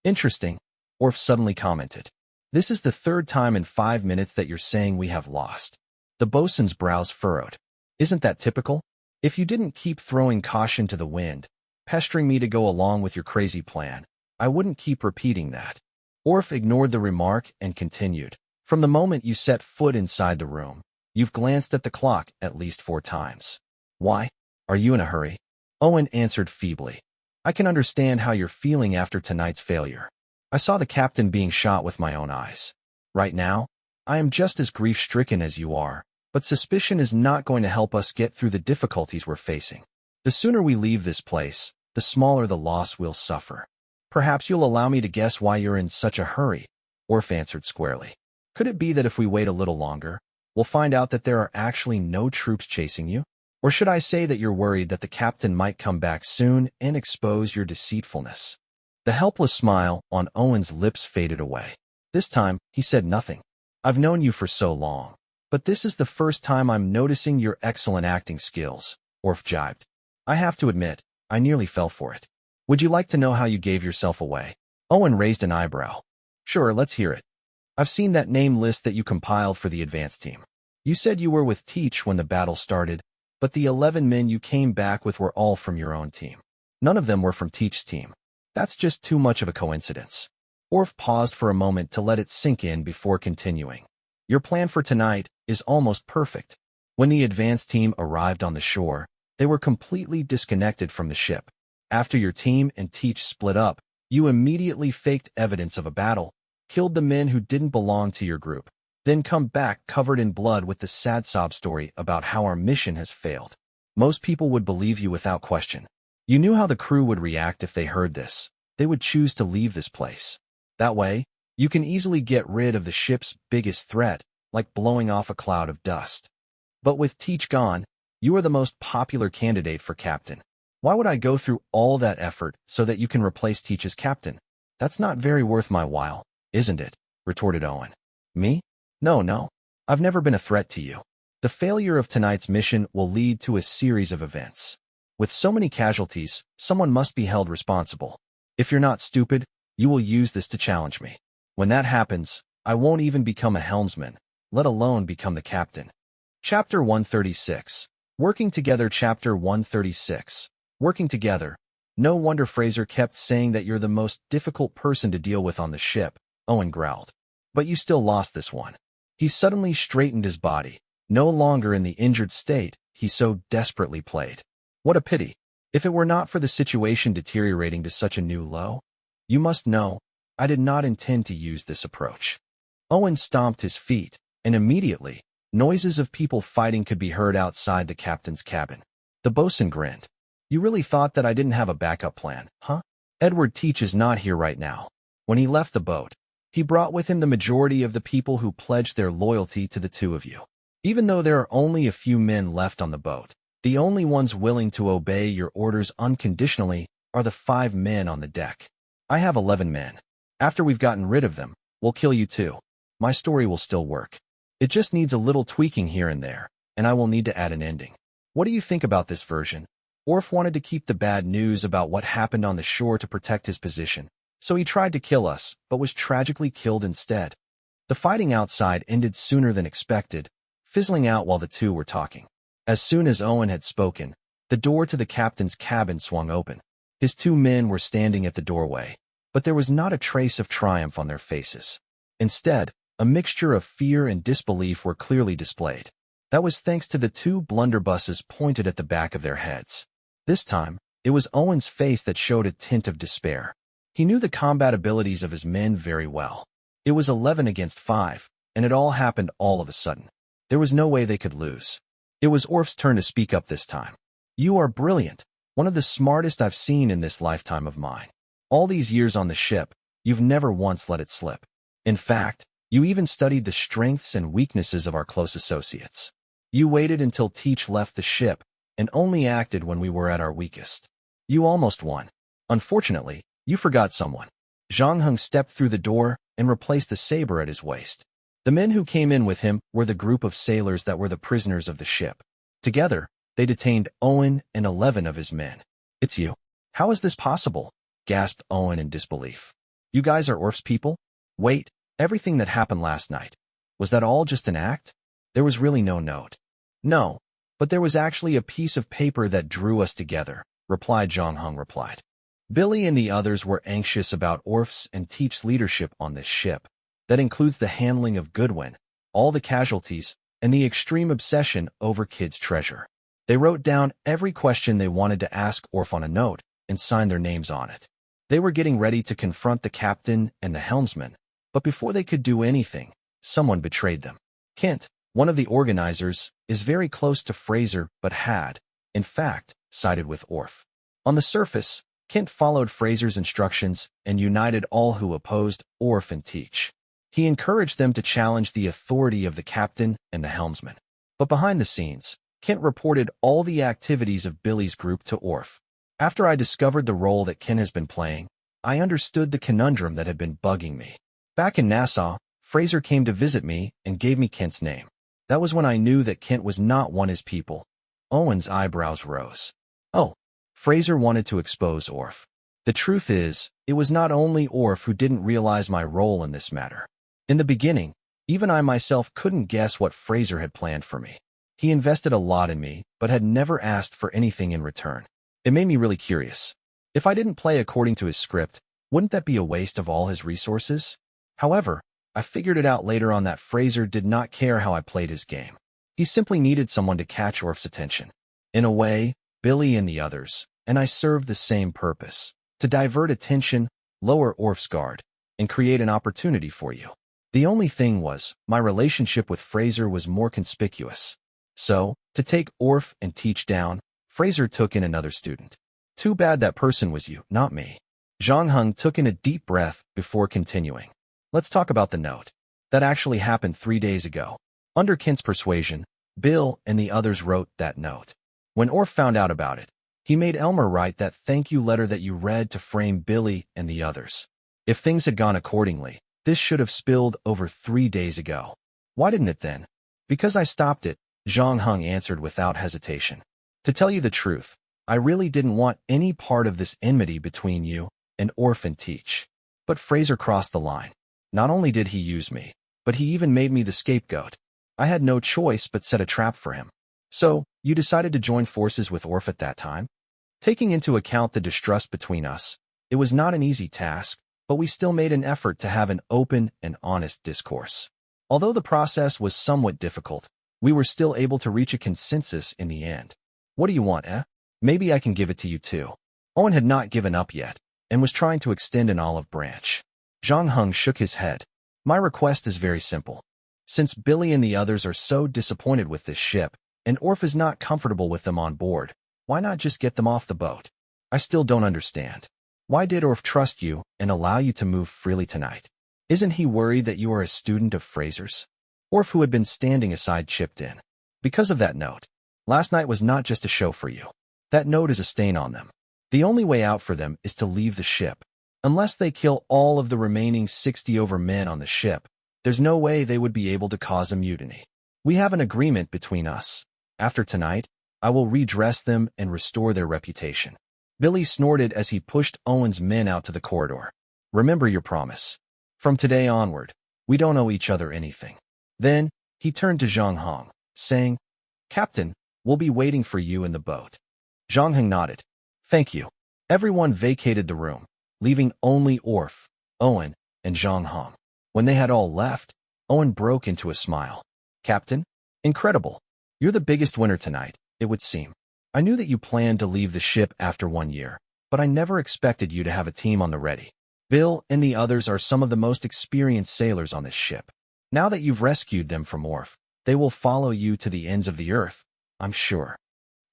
"Interesting," Orf suddenly commented. "This is the third time in 5 minutes that you're saying we have lost." The bosun's brows furrowed. "Isn't that typical? If you didn't keep throwing caution to the wind, pestering me to go along with your crazy plan, I wouldn't keep repeating that." Orf ignored the remark and continued, "From the moment you set foot inside the room, you've glanced at the clock at least 4 times. Why? Are you in a hurry?" Owen answered feebly, "I can understand how you're feeling after tonight's failure. I saw the captain being shot with my own eyes. Right now, I am just as grief-stricken as you are, but suspicion is not going to help us get through the difficulties we're facing. The sooner we leave this place, the smaller the loss we'll suffer." "Perhaps you'll allow me to guess why you're in such a hurry," Orf answered squarely. "Could it be that if we wait a little longer, we'll find out that there are actually no troops chasing you? Or should I say that you're worried that the captain might come back soon and expose your deceitfulness?" The helpless smile on Owen's lips faded away. This time, he said nothing. "I've known you for so long, but this is the first time I'm noticing your excellent acting skills," Orf jibed. "I have to admit, I nearly fell for it. Would you like to know how you gave yourself away?" Owen raised an eyebrow. "Sure, let's hear it. I've seen that name list that you compiled for the advance team. You said you were with Teach when the battle started, but the 11 men you came back with were all from your own team. None of them were from Teach's team." That's just too much of a coincidence. Orf paused for a moment to let it sink in before continuing. Your plan for tonight is almost perfect. When the advance team arrived on the shore, they were completely disconnected from the ship. After your team and Teach split up, you immediately faked evidence of a battle, killed the men who didn't belong to your group, then come back covered in blood with the sad sob story about how our mission has failed. Most people would believe you without question. You knew how the crew would react if they heard this. They would choose to leave this place. That way, you can easily get rid of the ship's biggest threat, like blowing off a cloud of dust. But with Teach gone, you are the most popular candidate for captain. Why would I go through all that effort so that you can replace Teach as captain? That's not very worth my while, isn't it? Retorted Owen. Me? No. I've never been a threat to you. The failure of tonight's mission will lead to a series of events. With so many casualties, someone must be held responsible. If you're not stupid, you will use this to challenge me. When that happens, I won't even become a helmsman, let alone become the captain. Chapter 136. Working Together. Chapter 136. Working together. No wonder Fraser kept saying that you're the most difficult person to deal with on the ship, Owen growled. But you still lost this one. He suddenly straightened his body, no longer in the injured state he so desperately played. What a pity. If it were not for the situation deteriorating to such a new low, you must know, I did not intend to use this approach. Owen stomped his feet, and immediately, noises of people fighting could be heard outside the captain's cabin. The bosun grinned. You really thought that I didn't have a backup plan, huh? Edward Teach is not here right now. When he left the boat, he brought with him the majority of the people who pledged their loyalty to the two of you. Even though there are only a few men left on the boat, the only ones willing to obey your orders unconditionally are the 5 men on the deck. I have 11 men. After we've gotten rid of them, we'll kill you too. My story will still work. It just needs a little tweaking here and there, and I will need to add an ending. What do you think about this version? Orf wanted to keep the bad news about what happened on the shore to protect his position, so he tried to kill us, but was tragically killed instead. The fighting outside ended sooner than expected, fizzling out while the two were talking. As soon as Owen had spoken, the door to the captain's cabin swung open. His 2 men were standing at the doorway, but there was not a trace of triumph on their faces. Instead, a mixture of fear and disbelief were clearly displayed. That was thanks to the 2 blunderbusses pointed at the back of their heads. This time, it was Owen's face that showed a tint of despair. He knew the combat abilities of his men very well. It was 11 against 5, and it all happened all of a sudden. There was no way they could lose. It was Orf's turn to speak up this time. You are brilliant, one of the smartest I've seen in this lifetime of mine. All these years on the ship, you've never once let it slip. In fact, you even studied the strengths and weaknesses of our close associates. You waited until Teach left the ship and only acted when we were at our weakest. You almost won. Unfortunately, you forgot someone. Zhang Heng stepped through the door and replaced the saber at his waist. The men who came in with him were the group of sailors that were the prisoners of the ship. Together, they detained Owen and 11 of his men. It's you. How is this possible? Gasped Owen in disbelief. You guys are Orf's people? Wait, everything that happened last night. Was that all just an act? There was really no note. No, but there was actually a piece of paper that drew us together, Zhang Heng replied. Billy and the others were anxious about Orf's and Teach's leadership on this ship. That includes the handling of Goodwin, all the casualties, and the extreme obsession over Kid's treasure. They wrote down every question they wanted to ask Orf on a note and signed their names on it. They were getting ready to confront the captain and the helmsman, but before they could do anything, someone betrayed them. Kent, one of the organizers, is very close to Fraser but had, in fact, sided with Orf. On the surface, Kent followed Fraser's instructions and united all who opposed Orf and Teach. He encouraged them to challenge the authority of the captain and the helmsman. But behind the scenes, Kent reported all the activities of Billy's group to Orf. After I discovered the role that Kent has been playing, I understood the conundrum that had been bugging me. Back in Nassau, Fraser came to visit me and gave me Kent's name. That was when I knew that Kent was not one of his people. Owen's eyebrows rose. Oh, Fraser wanted to expose Orf. The truth is, it was not only Orf who didn't realize my role in this matter. In the beginning, even I myself couldn't guess what Fraser had planned for me. He invested a lot in me, but had never asked for anything in return. It made me really curious. If I didn't play according to his script, wouldn't that be a waste of all his resources? However, I figured it out later on that Fraser did not care how I played his game. He simply needed someone to catch Orf's attention. In a way, Billy and the others, and I served the same purpose, to divert attention, lower Orf's guard, and create an opportunity for you. The only thing was, my relationship with Fraser was more conspicuous. So, to take Orf and teach down, Fraser took in another student. Too bad that person was you, not me. Zhang Heng took in a deep breath before continuing. Let's talk about the note. That actually happened 3 days ago. Under Kent's persuasion, Bill and the others wrote that note. When Orf found out about it, he made Elmer write that thank you letter that you read to frame Billy and the others. If things had gone accordingly, this should have spilled over 3 days ago. Why didn't it then? Because I stopped it, Zhang Heng answered without hesitation. To tell you the truth, I really didn't want any part of this enmity between you and Orf and Teach. But Fraser crossed the line. Not only did he use me, but he even made me the scapegoat. I had no choice but set a trap for him. So, you decided to join forces with Orf at that time? Taking into account the distrust between us, it was not an easy task, but we still made an effort to have an open and honest discourse. Although the process was somewhat difficult, we were still able to reach a consensus in the end. What do you want, eh? Maybe I can give it to you too. Owen had not given up yet, and was trying to extend an olive branch. Zhang Heng shook his head. My request is very simple. Since Billy and the others are so disappointed with this ship, and Orf is not comfortable with them on board, why not just get them off the boat? I still don't understand. Why did Orf trust you and allow you to move freely tonight? Isn't he worried that you are a student of Fraser's? Orf, who had been standing aside, chipped in. Because of that note. Last night was not just a show for you. That note is a stain on them. The only way out for them is to leave the ship. Unless they kill all of the remaining 60 over men on the ship, there's no way they would be able to cause a mutiny. We have an agreement between us. After tonight, I will redress them and restore their reputation. Billy snorted as he pushed Owen's men out to the corridor. Remember your promise. From today onward, we don't owe each other anything. Then, he turned to Zhang Heng, saying, Captain, we'll be waiting for you in the boat. Zhang Heng nodded. Thank you. Everyone vacated the room, leaving only Orf, Owen, and Zhang Heng. When they had all left, Owen broke into a smile. Captain? Incredible. You're the biggest winner tonight, it would seem. I knew that you planned to leave the ship after 1 year, but I never expected you to have a team on the ready. Bill and the others are some of the most experienced sailors on this ship. Now that you've rescued them from Orf, they will follow you to the ends of the earth, I'm sure.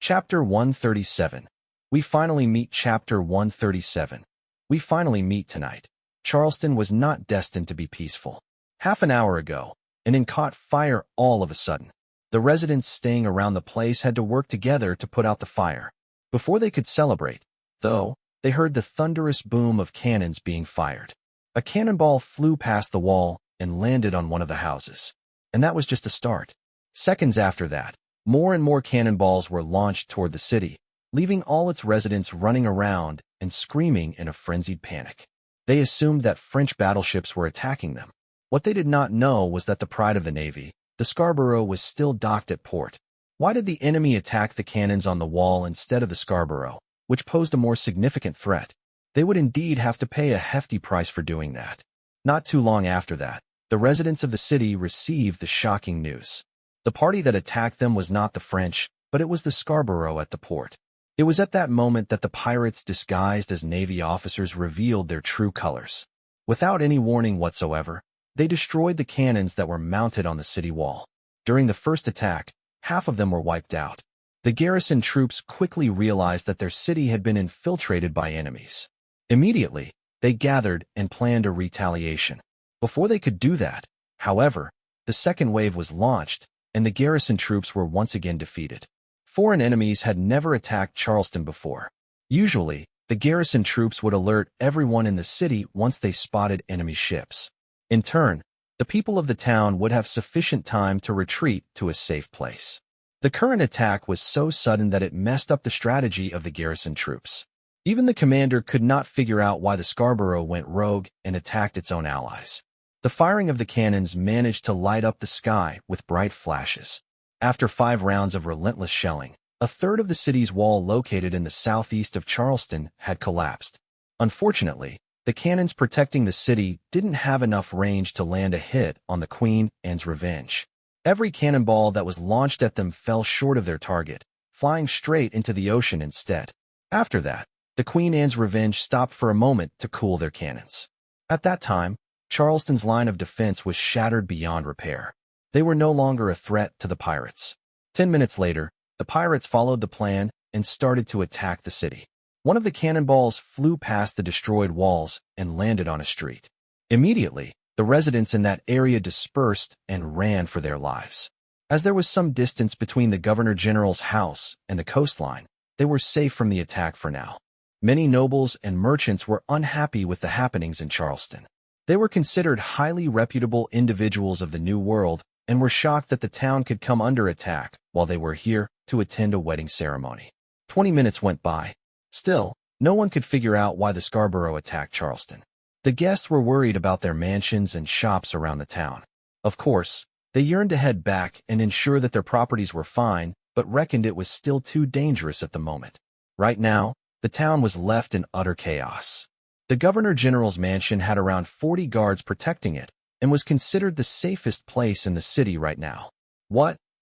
Chapter 137. We finally meet. Chapter 137. We finally meet tonight. Charleston was not destined to be peaceful. Half an hour ago, an inn caught fire all of a sudden. The residents staying around the place had to work together to put out the fire. Before they could celebrate, though, they heard the thunderous boom of cannons being fired. A cannonball flew past the wall and landed on one of the houses. And that was just a start. Seconds after that, more and more cannonballs were launched toward the city, leaving all its residents running around and screaming in a frenzied panic. They assumed that French battleships were attacking them. What they did not know was that the pride of the Navy, the Scarborough, was still docked at port. Why did the enemy attack the cannons on the wall instead of the Scarborough, which posed a more significant threat? They would indeed have to pay a hefty price for doing that. Not too long after that, the residents of the city received the shocking news. The party that attacked them was not the French, but it was the Scarborough at the port. It was at that moment that the pirates disguised as Navy officers revealed their true colors. Without any warning whatsoever, they destroyed the cannons that were mounted on the city wall. During the first attack, half of them were wiped out. The garrison troops quickly realized that their city had been infiltrated by enemies. Immediately, they gathered and planned a retaliation. Before they could do that, however, the second wave was launched, and the garrison troops were once again defeated. Foreign enemies had never attacked Charleston before. Usually, the garrison troops would alert everyone in the city once they spotted enemy ships. In turn, the people of the town would have sufficient time to retreat to a safe place. The current attack was so sudden that it messed up the strategy of the garrison troops. Even the commander could not figure out why the Scarborough went rogue and attacked its own allies. The firing of the cannons managed to light up the sky with bright flashes. After 5 rounds of relentless shelling, A third of the city's wall located in the southeast of Charleston had collapsed. Unfortunately, the cannons protecting the city didn't have enough range to land a hit on the Queen Anne's Revenge. Every cannonball that was launched at them fell short of their target, flying straight into the ocean instead. After that, the Queen Anne's Revenge stopped for a moment to cool their cannons. At that time, Charleston's line of defense was shattered beyond repair. They were no longer a threat to the pirates. 10 minutes later, the pirates followed the plan and started to attack the city. One of the cannonballs flew past the destroyed walls and landed on a street. Immediately, the residents in that area dispersed and ran for their lives. As there was some distance between the Governor-General's house and the coastline, they were safe from the attack for now. Many nobles and merchants were unhappy with the happenings in Charleston. They were considered highly reputable individuals of the New World and were shocked that the town could come under attack while they were here to attend a wedding ceremony. 20 minutes went by. Still, no one could figure out why the Scarborough attacked Charleston. The guests were worried about their mansions and shops around the town. Of course, they yearned to head back and ensure that their properties were fine, but reckoned it was still too dangerous at the moment. Right now, the town was left in utter chaos. The Governor-General's mansion had around 40 guards protecting it and was considered the safest place in the city right now.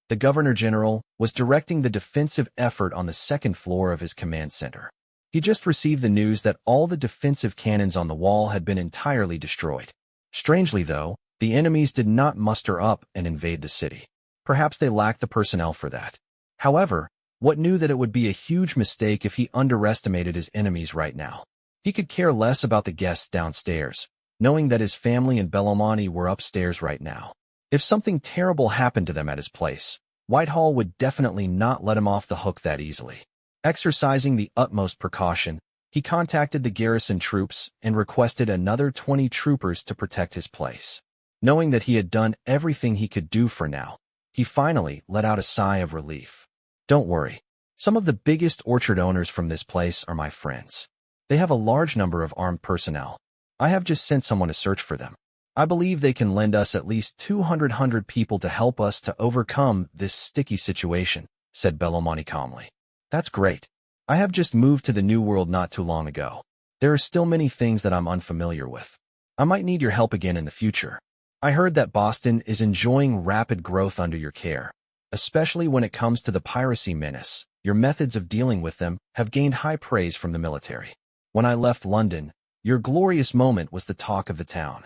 The Governor-General was directing the defensive effort on the second floor of his command center. He just received the news that all the defensive cannons on the wall had been entirely destroyed. Strangely, though, the enemies did not muster up and invade the city. Perhaps they lacked the personnel for that. However, Watt knew that it would be a huge mistake if he underestimated his enemies right now. He could care less about the guests downstairs, knowing that his family and Bellomonte were upstairs right now. If something terrible happened to them at his place, Whitehall would definitely not let him off the hook that easily. Exercising the utmost precaution, he contacted the garrison troops and requested another 20 troopers to protect his place. Knowing that he had done everything he could do for now, he finally let out a sigh of relief. Don't worry. Some of the biggest orchard owners from this place are my friends. They have a large number of armed personnel. I have just sent someone to search for them. I believe they can lend us at least 200 people to help us to overcome this sticky situation, said Bellomonte calmly. That's great. I have just moved to the New World not too long ago. There are still many things that I'm unfamiliar with. I might need your help again in the future. I heard that Boston is enjoying rapid growth under your care, especially when it comes to the piracy menace. Your methods of dealing with them have gained high praise from the military. When I left London, your glorious moment was the talk of the town.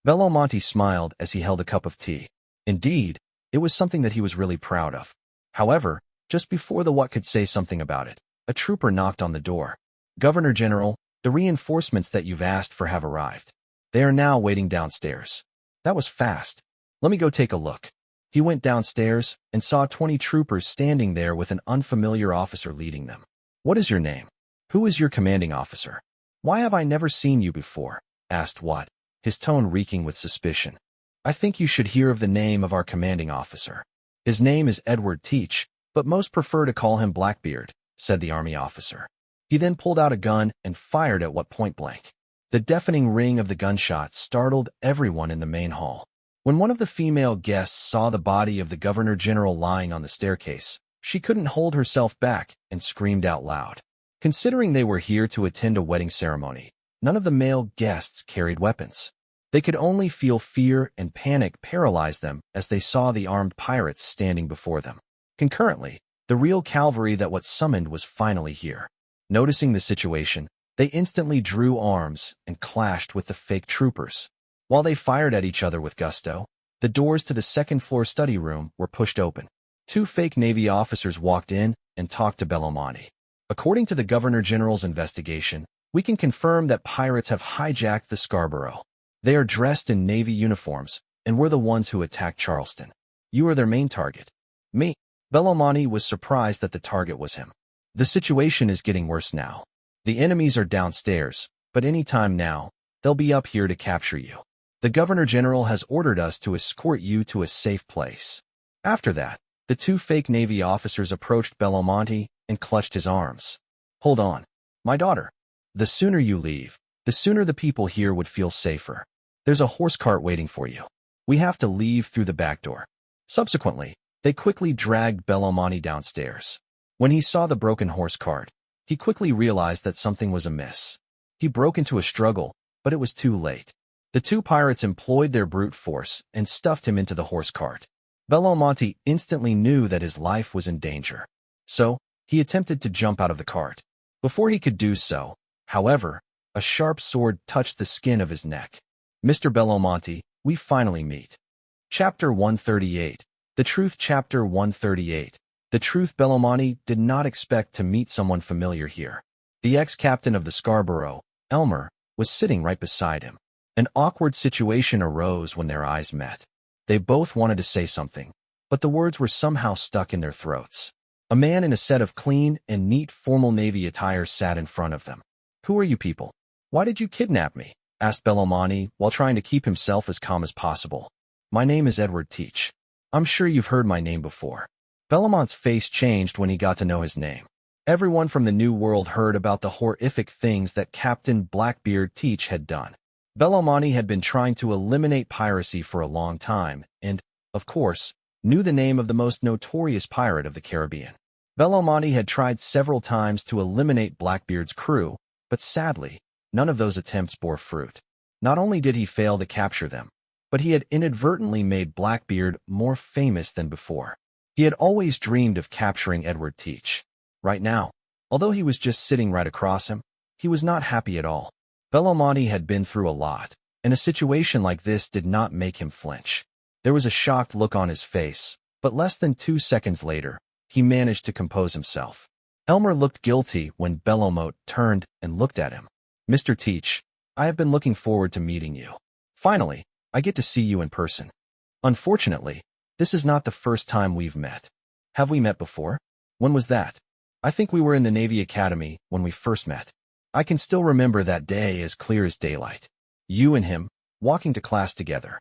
Bellomonte smiled as he held a cup of tea. Indeed, it was something that he was really proud of. However, just before the Watt could say something about it, a trooper knocked on the door. Governor-General, the reinforcements that you've asked for have arrived. They are now waiting downstairs. That was fast. Let me go take a look. He went downstairs and saw 20 troopers standing there with an unfamiliar officer leading them. What is your name? Who is your commanding officer? Why have I never seen you before? Asked Watt, his tone reeking with suspicion. I think you should hear of the name of our commanding officer. His name is Edward Teach, but most prefer to call him Blackbeard, said the army officer. He then pulled out a gun and fired at Watt point blank. The deafening ring of the gunshot startled everyone in the main hall. When one of the female guests saw the body of the Governor-General lying on the staircase, she couldn't hold herself back and screamed out loud. Considering they were here to attend a wedding ceremony, none of the male guests carried weapons. They could only feel fear and panic paralyze them as they saw the armed pirates standing before them. Concurrently, the real cavalry that Watt summoned was finally here. Noticing the situation, they instantly drew arms and clashed with the fake troopers. While they fired at each other with gusto, the doors to the second-floor study room were pushed open. 2 fake Navy officers walked in and talked to Bellomonte. According to the Governor-General's investigation, we can confirm that pirates have hijacked the Scarborough. They are dressed in Navy uniforms, and were the ones who attacked Charleston. You are their main target. Me. Bellomonte was surprised that the target was him. The situation is getting worse now. The enemies are downstairs, but any time now, they'll be up here to capture you. The Governor-General has ordered us to escort you to a safe place. After that, the 2 fake Navy officers approached Bellomonte and clutched his arms. Hold on. My daughter. The sooner you leave, the sooner the people here would feel safer. There's a horse cart waiting for you. We have to leave through the back door. Subsequently, they quickly dragged Bellomonte downstairs. When he saw the broken horse cart, he quickly realized that something was amiss. He broke into a struggle, but it was too late. The two pirates employed their brute force and stuffed him into the horse cart. Bellomonte instantly knew that his life was in danger. So, he attempted to jump out of the cart. Before he could do so, however, a sharp sword touched the skin of his neck. Mr. Bellomonte, we finally meet. Chapter 138. The Truth. Chapter 138. The Truth. Bellomonte did not expect to meet someone familiar here. The ex-captain of the Scarborough, Elmer, was sitting right beside him. An awkward situation arose when their eyes met. They both wanted to say something, but the words were somehow stuck in their throats. A man in a set of clean and neat formal Navy attire sat in front of them. "Who are you people? Why did you kidnap me?" asked Bellomonte while trying to keep himself as calm as possible. "My name is Edward Teach. I'm sure you've heard my name before." Bellomonte's face changed when he got to know his name. Everyone from the New World heard about the horrific things that Captain Blackbeard Teach had done. Bellomonte had been trying to eliminate piracy for a long time and, of course, knew the name of the most notorious pirate of the Caribbean. Bellomonte had tried several times to eliminate Blackbeard's crew, but sadly, none of those attempts bore fruit. Not only did he fail to capture them, but he had inadvertently made Blackbeard more famous than before. He had always dreamed of capturing Edward Teach. Right now, although he was just sitting right across him, he was not happy at all. Bellomonte had been through a lot, and a situation like this did not make him flinch. There was a shocked look on his face, but less than 2 seconds later, he managed to compose himself. Elmer looked guilty when Bellomonte turned and looked at him. "Mr. Teach, I have been looking forward to meeting you. Finally, I get to see you in person. Unfortunately, this is not the first time we've met. Have we met before? When was that?" "I think we were in the Navy Academy when we first met. I can still remember that day as clear as daylight. You and him, walking to class together."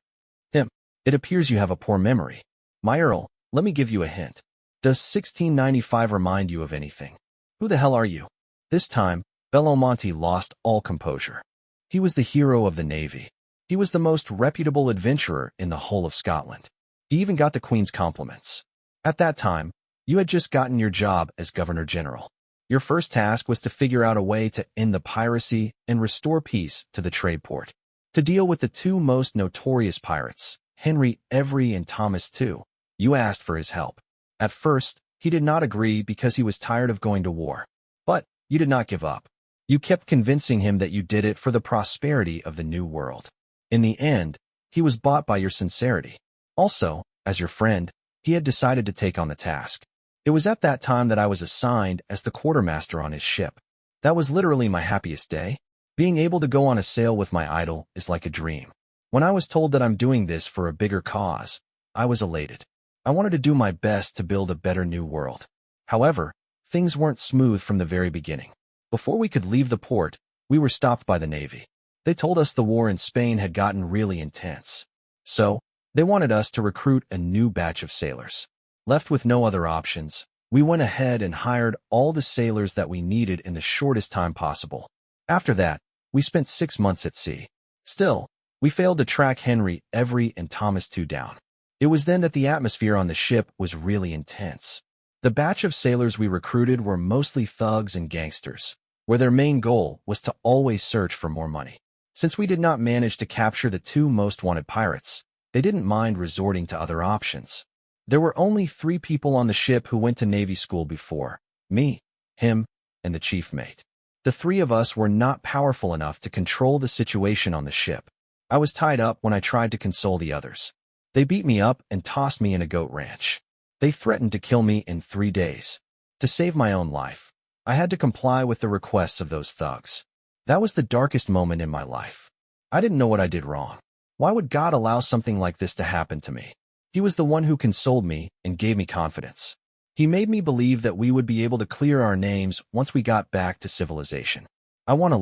"It appears you have a poor memory. My Earl, let me give you a hint. Does 1695 remind you of anything?" "Who the hell are you?" This time, Bellomonte lost all composure. He was the hero of the Navy. He was the most reputable adventurer in the whole of Scotland. He even got the Queen's compliments. At that time, you had just gotten your job as Governor-General. Your first task was to figure out a way to end the piracy and restore peace to the trade port. To deal with the two most notorious pirates, Henry Every and Thomas Tew, you asked for his help. At first, he did not agree because he was tired of going to war. But you did not give up. You kept convincing him that you did it for the prosperity of the New World. In the end, he was bought by your sincerity. Also, as your friend, he had decided to take on the task. It was at that time that I was assigned as the quartermaster on his ship. That was literally my happiest day. Being able to go on a sail with my idol is like a dream. When I was told that I'm doing this for a bigger cause, I was elated. I wanted to do my best to build a better New World. However, things weren't smooth from the very beginning. Before we could leave the port, we were stopped by the Navy. They told us the war in Spain had gotten really intense. So, they wanted us to recruit a new batch of sailors. Left with no other options, we went ahead and hired all the sailors that we needed in the shortest time possible. After that, we spent 6 months at sea. Still, we failed to track Henry Every and Thomas Tew down. It was then that the atmosphere on the ship was really intense. The batch of sailors we recruited were mostly thugs and gangsters, where their main goal was to always search for more money. Since we did not manage to capture the two most wanted pirates, they didn't mind resorting to other options. There were only 3 people on the ship who went to Navy school before: me, him, and the chief mate. The 3 of us were not powerful enough to control the situation on the ship. I was tied up when I tried to console the others. They beat me up and tossed me in a goat ranch. They threatened to kill me in 3 days. To save my own life, I had to comply with the requests of those thugs. That was the darkest moment in my life. I didn't know what I did wrong. Why would God allow something like this to happen to me? He was the one who consoled me and gave me confidence. He made me believe that we would be able to clear our names once we got back to civilization. I want to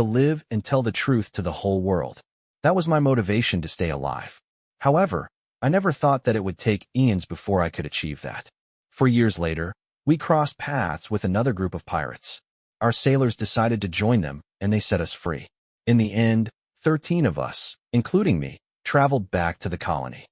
live and tell the truth to the whole world. That was my motivation to stay alive. However, I never thought that it would take eons before I could achieve that. 4 years later, we crossed paths with another group of pirates. Our sailors decided to join them, and they set us free. In the end, 13 of us, including me, traveled back to the colony.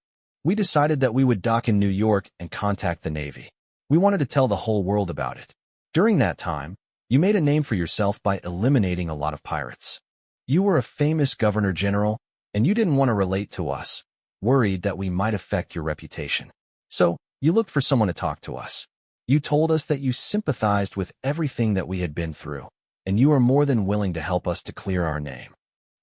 We decided that we would dock in New York and contact the Navy. We wanted to tell the whole world about it. During that time, you made a name for yourself by eliminating a lot of pirates. You were a famous governor general, and you didn't want to relate to us, worried that we might affect your reputation. So, you looked for someone to talk to us. You told us that you sympathized with everything that we had been through, and you are more than willing to help us to clear our name.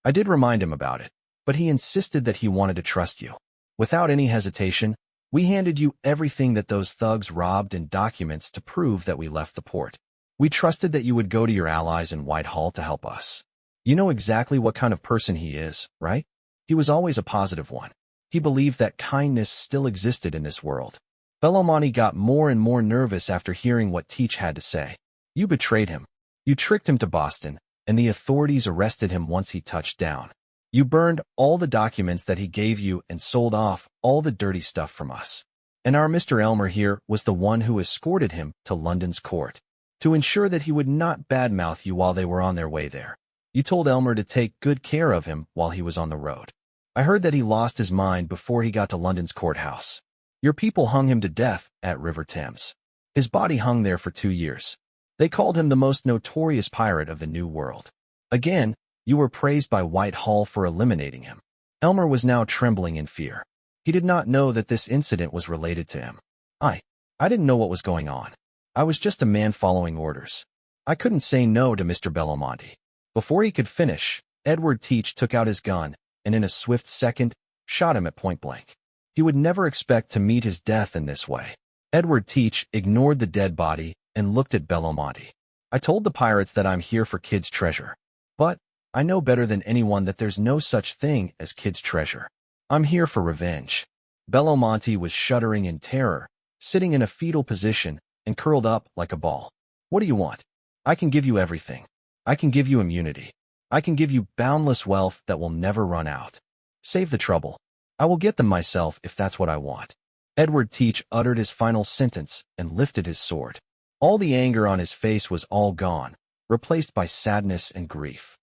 I did remind him about it, but he insisted that he wanted to trust you. Without any hesitation, we handed you everything that those thugs robbed and documents to prove that we left the port. We trusted that you would go to your allies in Whitehall to help us. You know exactly what kind of person he is, right? He was always a positive one. He believed that kindness still existed in this world. Bellomonte got more and more nervous after hearing what Teach had to say. You betrayed him. You tricked him to Boston, and the authorities arrested him once he touched down. You burned all the documents that he gave you and sold off all the dirty stuff from us. And our Mr. Elmer here was the one who escorted him to London's court, to ensure that he would not badmouth you while they were on their way there. You told Elmer to take good care of him while he was on the road. I heard that he lost his mind before he got to London's courthouse. Your people hung him to death at River Thames. His body hung there for 2 years. They called him the most notorious pirate of the New World. Again, you were praised by Whitehall for eliminating him. Elmer was now trembling in fear. He did not know that this incident was related to him. I didn't know what was going on. I was just a man following orders. I couldn't say no to Mr. Bellomonte. Before he could finish, Edward Teach took out his gun, and in a swift second, shot him at point blank. He would never expect to meet his death in this way. Edward Teach ignored the dead body and looked at Bellomonte. I told the pirates that I'm here for Kid's treasure. But I know better than anyone that there's no such thing as Kid's treasure. I'm here for revenge. Bellomonte was shuddering in terror, sitting in a fetal position and curled up like a ball. What do you want? I can give you everything. I can give you immunity. I can give you boundless wealth that will never run out. Save the trouble. I will get them myself if that's what I want. Edward Teach uttered his final sentence and lifted his sword. All the anger on his face was all gone, replaced by sadness and grief.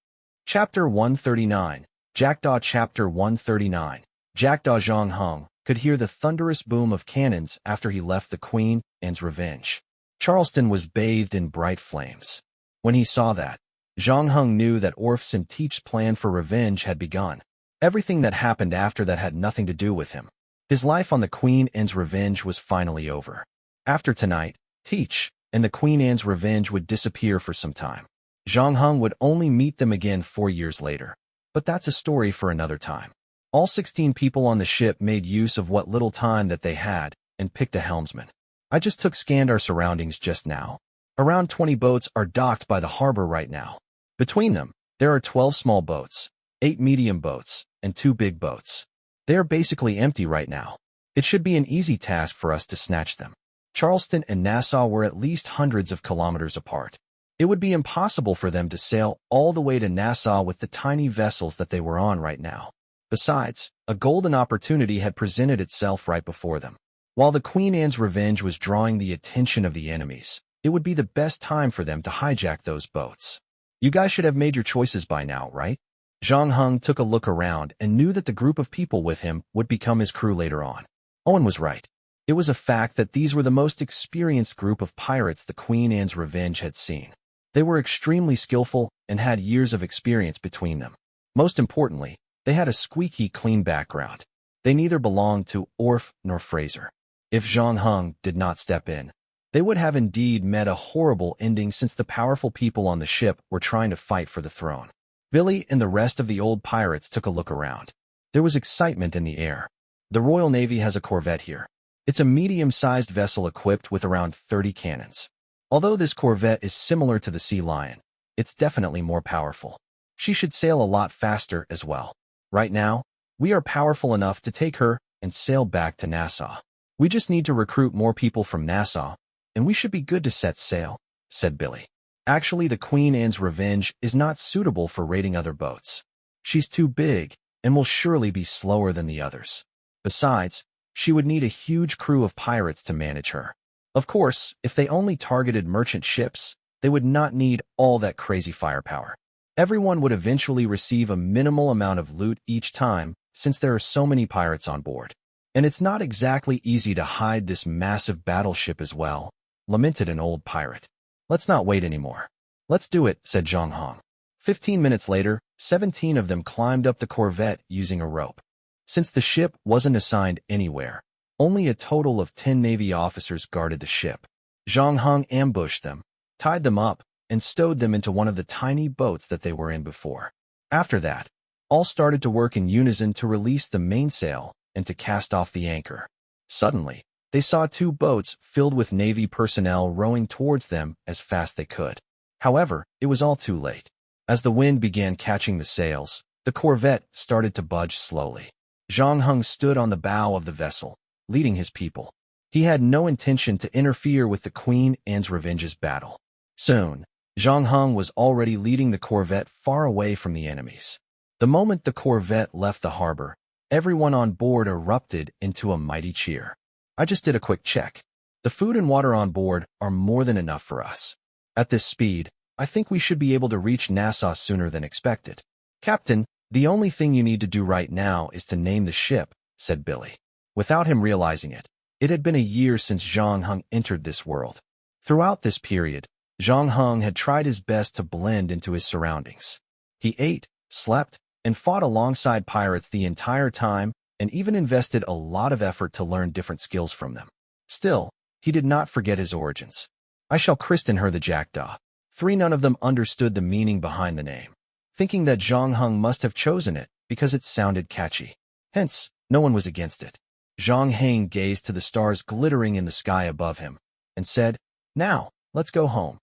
Chapter 139. Jackdaw. Chapter 139. Jackdaw. Zhang Heng could hear the thunderous boom of cannons after he left the Queen Anne's Revenge. Charleston was bathed in bright flames. When he saw that, Zhang Heng knew that Orph's and Teach's plan for revenge had begun. Everything that happened after that had nothing to do with him. His life on the Queen Anne's Revenge was finally over. After tonight, Teach and the Queen Anne's Revenge would disappear for some time. Zhang Heng would only meet them again 4 years later. But that's a story for another time. All 16 people on the ship made use of what little time that they had and picked a helmsman. I just scanned our surroundings just now. Around 20 boats are docked by the harbor right now. Between them, there are 12 small boats, 8 medium boats, and 2 big boats. They are basically empty right now. It should be an easy task for us to snatch them. Charleston and Nassau were at least hundreds of kilometers apart. It would be impossible for them to sail all the way to Nassau with the tiny vessels that they were on right now. Besides, a golden opportunity had presented itself right before them. While the Queen Anne's Revenge was drawing the attention of the enemies, it would be the best time for them to hijack those boats. You guys should have made your choices by now, right? Zhang Heng took a look around and knew that the group of people with him would become his crew later on. Owen was right. It was a fact that these were the most experienced group of pirates the Queen Anne's Revenge had seen. They were extremely skillful and had years of experience between them. Most importantly, they had a squeaky clean background. They neither belonged to Orph nor Fraser. If Zhang Heng did not step in, they would have indeed met a horrible ending, since the powerful people on the ship were trying to fight for the throne. Billy and the rest of the old pirates took a look around. There was excitement in the air. The Royal Navy has a corvette here. It's a medium-sized vessel equipped with around 30 cannons. Although this corvette is similar to the Sea Lion, it's definitely more powerful. She should sail a lot faster as well. Right now, we are powerful enough to take her and sail back to Nassau. We just need to recruit more people from Nassau, and we should be good to set sail, said Billy. Actually, the Queen Anne's Revenge is not suitable for raiding other boats. She's too big and will surely be slower than the others. Besides, she would need a huge crew of pirates to manage her. Of course, if they only targeted merchant ships, they would not need all that crazy firepower. Everyone would eventually receive a minimal amount of loot each time, since there are so many pirates on board. And it's not exactly easy to hide this massive battleship as well, lamented an old pirate. Let's not wait anymore. Let's do it, said Zhang Hong. 15 minutes later, 17 of them climbed up the corvette using a rope. Since the ship wasn't assigned anywhere, only a total of 10 Navy officers guarded the ship. Zhang Hong ambushed them, tied them up, and stowed them into one of the tiny boats that they were in before. After that, all started to work in unison to release the mainsail and to cast off the anchor. Suddenly, they saw 2 boats filled with Navy personnel rowing towards them as fast they could. However, it was all too late. As the wind began catching the sails, the corvette started to budge slowly. Zhang Hong stood on the bow of the vessel, leading his people. He had no intention to interfere with the Queen Anne's Revenge's battle. Soon, Zhang Hong was already leading the corvette far away from the enemies. The moment the corvette left the harbor, everyone on board erupted into a mighty cheer. I just did a quick check. The food and water on board are more than enough for us. At this speed, I think we should be able to reach Nassau sooner than expected. Captain, the only thing you need to do right now is to name the ship, said Billy. Without him realizing it, it had been a year since Zhang Hong entered this world. Throughout this period, Zhang Hong had tried his best to blend into his surroundings. He ate, slept, and fought alongside pirates the entire time, and even invested a lot of effort to learn different skills from them. Still, he did not forget his origins. I shall christen her the Jackdaw. None of them understood the meaning behind the name, thinking that Zhang Hong must have chosen it because it sounded catchy. Hence, no one was against it. Zhang Hong gazed to the stars glittering in the sky above him, and said, "Now, let's go home,"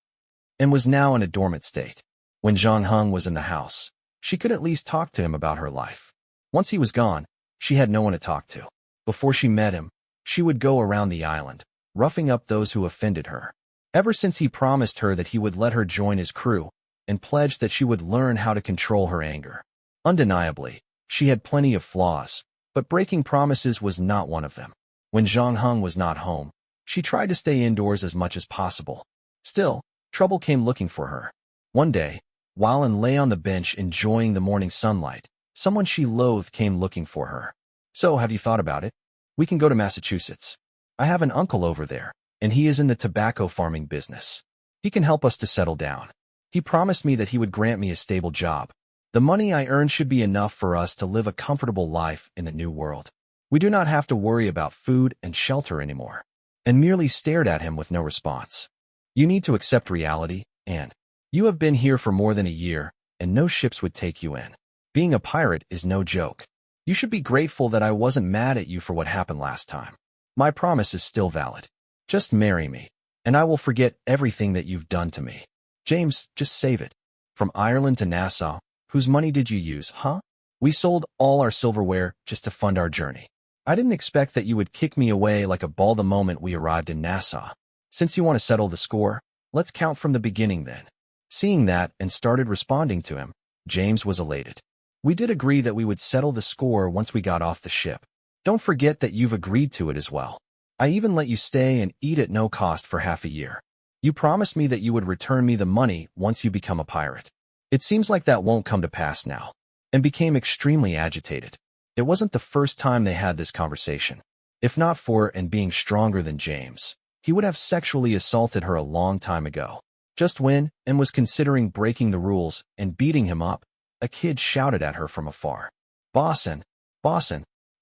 and was now in a dormant state. When Zhang Hong was in the house, she could at least talk to him about her life. Once he was gone, she had no one to talk to. Before she met him, she would go around the island, roughing up those who offended her. Ever since he promised her that he would let her join his crew, and pledged that she would learn how to control her anger. Undeniably, she had plenty of flaws, but breaking promises was not one of them. When Zhang Hong was not home, she tried to stay indoors as much as possible. Still, trouble came looking for her. One day, while Anne lay on the bench enjoying the morning sunlight, someone she loathed came looking for her. "So, have you thought about it? We can go to Massachusetts. I have an uncle over there, and he is in the tobacco farming business. He can help us to settle down. He promised me that he would grant me a stable job. The money I earn should be enough for us to live a comfortable life in the new world. We do not have to worry about food and shelter anymore." And merely stared at him with no response. "You need to accept reality, Anne. You have been here for more than a year, and no ships would take you in. Being a pirate is no joke. You should be grateful that I wasn't mad at you for what happened last time. My promise is still valid. Just marry me, and I will forget everything that you've done to me. James, just save it. From Ireland to Nassau, whose money did you use, huh? We sold all our silverware just to fund our journey. I didn't expect that you would kick me away like a ball the moment we arrived in Nassau. Since you want to settle the score, let's count from the beginning then." Seeing that and started responding to him, James was elated. "We did agree that we would settle the score once we got off the ship. Don't forget that you've agreed to it as well. I even let you stay and eat at no cost for half a year. You promised me that you would return me the money once you become a pirate. It seems like that won't come to pass now," and became extremely agitated. It wasn't the first time they had this conversation. If not for Anne being stronger than James, he would have sexually assaulted her a long time ago. Just when Anne was considering breaking the rules and beating him up, a kid shouted at her from afar, Bossin,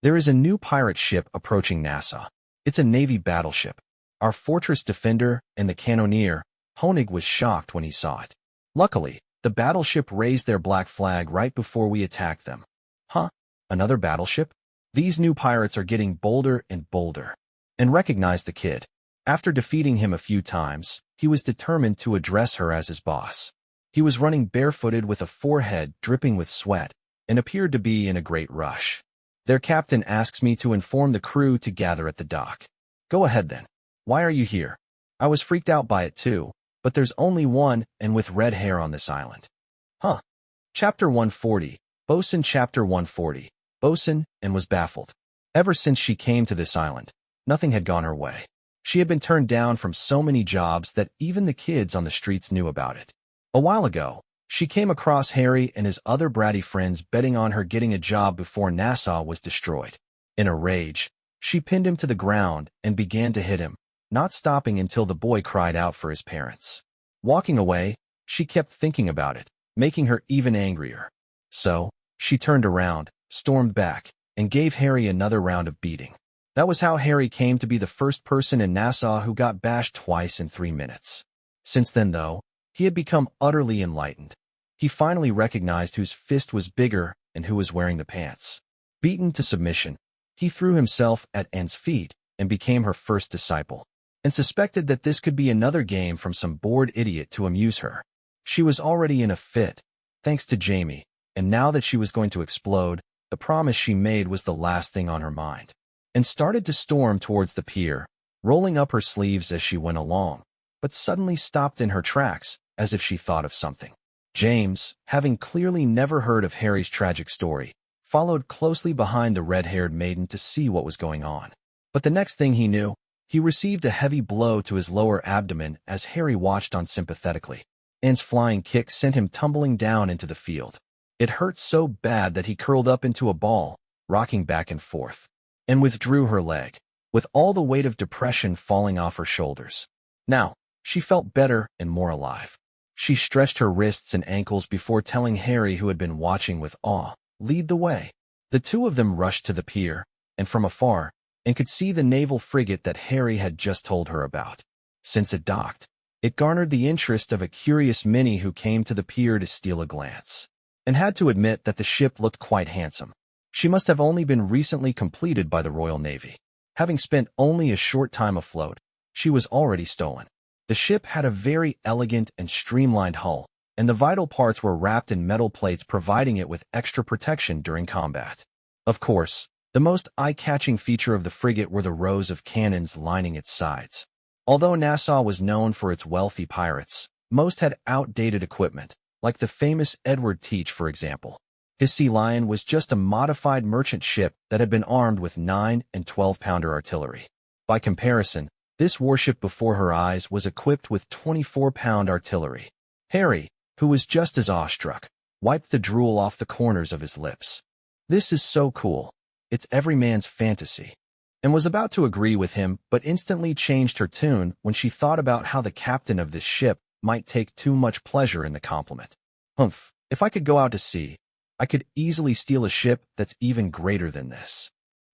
there is a new pirate ship approaching Nassau. It's a Navy battleship. Our fortress defender and the cannoneer." Honig was shocked when he saw it. Luckily, the battleship raised their black flag right before we attacked them. "Huh? Another battleship? These new pirates are getting bolder and bolder." And recognized the kid. After defeating him a few times, he was determined to address her as his boss. He was running barefooted with a forehead dripping with sweat, and appeared to be in a great rush. "Their captain asks me to inform the crew to gather at the dock." "Go ahead then. Why are you here?" "I was freaked out by it too, but there's only one and with red hair on this island." "Huh." Chapter 140, Bosun. Chapter 140, Bosun, and was baffled. Ever since she came to this island, nothing had gone her way. She had been turned down from so many jobs that even the kids on the streets knew about it. A while ago, she came across Harry and his other bratty friends betting on her getting a job before Nassau was destroyed. In a rage, She pinned him to the ground and began to hit him, not stopping until the boy cried out for his parents. Walking away, she kept thinking about it, making her even angrier. So, she turned around, stormed back, and gave Harry another round of beating. That was how Harry came to be the first person in Nassau who got bashed twice in 3 minutes. Since then, though, he had become utterly enlightened. He finally recognized whose fist was bigger and who was wearing the pants. Beaten to submission, he threw himself at Anne's feet and became her first disciple, and suspected that this could be another game from some bored idiot to amuse her. She was already in a fit, thanks to Jamie, and now that she was going to explode, the promise she made was the last thing on her mind, and started to storm towards the pier, rolling up her sleeves as she went along, but suddenly stopped in her tracks, as if she thought of something. James, having clearly never heard of Harry's tragic story, followed closely behind the red-haired maiden to see what was going on. But the next thing he knew, he received a heavy blow to his lower abdomen as Harry watched unsympathetically. Anne's flying kick sent him tumbling down into the field. It hurt so bad that he curled up into a ball, rocking back and forth, and withdrew her leg, with all the weight of depression falling off her shoulders. Now, she felt better and more alive. She stretched her wrists and ankles before telling Harry, who had been watching with awe, "Lead the way." The two of them rushed to the pier, and from afar, and could see the naval frigate that Harry had just told her about. Since it docked, it garnered the interest of a curious Minnie who came to the pier to steal a glance, and had to admit that the ship looked quite handsome. She must have only been recently completed by the Royal Navy. Having spent only a short time afloat, she was already stolen. The ship had a very elegant and streamlined hull, and the vital parts were wrapped in metal plates, providing it with extra protection during combat. Of course, the most eye-catching feature of the frigate were the rows of cannons lining its sides. Although Nassau was known for its wealthy pirates, most had outdated equipment, like the famous Edward Teach, for example. His Sea Lion was just a modified merchant ship that had been armed with 9- and 12-pounder artillery. By comparison, this warship before her eyes was equipped with 24-pound artillery. Harry, who was just as awestruck, wiped the drool off the corners of his lips. "This is so cool. It's every man's fantasy," and was about to agree with him, but instantly changed her tune when she thought about how the captain of this ship might take too much pleasure in the compliment. "Humph, if I could go out to sea, I could easily steal a ship that's even greater than this."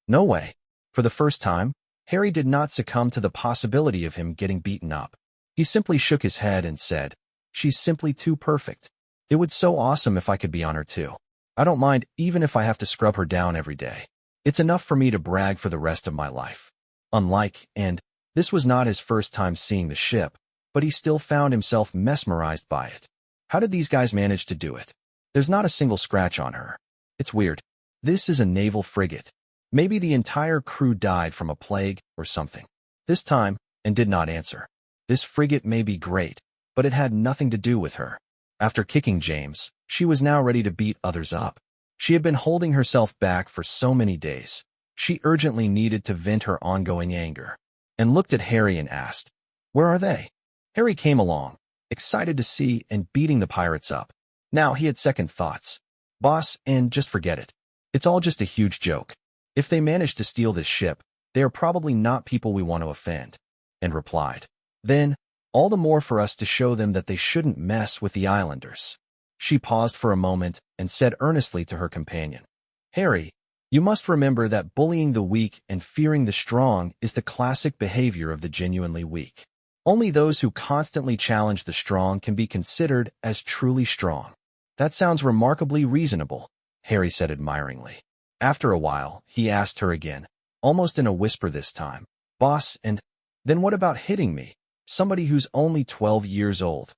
No way. For the first time, Harry did not succumb to the possibility of him getting beaten up. He simply shook his head and said, "She's simply too perfect. It would so awesome if I could be on her too. I don't mind even if I have to scrub her down every day. It's enough for me to brag for the rest of my life." And this was not his first time seeing the ship, but he still found himself mesmerized by it. How did these guys manage to do it? There's not a single scratch on her. It's weird. This is a naval frigate. Maybe the entire crew died from a plague or something. This time, and did not answer. This frigate may be great, but it had nothing to do with her. After kicking James, she was now ready to beat others up. She had been holding herself back for so many days. She urgently needed to vent her ongoing anger, and looked at Harry and asked, "Where are they?" Harry came along, excited to see and beating the pirates up. Now he had second thoughts. "Boss, and just forget it. It's all just a huge joke. If they manage to steal this ship, they are probably not people we want to offend," and replied, "Then, all the more for us to show them that they shouldn't mess with the islanders." She paused for a moment and said earnestly to her companion, "Harry, you must remember that bullying the weak and fearing the strong is the classic behavior of the genuinely weak. Only those who constantly challenge the strong can be considered as truly strong." "That sounds remarkably reasonable," Harry said admiringly. After a while, he asked her again, almost in a whisper this time, "Boss, and then what about hitting me, somebody who's only 12 years old?"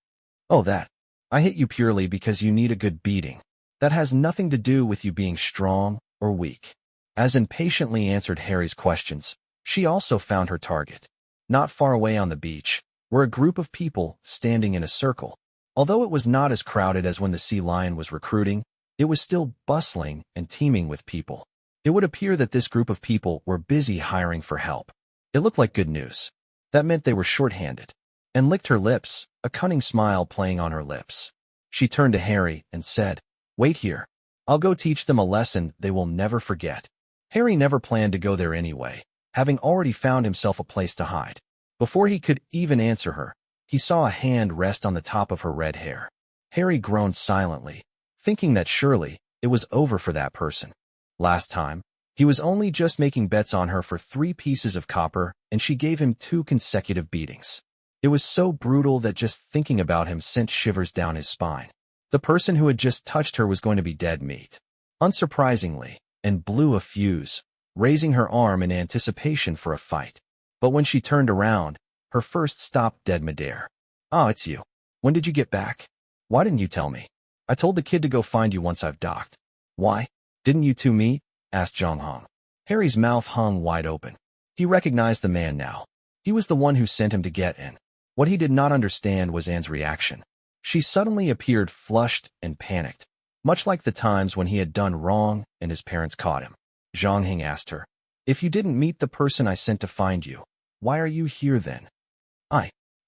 "Oh, that. I hit you purely because you need a good beating. That has nothing to do with you being strong or weak." As impatiently answered Harry's questions, she also found her target. Not far away on the beach were a group of people standing in a circle. Although it was not as crowded as when the Sea Lion was recruiting, it was still bustling and teeming with people. It would appear that this group of people were busy hiring for help. It looked like good news. That meant they were short-handed. And licked her lips, a cunning smile playing on her lips. She turned to Harry and said, "Wait here. I'll go teach them a lesson they will never forget." Harry never planned to go there anyway, having already found himself a place to hide. Before he could even answer her, he saw a hand rest on the top of her red hair. Harry groaned silently, thinking that surely it was over for that person. Last time, he was only just making bets on her for 3 pieces of copper, and she gave him 2 consecutive beatings. It was so brutal that just thinking about him sent shivers down his spine. The person who had just touched her was going to be dead meat. Unsurprisingly, and blew a fuse, raising her arm in anticipation for a fight. But when she turned around, her first stopped dead midair. "Oh, it's you. When did you get back? Why didn't you tell me? I told the kid to go find you once I've docked." "Why? Didn't you two meet?" asked Zhang Hong. Harry's mouth hung wide open. He recognized the man now. He was the one who sent him to get in. What he did not understand was Anne's reaction. She suddenly appeared flushed and panicked, much like the times when he had done wrong and his parents caught him. Zhang Hong asked her, "If you didn't meet the person I sent to find you, why are you here then?"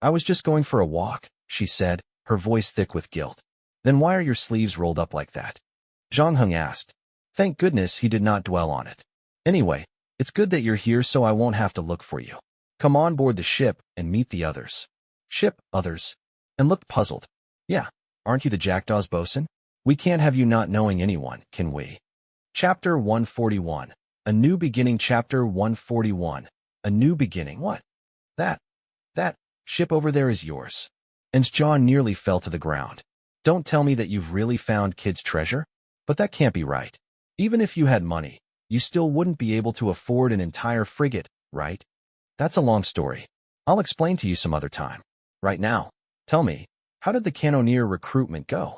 I was just going for a walk," she said, her voice thick with guilt. "Then why are your sleeves rolled up like that?" Zhang Hong asked. Thank goodness he did not dwell on it. "Anyway, it's good that you're here so I won't have to look for you. Come on board the ship and meet the others." "Ship, others?" And looked puzzled. "Yeah, aren't you the Jackdaw's bosun? We can't have you not knowing anyone, can we?" Chapter 141. A New Beginning. Chapter 141. A New Beginning. What? That ship over there is yours. Anne's jaw nearly fell to the ground. "Don't tell me that you've really found Kid's treasure? But that can't be right. Even if you had money, you still wouldn't be able to afford an entire frigate, right? That's a long story. I'll explain to you some other time. Right now, tell me, how did the cannoneer recruitment go?"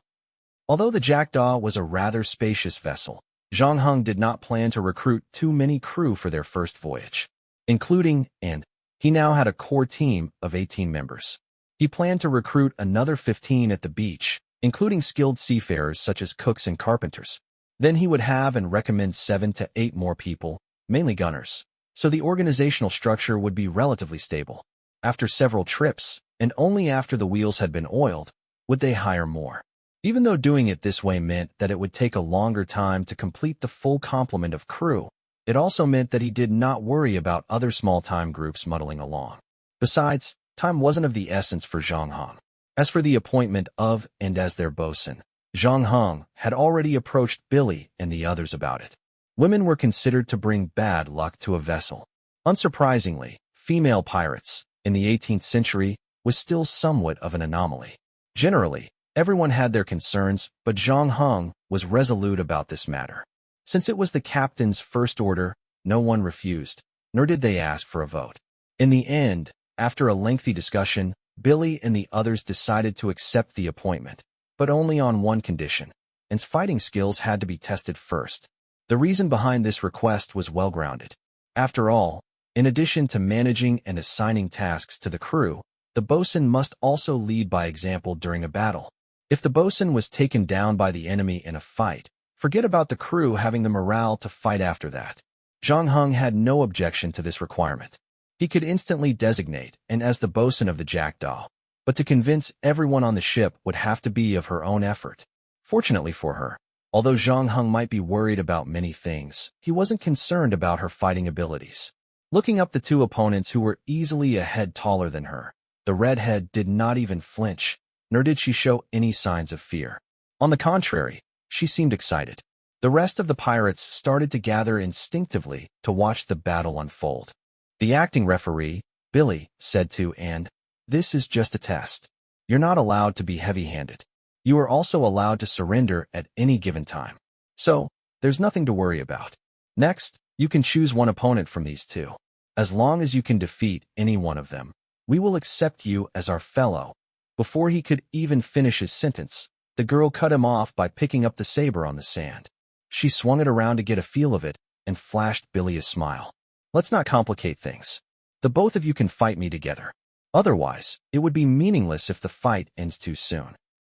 Although the Jackdaw was a rather spacious vessel, Zhang Hong did not plan to recruit too many crew for their first voyage, including Anne. He now had a core team of 18 members. He planned to recruit another 15 at the beach, including skilled seafarers such as cooks and carpenters. Then he would have and recommend 7 to 8 more people, mainly gunners, so the organizational structure would be relatively stable. After several trips, and only after the wheels had been oiled, would they hire more. Even though doing it this way meant that it would take a longer time to complete the full complement of crew, it also meant that he did not worry about other small-time groups muddling along. Besides, time wasn't of the essence for Zhang Hong. As for the appointment of and as their bosun, Zhang Hong had already approached Billy and the others about it. Women were considered to bring bad luck to a vessel. Unsurprisingly, female pirates, in the 18th century, was still somewhat of an anomaly. Generally, everyone had their concerns, but Zhang Hong was resolute about this matter. Since it was the captain's first order, no one refused, nor did they ask for a vote. In the end, after a lengthy discussion, Billy and the others decided to accept the appointment, but only on one condition. Anne's fighting skills had to be tested first. The reason behind this request was well-grounded. After all, in addition to managing and assigning tasks to the crew, the bosun must also lead by example during a battle. If the bosun was taken down by the enemy in a fight, forget about the crew having the morale to fight after that. Zhang Hong had no objection to this requirement. He could instantly designate Anne as the bosun of the Jackdaw, but to convince everyone on the ship would have to be of her own effort. Fortunately for her, although Zhang Hong might be worried about many things, he wasn't concerned about her fighting abilities. Looking up the 2 opponents who were easily a head taller than her, the redhead did not even flinch, nor did she show any signs of fear. On the contrary, she seemed excited. The rest of the pirates started to gather instinctively to watch the battle unfold. The acting referee, Billy, said to Anne, "This is just a test. You're not allowed to be heavy-handed. You are also allowed to surrender at any given time. So, there's nothing to worry about. Next, you can choose one opponent from these 2. As long as you can defeat any one of them, we will accept you as our fellow." Before he could even finish his sentence, the girl cut him off by picking up the saber on the sand. She swung it around to get a feel of it and flashed Billy a smile. "Let's not complicate things. The both of you can fight me together. Otherwise, it would be meaningless if the fight ends too soon."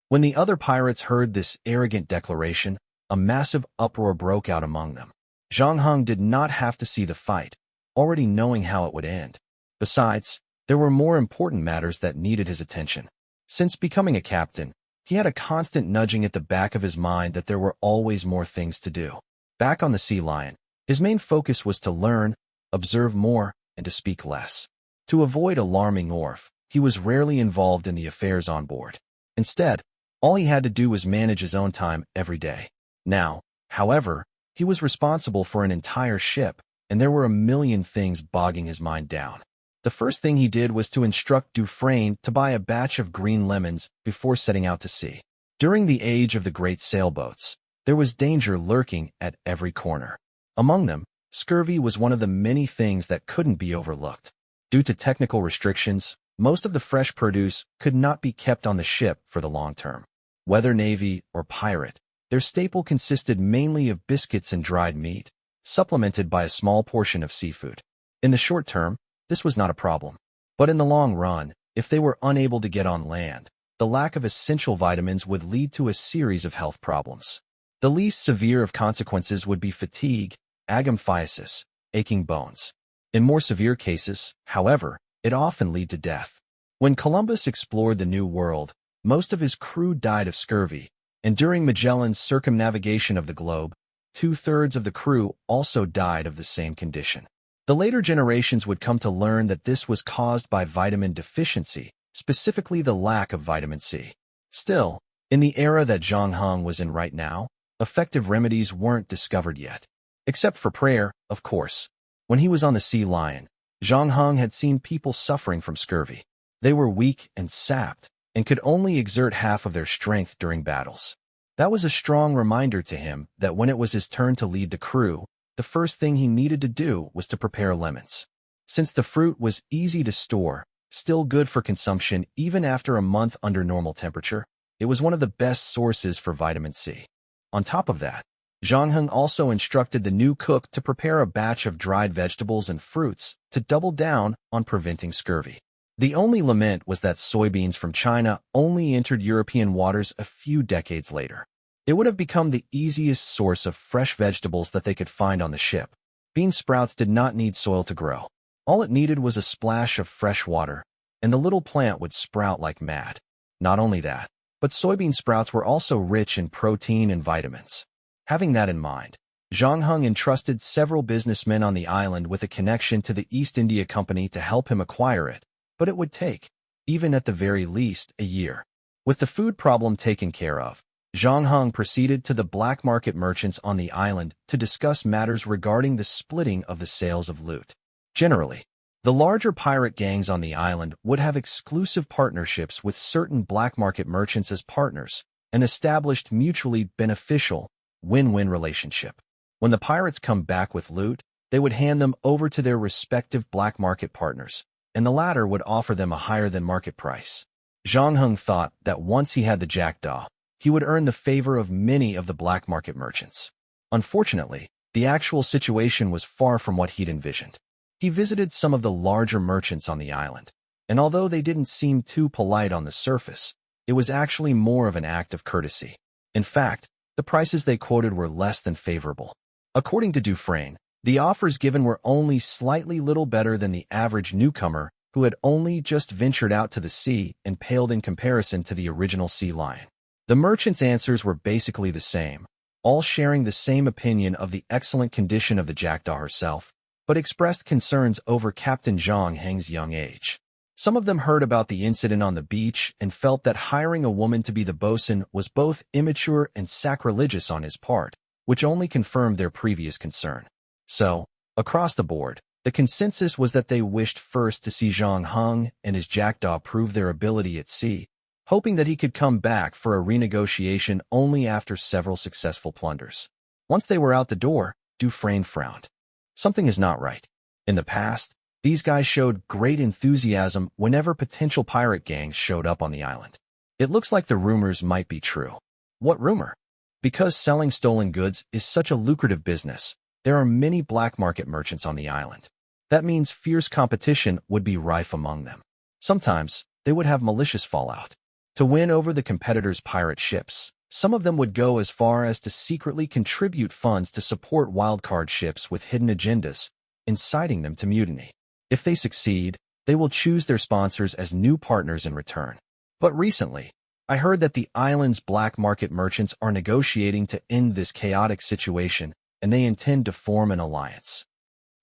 When the other pirates heard this arrogant declaration, a massive uproar broke out among them. Zhang Hong did not have to see the fight, already knowing how it would end. Besides, there were more important matters that needed his attention. Since becoming a captain, he had a constant nudging at the back of his mind that there were always more things to do. Back on the Sea Lion, his main focus was to learn observe more, and to speak less. To avoid alarming Orf, he was rarely involved in the affairs on board. Instead, all he had to do was manage his own time every day. Now, however, he was responsible for an entire ship, and there were a million things bogging his mind down. The first thing he did was to instruct Dufresne to buy a batch of green lemons before setting out to sea. During the age of the great sailboats, there was danger lurking at every corner. Among them, scurvy was one of the many things that couldn't be overlooked. Due to technical restrictions, most of the fresh produce could not be kept on the ship for the long term. Whether navy or pirate, their staple consisted mainly of biscuits and dried meat, supplemented by a small portion of seafood. In the short term, this was not a problem. But in the long run, if they were unable to get on land, the lack of essential vitamins would lead to a series of health problems. The least severe of consequences would be fatigue, agamphysis, aching bones. In more severe cases, however, it often led to death. When Columbus explored the New World, most of his crew died of scurvy, and during Magellan's circumnavigation of the globe, 2/3 of the crew also died of the same condition. The later generations would come to learn that this was caused by vitamin deficiency, specifically the lack of vitamin C. Still, in the era that Zhang Heng was in right now, effective remedies weren't discovered yet. Except for prayer, of course. When he was on the Sea Lion, Zhang Heng had seen people suffering from scurvy. They were weak and sapped, and could only exert half of their strength during battles. That was a strong reminder to him that when it was his turn to lead the crew, the first thing he needed to do was to prepare lemons. Since the fruit was easy to store, still good for consumption even after a month under normal temperature, it was one of the best sources for vitamin C. On top of that, Zhang Heng also instructed the new cook to prepare a batch of dried vegetables and fruits to double down on preventing scurvy. The only lament was that soybeans from China only entered European waters a few decades later. It would have become the easiest source of fresh vegetables that they could find on the ship. Bean sprouts did not need soil to grow. All it needed was a splash of fresh water, and the little plant would sprout like mad. Not only that, but soybean sprouts were also rich in protein and vitamins. Having that in mind, Zhang Heng entrusted several businessmen on the island with a connection to the East India Company to help him acquire it, but it would take, even at the very least, a year. With the food problem taken care of, Zhang Heng proceeded to the black market merchants on the island to discuss matters regarding the splitting of the sales of loot. Generally, the larger pirate gangs on the island would have exclusive partnerships with certain black market merchants as partners, an established mutually beneficial, win-win relationship. When the pirates come back with loot, they would hand them over to their respective black market partners, and the latter would offer them a higher-than-market price. Zhang Heng thought that once he had the jackdaw, he would earn the favor of many of the black market merchants. Unfortunately, the actual situation was far from what he'd envisioned. He visited some of the larger merchants on the island, and although they didn't seem too polite on the surface, it was actually more of an act of courtesy. In fact, the prices they quoted were less than favorable. According to Dufresne, the offers given were only slightly little better than the average newcomer who had only just ventured out to the sea and paled in comparison to the original Sea Lion. The merchants' answers were basically the same, all sharing the same opinion of the excellent condition of the jackdaw herself, but expressed concerns over Captain Zhang Heng's young age. Some of them heard about the incident on the beach and felt that hiring a woman to be the bosun was both immature and sacrilegious on his part, which only confirmed their previous concern. So, across the board, the consensus was that they wished first to see Zhang Heng and his jackdaw prove their ability at sea, hoping that he could come back for a renegotiation only after several successful plunders. Once they were out the door, Dufresne frowned. Something is not right. In the past, these guys showed great enthusiasm whenever potential pirate gangs showed up on the island. It looks like the rumors might be true. What rumor? Because selling stolen goods is such a lucrative business, there are many black market merchants on the island. That means fierce competition would be rife among them. Sometimes, they would have malicious fallout. To win over the competitors' pirate ships, some of them would go as far as to secretly contribute funds to support wildcard ships with hidden agendas, inciting them to mutiny. If they succeed, they will choose their sponsors as new partners in return. But recently, I heard that the island's black market merchants are negotiating to end this chaotic situation, and they intend to form an alliance.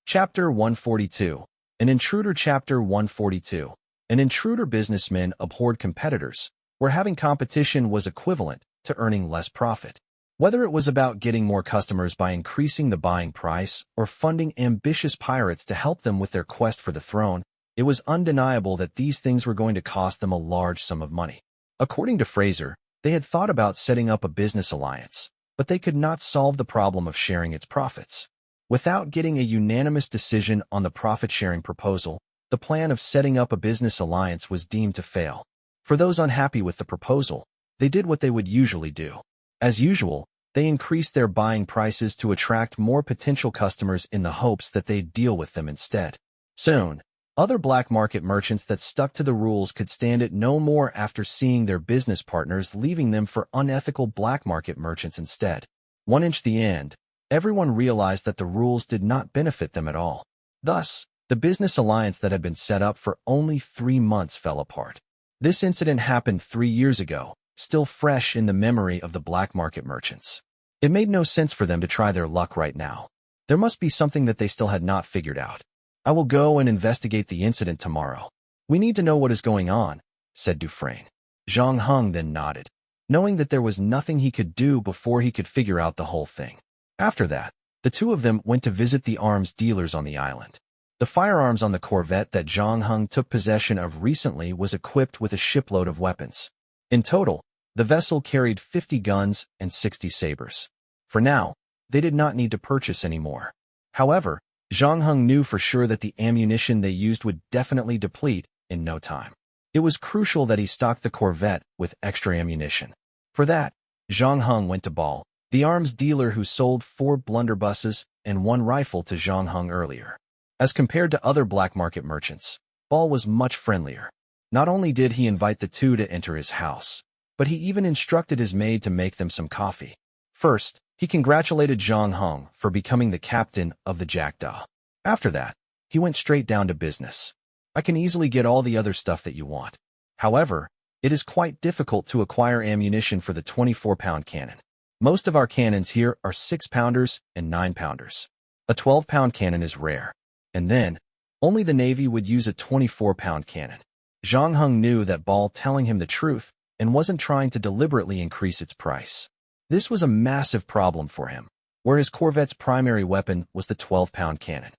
Chapter 142. An Intruder. Chapter 142. An intruder. Businessmen abhorred competitors, where having competition was equivalent to earning less profit. Whether it was about getting more customers by increasing the buying price or funding ambitious pirates to help them with their quest for the throne, it was undeniable that these things were going to cost them a large sum of money. According to Fraser, they had thought about setting up a business alliance, but they could not solve the problem of sharing its profits. Without getting a unanimous decision on the profit-sharing proposal, the plan of setting up a business alliance was deemed to fail. For those unhappy with the proposal, they did what they would usually do. As usual, they increased their buying prices to attract more potential customers in the hopes that they'd deal with them instead. Soon, other black market merchants that stuck to the rules could stand it no more after seeing their business partners leaving them for unethical black market merchants instead. The end, everyone realized that the rules did not benefit them at all. Thus, the business alliance that had been set up for only 3 months fell apart. This incident happened 3 years ago, still fresh in the memory of the black market merchants. It made no sense for them to try their luck right now. There must be something that they still had not figured out. I will go and investigate the incident tomorrow. We need to know what is going on, said Dufresne. Zhang Heng then nodded, knowing that there was nothing he could do before he could figure out the whole thing. After that, the two of them went to visit the arms dealers on the island. The firearms on the corvette that Zhang Heng took possession of recently was equipped with a shipload of weapons. In total, the vessel carried 50 guns and 60 sabers. For now, they did not need to purchase any more. However, Zhang Heng knew for sure that the ammunition they used would definitely deplete in no time. It was crucial that he stocked the corvette with extra ammunition. For that, Zhang Heng went to Ball, the arms dealer who sold 4 blunderbusses and 1 rifle to Zhang Heng earlier. As compared to other black market merchants, Ball was much friendlier. Not only did he invite the two to enter his house, but he even instructed his maid to make them some coffee. First, he congratulated Zhang Heng for becoming the captain of the Jackdaw. After that, he went straight down to business. I can easily get all the other stuff that you want. However, it is quite difficult to acquire ammunition for the 24-pound cannon. Most of our cannons here are 6-pounders and 9-pounders. A 12-pound cannon is rare. And then, only the Navy would use a 24-pound cannon. Zhang Heng knew that Ball telling him the truth and wasn't trying to deliberately increase its price. This was a massive problem for him, where his corvette's primary weapon was the 12-pound cannon.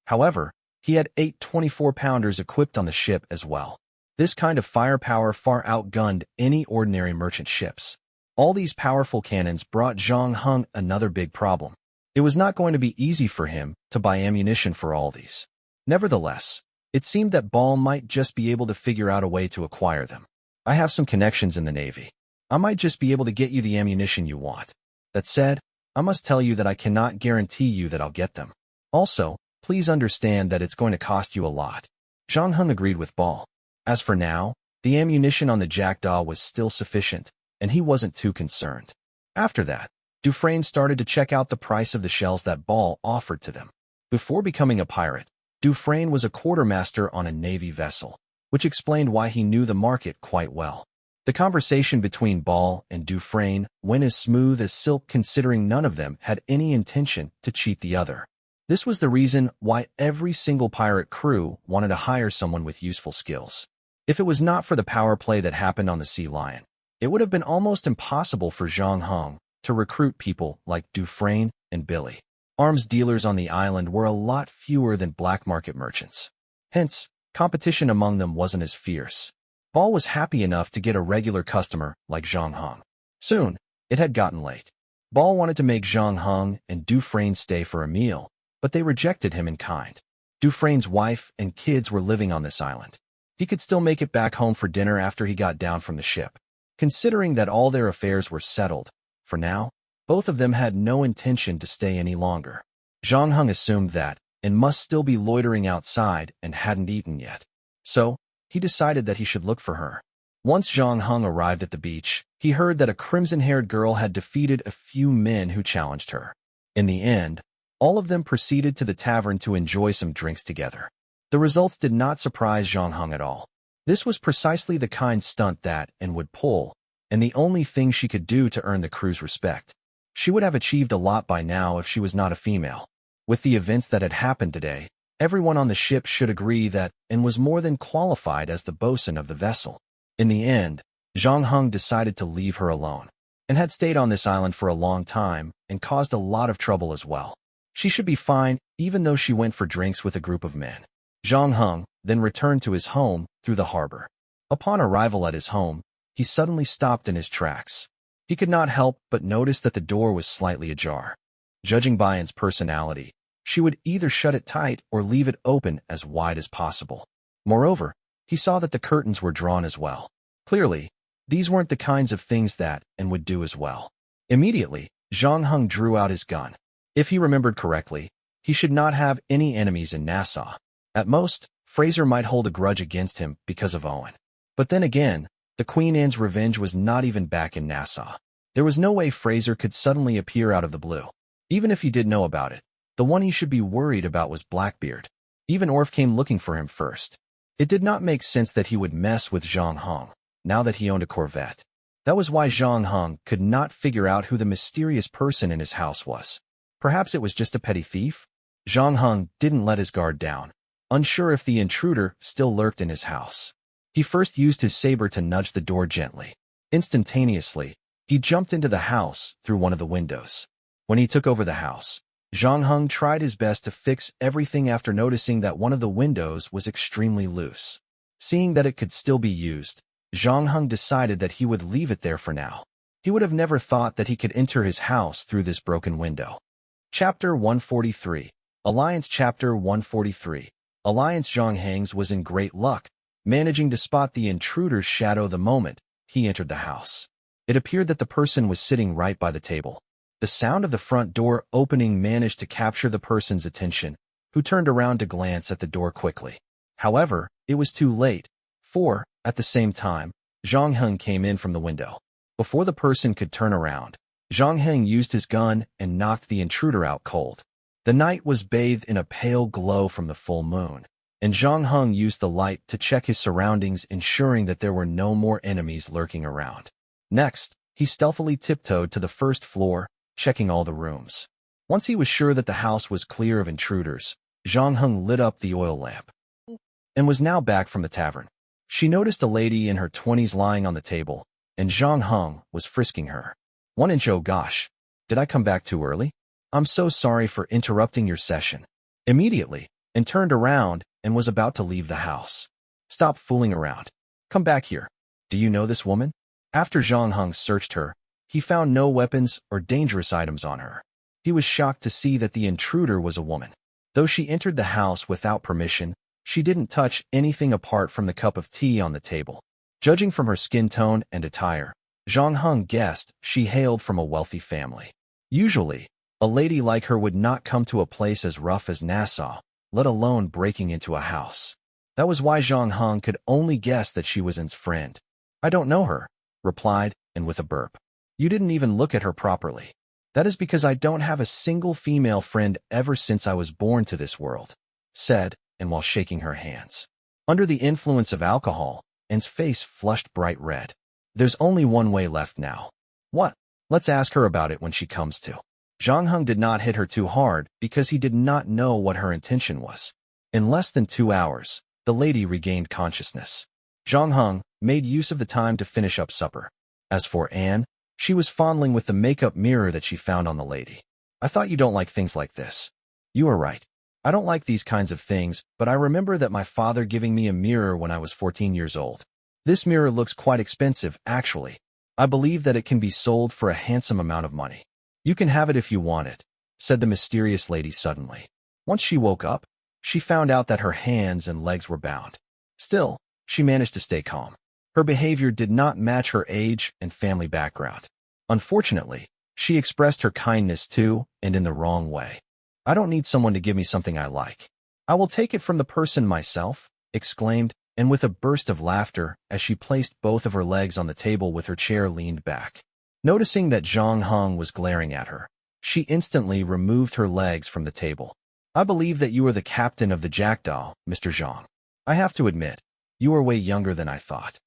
However, he had 8 24-pounders equipped on the ship as well. This kind of firepower far outgunned any ordinary merchant ships. All these powerful cannons brought Zhang Heng another big problem. It was not going to be easy for him to buy ammunition for all these. Nevertheless, it seemed that Ball might just be able to figure out a way to acquire them. I have some connections in the Navy. I might just be able to get you the ammunition you want. That said, I must tell you that I cannot guarantee you that I'll get them. Also, please understand that it's going to cost you a lot. Zhang Heng agreed with Ball. As for now, the ammunition on the Jackdaw was still sufficient, and he wasn't too concerned. After that, Dufresne started to check out the price of the shells that Ball offered to them. Before becoming a pirate, Dufresne was a quartermaster on a Navy vessel, which explained why he knew the market quite well. The conversation between Ball and Dufresne went as smooth as silk, considering none of them had any intention to cheat the other. This was the reason why every single pirate crew wanted to hire someone with useful skills. If it was not for the power play that happened on the Sea Lion, it would have been almost impossible for Zhang Heng to recruit people like Dufresne and Billy. Arms dealers on the island were a lot fewer than black market merchants. Hence, competition among them wasn't as fierce. Ball was happy enough to get a regular customer like Zhang Heng. Soon, it had gotten late. Ball wanted to make Zhang Heng and Dufresne stay for a meal, but they rejected him in kind. Dufresne's wife and kids were living on this island. He could still make it back home for dinner after he got down from the ship. Considering that all their affairs were settled, for now, both of them had no intention to stay any longer. Zhang Heng assumed that, and must still be loitering outside and hadn't eaten yet. So, he decided that he should look for her. Once Zhang Heng arrived at the beach, he heard that a crimson-haired girl had defeated a few men who challenged her. In the end, all of them proceeded to the tavern to enjoy some drinks together. The results did not surprise Zhang Heng at all. This was precisely the kind stunt that and would pull, and the only thing she could do to earn the crew's respect. She would have achieved a lot by now if she was not a female. With the events that had happened today, everyone on the ship should agree that and was more than qualified as the bosun of the vessel. In the end, Zhang Heng decided to leave her alone, and had stayed on this island for a long time and caused a lot of trouble as well. She should be fine, even though she went for drinks with a group of men. Zhang Heng then returned to his home through the harbor. Upon arrival at his home, he suddenly stopped in his tracks. He could not help but notice that the door was slightly ajar. Judging by Anne's personality, she would either shut it tight or leave it open as wide as possible. Moreover, he saw that the curtains were drawn as well. Clearly, these weren't the kinds of things that Anne would do as well. Immediately, Zhang Heng drew out his gun. If he remembered correctly, he should not have any enemies in Nassau. At most, Fraser might hold a grudge against him because of Owen. But then again, the Queen Anne's revenge was not even back in Nassau. There was no way Fraser could suddenly appear out of the blue. Even if he did know about it, the one he should be worried about was Blackbeard. Even Orf came looking for him first. It did not make sense that he would mess with Zhang Heng, now that he owned a Corvette. That was why Zhang Heng could not figure out who the mysterious person in his house was. Perhaps it was just a petty thief? Zhang Heng didn't let his guard down, unsure if the intruder still lurked in his house. He first used his saber to nudge the door gently. Instantaneously, he jumped into the house through one of the windows. When he took over the house, Zhang Heng tried his best to fix everything after noticing that one of the windows was extremely loose. Seeing that it could still be used, Zhang Heng decided that he would leave it there for now. He would have never thought that he could enter his house through this broken window. Chapter 143. Alliance. Chapter 143. Alliance. Zhang Heng's was in great luck, managing to spot the intruder's shadow the moment he entered the house. It appeared that the person was sitting right by the table. The sound of the front door opening managed to capture the person's attention, who turned around to glance at the door quickly. However, it was too late, for, at the same time, Zhang Heng came in from the window. Before the person could turn around, Zhang Heng used his gun and knocked the intruder out cold. The night was bathed in a pale glow from the full moon, and Zhang Heng used the light to check his surroundings, ensuring that there were no more enemies lurking around. Next, he stealthily tiptoed to the first floor, checking all the rooms. Once he was sure that the house was clear of intruders, Zhang Heng lit up the oil lamp and was now back from the tavern. She noticed a lady in her 20s lying on the table, and Zhang Heng was frisking her. 1 inch. Oh gosh, did I come back too early? I'm so sorry for interrupting your session. Immediately, and turned around and was about to leave the house. Stop fooling around. Come back here. Do you know this woman? After Zhang Heng searched her, he found no weapons or dangerous items on her. He was shocked to see that the intruder was a woman. Though she entered the house without permission, she didn't touch anything apart from the cup of tea on the table. Judging from her skin tone and attire, Zhang Heng guessed she hailed from a wealthy family. Usually, a lady like her would not come to a place as rough as Nassau, let alone breaking into a house. That was why Zhang Heng could only guess that she was Anne's friend. I don't know her, replied Anne with a burp. You didn't even look at her properly. That is because I don't have a single female friend ever since I was born to this world, said Anne while shaking her hands. Under the influence of alcohol, Anne's face flushed bright red. There's only one way left now. What? Let's ask her about it when she comes to. Zhang Heng did not hit her too hard because he did not know what her intention was. In less than 2 hours, the lady regained consciousness. Zhang Heng made use of the time to finish up supper. As for Anne, she was fondling with the makeup mirror that she found on the lady. I thought you don't like things like this. You are right. I don't like these kinds of things, but I remember that my father giving me a mirror when I was 14 years old. This mirror looks quite expensive, actually. I believe that it can be sold for a handsome amount of money. You can have it if you want it, said the mysterious lady suddenly. Once she woke up, she found out that her hands and legs were bound. Still, she managed to stay calm. Her behavior did not match her age and family background. Unfortunately, she expressed her kindness too, and in the wrong way. I don't need someone to give me something I like. I will take it from the person myself, exclaimed, and with a burst of laughter as she placed both of her legs on the table with her chair leaned back. Noticing that Zhang Heng was glaring at her, she instantly removed her legs from the table. I believe that you are the captain of the Jackdaw, Mr. Zhang. I have to admit, you are way younger than I thought.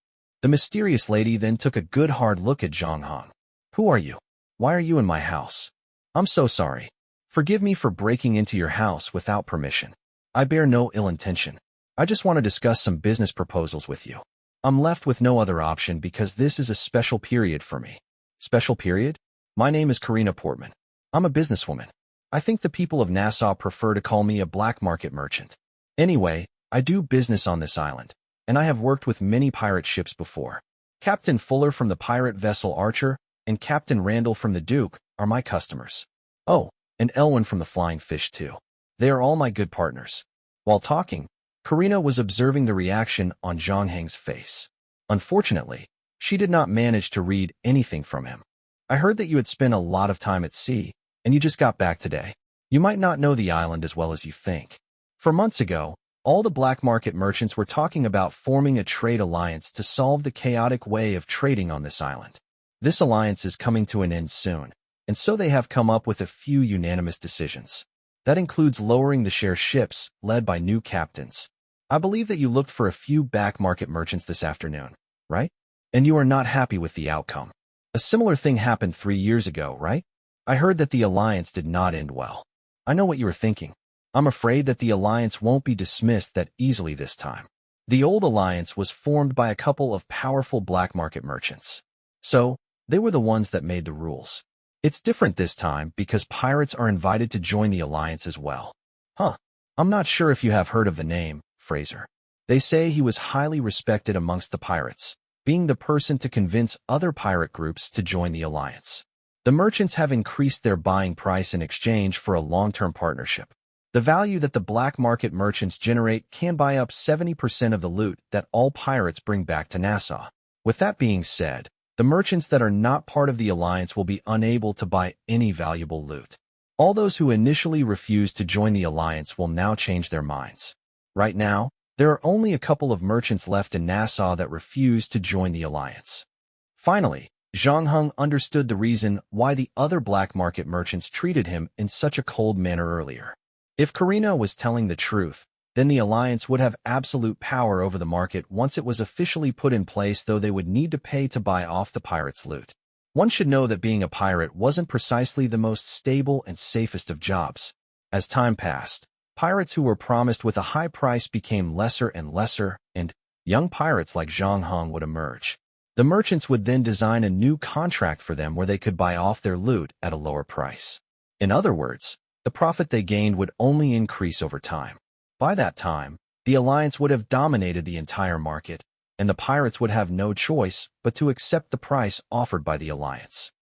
The mysterious lady then took a good hard look at Zhang Heng. Who are you? Why are you in my house? I'm so sorry. Forgive me for breaking into your house without permission. I bear no ill intention. I just want to discuss some business proposals with you. I'm left with no other option because this is a special period for me. Special period? My name is Karina Portman. I'm a businesswoman. I think the people of Nassau prefer to call me a black market merchant. Anyway, I do business on this island, and I have worked with many pirate ships before. Captain Fuller from the pirate vessel Archer and Captain Randall from the Duke are my customers. Oh, and Elwyn from the Flying Fish too. They are all my good partners. While talking, Karina was observing the reaction on Zhang Heng's face. Unfortunately, she did not manage to read anything from him. I heard that you had spent a lot of time at sea, and you just got back today. You might not know the island as well as you think. For months ago, all the black market merchants were talking about forming a trade alliance to solve the chaotic way of trading on this island. This alliance is coming to an end soon, and so they have come up with a few unanimous decisions. That includes lowering the share ships led by new captains. I believe that you looked for a few back market merchants this afternoon, right? And you are not happy with the outcome. A similar thing happened 3 years ago, right? I heard that the alliance did not end well. I know what you are thinking. I'm afraid that the alliance won't be dismissed that easily this time. The old alliance was formed by a couple of powerful black market merchants. So, they were the ones that made the rules. It's different this time because pirates are invited to join the alliance as well. Huh. I'm not sure if you have heard of the name, Fraser. They say he was highly respected amongst the pirates, being the person to convince other pirate groups to join the alliance. The merchants have increased their buying price in exchange for a long-term partnership. The value that the black market merchants generate can buy up 70% of the loot that all pirates bring back to Nassau. With that being said, the merchants that are not part of the alliance will be unable to buy any valuable loot. All those who initially refused to join the alliance will now change their minds. Right now, there are only a couple of merchants left in Nassau that refuse to join the alliance. Finally, Zhang Heng understood the reason why the other black market merchants treated him in such a cold manner earlier. If Karina was telling the truth, then the alliance would have absolute power over the market once it was officially put in place, though they would need to pay to buy off the pirates' loot. One should know that being a pirate wasn't precisely the most stable and safest of jobs. As time passed, pirates who were promised with a high price became lesser and lesser, and young pirates like Zhang Heng would emerge. The merchants would then design a new contract for them where they could buy off their loot at a lower price. In other words, the profit they gained would only increase over time. By that time, the alliance would have dominated the entire market, and the pirates would have no choice but to accept the price offered by the alliance.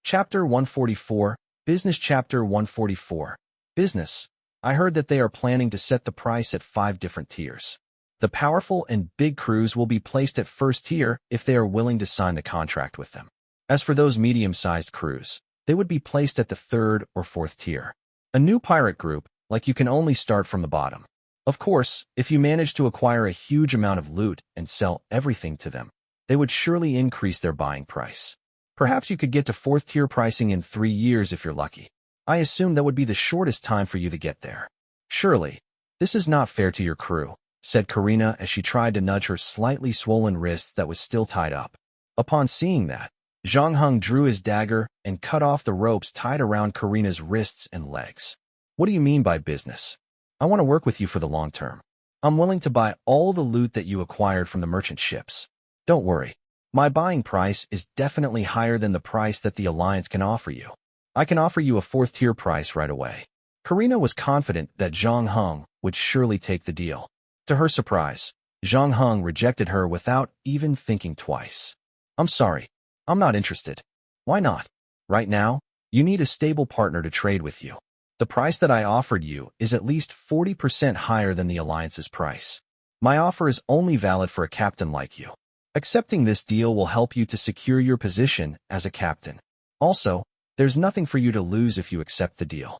Chapter 144, Business. Chapter 144, Business. I heard that they are planning to set the price at 5 different tiers. The powerful and big crews will be placed at first tier if they are willing to sign the contract with them. As for those medium-sized crews, they would be placed at the 3rd or 4th tier. A new pirate group, like you can only start from the bottom. Of course, if you manage to acquire a huge amount of loot and sell everything to them, they would surely increase their buying price. Perhaps you could get to 4th tier pricing in 3 years if you're lucky. I assume that would be the shortest time for you to get there. Surely, this is not fair to your crew, said Karina as she tried to nudge her slightly swollen wrist that was still tied up. Upon seeing that, Zhang Heng drew his dagger and cut off the ropes tied around Karina's wrists and legs. What do you mean by business? I want to work with you for the long term. I'm willing to buy all the loot that you acquired from the merchant ships. Don't worry. My buying price is definitely higher than the price that the alliance can offer you. I can offer you a 4th tier price right away. Karina was confident that Zhang Heng would surely take the deal. To her surprise, Zhang Heng rejected her without even thinking twice. I'm sorry. I'm not interested. Why not? Right now, you need a stable partner to trade with you. The price that I offered you is at least 40% higher than the alliance's price. My offer is only valid for a captain like you. Accepting this deal will help you to secure your position as a captain. Also, there's nothing for you to lose if you accept the deal.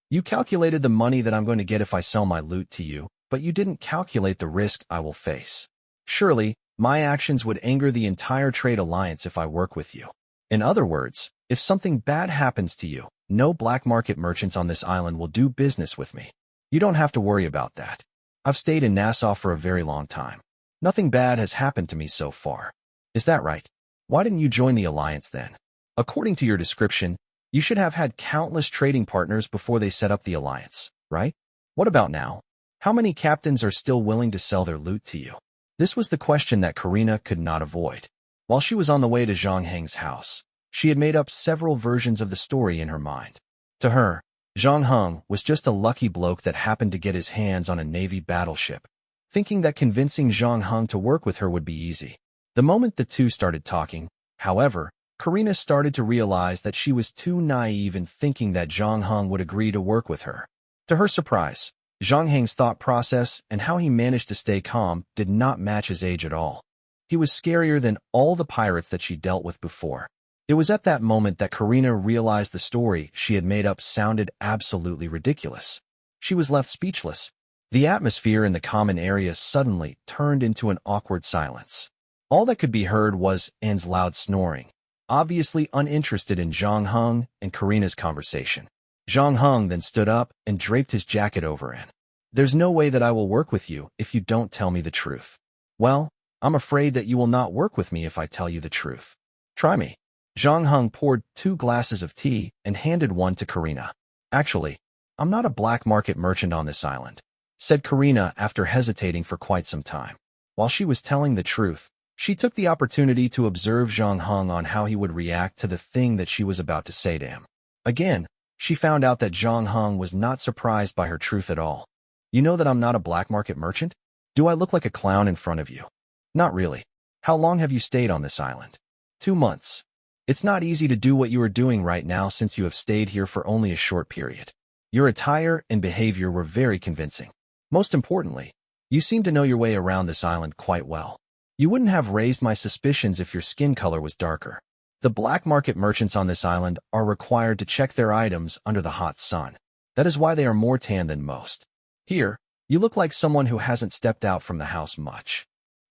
You calculated the money that I'm going to get if I sell my loot to you, but you didn't calculate the risk I will face. Surely, my actions would anger the entire trade alliance if I work with you. In other words, if something bad happens to you, no black market merchants on this island will do business with me. You don't have to worry about that. I've stayed in Nassau for a very long time. Nothing bad has happened to me so far. Is that right? Why didn't you join the alliance then? According to your description, You should have had countless trading partners before they set up the alliance, right? What about now? How many captains are still willing to sell their loot to you? This was the question that Karina could not avoid. While she was on the way to Zhang Heng's house, she had made up several versions of the story in her mind. To her, Zhang Heng was just a lucky bloke that happened to get his hands on a Navy battleship, thinking that convincing Zhang Heng to work with her would be easy. The moment the two started talking, however, Karina started to realize that she was too naive in thinking that Zhang Heng would agree to work with her. To her surprise, Zhang Heng's thought process and how he managed to stay calm did not match his age at all. He was scarier than all the pirates that she dealt with before. It was at that moment that Karina realized the story she had made up sounded absolutely ridiculous. She was left speechless. The atmosphere in the common area suddenly turned into an awkward silence. All that could be heard was Anne's loud snoring, obviously uninterested in Zhang Heng and Karina's conversation. Zhang Heng then stood up and draped his jacket over Anne. "There's no way that I will work with you if you don't tell me the truth." "Well, I'm afraid that you will not work with me if I tell you the truth. Try me." Zhang Heng poured 2 glasses of tea and handed one to Karina. "Actually, I'm not a black market merchant on this island," said Karina after hesitating for quite some time. While she was telling the truth, she took the opportunity to observe Zhang Heng on how he would react to the thing that she was about to say to him. Again, she found out that Zhang Heng was not surprised by her truth at all. "You know that I'm not a black market merchant? Do I look like a clown in front of you?" "Not really. How long have you stayed on this island?" 2 months. "It's not easy to do what you are doing right now since you have stayed here for only a short period. Your attire and behavior were very convincing. Most importantly, you seem to know your way around this island quite well. You wouldn't have raised my suspicions if your skin color was darker. The black market merchants on this island are required to check their items under the hot sun. That is why they are more tan than most. Here, you look like someone who hasn't stepped out from the house much."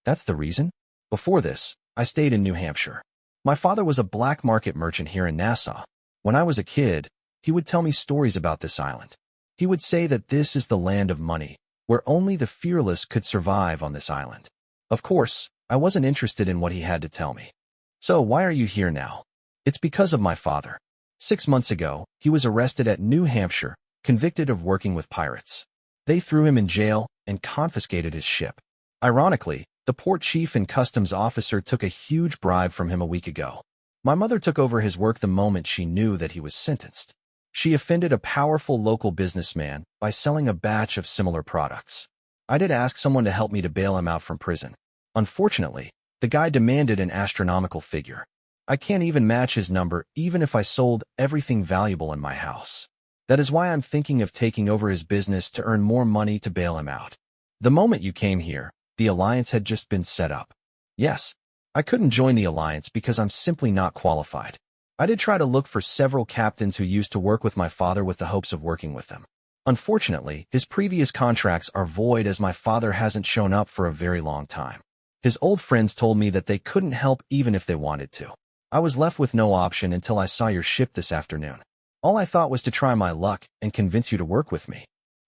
"That's the reason? Before this, I stayed in New Hampshire. My father was a black market merchant here in Nassau. When I was a kid, he would tell me stories about this island. He would say that this is the land of money, where only the fearless could survive on this island. Of course, I wasn't interested in what he had to tell me. So why are you here now?" "It's because of my father. 6 months ago, he was arrested at New Hampshire, convicted of working with pirates. They threw him in jail and confiscated his ship. Ironically, the port chief and customs officer took a huge bribe from him a week ago. My mother took over his work the moment she knew that he was sentenced. She offended a powerful local businessman by selling a batch of similar products. I did ask someone to help me to bail him out from prison. Unfortunately, the guy demanded an astronomical figure. I can't even match his number even if I sold everything valuable in my house. That is why I'm thinking of taking over his business to earn more money to bail him out. The moment you came here, the alliance had just been set up. Yes, I couldn't join the alliance because I'm simply not qualified. I did try to look for several captains who used to work with my father with the hopes of working with them. Unfortunately, his previous contracts are void as my father hasn't shown up for a very long time. His old friends told me that they couldn't help even if they wanted to. I was left with no option until I saw your ship this afternoon. All I thought was to try my luck and convince you to work with me.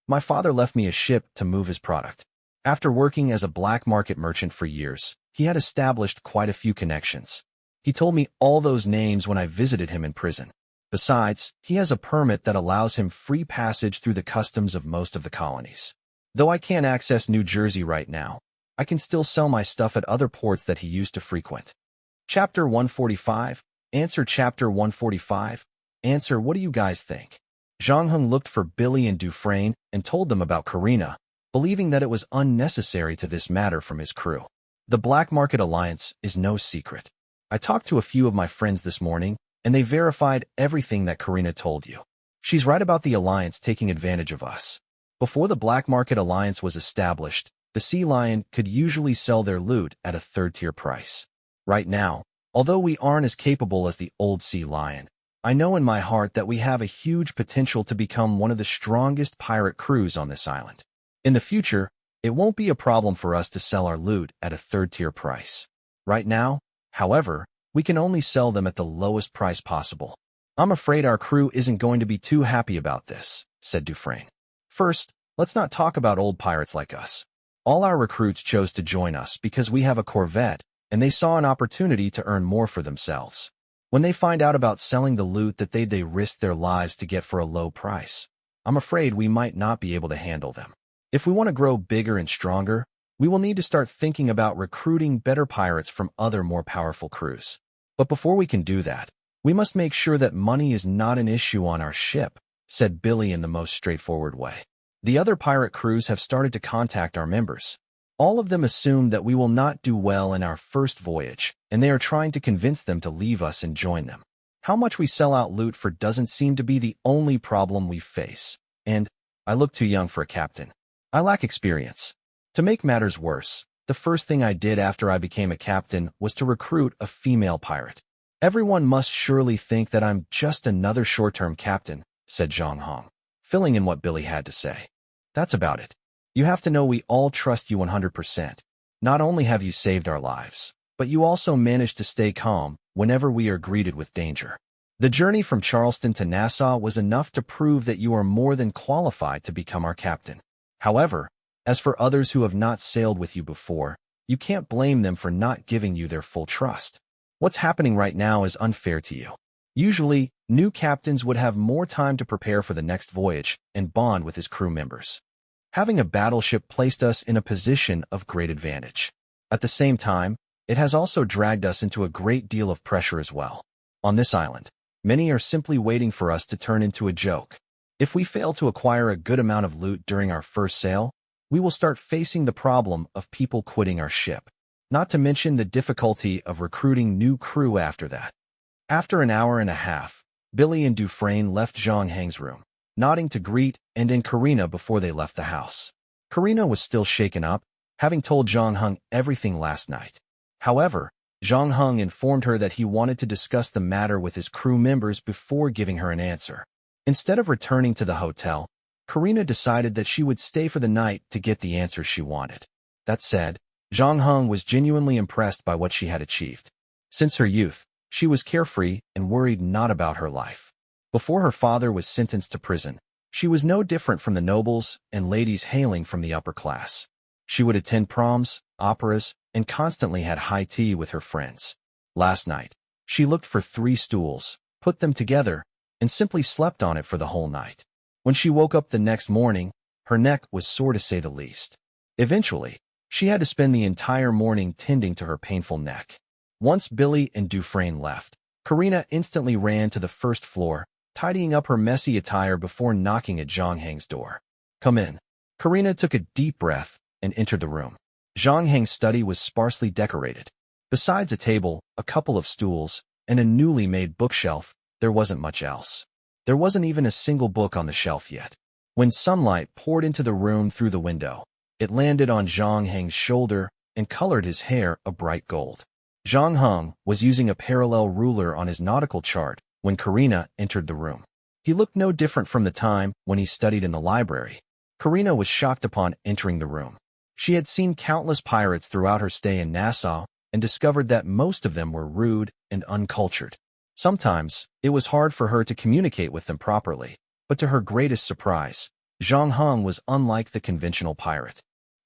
My father left me a ship to move his product. After working as a black market merchant for years, he had established quite a few connections. He told me all those names when I visited him in prison. Besides, he has a permit that allows him free passage through the customs of most of the colonies. Though I can't access New Jersey right now, I can still sell my stuff at other ports that he used to frequent." Chapter 145. Answer. Chapter 145. Answer. What do you guys think? Zhang Heng looked for Billy and Dufresne and told them about Karina, believing that it was unnecessary to this matter from his crew. The Black Market Alliance is no secret. I talked to a few of my friends this morning, and they verified everything that Karina told you. She's right about the alliance taking advantage of us. Before the Black Market Alliance was established, the Sea Lion could usually sell their loot at a third-tier price. Right now, although we aren't as capable as the old Sea Lion, I know in my heart that we have a huge potential to become one of the strongest pirate crews on this island. In the future, it won't be a problem for us to sell our loot at a third-tier price. Right now, however, we can only sell them at the lowest price possible. I'm afraid our crew isn't going to be too happy about this," said Dufresne. "First, let's not talk about old pirates like us. All our recruits chose to join us because we have a corvette, and they saw an opportunity to earn more for themselves. When they find out about selling the loot that they risked their lives to get for a low price, I'm afraid we might not be able to handle them. If we want to grow bigger and stronger, we will need to start thinking about recruiting better pirates from other more powerful crews. But before we can do that, we must make sure that money is not an issue on our ship, said Billy in the most straightforward way. The other pirate crews have started to contact our members. All of them assume that we will not do well in our first voyage, and they are trying to convince them to leave us and join them. How much we sell out loot for doesn't seem to be the only problem we face. And I look too young for a captain. I lack experience. To make matters worse, the first thing I did after I became a captain was to recruit a female pirate. Everyone must surely think that I'm just another short-term captain, said Zhang Hong, filling in what Billy had to say. That's about it. You have to know we all trust you 100%. Not only have you saved our lives, but you also managed to stay calm whenever we are greeted with danger. The journey from Charleston to Nassau was enough to prove that you are more than qualified to become our captain. However, as for others who have not sailed with you before, you can't blame them for not giving you their full trust. What's happening right now is unfair to you. Usually, new captains would have more time to prepare for the next voyage and bond with his crew members. Having a battleship placed us in a position of great advantage. At the same time, it has also dragged us into a great deal of pressure as well. On this island, many are simply waiting for us to turn into a joke. If we fail to acquire a good amount of loot during our first sail, we will start facing the problem of people quitting our ship, not to mention the difficulty of recruiting new crew after that. After an hour and a half, Billy and Dufresne left Zhang Heng's room, nodding to greet and Karina before they left the house. Karina was still shaken up, having told Zhang Heng everything last night. However, Zhang Heng informed her that he wanted to discuss the matter with his crew members before giving her an answer. Instead of returning to the hotel, Karina decided that she would stay for the night to get the answers she wanted. That said, Zhang Heng was genuinely impressed by what she had achieved. Since her youth, she was carefree and worried not about her life. Before her father was sentenced to prison, she was no different from the nobles and ladies hailing from the upper class. She would attend proms, operas, and constantly had high tea with her friends. Last night, she looked for 3 stools, put them together, and simply slept on it for the whole night. When she woke up the next morning, her neck was sore to say the least. Eventually, she had to spend the entire morning tending to her painful neck. Once Billy and Dufresne left, Karina instantly ran to the first floor, tidying up her messy attire before knocking at Zhang Heng's door. "Come in." Karina took a deep breath and entered the room. Zhang Heng's study was sparsely decorated. Besides a table, a couple of stools, and a newly made bookshelf, there wasn't much else. There wasn't even a single book on the shelf yet. When sunlight poured into the room through the window, it landed on Zhang Heng's shoulder and colored his hair a bright gold. Zhang Heng was using a parallel ruler on his nautical chart when Karina entered the room. He looked no different from the time when he studied in the library. Karina was shocked upon entering the room. She had seen countless pirates throughout her stay in Nassau and discovered that most of them were rude and uncultured. Sometimes, it was hard for her to communicate with them properly, but to her greatest surprise, Zhang Heng was unlike the conventional pirate.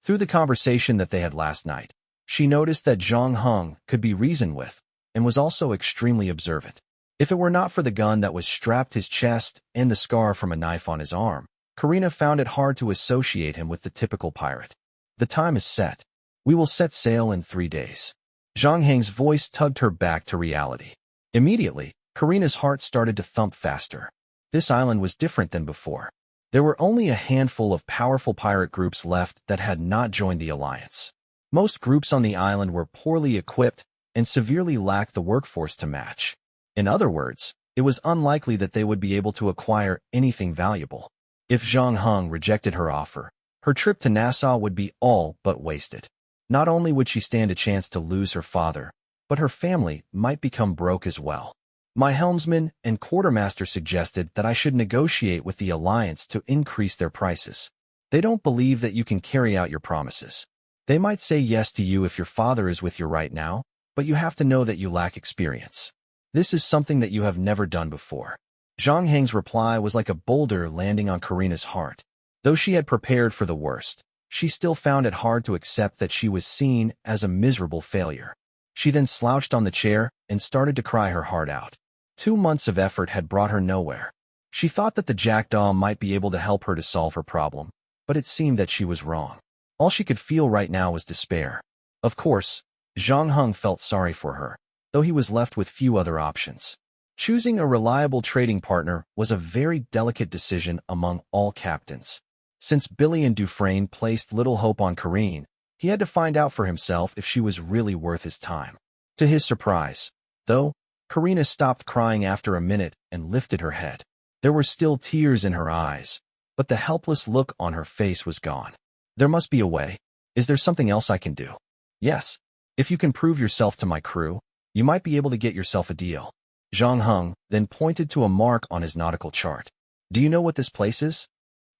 Through the conversation that they had last night, she noticed that Zhang Heng could be reasoned with and was also extremely observant. If it were not for the gun that was strapped to his chest and the scar from a knife on his arm, Karina found it hard to associate him with the typical pirate. "The time is set. We will set sail in 3 days." Zhang Heng's voice tugged her back to reality. Immediately, Karina's heart started to thump faster. This island was different than before. There were only a handful of powerful pirate groups left that had not joined the alliance. Most groups on the island were poorly equipped and severely lacked the workforce to match. In other words, it was unlikely that they would be able to acquire anything valuable. If Zhang Heng rejected her offer, her trip to Nassau would be all but wasted. Not only would she stand a chance to lose her father, but her family might become broke as well. My helmsman and quartermaster suggested that I should negotiate with the alliance to increase their prices. They don't believe that you can carry out your promises. They might say yes to you if your father is with you right now, but you have to know that you lack experience. This is something that you have never done before. Zhang Heng's reply was like a boulder landing on Karina's heart. Though she had prepared for the worst, she still found it hard to accept that she was seen as a miserable failure. She then slouched on the chair and started to cry her heart out. 2 months of effort had brought her nowhere. She thought that the jackdaw might be able to help her to solve her problem, but it seemed that she was wrong. All she could feel right now was despair. Of course, Zhang Heng felt sorry for her, though he was left with few other options. Choosing a reliable trading partner was a very delicate decision among all captains. Since Billy and Dufresne placed little hope on Karine, he had to find out for himself if she was really worth his time. To his surprise, though, Karina stopped crying after a minute and lifted her head. There were still tears in her eyes, but the helpless look on her face was gone. There must be a way. Is there something else I can do? Yes. If you can prove yourself to my crew, you might be able to get yourself a deal. Zhang Heng then pointed to a mark on his nautical chart. Do you know what this place is?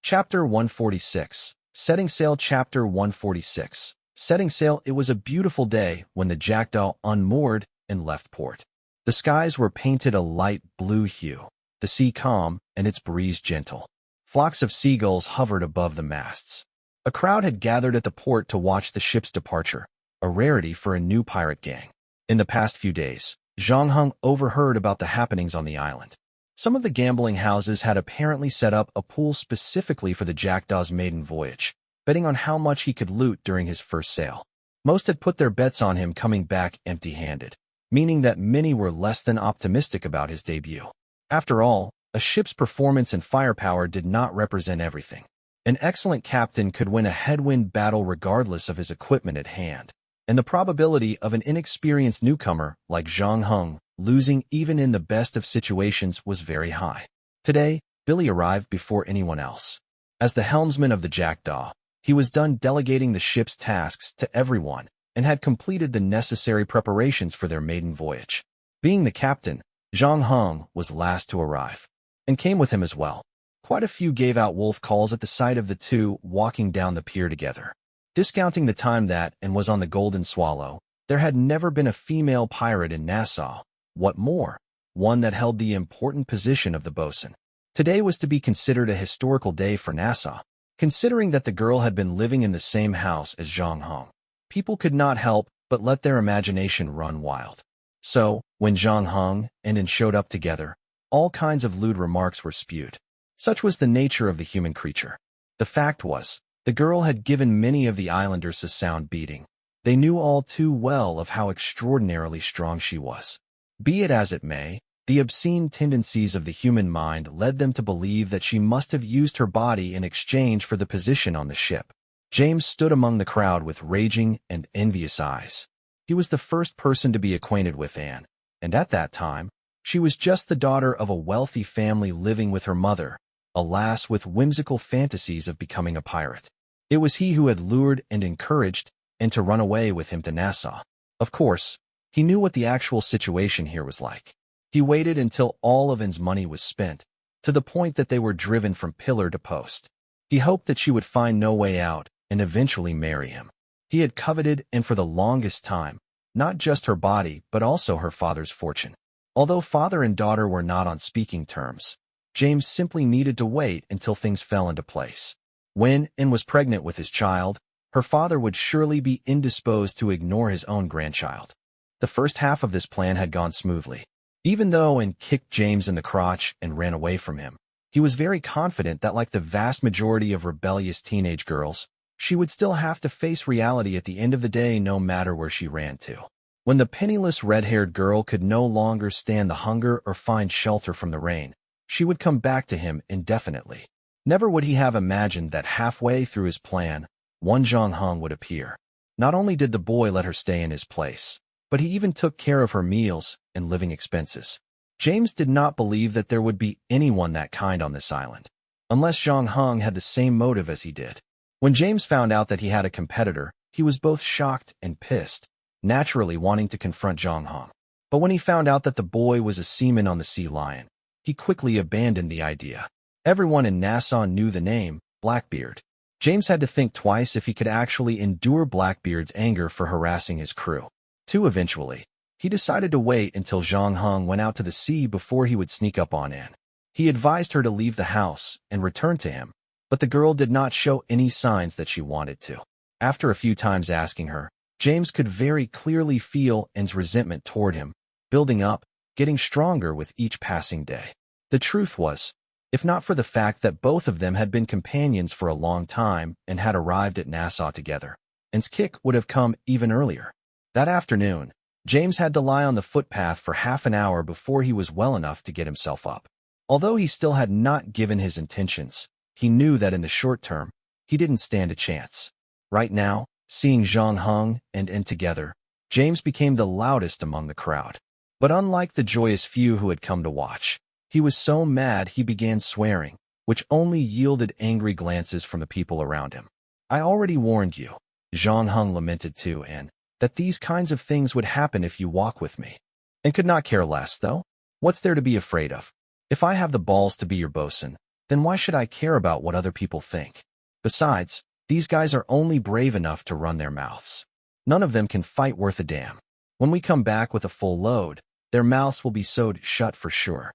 Chapter 146. Setting Sail. Chapter 146. Setting sail. It was a beautiful day when the jackdaw unmoored and left port. The skies were painted a light blue hue, the sea calm and its breeze gentle. Flocks of seagulls hovered above the masts. A crowd had gathered at the port to watch the ship's departure, a rarity for a new pirate gang. In the past few days, Zhang Heng overheard about the happenings on the island. Some of the gambling houses had apparently set up a pool specifically for the jackdaw's maiden voyage, betting on how much he could loot during his first sail. Most had put their bets on him coming back empty-handed, meaning that many were less than optimistic about his debut. After all, a ship's performance and firepower did not represent everything. An excellent captain could win a headwind battle regardless of his equipment at hand, and the probability of an inexperienced newcomer like Zhang Heng losing even in the best of situations was very high. Today, Billy arrived before anyone else. As the helmsman of the Jackdaw, he was done delegating the ship's tasks to everyone and had completed the necessary preparations for their maiden voyage. Being the captain, Zhang Heng was last to arrive, and came with him as well. Quite a few gave out wolf calls at the sight of the two walking down the pier together. Discounting the time that and was on the Golden Swallow, there had never been a female pirate in Nassau. What more, one that held the important position of the bosun. Today was to be considered a historical day for Nassau, considering that the girl had been living in the same house as Zhang Heng. People could not help but let their imagination run wild. So, when Zhang Heng and In showed up together, all kinds of lewd remarks were spewed. Such was the nature of the human creature. The fact was, the girl had given many of the islanders a sound beating. They knew all too well of how extraordinarily strong she was. Be it as it may, the obscene tendencies of the human mind led them to believe that she must have used her body in exchange for the position on the ship. James stood among the crowd with raging and envious eyes. He was the first person to be acquainted with Anne, and at that time, she was just the daughter of a wealthy family living with her mother, a lass with whimsical fantasies of becoming a pirate. It was he who had lured and encouraged Anne to run away with him to Nassau. Of course, he knew what the actual situation here was like. He waited until all of Anne's money was spent, to the point that they were driven from pillar to post. He hoped that she would find no way out and eventually marry him. He had coveted Anne for the longest time, not just her body but also her father's fortune. Although father and daughter were not on speaking terms, James simply needed to wait until things fell into place. When Anne was pregnant with his child, her father would surely be indisposed to ignore his own grandchild. The first half of this plan had gone smoothly. Even though Anne kicked James in the crotch and ran away from him, he was very confident that like the vast majority of rebellious teenage girls, she would still have to face reality at the end of the day no matter where she ran to. When the penniless red-haired girl could no longer stand the hunger or find shelter from the rain, she would come back to him indefinitely. Never would he have imagined that halfway through his plan, one Zhang Heng would appear. Not only did the boy let her stay in his place, but he even took care of her meals and living expenses. James did not believe that there would be anyone that kind on this island, unless Zhang Heng had the same motive as he did. When James found out that he had a competitor, he was both shocked and pissed, naturally wanting to confront Zhang Heng. But when he found out that the boy was a seaman on the Sea Lion, he quickly abandoned the idea. Everyone in Nassau knew the name, Blackbeard. James had to think twice if he could actually endure Blackbeard's anger for harassing his crew. Eventually, he decided to wait until Zhang Heng went out to the sea before he would sneak up on Anne. He advised her to leave the house and return to him, but the girl did not show any signs that she wanted to. After a few times asking her, James could very clearly feel Anne's resentment toward him, building up, getting stronger with each passing day. The truth was, if not for the fact that both of them had been companions for a long time and had arrived at Nassau together, Anne's kick would have come even earlier. That afternoon, James had to lie on the footpath for half an hour before he was well enough to get himself up. Although he still had not given his intentions, he knew that in the short term, he didn't stand a chance. Right now, seeing Zhang Heng and Anne together, James became the loudest among the crowd. But unlike the joyous few who had come to watch, he was so mad he began swearing, which only yielded angry glances from the people around him. I already warned you, Zhang Heng lamented to Anne, that these kinds of things would happen if you walk with me. And could not care less, though. What's there to be afraid of? If I have the balls to be your bosun, then why should I care about what other people think? Besides, these guys are only brave enough to run their mouths. None of them can fight worth a damn. When we come back with a full load, their mouths will be sewed shut for sure.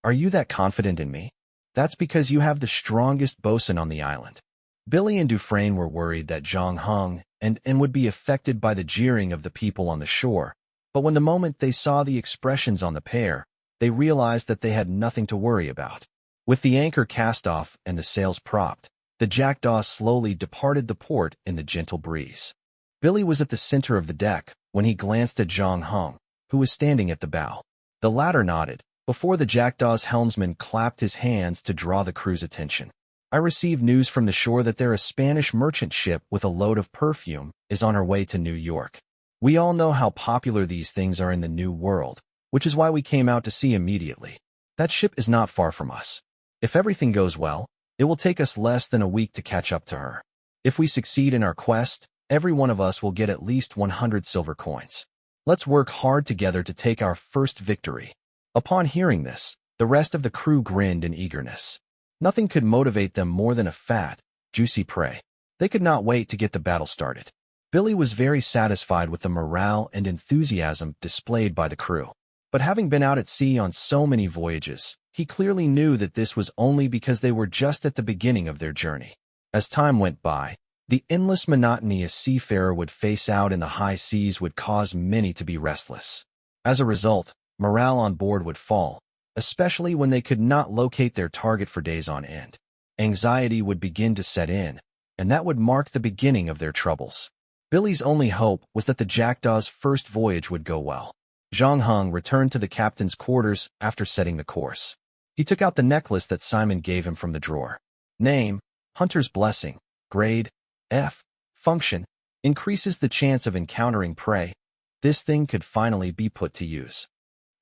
Are you that confident in me? That's because you have the strongest bosun on the island. Billy and Dufresne were worried that Zhang Heng and Anne would be affected by the jeering of the people on the shore, but when the moment they saw the expressions on the pair, they realized that they had nothing to worry about. With the anchor cast off and the sails propped, the Jackdaw slowly departed the port in the gentle breeze. Billy was at the center of the deck when he glanced at Zhang Heng, who was standing at the bow. The latter nodded, before the Jackdaw's helmsman clapped his hands to draw the crew's attention. I received news from the shore that a Spanish merchant ship with a load of perfume is on her way to New York. We all know how popular these things are in the New World, which is why we came out to sea immediately. That ship is not far from us. If everything goes well, it will take us less than a week to catch up to her. If we succeed in our quest, every one of us will get at least 100 silver coins. Let's work hard together to take our first victory. Upon hearing this, the rest of the crew grinned in eagerness. Nothing could motivate them more than a fat, juicy prey. They could not wait to get the battle started. Billy was very satisfied with the morale and enthusiasm displayed by the crew. But having been out at sea on so many voyages, he clearly knew that this was only because they were just at the beginning of their journey. As time went by, the endless monotony a seafarer would face out in the high seas would cause many to be restless. As a result, morale on board would fall, especially when they could not locate their target for days on end. Anxiety would begin to set in, and that would mark the beginning of their troubles. Billy's only hope was that the Jackdaw's first voyage would go well. Zhang Heng returned to the captain's quarters after setting the course. He took out the necklace that Simon gave him from the drawer. Name, Hunter's Blessing. Grade, F. Function, increases the chance of encountering prey. This thing could finally be put to use.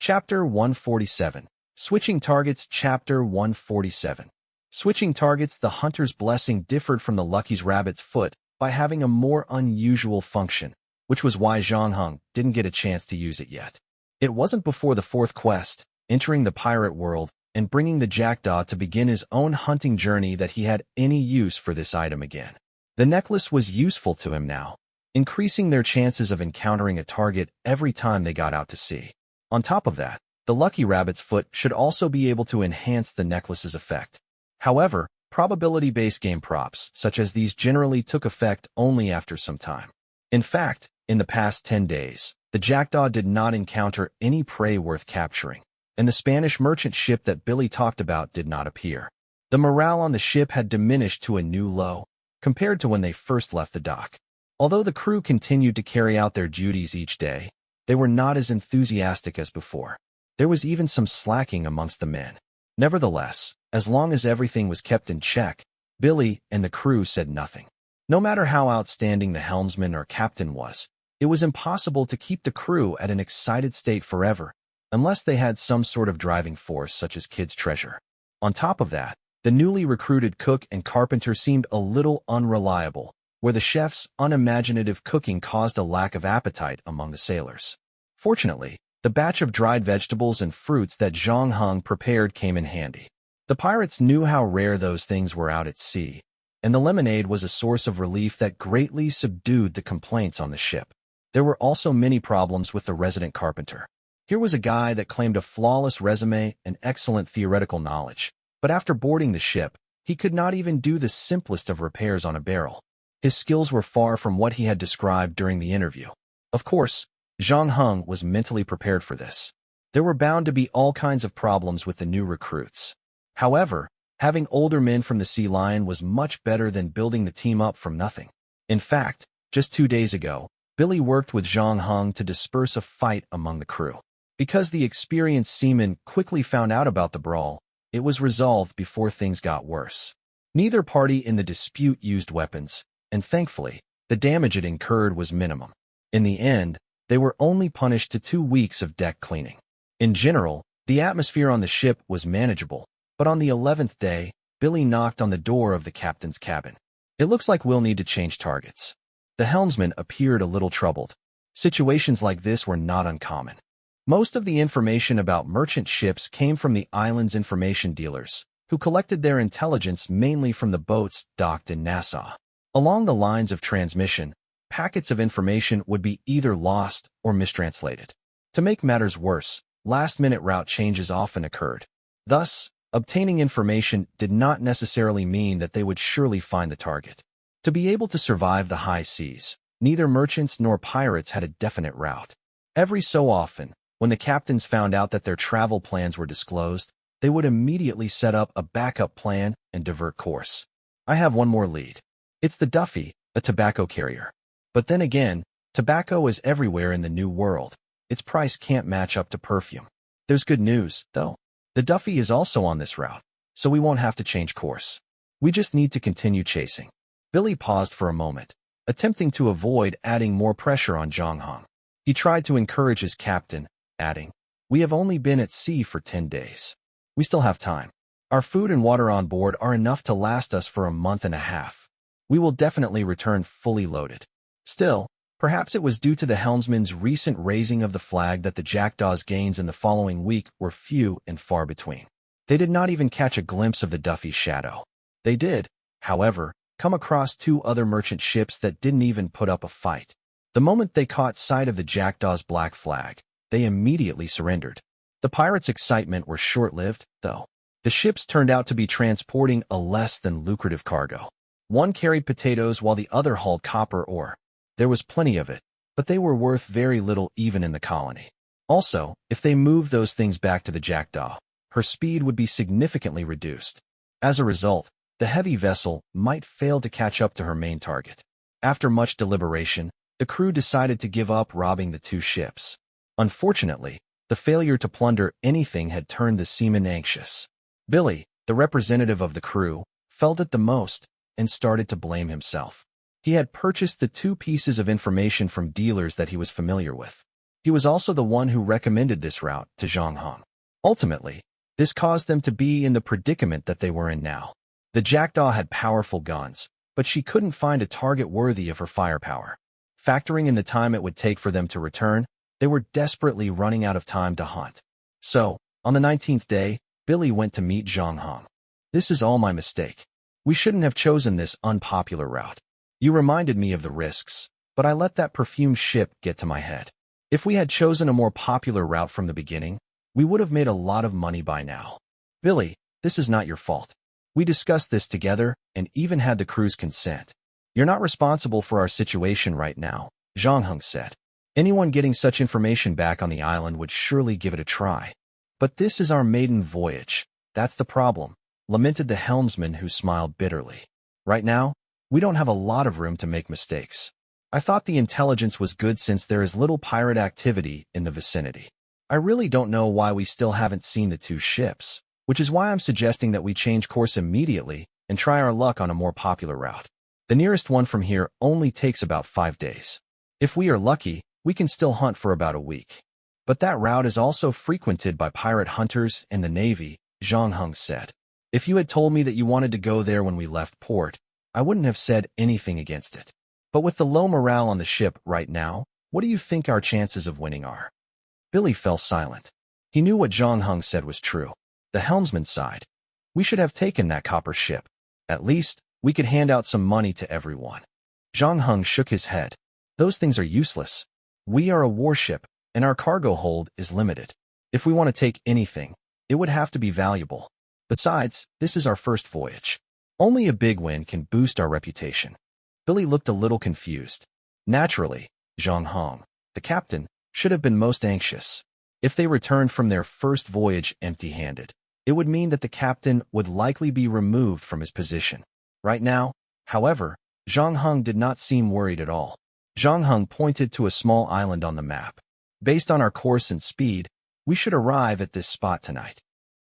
Chapter 147. Switching Targets. Chapter 147. Switching targets. The Hunter's Blessing differed from the Lucky Rabbit's Foot by having a more unusual function, which was why Zhang Heng didn't get a chance to use it yet. It wasn't before the fourth quest, entering the pirate world and bringing the Jackdaw to begin his own hunting journey, that he had any use for this item again. The necklace was useful to him now, increasing their chances of encountering a target every time they got out to sea. On top of that, the Lucky Rabbit's Foot should also be able to enhance the necklace's effect. However, probability-based game props such as these generally took effect only after some time. In fact, in the past 10 days, the Jackdaw did not encounter any prey worth capturing, and the Spanish merchant ship that Billy talked about did not appear. The morale on the ship had diminished to a new low, compared to when they first left the dock. Although the crew continued to carry out their duties each day, they were not as enthusiastic as before. There was even some slacking amongst the men. Nevertheless, as long as everything was kept in check, Billy and the crew said nothing. No matter how outstanding the helmsman or captain was, it was impossible to keep the crew at an excited state forever, unless they had some sort of driving force such as Kid's treasure. On top of that, the newly recruited cook and carpenter seemed a little unreliable, where the chef's unimaginative cooking caused a lack of appetite among the sailors. Fortunately, the batch of dried vegetables and fruits that Zhang Heng prepared came in handy. The pirates knew how rare those things were out at sea, and the lemonade was a source of relief that greatly subdued the complaints on the ship. There were also many problems with the resident carpenter. Here was a guy that claimed a flawless resume and excellent theoretical knowledge, but after boarding the ship, he could not even do the simplest of repairs on a barrel. His skills were far from what he had described during the interview. Of course, Zhang Heng was mentally prepared for this. There were bound to be all kinds of problems with the new recruits. However, having older men from the Sea Lion was much better than building the team up from nothing. In fact, just 2 days ago, Billy worked with Zhang Heng to disperse a fight among the crew. Because the experienced seamen quickly found out about the brawl, it was resolved before things got worse. Neither party in the dispute used weapons, and thankfully, the damage it incurred was minimum. In the end, they were only punished to 2 weeks of deck cleaning. In general, the atmosphere on the ship was manageable, but on the 11th day, Billy knocked on the door of the captain's cabin. It looks like we'll need to change targets. The helmsman appeared a little troubled. Situations like this were not uncommon. Most of the information about merchant ships came from the island's information dealers, who collected their intelligence mainly from the boats docked in Nassau. Along the lines of transmission, packets of information would be either lost or mistranslated. To make matters worse, last-minute route changes often occurred. Thus, obtaining information did not necessarily mean that they would surely find the target. To be able to survive the high seas, neither merchants nor pirates had a definite route. Every so often, when the captains found out that their travel plans were disclosed, they would immediately set up a backup plan and divert course. I have one more lead. It's the Duffy, a tobacco carrier. But then again, tobacco is everywhere in the New World. Its price can't match up to perfume. There's good news, though. The Duffy is also on this route, so we won't have to change course. We just need to continue chasing. Billy paused for a moment, attempting to avoid adding more pressure on Zhang Heng. He tried to encourage his captain, adding, "We have only been at sea for 10 days. We still have time. Our food and water on board are enough to last us for a month and a half. We will definitely return fully loaded." Still, perhaps it was due to the helmsman's recent raising of the flag that the Jackdaw's gains in the following week were few and far between. They did not even catch a glimpse of the Duffy's shadow. They did, however, come across 2 other merchant ships that didn't even put up a fight. The moment they caught sight of the Jackdaw's black flag, they immediately surrendered. The pirates' excitement was short-lived, though. The ships turned out to be transporting a less than lucrative cargo. One carried potatoes while the other hauled copper ore. There was plenty of it, but they were worth very little even in the colony. Also, if they moved those things back to the Jackdaw, her speed would be significantly reduced. As a result, the heavy vessel might fail to catch up to her main target. After much deliberation, the crew decided to give up robbing the 2 ships. Unfortunately, the failure to plunder anything had turned the seamen anxious. Billy, the representative of the crew, felt it the most and started to blame himself. He had purchased the 2 pieces of information from dealers that he was familiar with. He was also the one who recommended this route to Zhang Heng. Ultimately, this caused them to be in the predicament that they were in now. The Jackdaw had powerful guns, but she couldn't find a target worthy of her firepower. Factoring in the time it would take for them to return, they were desperately running out of time to hunt. So, on the 19th day, Billy went to meet Zhang Heng. "This is all my mistake. We shouldn't have chosen this unpopular route. You reminded me of the risks, but I let that perfumed ship get to my head. If we had chosen a more popular route from the beginning, we would have made a lot of money by now. Billy, this is not your fault. We discussed this together and even had the crew's consent. You're not responsible for our situation right now," Zhang Heng said. "Anyone getting such information back on the island would surely give it a try. But this is our maiden voyage. That's the problem," lamented the helmsman, who smiled bitterly. "Right now, we don't have a lot of room to make mistakes. I thought the intelligence was good since there is little pirate activity in the vicinity. I really don't know why we still haven't seen the 2 ships, which is why I'm suggesting that we change course immediately and try our luck on a more popular route. The nearest one from here only takes about 5 days. If we are lucky, we can still hunt for about a week. But that route is also frequented by pirate hunters and the Navy," Zhang Heng said. "If you had told me that you wanted to go there when we left port, I wouldn't have said anything against it. But with the low morale on the ship right now, what do you think our chances of winning are?" Billy fell silent. He knew what Zhang Heng said was true. The helmsman sighed. "We should have taken that copper ship. At least, we could hand out some money to everyone." Zhang Heng shook his head. "Those things are useless. We are a warship, and our cargo hold is limited. If we want to take anything, it would have to be valuable. Besides, this is our first voyage. Only a big win can boost our reputation." Billy looked a little confused. Naturally, Zhang Heng, the captain, should have been most anxious. If they returned from their first voyage empty-handed, it would mean that the captain would likely be removed from his position. Right now, however, Zhang Heng did not seem worried at all. Zhang Heng pointed to a small island on the map. Based on our course and speed, we should arrive at this spot tonight.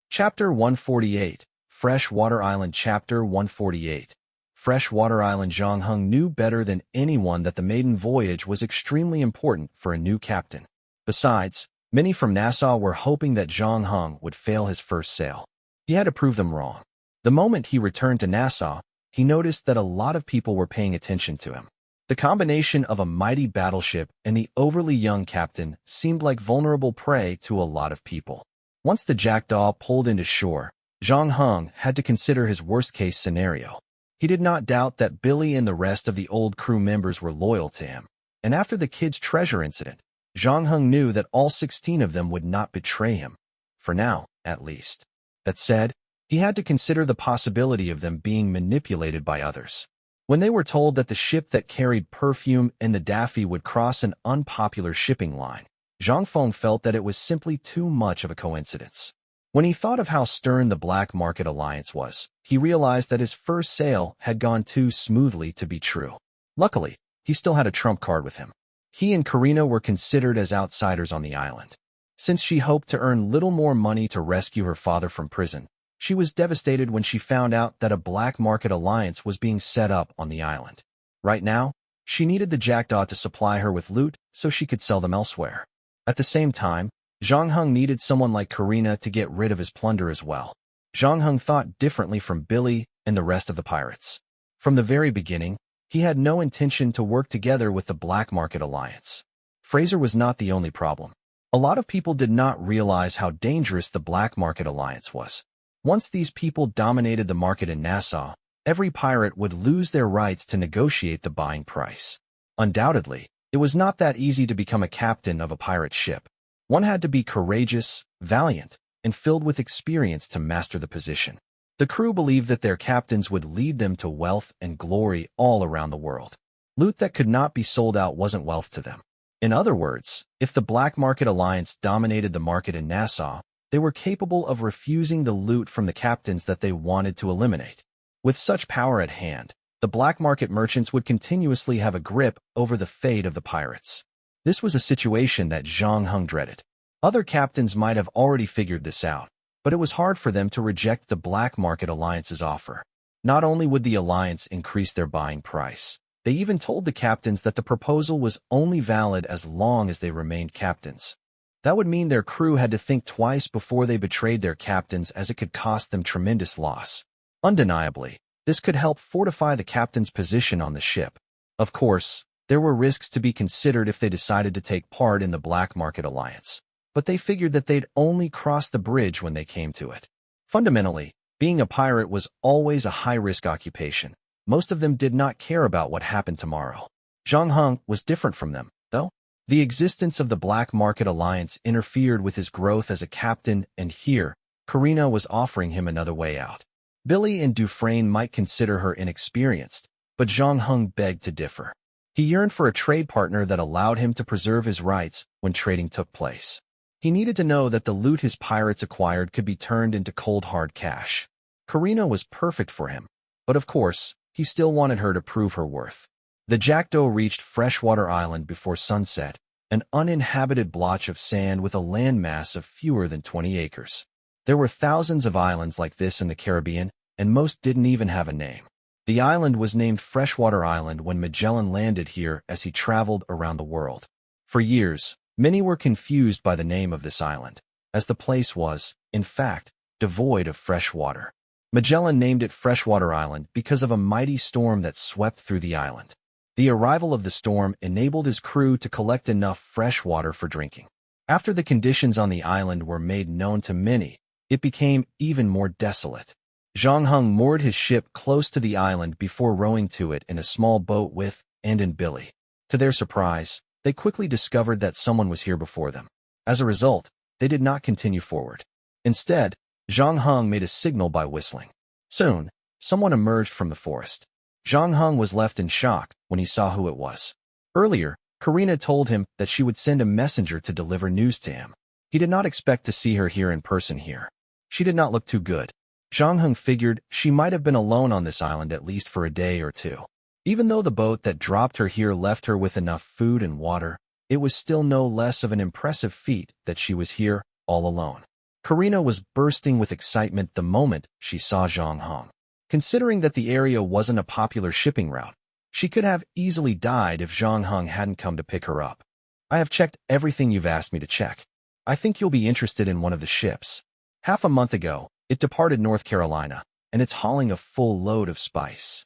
Chapter 148, Freshwater Island. Chapter 148, Freshwater Island. Zhang Heng knew better than anyone that the maiden voyage was extremely important for a new captain. Besides, many from Nassau were hoping that Zhang Heng would fail his first sail. He had to prove them wrong. The moment he returned to Nassau, he noticed that a lot of people were paying attention to him. The combination of a mighty battleship and the overly young captain seemed like vulnerable prey to a lot of people. Once the Jackdaw pulled into shore, Zhang Heng had to consider his worst-case scenario. He did not doubt that Billy and the rest of the old crew members were loyal to him, and after the kids' treasure incident, Zhang Heng knew that all 16 of them would not betray him. For now, at least. That said, he had to consider the possibility of them being manipulated by others. When they were told that the ship that carried perfume and the Daffy would cross an unpopular shipping line, Zhang Feng felt that it was simply too much of a coincidence. When he thought of how stern the Black Market Alliance was, he realized that his first sail had gone too smoothly to be true. Luckily, he still had a trump card with him. He and Karina were considered as outsiders on the island. Since she hoped to earn little more money to rescue her father from prison, she was devastated when she found out that a black market alliance was being set up on the island. Right now, she needed the Jackdaw to supply her with loot so she could sell them elsewhere. At the same time, Zhang Heng needed someone like Karina to get rid of his plunder as well. Zhang Heng thought differently from Billy and the rest of the pirates. From the very beginning, he had no intention to work together with the Black Market Alliance. Fraser was not the only problem. A lot of people did not realize how dangerous the Black Market Alliance was. Once these people dominated the market in Nassau, every pirate would lose their rights to negotiate the buying price. Undoubtedly, it was not that easy to become a captain of a pirate ship. One had to be courageous, valiant, and filled with experience to master the position. The crew believed that their captains would lead them to wealth and glory all around the world. Loot that could not be sold out wasn't wealth to them. In other words, if the Black Market Alliance dominated the market in Nassau, they were capable of refusing the loot from the captains that they wanted to eliminate. With such power at hand, the black market merchants would continuously have a grip over the fate of the pirates. This was a situation that Zhang Heng dreaded. Other captains might have already figured this out, but it was hard for them to reject the Black Market Alliance's offer. Not only would the alliance increase their buying price, they even told the captains that the proposal was only valid as long as they remained captains. That would mean their crew had to think twice before they betrayed their captains, as it could cost them tremendous loss. Undeniably, this could help fortify the captain's position on the ship. Of course, there were risks to be considered if they decided to take part in the Black Market Alliance, but they figured that they'd only cross the bridge when they came to it. Fundamentally, being a pirate was always a high-risk occupation. Most of them did not care about what happened tomorrow. Zhang Heng was different from them, though. The existence of the Black Market Alliance interfered with his growth as a captain, and here, Karina was offering him another way out. Billy and Dufresne might consider her inexperienced, but Zhang Heng begged to differ. He yearned for a trade partner that allowed him to preserve his rights when trading took place. He needed to know that the loot his pirates acquired could be turned into cold hard cash. Karina was perfect for him, but of course, he still wanted her to prove her worth. The Jackdaw reached Freshwater Island before sunset, an uninhabited blotch of sand with a landmass of fewer than 20 acres. There were thousands of islands like this in the Caribbean, and most didn't even have a name. The island was named Freshwater Island when Magellan landed here as he traveled around the world. For years, many were confused by the name of this island, as the place was, in fact, devoid of fresh water. Magellan named it Freshwater Island because of a mighty storm that swept through the island. The arrival of the storm enabled his crew to collect enough fresh water for drinking. After the conditions on the island were made known to many, it became even more desolate. Zhang Heng moored his ship close to the island before rowing to it in a small boat with and Billy. To their surprise, they quickly discovered that someone was here before them. As a result, they did not continue forward. Instead, Zhang Heng made a signal by whistling. Soon, someone emerged from the forest. Zhang Heng was left in shock when he saw who it was. Earlier, Karina told him that she would send a messenger to deliver news to him. He did not expect to see her here in person here. She did not look too good. Zhang Heng figured she might have been alone on this island at least for a day or two. Even though the boat that dropped her here left her with enough food and water, it was still no less of an impressive feat that she was here all alone. Karina was bursting with excitement the moment she saw Zhang Heng. Considering that the area wasn't a popular shipping route, she could have easily died if Zhang Heng hadn't come to pick her up. I have checked everything you've asked me to check. I think you'll be interested in one of the ships. Half a month ago, it departed North Carolina, and it's hauling a full load of spice.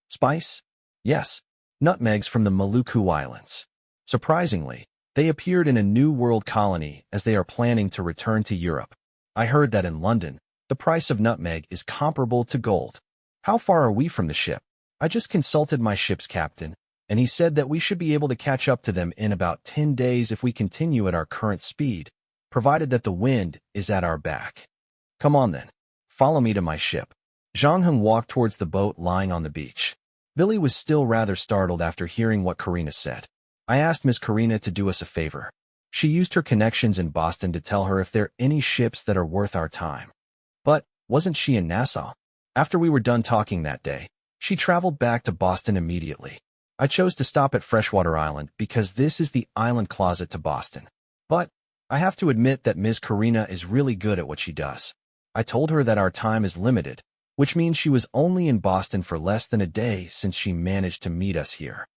Spice? Yes, nutmegs from the Maluku Islands. Surprisingly, they appeared in a New World colony as they are planning to return to Europe. I heard that in London, the price of nutmeg is comparable to gold. How far are we from the ship? I just consulted my ship's captain, and he said that we should be able to catch up to them in about 10 days if we continue at our current speed, provided that the wind is at our back. Come on then, follow me to my ship. Zhang Heng walked towards the boat lying on the beach. Billy was still rather startled after hearing what Karina said. I asked Miss Karina to do us a favor. She used her connections in Boston to tell her if there are any ships that are worth our time. But wasn't she in Nassau? After we were done talking that day, she traveled back to Boston immediately. I chose to stop at Freshwater Island because this is the island closet to Boston. But I have to admit that Ms. Karina is really good at what she does. I told her that our time is limited, which means she was only in Boston for less than a day since she managed to meet us here.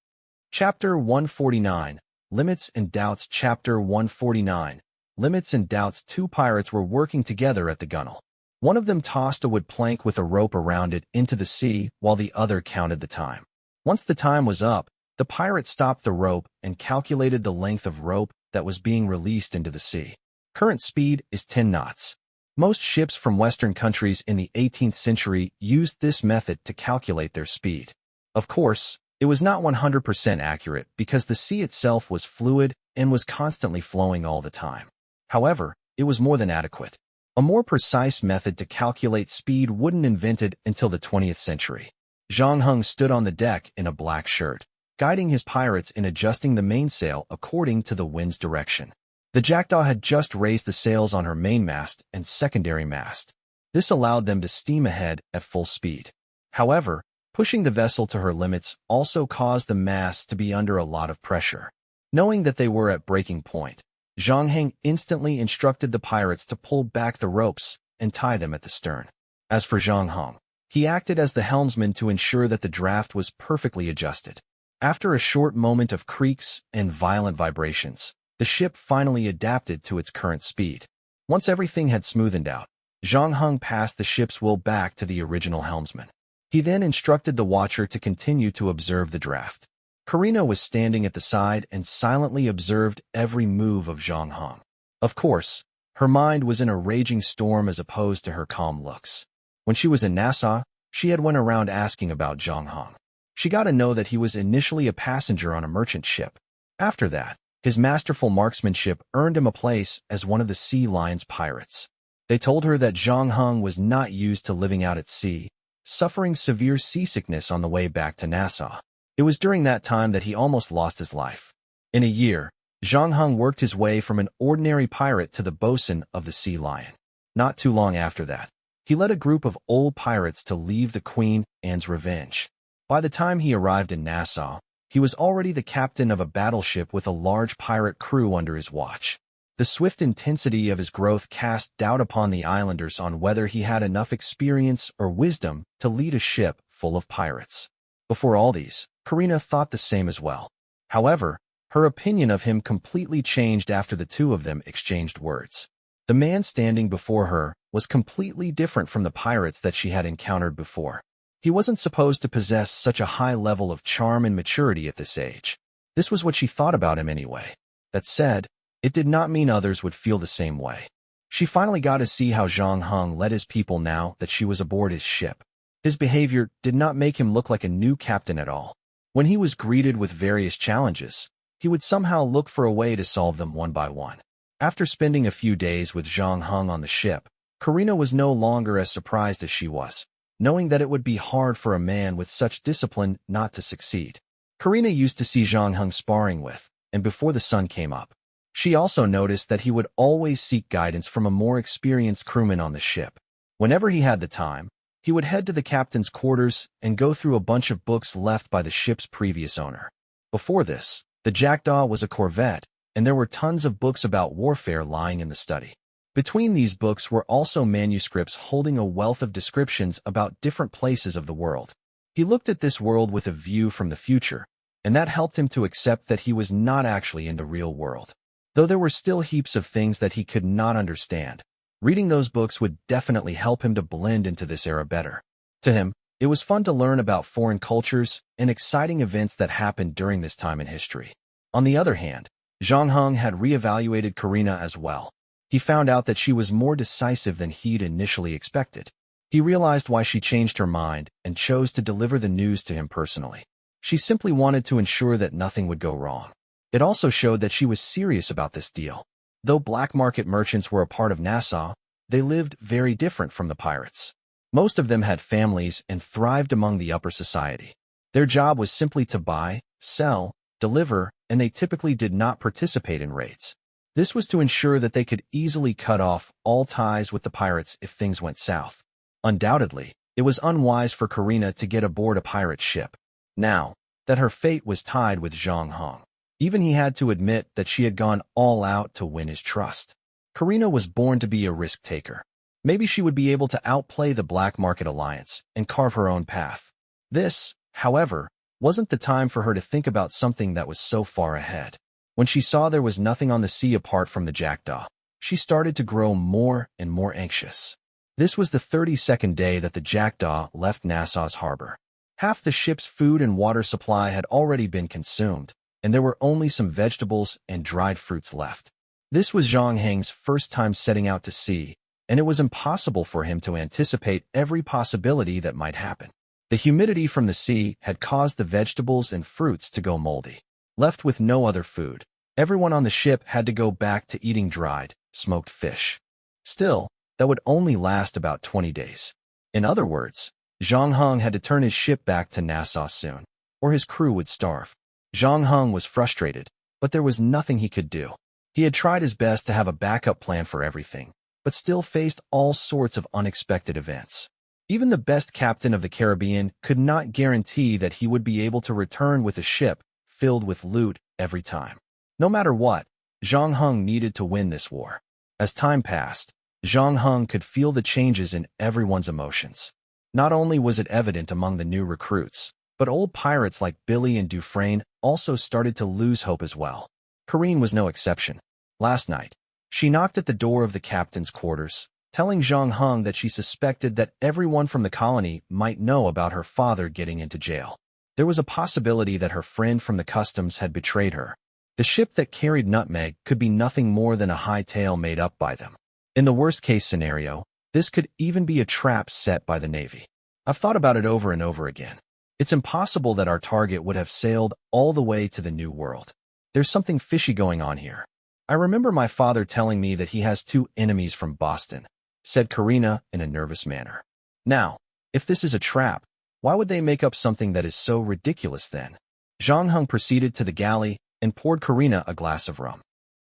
Chapter 149, Limits and Doubts. Chapter 149, Limits and Doubts. Two pirates were working together at the gunwale. One of them tossed a wood plank with a rope around it into the sea while the other counted the time. Once the time was up, the pirate stopped the rope and calculated the length of rope that was being released into the sea. Current speed is 10 knots. Most ships from Western countries in the 18th century used this method to calculate their speed. Of course, it was not 100% accurate because the sea itself was fluid and was constantly flowing all the time. However, it was more than adequate. A more precise method to calculate speed wasn't invented until the 20th century. Zhang Heng stood on the deck in a black shirt, guiding his pirates in adjusting the mainsail according to the wind's direction. The Jackdaw had just raised the sails on her mainmast and secondary mast. This allowed them to steam ahead at full speed. However, pushing the vessel to her limits also caused the masts to be under a lot of pressure. Knowing that they were at breaking point, Zhang Heng instantly instructed the pirates to pull back the ropes and tie them at the stern. As for Zhang Heng, he acted as the helmsman to ensure that the draft was perfectly adjusted. After a short moment of creaks and violent vibrations, the ship finally adapted to its current speed. Once everything had smoothened out, Zhang Heng passed the ship's wheel back to the original helmsman. He then instructed the watcher to continue to observe the draft. Karina was standing at the side and silently observed every move of Zhang Heng. Of course, her mind was in a raging storm as opposed to her calm looks. When she was in Nassau, she had went around asking about Zhang Heng. She got to know that he was initially a passenger on a merchant ship. After that, his masterful marksmanship earned him a place as one of the Sea Lion's pirates. They told her that Zhang Heng was not used to living out at sea, suffering severe seasickness on the way back to Nassau. It was during that time that he almost lost his life. In a year, Zhang Heng worked his way from an ordinary pirate to the bosun of the Sea Lion. Not too long after that, he led a group of old pirates to leave the Queen Anne's Revenge. By the time he arrived in Nassau, he was already the captain of a battleship with a large pirate crew under his watch. The swift intensity of his growth cast doubt upon the islanders on whether he had enough experience or wisdom to lead a ship full of pirates. Before all these, Karina thought the same as well. However, her opinion of him completely changed after the two of them exchanged words. The man standing before her was completely different from the pirates that she had encountered before. He wasn't supposed to possess such a high level of charm and maturity at this age. This was what she thought about him anyway. That said, it did not mean others would feel the same way. She finally got to see how Zhang Heng led his people now that she was aboard his ship. His behavior did not make him look like a new captain at all. When he was greeted with various challenges, he would somehow look for a way to solve them one by one. After spending a few days with Zhang Heng on the ship, Karina was no longer as surprised as she was, knowing that it would be hard for a man with such discipline not to succeed. Karina used to see Zhang Heng sparring with, and before the sun came up, She also noticed that he would always seek guidance from a more experienced crewman on the ship. Whenever he had the time, he would head to the captain's quarters and go through a bunch of books left by the ship's previous owner. Before this, the Jackdaw was a corvette, and there were tons of books about warfare lying in the study. Between these books were also manuscripts holding a wealth of descriptions about different places of the world. He looked at this world with a view from the future, and that helped him to accept that he was not actually in the real world. Though there were still heaps of things that he could not understand, reading those books would definitely help him to blend into this era better. To him, it was fun to learn about foreign cultures and exciting events that happened during this time in history. On the other hand, Zhang Heng had reevaluated Karina as well. He found out that she was more decisive than he'd initially expected. He realized why she changed her mind and chose to deliver the news to him personally. She simply wanted to ensure that nothing would go wrong. It also showed that she was serious about this deal. Though black market merchants were a part of Nassau, they lived very different from the pirates. Most of them had families and thrived among the upper society. Their job was simply to buy, sell, deliver, and they typically did not participate in raids. This was to ensure that they could easily cut off all ties with the pirates if things went south. Undoubtedly, it was unwise for Karina to get aboard a pirate ship. Now that her fate was tied with Zhang Heng, even he had to admit that she had gone all out to win his trust. Karina was born to be a risk-taker. Maybe she would be able to outplay the black market alliance and carve her own path. This, however, wasn't the time for her to think about something that was so far ahead. When she saw there was nothing on the sea apart from the Jackdaw, she started to grow more and more anxious. This was the 32nd day that the Jackdaw left Nassau's harbor. Half the ship's food and water supply had already been consumed, and there were only some vegetables and dried fruits left. This was Zhang Heng's first time setting out to sea, and it was impossible for him to anticipate every possibility that might happen. The humidity from the sea had caused the vegetables and fruits to go moldy. Left with no other food, everyone on the ship had to go back to eating dried, smoked fish. Still, that would only last about 20 days. In other words, Zhang Heng had to turn his ship back to Nassau soon, or his crew would starve. Zhang Heng was frustrated, but there was nothing he could do. He had tried his best to have a backup plan for everything, but still faced all sorts of unexpected events. Even the best captain of the Caribbean could not guarantee that he would be able to return with a ship filled with loot every time. No matter what, Zhang Heng needed to win this war. As time passed, Zhang Heng could feel the changes in everyone's emotions. Not only was it evident among the new recruits, but old pirates like Billy and Dufresne also started to lose hope as well. Karine was no exception. Last night, she knocked at the door of the captain's quarters, telling Zhang Heng that she suspected that everyone from the colony might know about her father getting into jail. There was a possibility that her friend from the customs had betrayed her. The ship that carried Nutmeg could be nothing more than a high tale made up by them. In the worst-case scenario, this could even be a trap set by the Navy. I've thought about it over and over again. It's impossible that our target would have sailed all the way to the New World. There's something fishy going on here. I remember my father telling me that he has 2 enemies from Boston, said Karina in a nervous manner. Now, if this is a trap, why would they make up something that is so ridiculous then? Zhang Heng proceeded to the galley and poured Karina a glass of rum.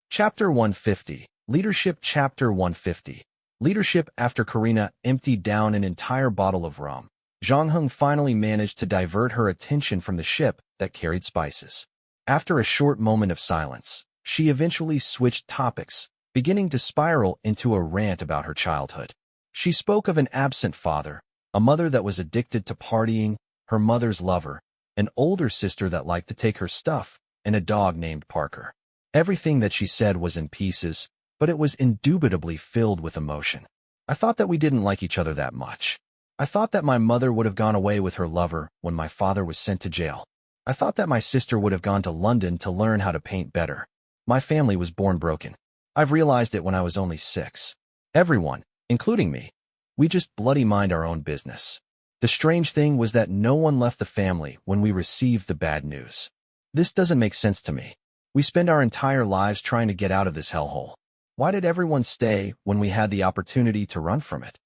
Chapter 150. Leadership. Chapter 150. Leadership. After Karina emptied down an entire bottle of rum, Zhang Heng finally managed to divert her attention from the ship that carried spices. After a short moment of silence, she eventually switched topics, beginning to spiral into a rant about her childhood. She spoke of an absent father, a mother that was addicted to partying, her mother's lover, an older sister that liked to take her stuff, and a dog named Parker. Everything that she said was in pieces, but it was indubitably filled with emotion. I thought that we didn't like each other that much. I thought that my mother would have gone away with her lover when my father was sent to jail. I thought that my sister would have gone to London to learn how to paint better. My family was born broken. I've realized it when I was only 6. Everyone, including me, we just bloody mind our own business. The strange thing was that no one left the family when we received the bad news. This doesn't make sense to me. We spend our entire lives trying to get out of this hellhole. Why did everyone stay when we had the opportunity to run from it?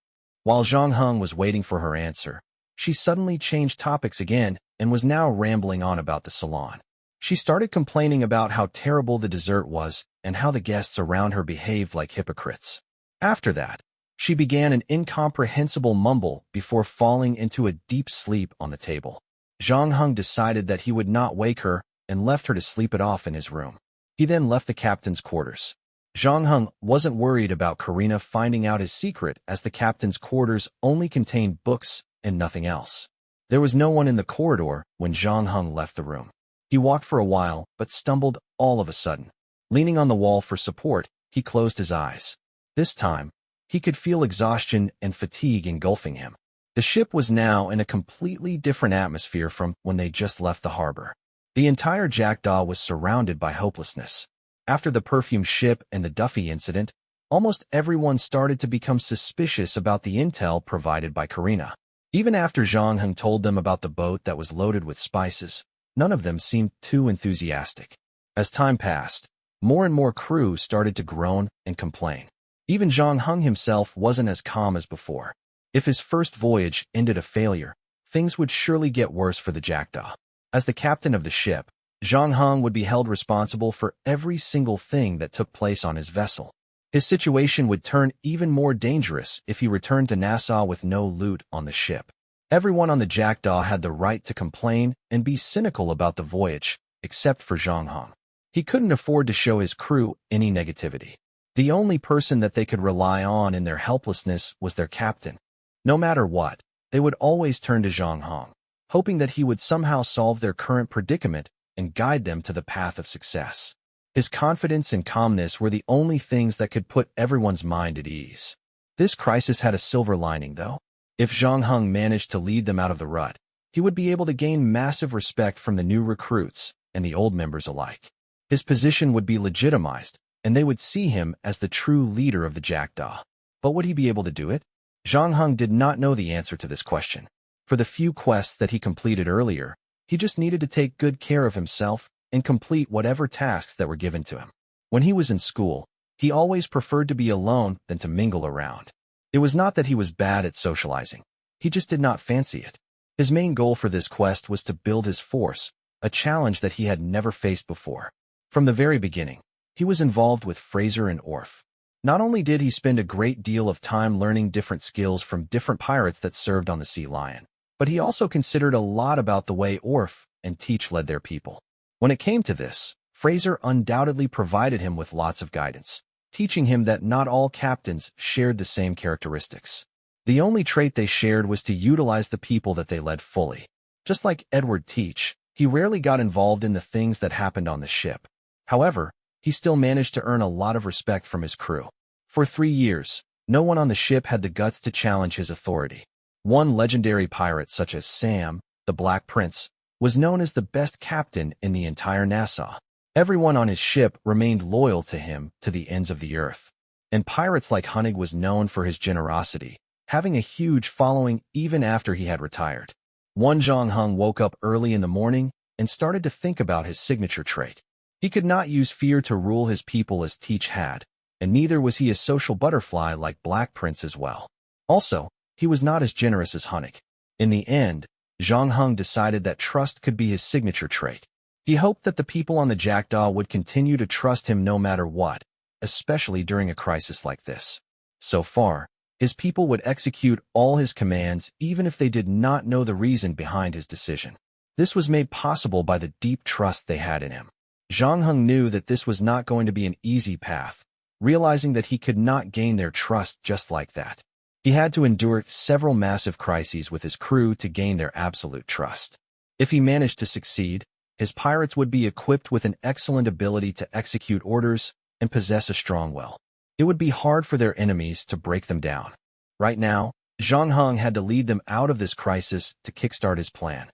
While Zhang Heng was waiting for her answer, she suddenly changed topics again and was now rambling on about the salon. She started complaining about how terrible the dessert was and how the guests around her behaved like hypocrites. After that, she began an incomprehensible mumble before falling into a deep sleep on the table. Zhang Heng decided that he would not wake her and left her to sleep it off in his room. He then left the captain's quarters. Zhang Heng wasn't worried about Karina finding out his secret, as the captain's quarters only contained books and nothing else. There was no one in the corridor when Zhang Heng left the room. He walked for a while, but stumbled all of a sudden. Leaning on the wall for support, he closed his eyes. This time, he could feel exhaustion and fatigue engulfing him. The ship was now in a completely different atmosphere from when they just left the harbor. The entire jackdaw was surrounded by hopelessness. After the perfume ship and the Duffy incident, almost everyone started to become suspicious about the intel provided by Karina. Even after Zhang Heng told them about the boat that was loaded with spices, none of them seemed too enthusiastic. As time passed, more and more crew started to groan and complain. Even Zhang Heng himself wasn't as calm as before. If his first voyage ended a failure, things would surely get worse for the jackdaw. As the captain of the ship, Zhang Heng would be held responsible for every single thing that took place on his vessel. His situation would turn even more dangerous if he returned to Nassau with no loot on the ship. Everyone on the jackdaw had the right to complain and be cynical about the voyage, except for Zhang Heng. He couldn't afford to show his crew any negativity. The only person that they could rely on in their helplessness was their captain. No matter what, they would always turn to Zhang Heng, hoping that he would somehow solve their current predicament and guide them to the path of success. His confidence and calmness were the only things that could put everyone's mind at ease. This crisis had a silver lining, though. If Zhang Heng managed to lead them out of the rut, he would be able to gain massive respect from the new recruits and the old members alike. His position would be legitimized, and they would see him as the true leader of the jackdaw. But would he be able to do it? Zhang Heng did not know the answer to this question. For the few quests that he completed earlier, he just needed to take good care of himself and complete whatever tasks that were given to him. When he was in school, he always preferred to be alone than to mingle around. It was not that he was bad at socializing. He just did not fancy it. His main goal for this quest was to build his force, a challenge that he had never faced before. From the very beginning, he was involved with Fraser and Orf. Not only did he spend a great deal of time learning different skills from different pirates that served on the Sea Lion, but he also considered a lot about the way Orf and Teach led their people. When it came to this, Fraser undoubtedly provided him with lots of guidance, teaching him that not all captains shared the same characteristics. The only trait they shared was to utilize the people that they led fully. Just like Edward Teach, he rarely got involved in the things that happened on the ship. However, he still managed to earn a lot of respect from his crew. For 3 years, no one on the ship had the guts to challenge his authority. One legendary pirate such as Sam, the Black Prince, was known as the best captain in the entire Nassau. Everyone on his ship remained loyal to him to the ends of the earth. And pirates like Hunig was known for his generosity, having a huge following even after he had retired. One Zhang Heng woke up early in the morning and started to think about his signature trait. He could not use fear to rule his people as Teach had, and neither was he a social butterfly like Black Prince as well. Also, he was not as generous as Hunig. In the end, Zhang Heng decided that trust could be his signature trait. He hoped that the people on the jackdaw would continue to trust him no matter what, especially during a crisis like this. So far, his people would execute all his commands even if they did not know the reason behind his decision. This was made possible by the deep trust they had in him. Zhang Heng knew that this was not going to be an easy path, realizing that he could not gain their trust just like that. He had to endure several massive crises with his crew to gain their absolute trust. If he managed to succeed, his pirates would be equipped with an excellent ability to execute orders and possess a strong will. It would be hard for their enemies to break them down. Right now, Zhang Heng had to lead them out of this crisis to kickstart his plan.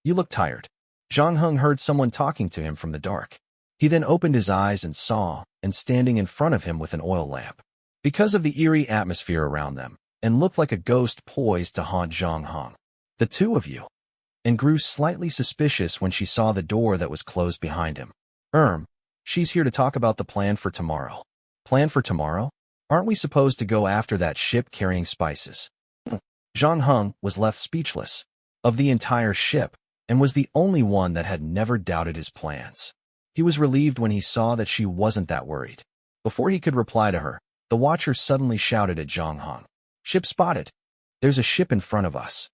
"You look tired." Zhang Heng heard someone talking to him from the dark. He then opened his eyes and saw, and standing in front of him with an oil lamp. Because of the eerie atmosphere around them, and looked like a ghost poised to haunt Zhang Heng. "The two of you," and grew slightly suspicious when she saw the door that was closed behind him. She's here to talk about the plan for tomorrow." "Plan for tomorrow? Aren't we supposed to go after that ship carrying spices?" Zhang Heng was left speechless. Of the entire ship, and was the only one that had never doubted his plans. He was relieved when he saw that she wasn't that worried. Before he could reply to her, the watcher suddenly shouted at Zhang Hong. "Ship spotted! There's a ship in front of us."